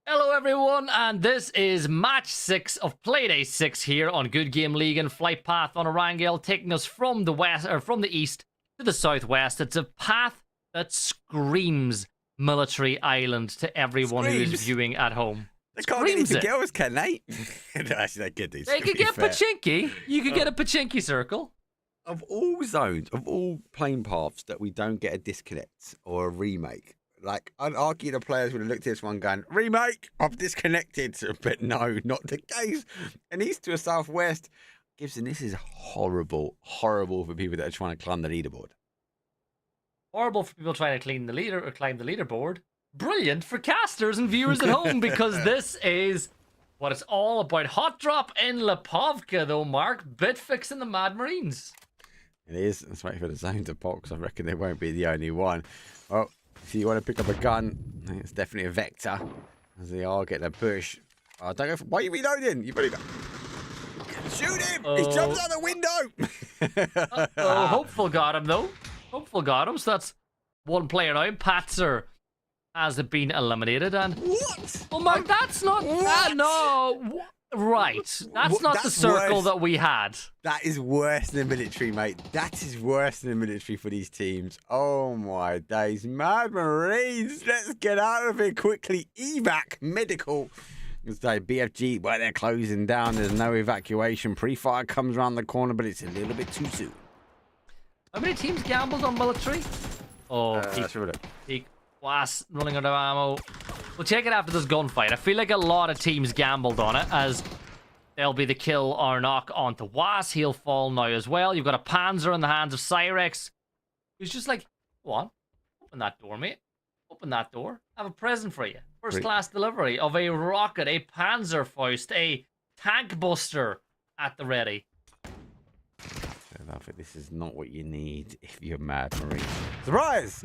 Hello everyone, and this is match 6 of Playday 6 here on Good Game Ligaen Flight Path on Erangel, taking us from the west or from the east to the southwest. It's a path that screams military island to everyone who is viewing at home. They can't get into girls, can they? No, actually, they could do. They could get pachinki. You could get a pachinki circle. Of all zones, of all plane paths that we don't get a disconnect or a remake, like, I'd argue the players would have looked at this one going, remake, I've disconnected. But no, not the case. An east to a southwest. Gibson, this is horrible, horrible for people that are trying to climb the leaderboard. Horrible for people trying to climb the leaderboard. Brilliant for casters and viewers at home, because this is what it's all about. Hot drop in Lipovka, though, Mark. Bit fixing the Mad Marines. It is. Let's wait for the zone to pop, because I reckon they won't be the only one. Well, if you want to pick up a gun, I think it's definitely a Vector, as they are getting a push. Don't go for... Why are you reloading? You've already got... Shoot him! He jumps out the window! Hopeful got him, though. Hopeful got him, so that's one player out. Patzer has been eliminated, and... What? Oh, Mark, that's not... no... Right. That's not the circle worse. that we had. That is worse than the military, mate. That is worse than the military for these teams. Oh, my days. Mad Marines, let's get out of here quickly. Evac, medical. It's like BFG, well, they're closing down. There's no evacuation. Pre-fire comes around the corner, but it's a little bit too soon. How many teams gambled on military? Oh, Let's have a look. peak. Was running out of ammo. We'll check it after this gunfight. I feel like a lot of teams gambled on it, as there'll be the kill or knock onto Was. He'll fall now as well. You've got a Panzer in the hands of Cyrex, who's just like, go on, open that door, mate. Open that door. I have a present for you. First class delivery of a rocket, a Panzerfaust, a tank buster at the ready. I think this is not what you need if you're Mad Marine. Surprise!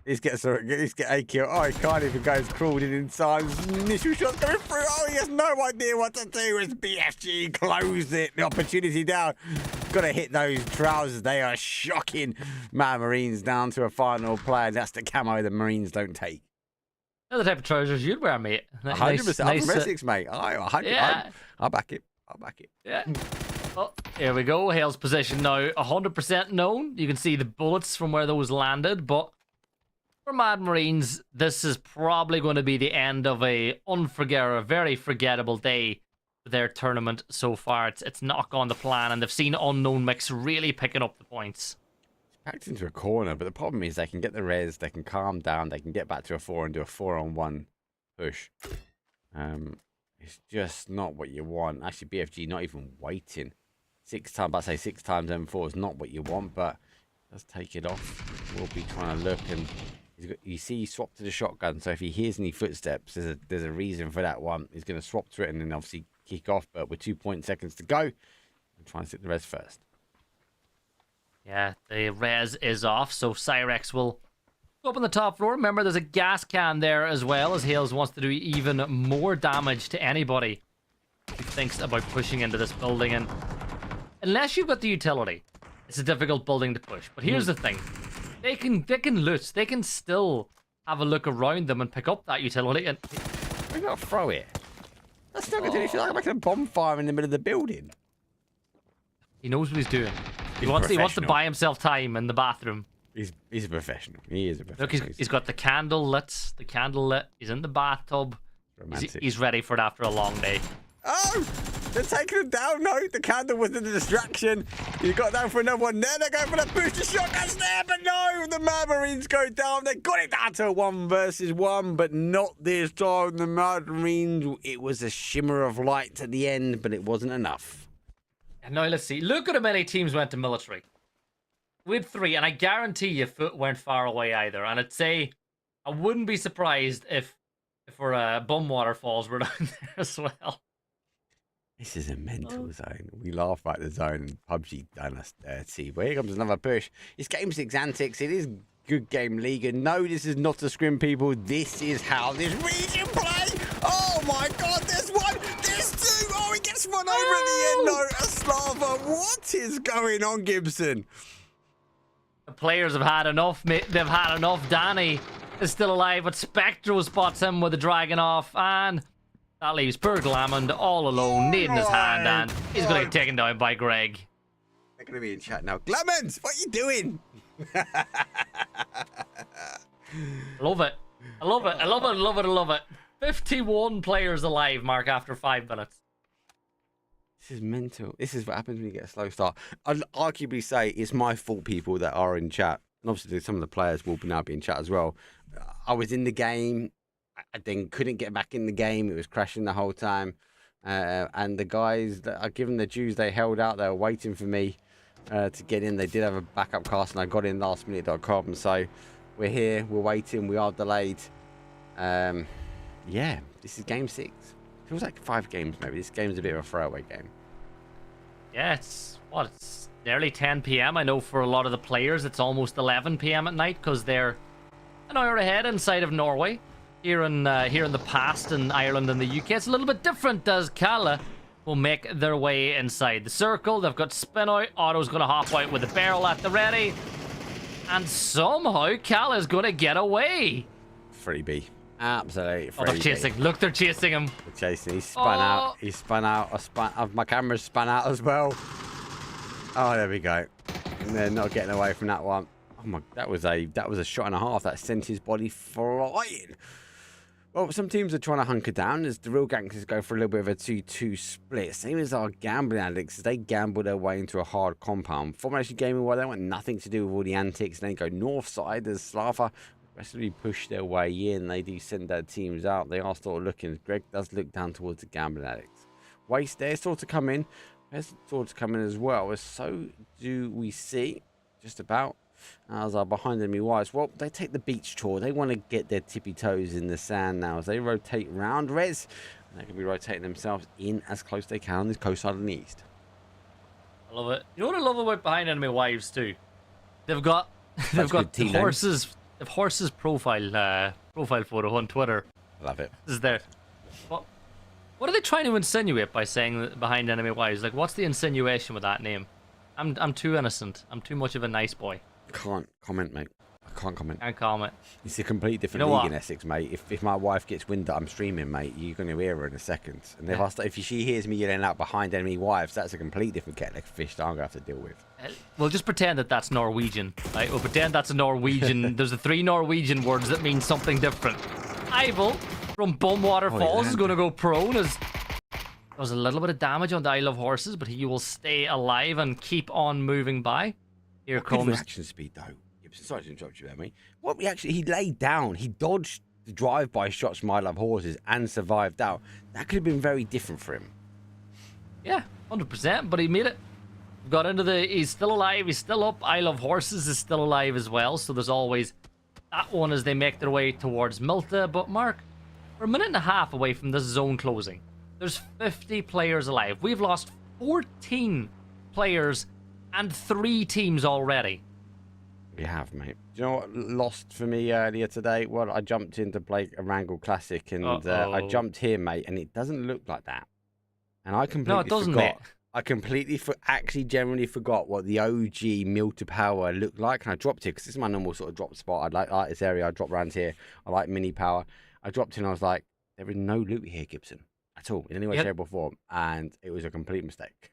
He's get a kill. Oh, he can't even go. He's crawled in inside. His initial shot's going through. Oh, he has no idea what to do. As BFG closed it. The opportunity down. Got to hit those trousers. They are shocking. Mad Marines down to a final player. That's the camo the Marines don't take. They're the type of trousers you'd wear, mate. 100%. I'm from Essex, mate. Yeah. I'll back it. I'll back it. Yeah. Oh, here we go. Hale's position now 100% known. You can see the bullets from where those landed, but for Mad Marines, this is probably going to be the end of a very forgettable day for their tournament so far. It's not gone to plan, and they've seen Unknown Mix really picking up the points. Packed into a corner, but the problem is they can get the res, they can calm down, they can get back to a 4 and do a 4-on-1 push. It's just not what you want. Actually, BFG not even waiting. 6 times, I say 6 times M4 is not what you want, but let's take it off. We'll be trying to look, and you see he swapped to the shotgun, so if he hears any footsteps, there's a reason for that one. He's going to swap to it and then obviously kick off, but with 2 seconds to go, I'm trying to hit the res first. Yeah, the res is off, so Cyrex will go up on the top floor. Remember, there's a gas can there as well, as Hales wants to do even more damage to anybody who thinks about pushing into this building. And unless you've got the utility, it's a difficult building to push. But here's the thing. They can loot. They can still have a look around them and pick up that utility. And We've got to throw it. That's not going to do anything. Like making a bonfire in the middle of the building. he knows what he's doing. He wants to buy himself time in the bathroom. He's a professional. He is a professional. Look, he's got the candle lit. The candle lit. He's in the bathtub. Romantic. He's ready for it after a long day. Oh! They're taking him down. No, the candle wasn't a distraction. He got down for another one. There they go for the booster shotguns there, but no! The Mad Marines go down. They got it down to 1 versus 1, but not this time. The Mad Marines, it was a shimmer of light at the end, but it wasn't enough. And now let's see. Look at how many teams went to military. We had 3, and I guarantee you Foot weren't far away either. And I'd say I wouldn't be surprised if our bum waterfalls were down there as well. This is a mental zone. We laugh at the zone and PUBG done us dirty. But here comes another push. It's Game 6 antics. It is Good Game Ligaen. No, this is not a scrim, people. This is how this region play. Oh my god, there's one, there's 2. Oh, he gets one over at the end. No, a Slava. What is going on, Gibson? The players have had enough. They've had enough. Danny is still alive, but Spectro spots him with the dragon off, and that leaves poor Glamond all alone, need in his hand, and he's going to get taken down by Greg. They're going to be in chat now. Glamond, what are you doing? I love it. I love it. I love it. I love it. I love it. 51 players alive, Mark, after 5 minutes. This is mental. This is what happens when you get a slow start. I'd arguably say it's my fault, people that are in chat. And obviously some of the players will now be in chat as well. I was in the game. I then couldn't get back in the game. It was crashing the whole time. And the guys that I give them the dues, they held out. They were waiting for me to get in. They did have a backup cast, and I got in lastminute.com. So we're here. We're waiting. We are delayed. Yeah, this is Game 6. Feels like 5 games maybe. This game's a bit of a throwaway game. Yeah, it's nearly 10 p.m. I know for a lot of the players it's almost 11 p.m. at night because they're an hour ahead inside of Norway. Here in the past in Ireland and the UK, it's a little bit different as Kala will make their way inside the circle. They've got spin out. Otto's going to hop out with the barrel at the ready. And somehow Kala's going to get away. Freebie. Absolutely freebie. Oh, they're chasing. Look, they're chasing him. They're chasing. He spun out. He spun out. My camera's spun out as well. Oh, there we go. And they're not getting away from that one. Oh my, that was a shot and a half. That sent his body flying. Well, some teams are trying to hunker down as the real gangsters go for a little bit of a 2-2 split. Same as our gambling addicts, as they gamble their way into a hard compound. Formation Gaming, well, they want nothing to do with all the antics. And they go north side as Slava aggressively push their way in. They do send their teams out. They are sort of looking. Greg does look down towards the gambling addicts. Waste there, sort of come in. There's sort of come in as well. So do we see just about. As are behind enemy wires. Well, they take the beach tour. They want to get their tippy toes in the sand now as they rotate round res. And they can be rotating themselves in as close as they can on this coast side of the east. I love it. You know what I love about Behind Enemy Wives too? They've got That's good tea, then. horses. They've horses profile photo on Twitter. Love it. Is there? What are they trying to insinuate by saying that Behind Enemy Wives? Like, what's the insinuation with that name? I'm too innocent. I'm too much of a nice boy. Can't comment, mate. I can't comment. Can't comment. It's a completely different You know league what? in Essex, mate. If my wife gets wind that I'm streaming, mate, you're going to hear her in a second. And if she hears me yelling out Behind Enemy Wives, that's a completely different kettle of fish that I'm going to have to deal with. Well, just pretend that that's Norwegian, right? We'll pretend that's a Norwegian. There's the 3 Norwegian words that mean something different. Ivel from Bumwater Falls is going to go prone as does a little bit of damage on the I Love Horses, but he will stay alive and keep on moving by. Here Good comes... reaction speed, though. Gibson, sorry to interrupt you there, mate. What reaction? He laid down. He dodged the drive-by shots from I Love Horses and survived out. That could have been very different for him. Yeah, 100%, but he made it. Got into the... He's still alive. He's still up. I Love Horses is still alive as well, so there's always that one as they make their way towards Milta. But, Mark, we're a minute and a half away from this zone closing. There's 50 players alive. We've lost 14 players and 3 teams already. We have, mate. Do you know what lost for me earlier today? Well, I jumped in to play a Wrangle Classic, and I jumped here, mate, and it doesn't look like that. And I completely No, it doesn't, forgot. mate. I completely, actually, generally forgot what the OG Mill to Power looked like, and I dropped it because this is my normal sort of drop spot. I like this area. I drop around here. I like Mini Power. I dropped in. I was like, there is no loot here, Gibson, at all, in any way, shape, or form, and it was a complete mistake.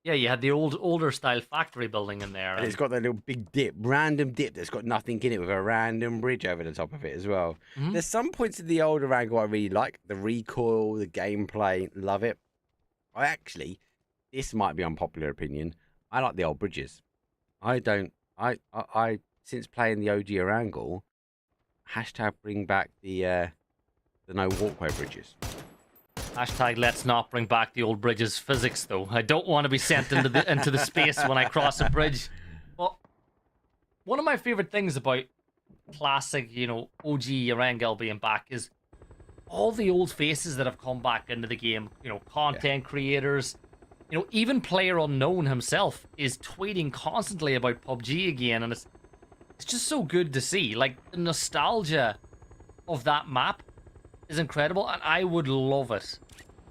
Yeah, you had the older style factory building in there. And it's got that little big dip, random dip that's got nothing in it with a random bridge over the top of it as well. Mhm. There's some points of the older angle I really like. The recoil, the gameplay, love it. This might be unpopular opinion. I like the old bridges. I since playing the OG Orangle, hashtag bring back the no walkway bridges. Hashtag let's not bring back the old bridges physics, though. I don't want to be sent into the space when I cross a bridge. But one of my favorite things about classic, OG Erangel being back is all the old faces that have come back into the game. Content creators. Even Player Unknown himself is tweeting constantly about PUBG again, and it's just so good to see. Like, the nostalgia of that map is incredible, and I would love it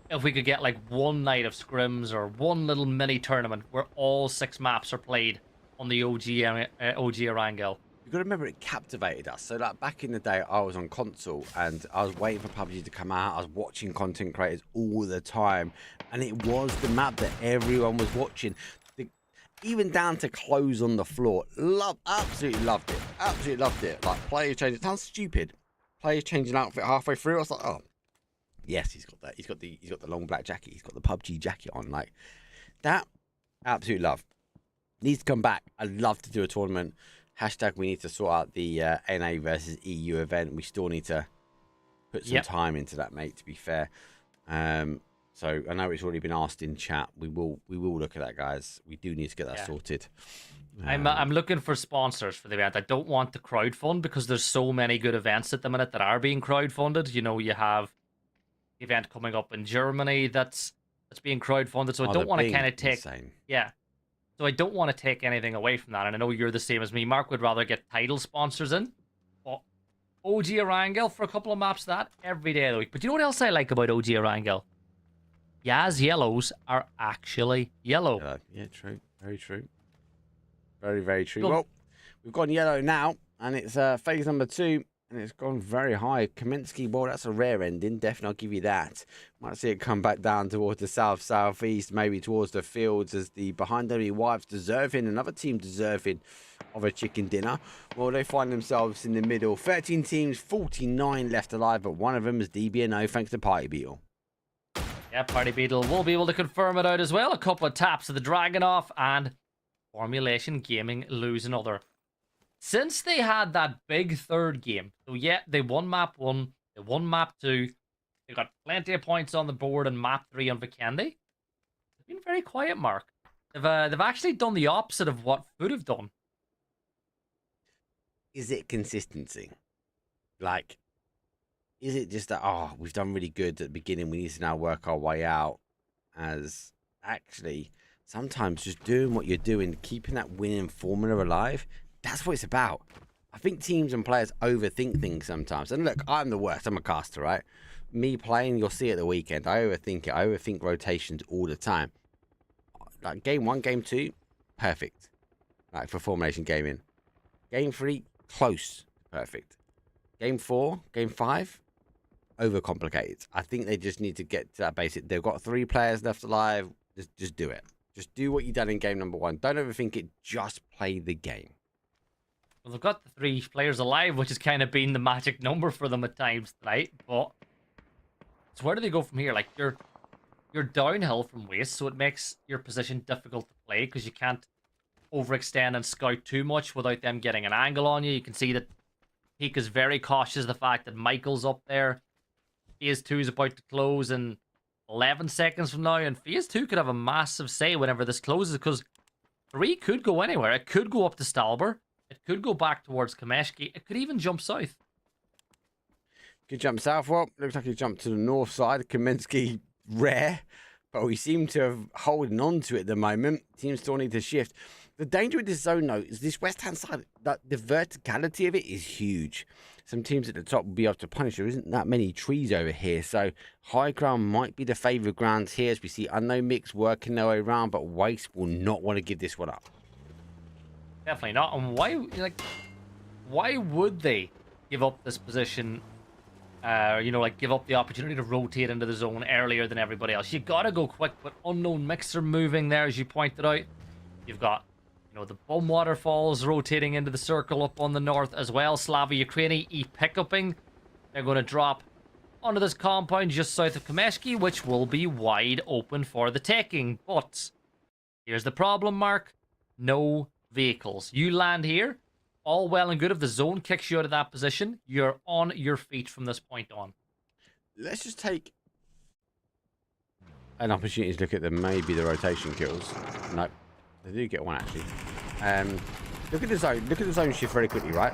if we could get like one night of scrims or one little mini tournament where all 6 maps are played on the OG Erangel. You've got to remember it captivated us. So like back in the day, I was on console and I was waiting for PUBG to come out. I was watching content creators all the time, and it was the map that everyone was watching. Even down to clothes on the floor. Absolutely loved it. Absolutely loved it. Like players changing. It sounds stupid. Players changing outfit halfway through. I was like, oh, yes, he's got that. He's got the long black jacket. He's got the PUBG jacket on. Like that. Absolute love. Needs to come back. I'd love to do a tournament. Hashtag we need to sort out the NA versus EU event. We still need to put some time into that, mate, to be fair. So I know it's already been asked in chat. We will look at that, guys. We do need to get that sorted. I'm looking for sponsors for the event. I don't want to crowdfund because there's so many good events at the minute that are being crowdfunded. You have the event coming up in Germany that's being crowdfunded. So I don't want to kind of take insane. So I don't want to take anything away from that. And I know you're the same as me. Mark would rather get title sponsors in. But OG Erangel for a couple of maps that every day of the week. But you know what else I like about OG Erangel? Yaz yellows are actually yellow. Yeah, true. Very true. Very, very true. Well, we've gone yellow now, and it's phase number 2, and it's gone very high. Kaminsky, well, that's a rare ending. Definitely, I'll give you that. Might see it come back down towards the south-southeast, maybe towards the fields, as the Behind Enemy Wives deserving, another team deserving of a chicken dinner. Well, they find themselves in the middle. 13 teams, 49 left alive, but one of them is DBNO, thanks to Party Beetle. Yeah, Party Beetle will be able to confirm it out as well. A couple of taps of the Dragon off, and Formulation Gaming lose another. Since they had that big third game, so yeah, they won map 1, they won map 2, they got plenty of points on the board in map 3 on Vikendi. They've been very quiet, Mark. They've actually done the opposite of what Food have done. Is it consistency? Like, is it just that, we've done really good at the beginning, we need to now work our way out? As actually, sometimes just doing what you're doing, keeping that winning formula alive, that's what it's about. I think teams and players overthink things sometimes. And look, I'm the worst. I'm a caster, right? Me playing, you'll see at the weekend. I overthink it. I overthink rotations all the time. Like game 1, game 2, perfect. Like for formulation gaming. Game 3, close, perfect. Game 4, game 5, overcomplicated. I think they just need to get to that basic. They've got 3 players left alive. Just do it. Just do what you've done in game number 1. Don't overthink it. Just play the game. Well, they've got the 3 players alive, which has kind of been the magic number for them at times tonight. But so where do they go from here? Like you're downhill from waste, so it makes your position difficult to play because you can't overextend and scout too much without them getting an angle on you. You can see that Peak is very cautious of the fact that Michael's up there. Phase 2 is about to close in 11 seconds from now, and Phase 2 could have a massive say whenever this closes, because 3 could go anywhere. It could go up to Stalber. It could go back towards Kameshki. It could even jump south. Could jump south. Well, looks like he jumped to the north side. Kamensky, rare, but we seem to have holding on to it at the moment. Teams still need to shift. The danger with this zone, though, is this west-hand side, that the verticality of it is huge. Some teams at the top will be able to punish. There isn't that many trees over here, so high ground might be the favoured grounds here, as we see Unknown Mix working their way around, but Waste will not want to give this one up. Definitely not. And why would they give up this position? Give up the opportunity to rotate into the zone earlier than everybody else. You gotta go quick, but Unknown Mixer moving there, as you pointed out. You've got, the Bum Waterfalls rotating into the circle up on the north as well. Slava Ukraini pick-upping. They're going to drop onto this compound just south of Kameshki, which will be wide open for the taking. But here's the problem, Mark. No vehicles. You land here, all well and good. If the zone kicks you out of that position, you're on your feet from this point on. Let's just take an opportunity to look at maybe the rotation kills. No. They do get one, actually. Look at the zone. Look at the zone shift very quickly, right?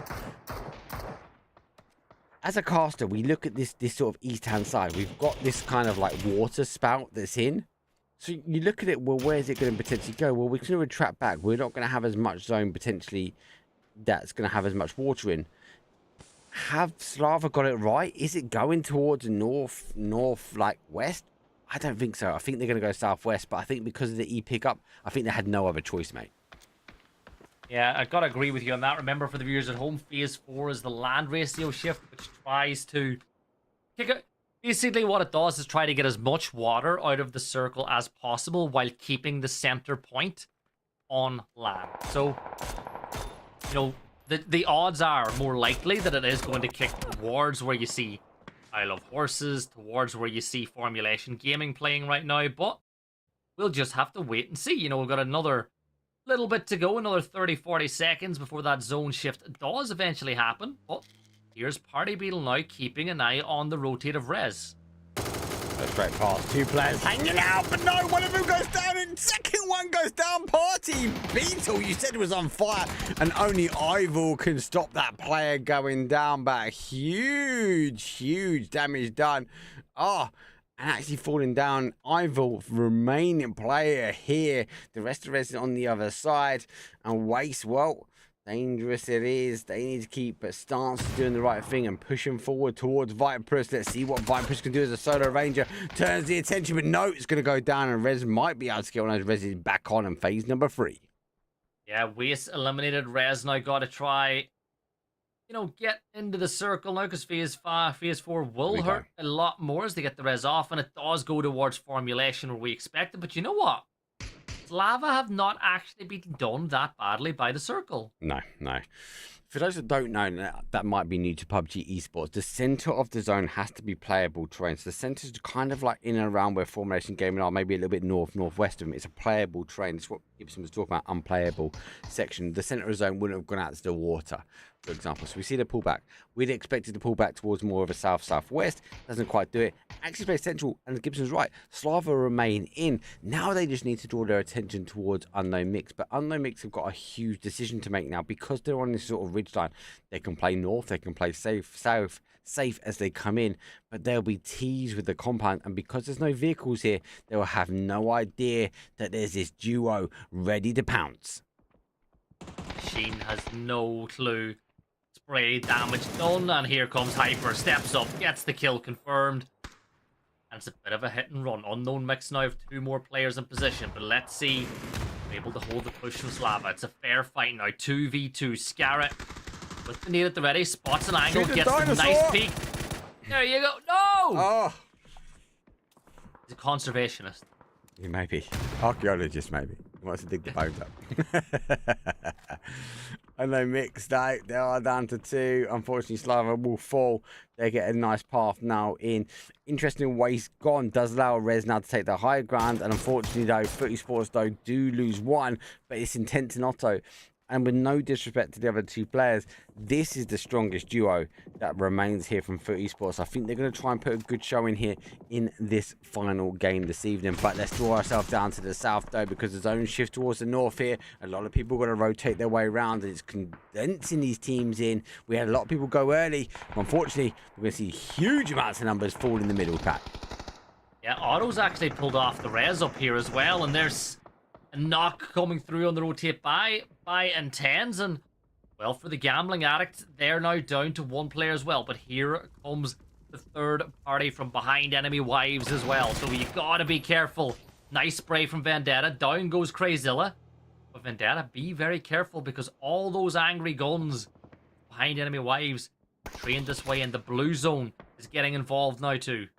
As a caster, we look at this sort of east-hand side. We've got this kind of like water spout that's in. So you look at it, well, where's it going to potentially go? Well, we're going to retract back. We're not going to have as much zone potentially that's going to have as much water in. Have Slava got it right? Is it going towards north, like west? I don't think so. I think they're going to go southwest, but I think because of the pickup, I think they had no other choice, mate. Yeah, I gotta agree with you on that. Remember, for the viewers at home, Phase 4 is the land ratio shift, which tries to kick it. Basically, what it does is try to get as much water out of the circle as possible while keeping the center point on land. So, the odds are more likely that it is going to kick towards where you see I Love Horses, towards where you see Formulation Gaming playing right now, but we'll just have to wait and see. We've got another little bit to go, another 30-40 seconds before that zone shift does eventually happen. But here's Party Beetle now keeping an eye on the rotative res. That's great pass. 2 players hanging out, but no, one of them goes down and second one goes down. Party Beetle, you said, was on fire, and only Ivor can stop that player going down, but huge damage done. And actually falling down. Ivor, remaining player here. The rest of the resident on the other side. And Waste, well, dangerous it is. They need to keep a stance, doing the right thing and pushing forward towards Viperus. Let's see what Viperus can do as a solo ranger. Turns the attention, but no, it's going to go down, and Rez might be able to get one of those Rezes back on in phase number 3. Yeah, Waste eliminated. Rez now got to try, get into the circle now, because phase 4 will hurt a lot more as they get the Rez off, and it does go towards Formulation where we expected. But you know what? Slava have not actually been done that badly by the circle. No. For those that don't know, that might be new to PUBG esports, the center of the zone has to be playable terrain. So the center's kind of like in and around where Formulation Gaming are, maybe a little bit northwest of them. It's a playable terrain. It's what Gibson was talking about, unplayable section. The center of the zone wouldn't have gone out to the water. for example. So we see the pullback. We'd expected to pull back towards more of a south-southwest. Doesn't quite do it. Actually plays central, and Gibson's right. Slava remain in. Now they just need to draw their attention towards Unknown Mix. But Unknown Mix have got a huge decision to make now because they're on this sort of ridgeline. They can play north. They can play south, safe as they come in. But they'll be teased with the compound. And because there's no vehicles here, they will have no idea that there's this duo ready to pounce. Sheen has no clue. Spray damage done, and here comes Hyper. Steps up, gets the kill confirmed. And it's a bit of a hit and run. Unknown Mix now have 2 more players in position, but let's see. We're able to hold the push from Slava. It's a fair fight now. 2v2. Scarrett with the nade at the ready. Spots an angle, gets the nice peek. There you go. No! Oh! He's a conservationist. He may be. Archaeologist, maybe. He wants to dig the bones up. I know mixed out. They are down to 2. Unfortunately, Slava will fall. They get a nice path now in. Interesting waste gone. Does allow Rez now to take the high ground. And unfortunately, though, Footy Sports, though, do lose 1. But it's intense in Otto. And with no disrespect to the other 2 players, this is the strongest duo that remains here from Footy Sports. I think they're going to try and put a good show in here in this final game this evening. But let's draw ourselves down to the south, though, because the zone shift towards the north here. A lot of people are going to rotate their way around, and it's condensing these teams in. We had a lot of people go early. Unfortunately, we're going to see huge amounts of numbers fall in the middle pack. Yeah, Otto's actually pulled off the res up here as well, and there's a knock coming through on the rotate by and 10s, and well, for the gambling addict, they're now down to 1 player as well. But here comes the 3rd party from behind enemy wives as well, so you gotta be careful. Nice spray from Vendetta. Down goes Crazilla, but Vendetta, be very careful because all those angry guns behind enemy wives are trained this way, and the blue zone is getting involved now too.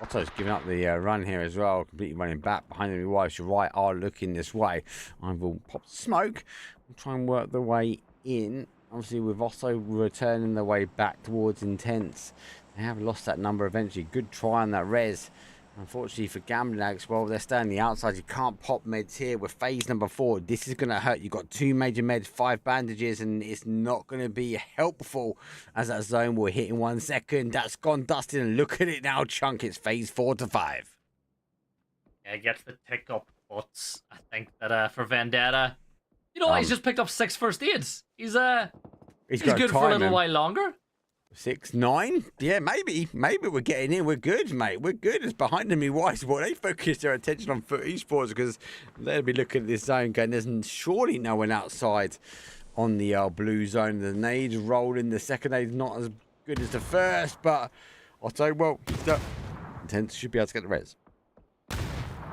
Otto's giving up the run here as well, completely running back behind the wives. You're right, are looking this way. I will pop smoke and try and work the way in. Obviously, with Otto returning the way back towards Intense, they have lost that number eventually. Good try on that res. Unfortunately for gambling addicts, well, they're standing the outside. You can't pop meds here. With phase number 4, this is going to hurt. You've got 2 major meds, 5 bandages, and it's not going to be helpful as that zone will hit in 1 second. That's gone dusted, and look at it now, Chunk. It's phase 4 to 5. Yeah, he gets the tick up, but I think that for Vendetta, you know what? He's just picked up 6 first aids. He's good for a little while longer. 6, 9? Yeah, maybe we're getting in. We're good, mate. We're good. It's behind enemy wise. Well, they focus their attention on Foot Esports because they'll be looking at this zone going, there's surely no one outside on the blue zone. The nades rolling. The second nade's not as good as the first, but I'll tell you, well, Intense should be able to get the res.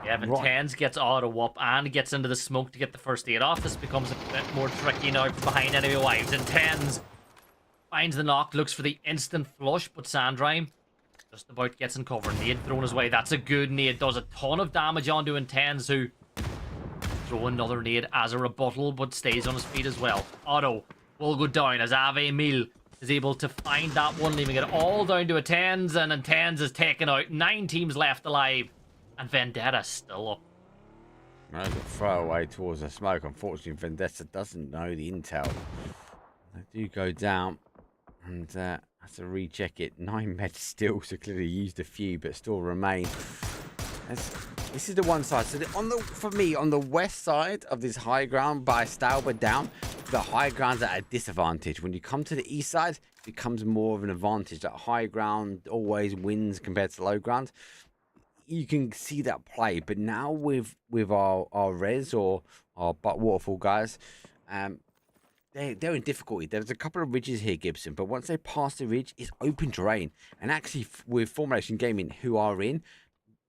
Yeah, but Tens gets auto up and gets into the smoke to get the first aid off. This becomes a bit more tricky now from behind enemy wives. And Tens finds the knock, looks for the instant flush, but Sandrime just about gets in cover. Nade thrown his way. That's a good nade. Does a ton of damage onto Intense, who throw another nade as a rebuttal, but stays on his feet as well. Otto will go down as Ave Mil is able to find that one, leaving it all down to Intense, and Intense is taken out. 9 teams left alive, and Vendetta still up. There's a throwaway towards the smoke. Unfortunately, Vendetta doesn't know the intel. They do go down. And have to recheck it. 9 meds still, so clearly used a few, but still remain. This is the one side. So for me, on the west side of this high ground by Stauber down, the high ground's at a disadvantage. When you come to the east side, it becomes more of an advantage. That high ground always wins compared to low ground. You can see that play, but now with our res or our waterfall guys, they're in difficulty. There's a couple of ridges here, Gibson, but once they pass the ridge, it's open terrain. And actually, with Formulation Gaming, who are in,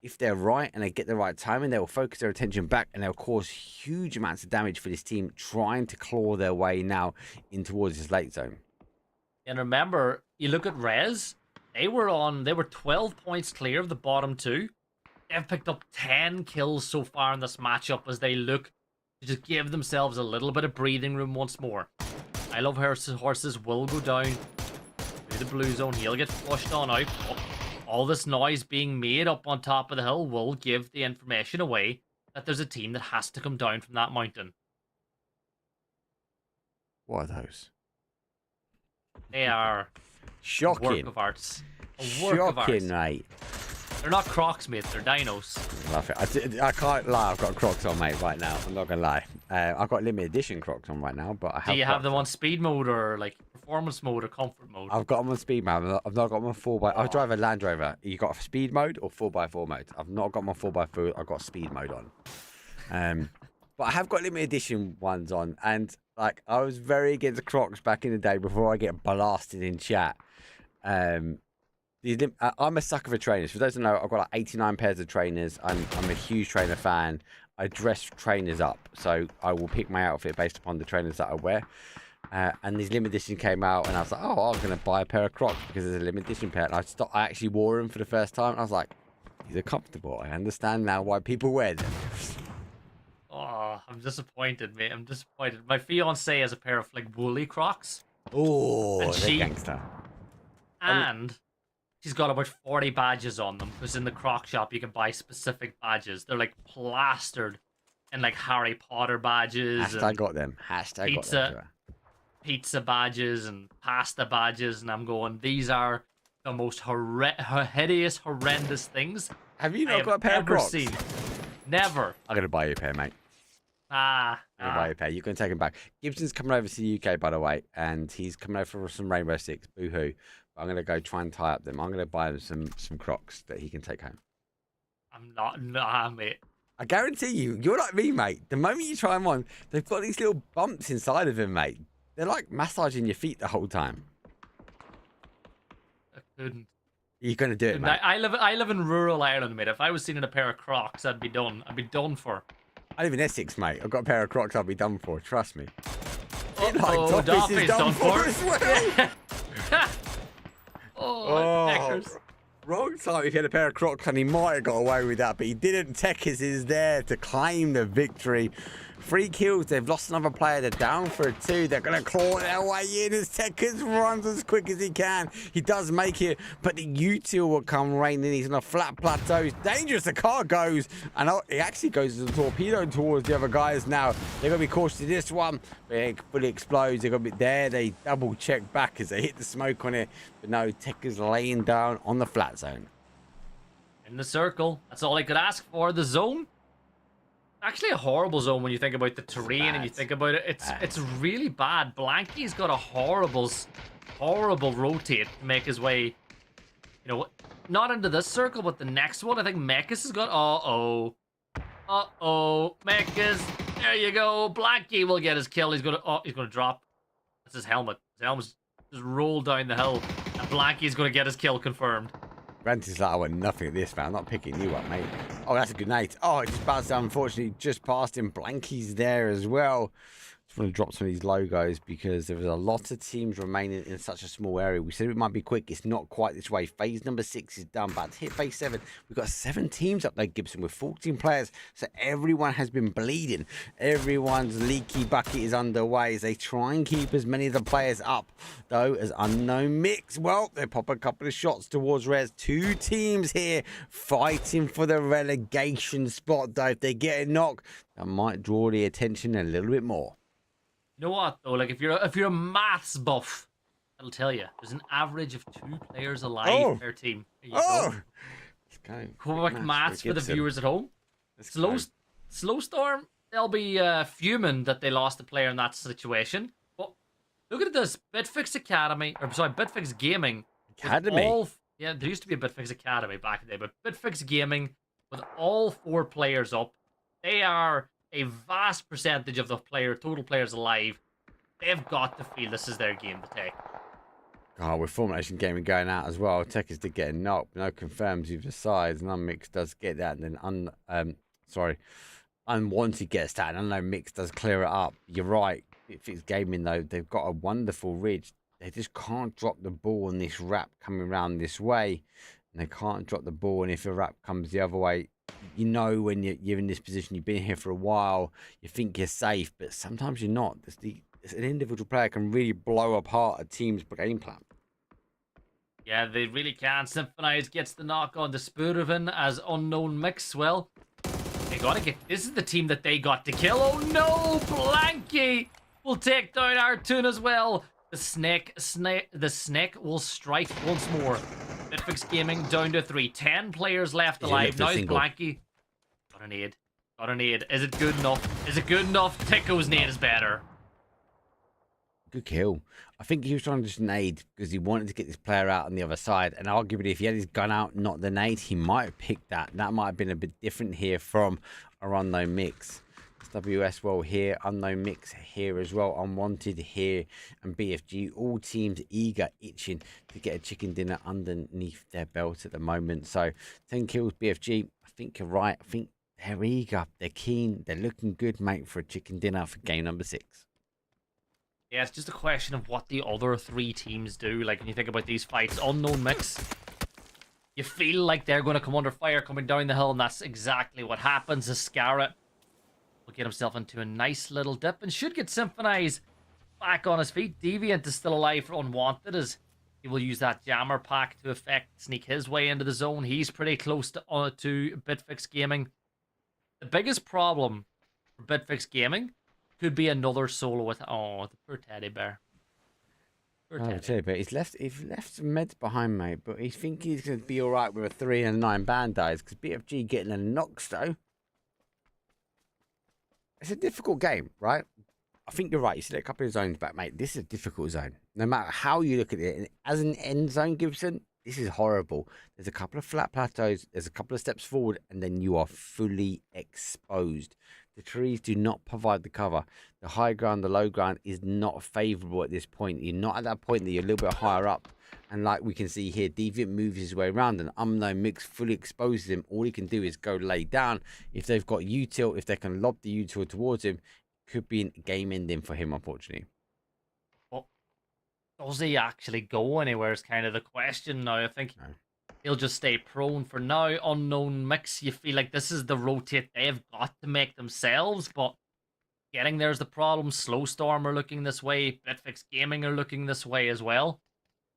if they're right and they get the right timing, they will focus their attention back and they'll cause huge amounts of damage for this team trying to claw their way now in towards this late zone. And remember, you look at Rez, they were 12 points clear of the bottom 2. They've picked up 10 kills so far in this matchup as they look to just give themselves a little bit of breathing room once more. I Love Horses will go down to the blue zone. He'll get flushed on out. All this noise being made up on top of the hill will give the information away that there's a team that has to come down from that mountain. What are those? They are a Shocking. work of arts. A work of arts. Shocking, mate. They're not Crocs, mate. They're dinos. Love it. I can't lie. I've got Crocs on, mate, right now. I'm not gonna lie. I've got limited edition Crocs on right now, but I have. Do you have Crocs them on. on speed mode or like performance mode or comfort mode? I've got them on speed mode. I've not got them on 4x. I drive a Land Rover. You got speed mode or 4x4 mode? I've not got my 4x4. I've got speed mode on. But I have got limited edition ones on, and like I was very against Crocs back in the day before I get blasted in chat. I'm a sucker for trainers. For those who know, I've got like 89 pairs of trainers. I'm a huge trainer fan. I dress trainers up, so I will pick my outfit based upon the trainers that I wear. And these limited edition came out, and I was like, oh, I'm going to buy a pair of Crocs because there's a limited edition pair. And I actually wore them for the first time, and I was like, these are comfortable. I understand now why people wear them. Oh, I'm disappointed, mate. I'm disappointed. My fiance has a pair of like woolly Crocs, Oh, And they're she- gangster. and she's got about 40 badges on them. Because in the Croc shop, you can buy specific badges. They're like plastered in like Harry Potter badges, Hashtag and got them. Hashtag got Pizza. them. pizza badges, and pasta badges. And I'm going, these are the most hideous, horrendous things Have you I not have got a pair of ever Crocs? seen. Never. I'm going to buy you a pair, mate. Ah. I'm going to buy you a pair. You can take them back. Gibson's coming over to the UK, by the way, and he's coming over for some Rainbow Six. Boo-hoo. But I'm going to go try and tie up them. I'm going to buy him some Crocs that he can take home. I'm not. Nah, mate. I guarantee you, you're like me, mate. The moment you try them on, they've got these little bumps inside of them, mate. They're like massaging your feet the whole time. I couldn't. You're going to do it, mate. I live in rural Ireland, mate. If I was seen in a pair of Crocs, I'd be done. I'd be done for. I live in Essex, mate. I've got a pair of Crocs I'll be done for. Trust me. Oh, Like, Doffy's is done for as well. Oh, Deckers. Wrong time if he had a pair of Crocs and he might have got away with that, but he didn't. Tekis is there to claim the victory. 3 kills, they've lost another player, they're down for a 2. They're going to claw their way in as Tekis runs as quick as he can. He does make it, but the util will come raining. He's on a flat plateau. It's dangerous, the car goes, and he actually goes as a torpedo towards the other guys now. They're going to be cautious of this one, but it fully explodes. They're going to be there. They double check back as they hit the smoke on it, but no, Tekis laying down on the flat zone. In the circle. That's all I could ask for. The zone. Actually, a horrible zone when you think about the terrain and you think about it. It's really bad. Blanky's got a horrible rotate to make his way, you know, not into this circle, but the next one. I think Mekis has got. Mekis. There you go. Blanky will get his kill. He's gonna drop. That's his helmet. His helmet's just rolled down the hill, and Blanky's gonna get his kill confirmed. Granted, like, I want nothing at this, man. I'm not picking you up, mate. Oh, that's a good night. Oh, it just bounced down, unfortunately, just past him. Blanky's there as well. Just want to drop some of these logos because there was a lot of teams remaining in such a small area. We said it might be quick. It's not quite this way. Phase number 6 is done, but to hit phase 7, we've got 7 teams up there, Gibson, with 14 players. So everyone has been bleeding. Everyone's leaky bucket is underway as they try and keep as many of the players up, though, as Unknown Mix. Well, they pop a couple of shots towards Rez. 2 teams here fighting for the relegation spot, though. If they get a knock, that might draw the attention a little bit more. You know what though? Like if you're a maths buff, I'll tell you, there's an average of 2 players alive per team. There you go. Let's go. Quick maths for the viewers at home. Slow Storm, they'll be fuming that they lost a player in that situation. But look at this, Bitfix Academy, or sorry, Bitfix Gaming. Academy. Yeah, there used to be a Bitfix Academy back in the day, but Bitfix Gaming with all 4 players up, they are a vast percentage of the total players alive. They've got to feel this is their game to take. Oh, with Formulation Gaming going out as well, Tekis did get a knock. No confirms either side, and Unmixed does get that, and then Unwanted gets that, and Unknown Mix does clear it up. You're right. If it's gaming though, they've got a wonderful ridge. They just can't drop the ball on this wrap coming around this way, and they can't drop the ball. And if a wrap comes the other way, you know when you're in this position, you've been here for a while, you think you're safe, but sometimes you're not. An individual player can really blow apart a team's game plan. Yeah, they really can. Symphonize gets the knock on the Spurvin as Unknown Mix. Well, they gotta get. This is the team that they got to kill. Oh no, Blanky will take down Artoon as well. The snake will strike once more. Bitfix Gaming down to 3. 10 players left alive. Now it's Blanky. Got an aid. Got an aid. Is it good enough? Is it good enough? Tico's nade is better. Good kill. I think he was trying to just nade because he wanted to get this player out on the other side. And arguably, if he had his gun out, not the nade, he might have picked that. That might have been a bit different here from our unknown mix. WS well here, unknown mix here as well, unwanted here, and BFG, all teams eager, itching to get a chicken dinner underneath their belt at the moment. So 10 kills BFG, I think you're right. I think they're eager, they're keen, they're looking good, mate, for a chicken dinner for game number 6. Yeah, it's just a question of what the other 3 teams do. Like, when you think about these fights, unknown mix, you feel like they're going to come under fire coming down the hill, and that's exactly what happens. Ascara will get himself into a nice little dip and should get Symphonize back on his feet. Deviant is still alive for Unwanted, as he will use that jammer pack to sneak his way into the zone. He's pretty close to Bitfix Gaming. The biggest problem for Bitfix Gaming could be another solo with... Oh, the poor teddy bear. Teddy bear. He's left some meds behind, mate, but he thinks he's going to be all right with a 3 and 9 Bandits, because BFG getting a knocks, though. It's a difficult game, right? I think you're right. You select a couple of zones back, mate. This is a difficult zone. No matter how you look at it. And as an end zone, Gibson, this is horrible. There's a couple of flat plateaus. There's a couple of steps forward, and then you are fully exposed. The trees do not provide the cover. The high ground, the low ground is not favourable at this point. You're not at that point that you're a little bit higher up. And like we can see here, Deviant moves his way around, and unknown mix fully exposes him. All he can do is go lay down. If they've got util, if they can lob the util towards him, could be a game ending for him, unfortunately. Well, does he actually go anywhere is kind of the question now. I think he'll just stay prone for now. Unknown mix, you feel like this is the rotate they've got to make themselves, but getting there's the problem. Slowstorm are looking this way. Bitfix Gaming are looking this way as well.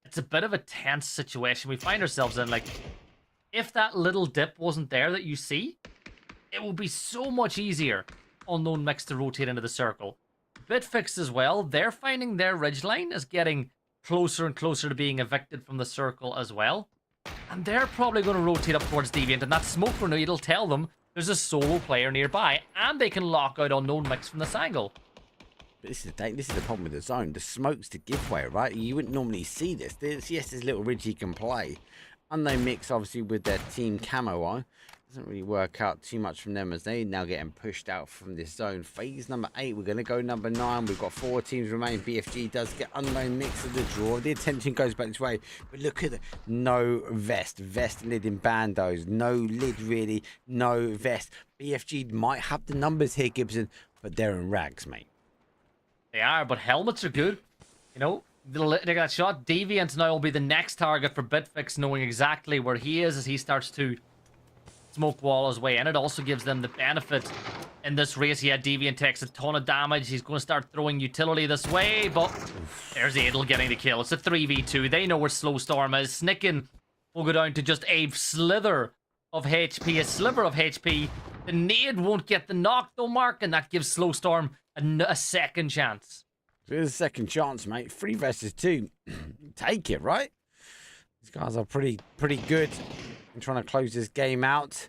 It's a bit of a tense situation we find ourselves in. Like, if that little dip wasn't there that you see, it would be so much easier unknown mix to rotate into the circle. Bitfix as well, they're finding their ridgeline is getting closer and closer to being evicted from the circle as well. And they're probably going to rotate up towards Deviant, and that smoke grenade will tell them there's a solo player nearby, and they can lock out unknown mix from this angle. But this is the problem with the zone. The smoke's the giveaway, right? You wouldn't normally see this. Yes, there's a little ridge he can play. Unknown mix, obviously, with their team camo on. Doesn't really work out too much from them as they now getting pushed out from this zone. Phase number 8, we're going to go number 9. We've got 4 teams remaining. BFG does get unknown mix of the draw. The attention goes back this way. But look at no vest. Vest lid in bandos. No lid, really. No vest. BFG might have the numbers here, Gibson, but they're in rags, mate. They are, but helmets are good. You know, they got that shot. Deviant now will be the next target for Bitfix, knowing exactly where he is as he starts to smoke wall his way in. It also gives them the benefit in this race. Yeah, Deviant takes a ton of damage. He's going to start throwing utility this way, but there's Adel getting the kill. It's a 3v2. They know where Slowstorm is. Snicken will go down to just a slither of HP, a sliver of HP. The nade won't get the knock though, Mark, and that gives Slowstorm a second chance. There's a second chance, mate. 3 versus 2. Take it, right? These guys are pretty good in trying to close this game out.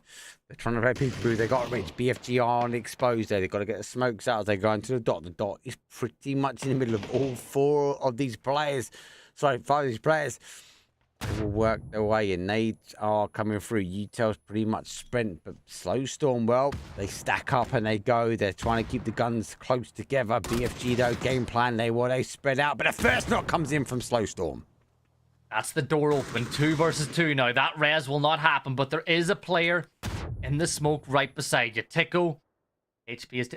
They're trying to play people. They got rich. BFG aren't exposed there. They've got to get the smokes out as they go into the dot. The dot is pretty much in the middle of all 4 of these players. Sorry, 5 of these players. They will work their way in. Nades are coming through. Utel's pretty much sprint, but Slowstorm, well, they stack up and they go. They're trying to keep the guns close together. BFG, though, game plan, they spread out. But the first knock comes in from Slowstorm. That's the door open. 2 versus 2 now. That res will not happen, but there is a player in the smoke right beside you. Tico. HP is...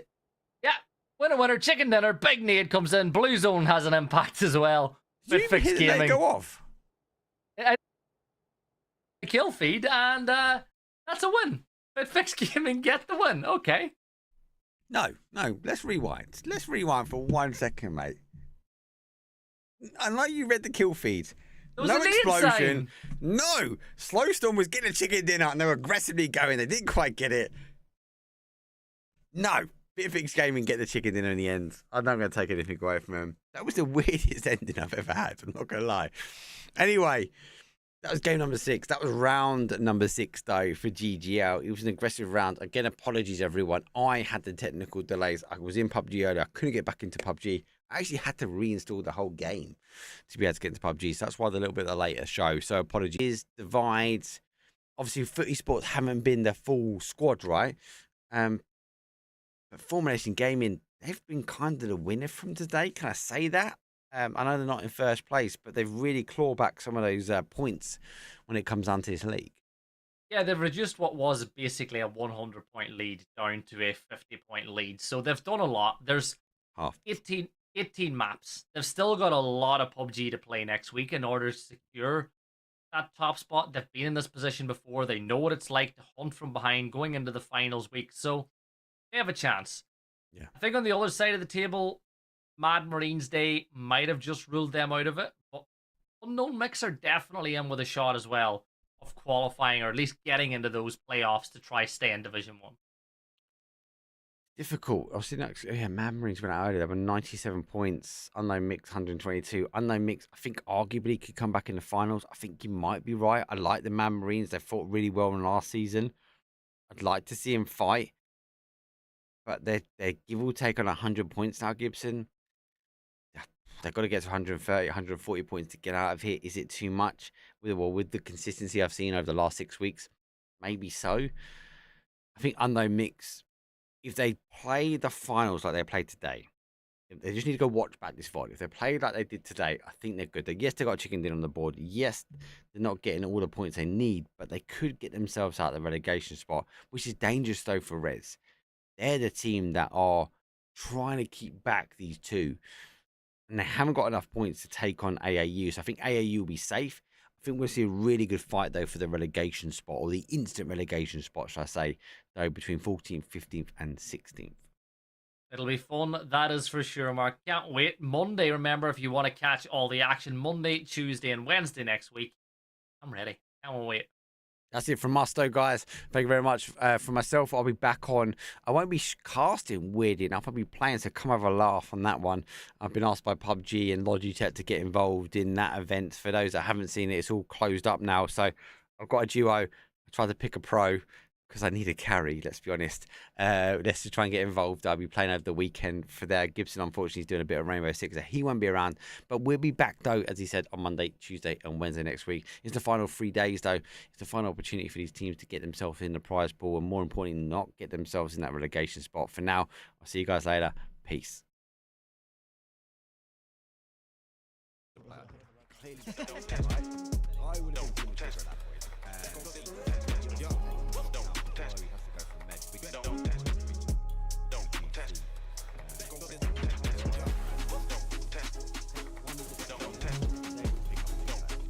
Yeah, winner, chicken dinner. Big nade comes in. Blue zone has an impact as well. Did you even hit the nade go off? Kill feed, and that's a win. Bitfix Gaming get the win. Okay. No, let's rewind. Let's rewind for 1 second, mate. I know you read the kill feeds. No explosion. No. Slowstorm was getting a chicken dinner and they were aggressively going. They didn't quite get it. No. Bitfix Gaming get the chicken dinner in the end. I'm not going to take anything away from him. That was the weirdest ending I've ever had. I'm not going to lie. Anyway, that was game number 6. That was round number 6, though, for GGL. It was an aggressive round. Again, apologies, everyone. I had the technical delays. I was in PUBG earlier. I couldn't get back into PUBG. I actually had to reinstall the whole game to be able to get into PUBG. So that's why the little bit of the later show. So apologies. Divides. Obviously, Footy Sports haven't been the full squad, right? But Formulation Gaming, they've been kind of the winner from today. Can I say that? I know they're not in first place, but they've really clawed back some of those points when it comes down to this league. Yeah, they've reduced what was basically a 100-point lead down to a 50-point lead. So they've done a lot. There's Half. 18 maps. They've still got a lot of PUBG to play next week in order to secure that top spot. They've been in this position before. They know what it's like to hunt from behind going into the finals week. So they have a chance. Yeah. I think on the other side of the table, Mad Marines Day might have just ruled them out of it. But Unknown Mix are definitely in with a shot as well of qualifying or at least getting into those playoffs to try stay in Division 1. Difficult. I was seeing that. Yeah, Mad Marines went out earlier. They were 97 points. Unknown Mix 122. Unknown Mix, I think, arguably could come back in the finals. I think you might be right. I like the Mad Marines. They fought really well in last season. I'd like to see them fight. But they're give or take on 100 points now, Gibson. They've got to get to 130, 140 points to get out of here. Is it too much? With the consistency I've seen over the last 6 weeks, maybe so. I think Unknown Mix, if they play the finals like they played today, they just need to go watch back this fight. If they play like they did today, I think they're good. Yes, they got a chicken dinner on the board. Yes, they're not getting all the points they need, but they could get themselves out of the relegation spot, which is dangerous though for Reds. They're the team that are trying to keep back these two. And they haven't got enough points to take on AAU. So I think AAU will be safe. I think we'll see a really good fight, though, for the relegation spot, or the instant relegation spot, should I say, though, between 14th, 15th, and 16th. It'll be fun, that is for sure, Mark. Can't wait. Monday, remember, if you want to catch all the action, Monday, Tuesday, and Wednesday next week, I'm ready. Can't wait. That's it from us, though, guys. Thank you very much. For myself, I'll be back on. I won't be casting, weirdly enough. I'll be playing, so come have a laugh on that one. I've been asked by PUBG and Logitech to get involved in that event. For those that haven't seen it, it's all closed up now. So I've got a duo. I tried to pick a pro because I need a carry, let's be honest. Let's just try and get involved. I'll be playing over the weekend for there. Gibson, unfortunately, is doing a bit of Rainbow Six, so he won't be around. But we'll be back, though, as he said, on Monday, Tuesday, and Wednesday next week. It's the final 3 days, though. It's the final opportunity for these teams to get themselves in the prize pool, and more importantly, not get themselves in that relegation spot. For now, I'll see you guys later. Peace. Clearly,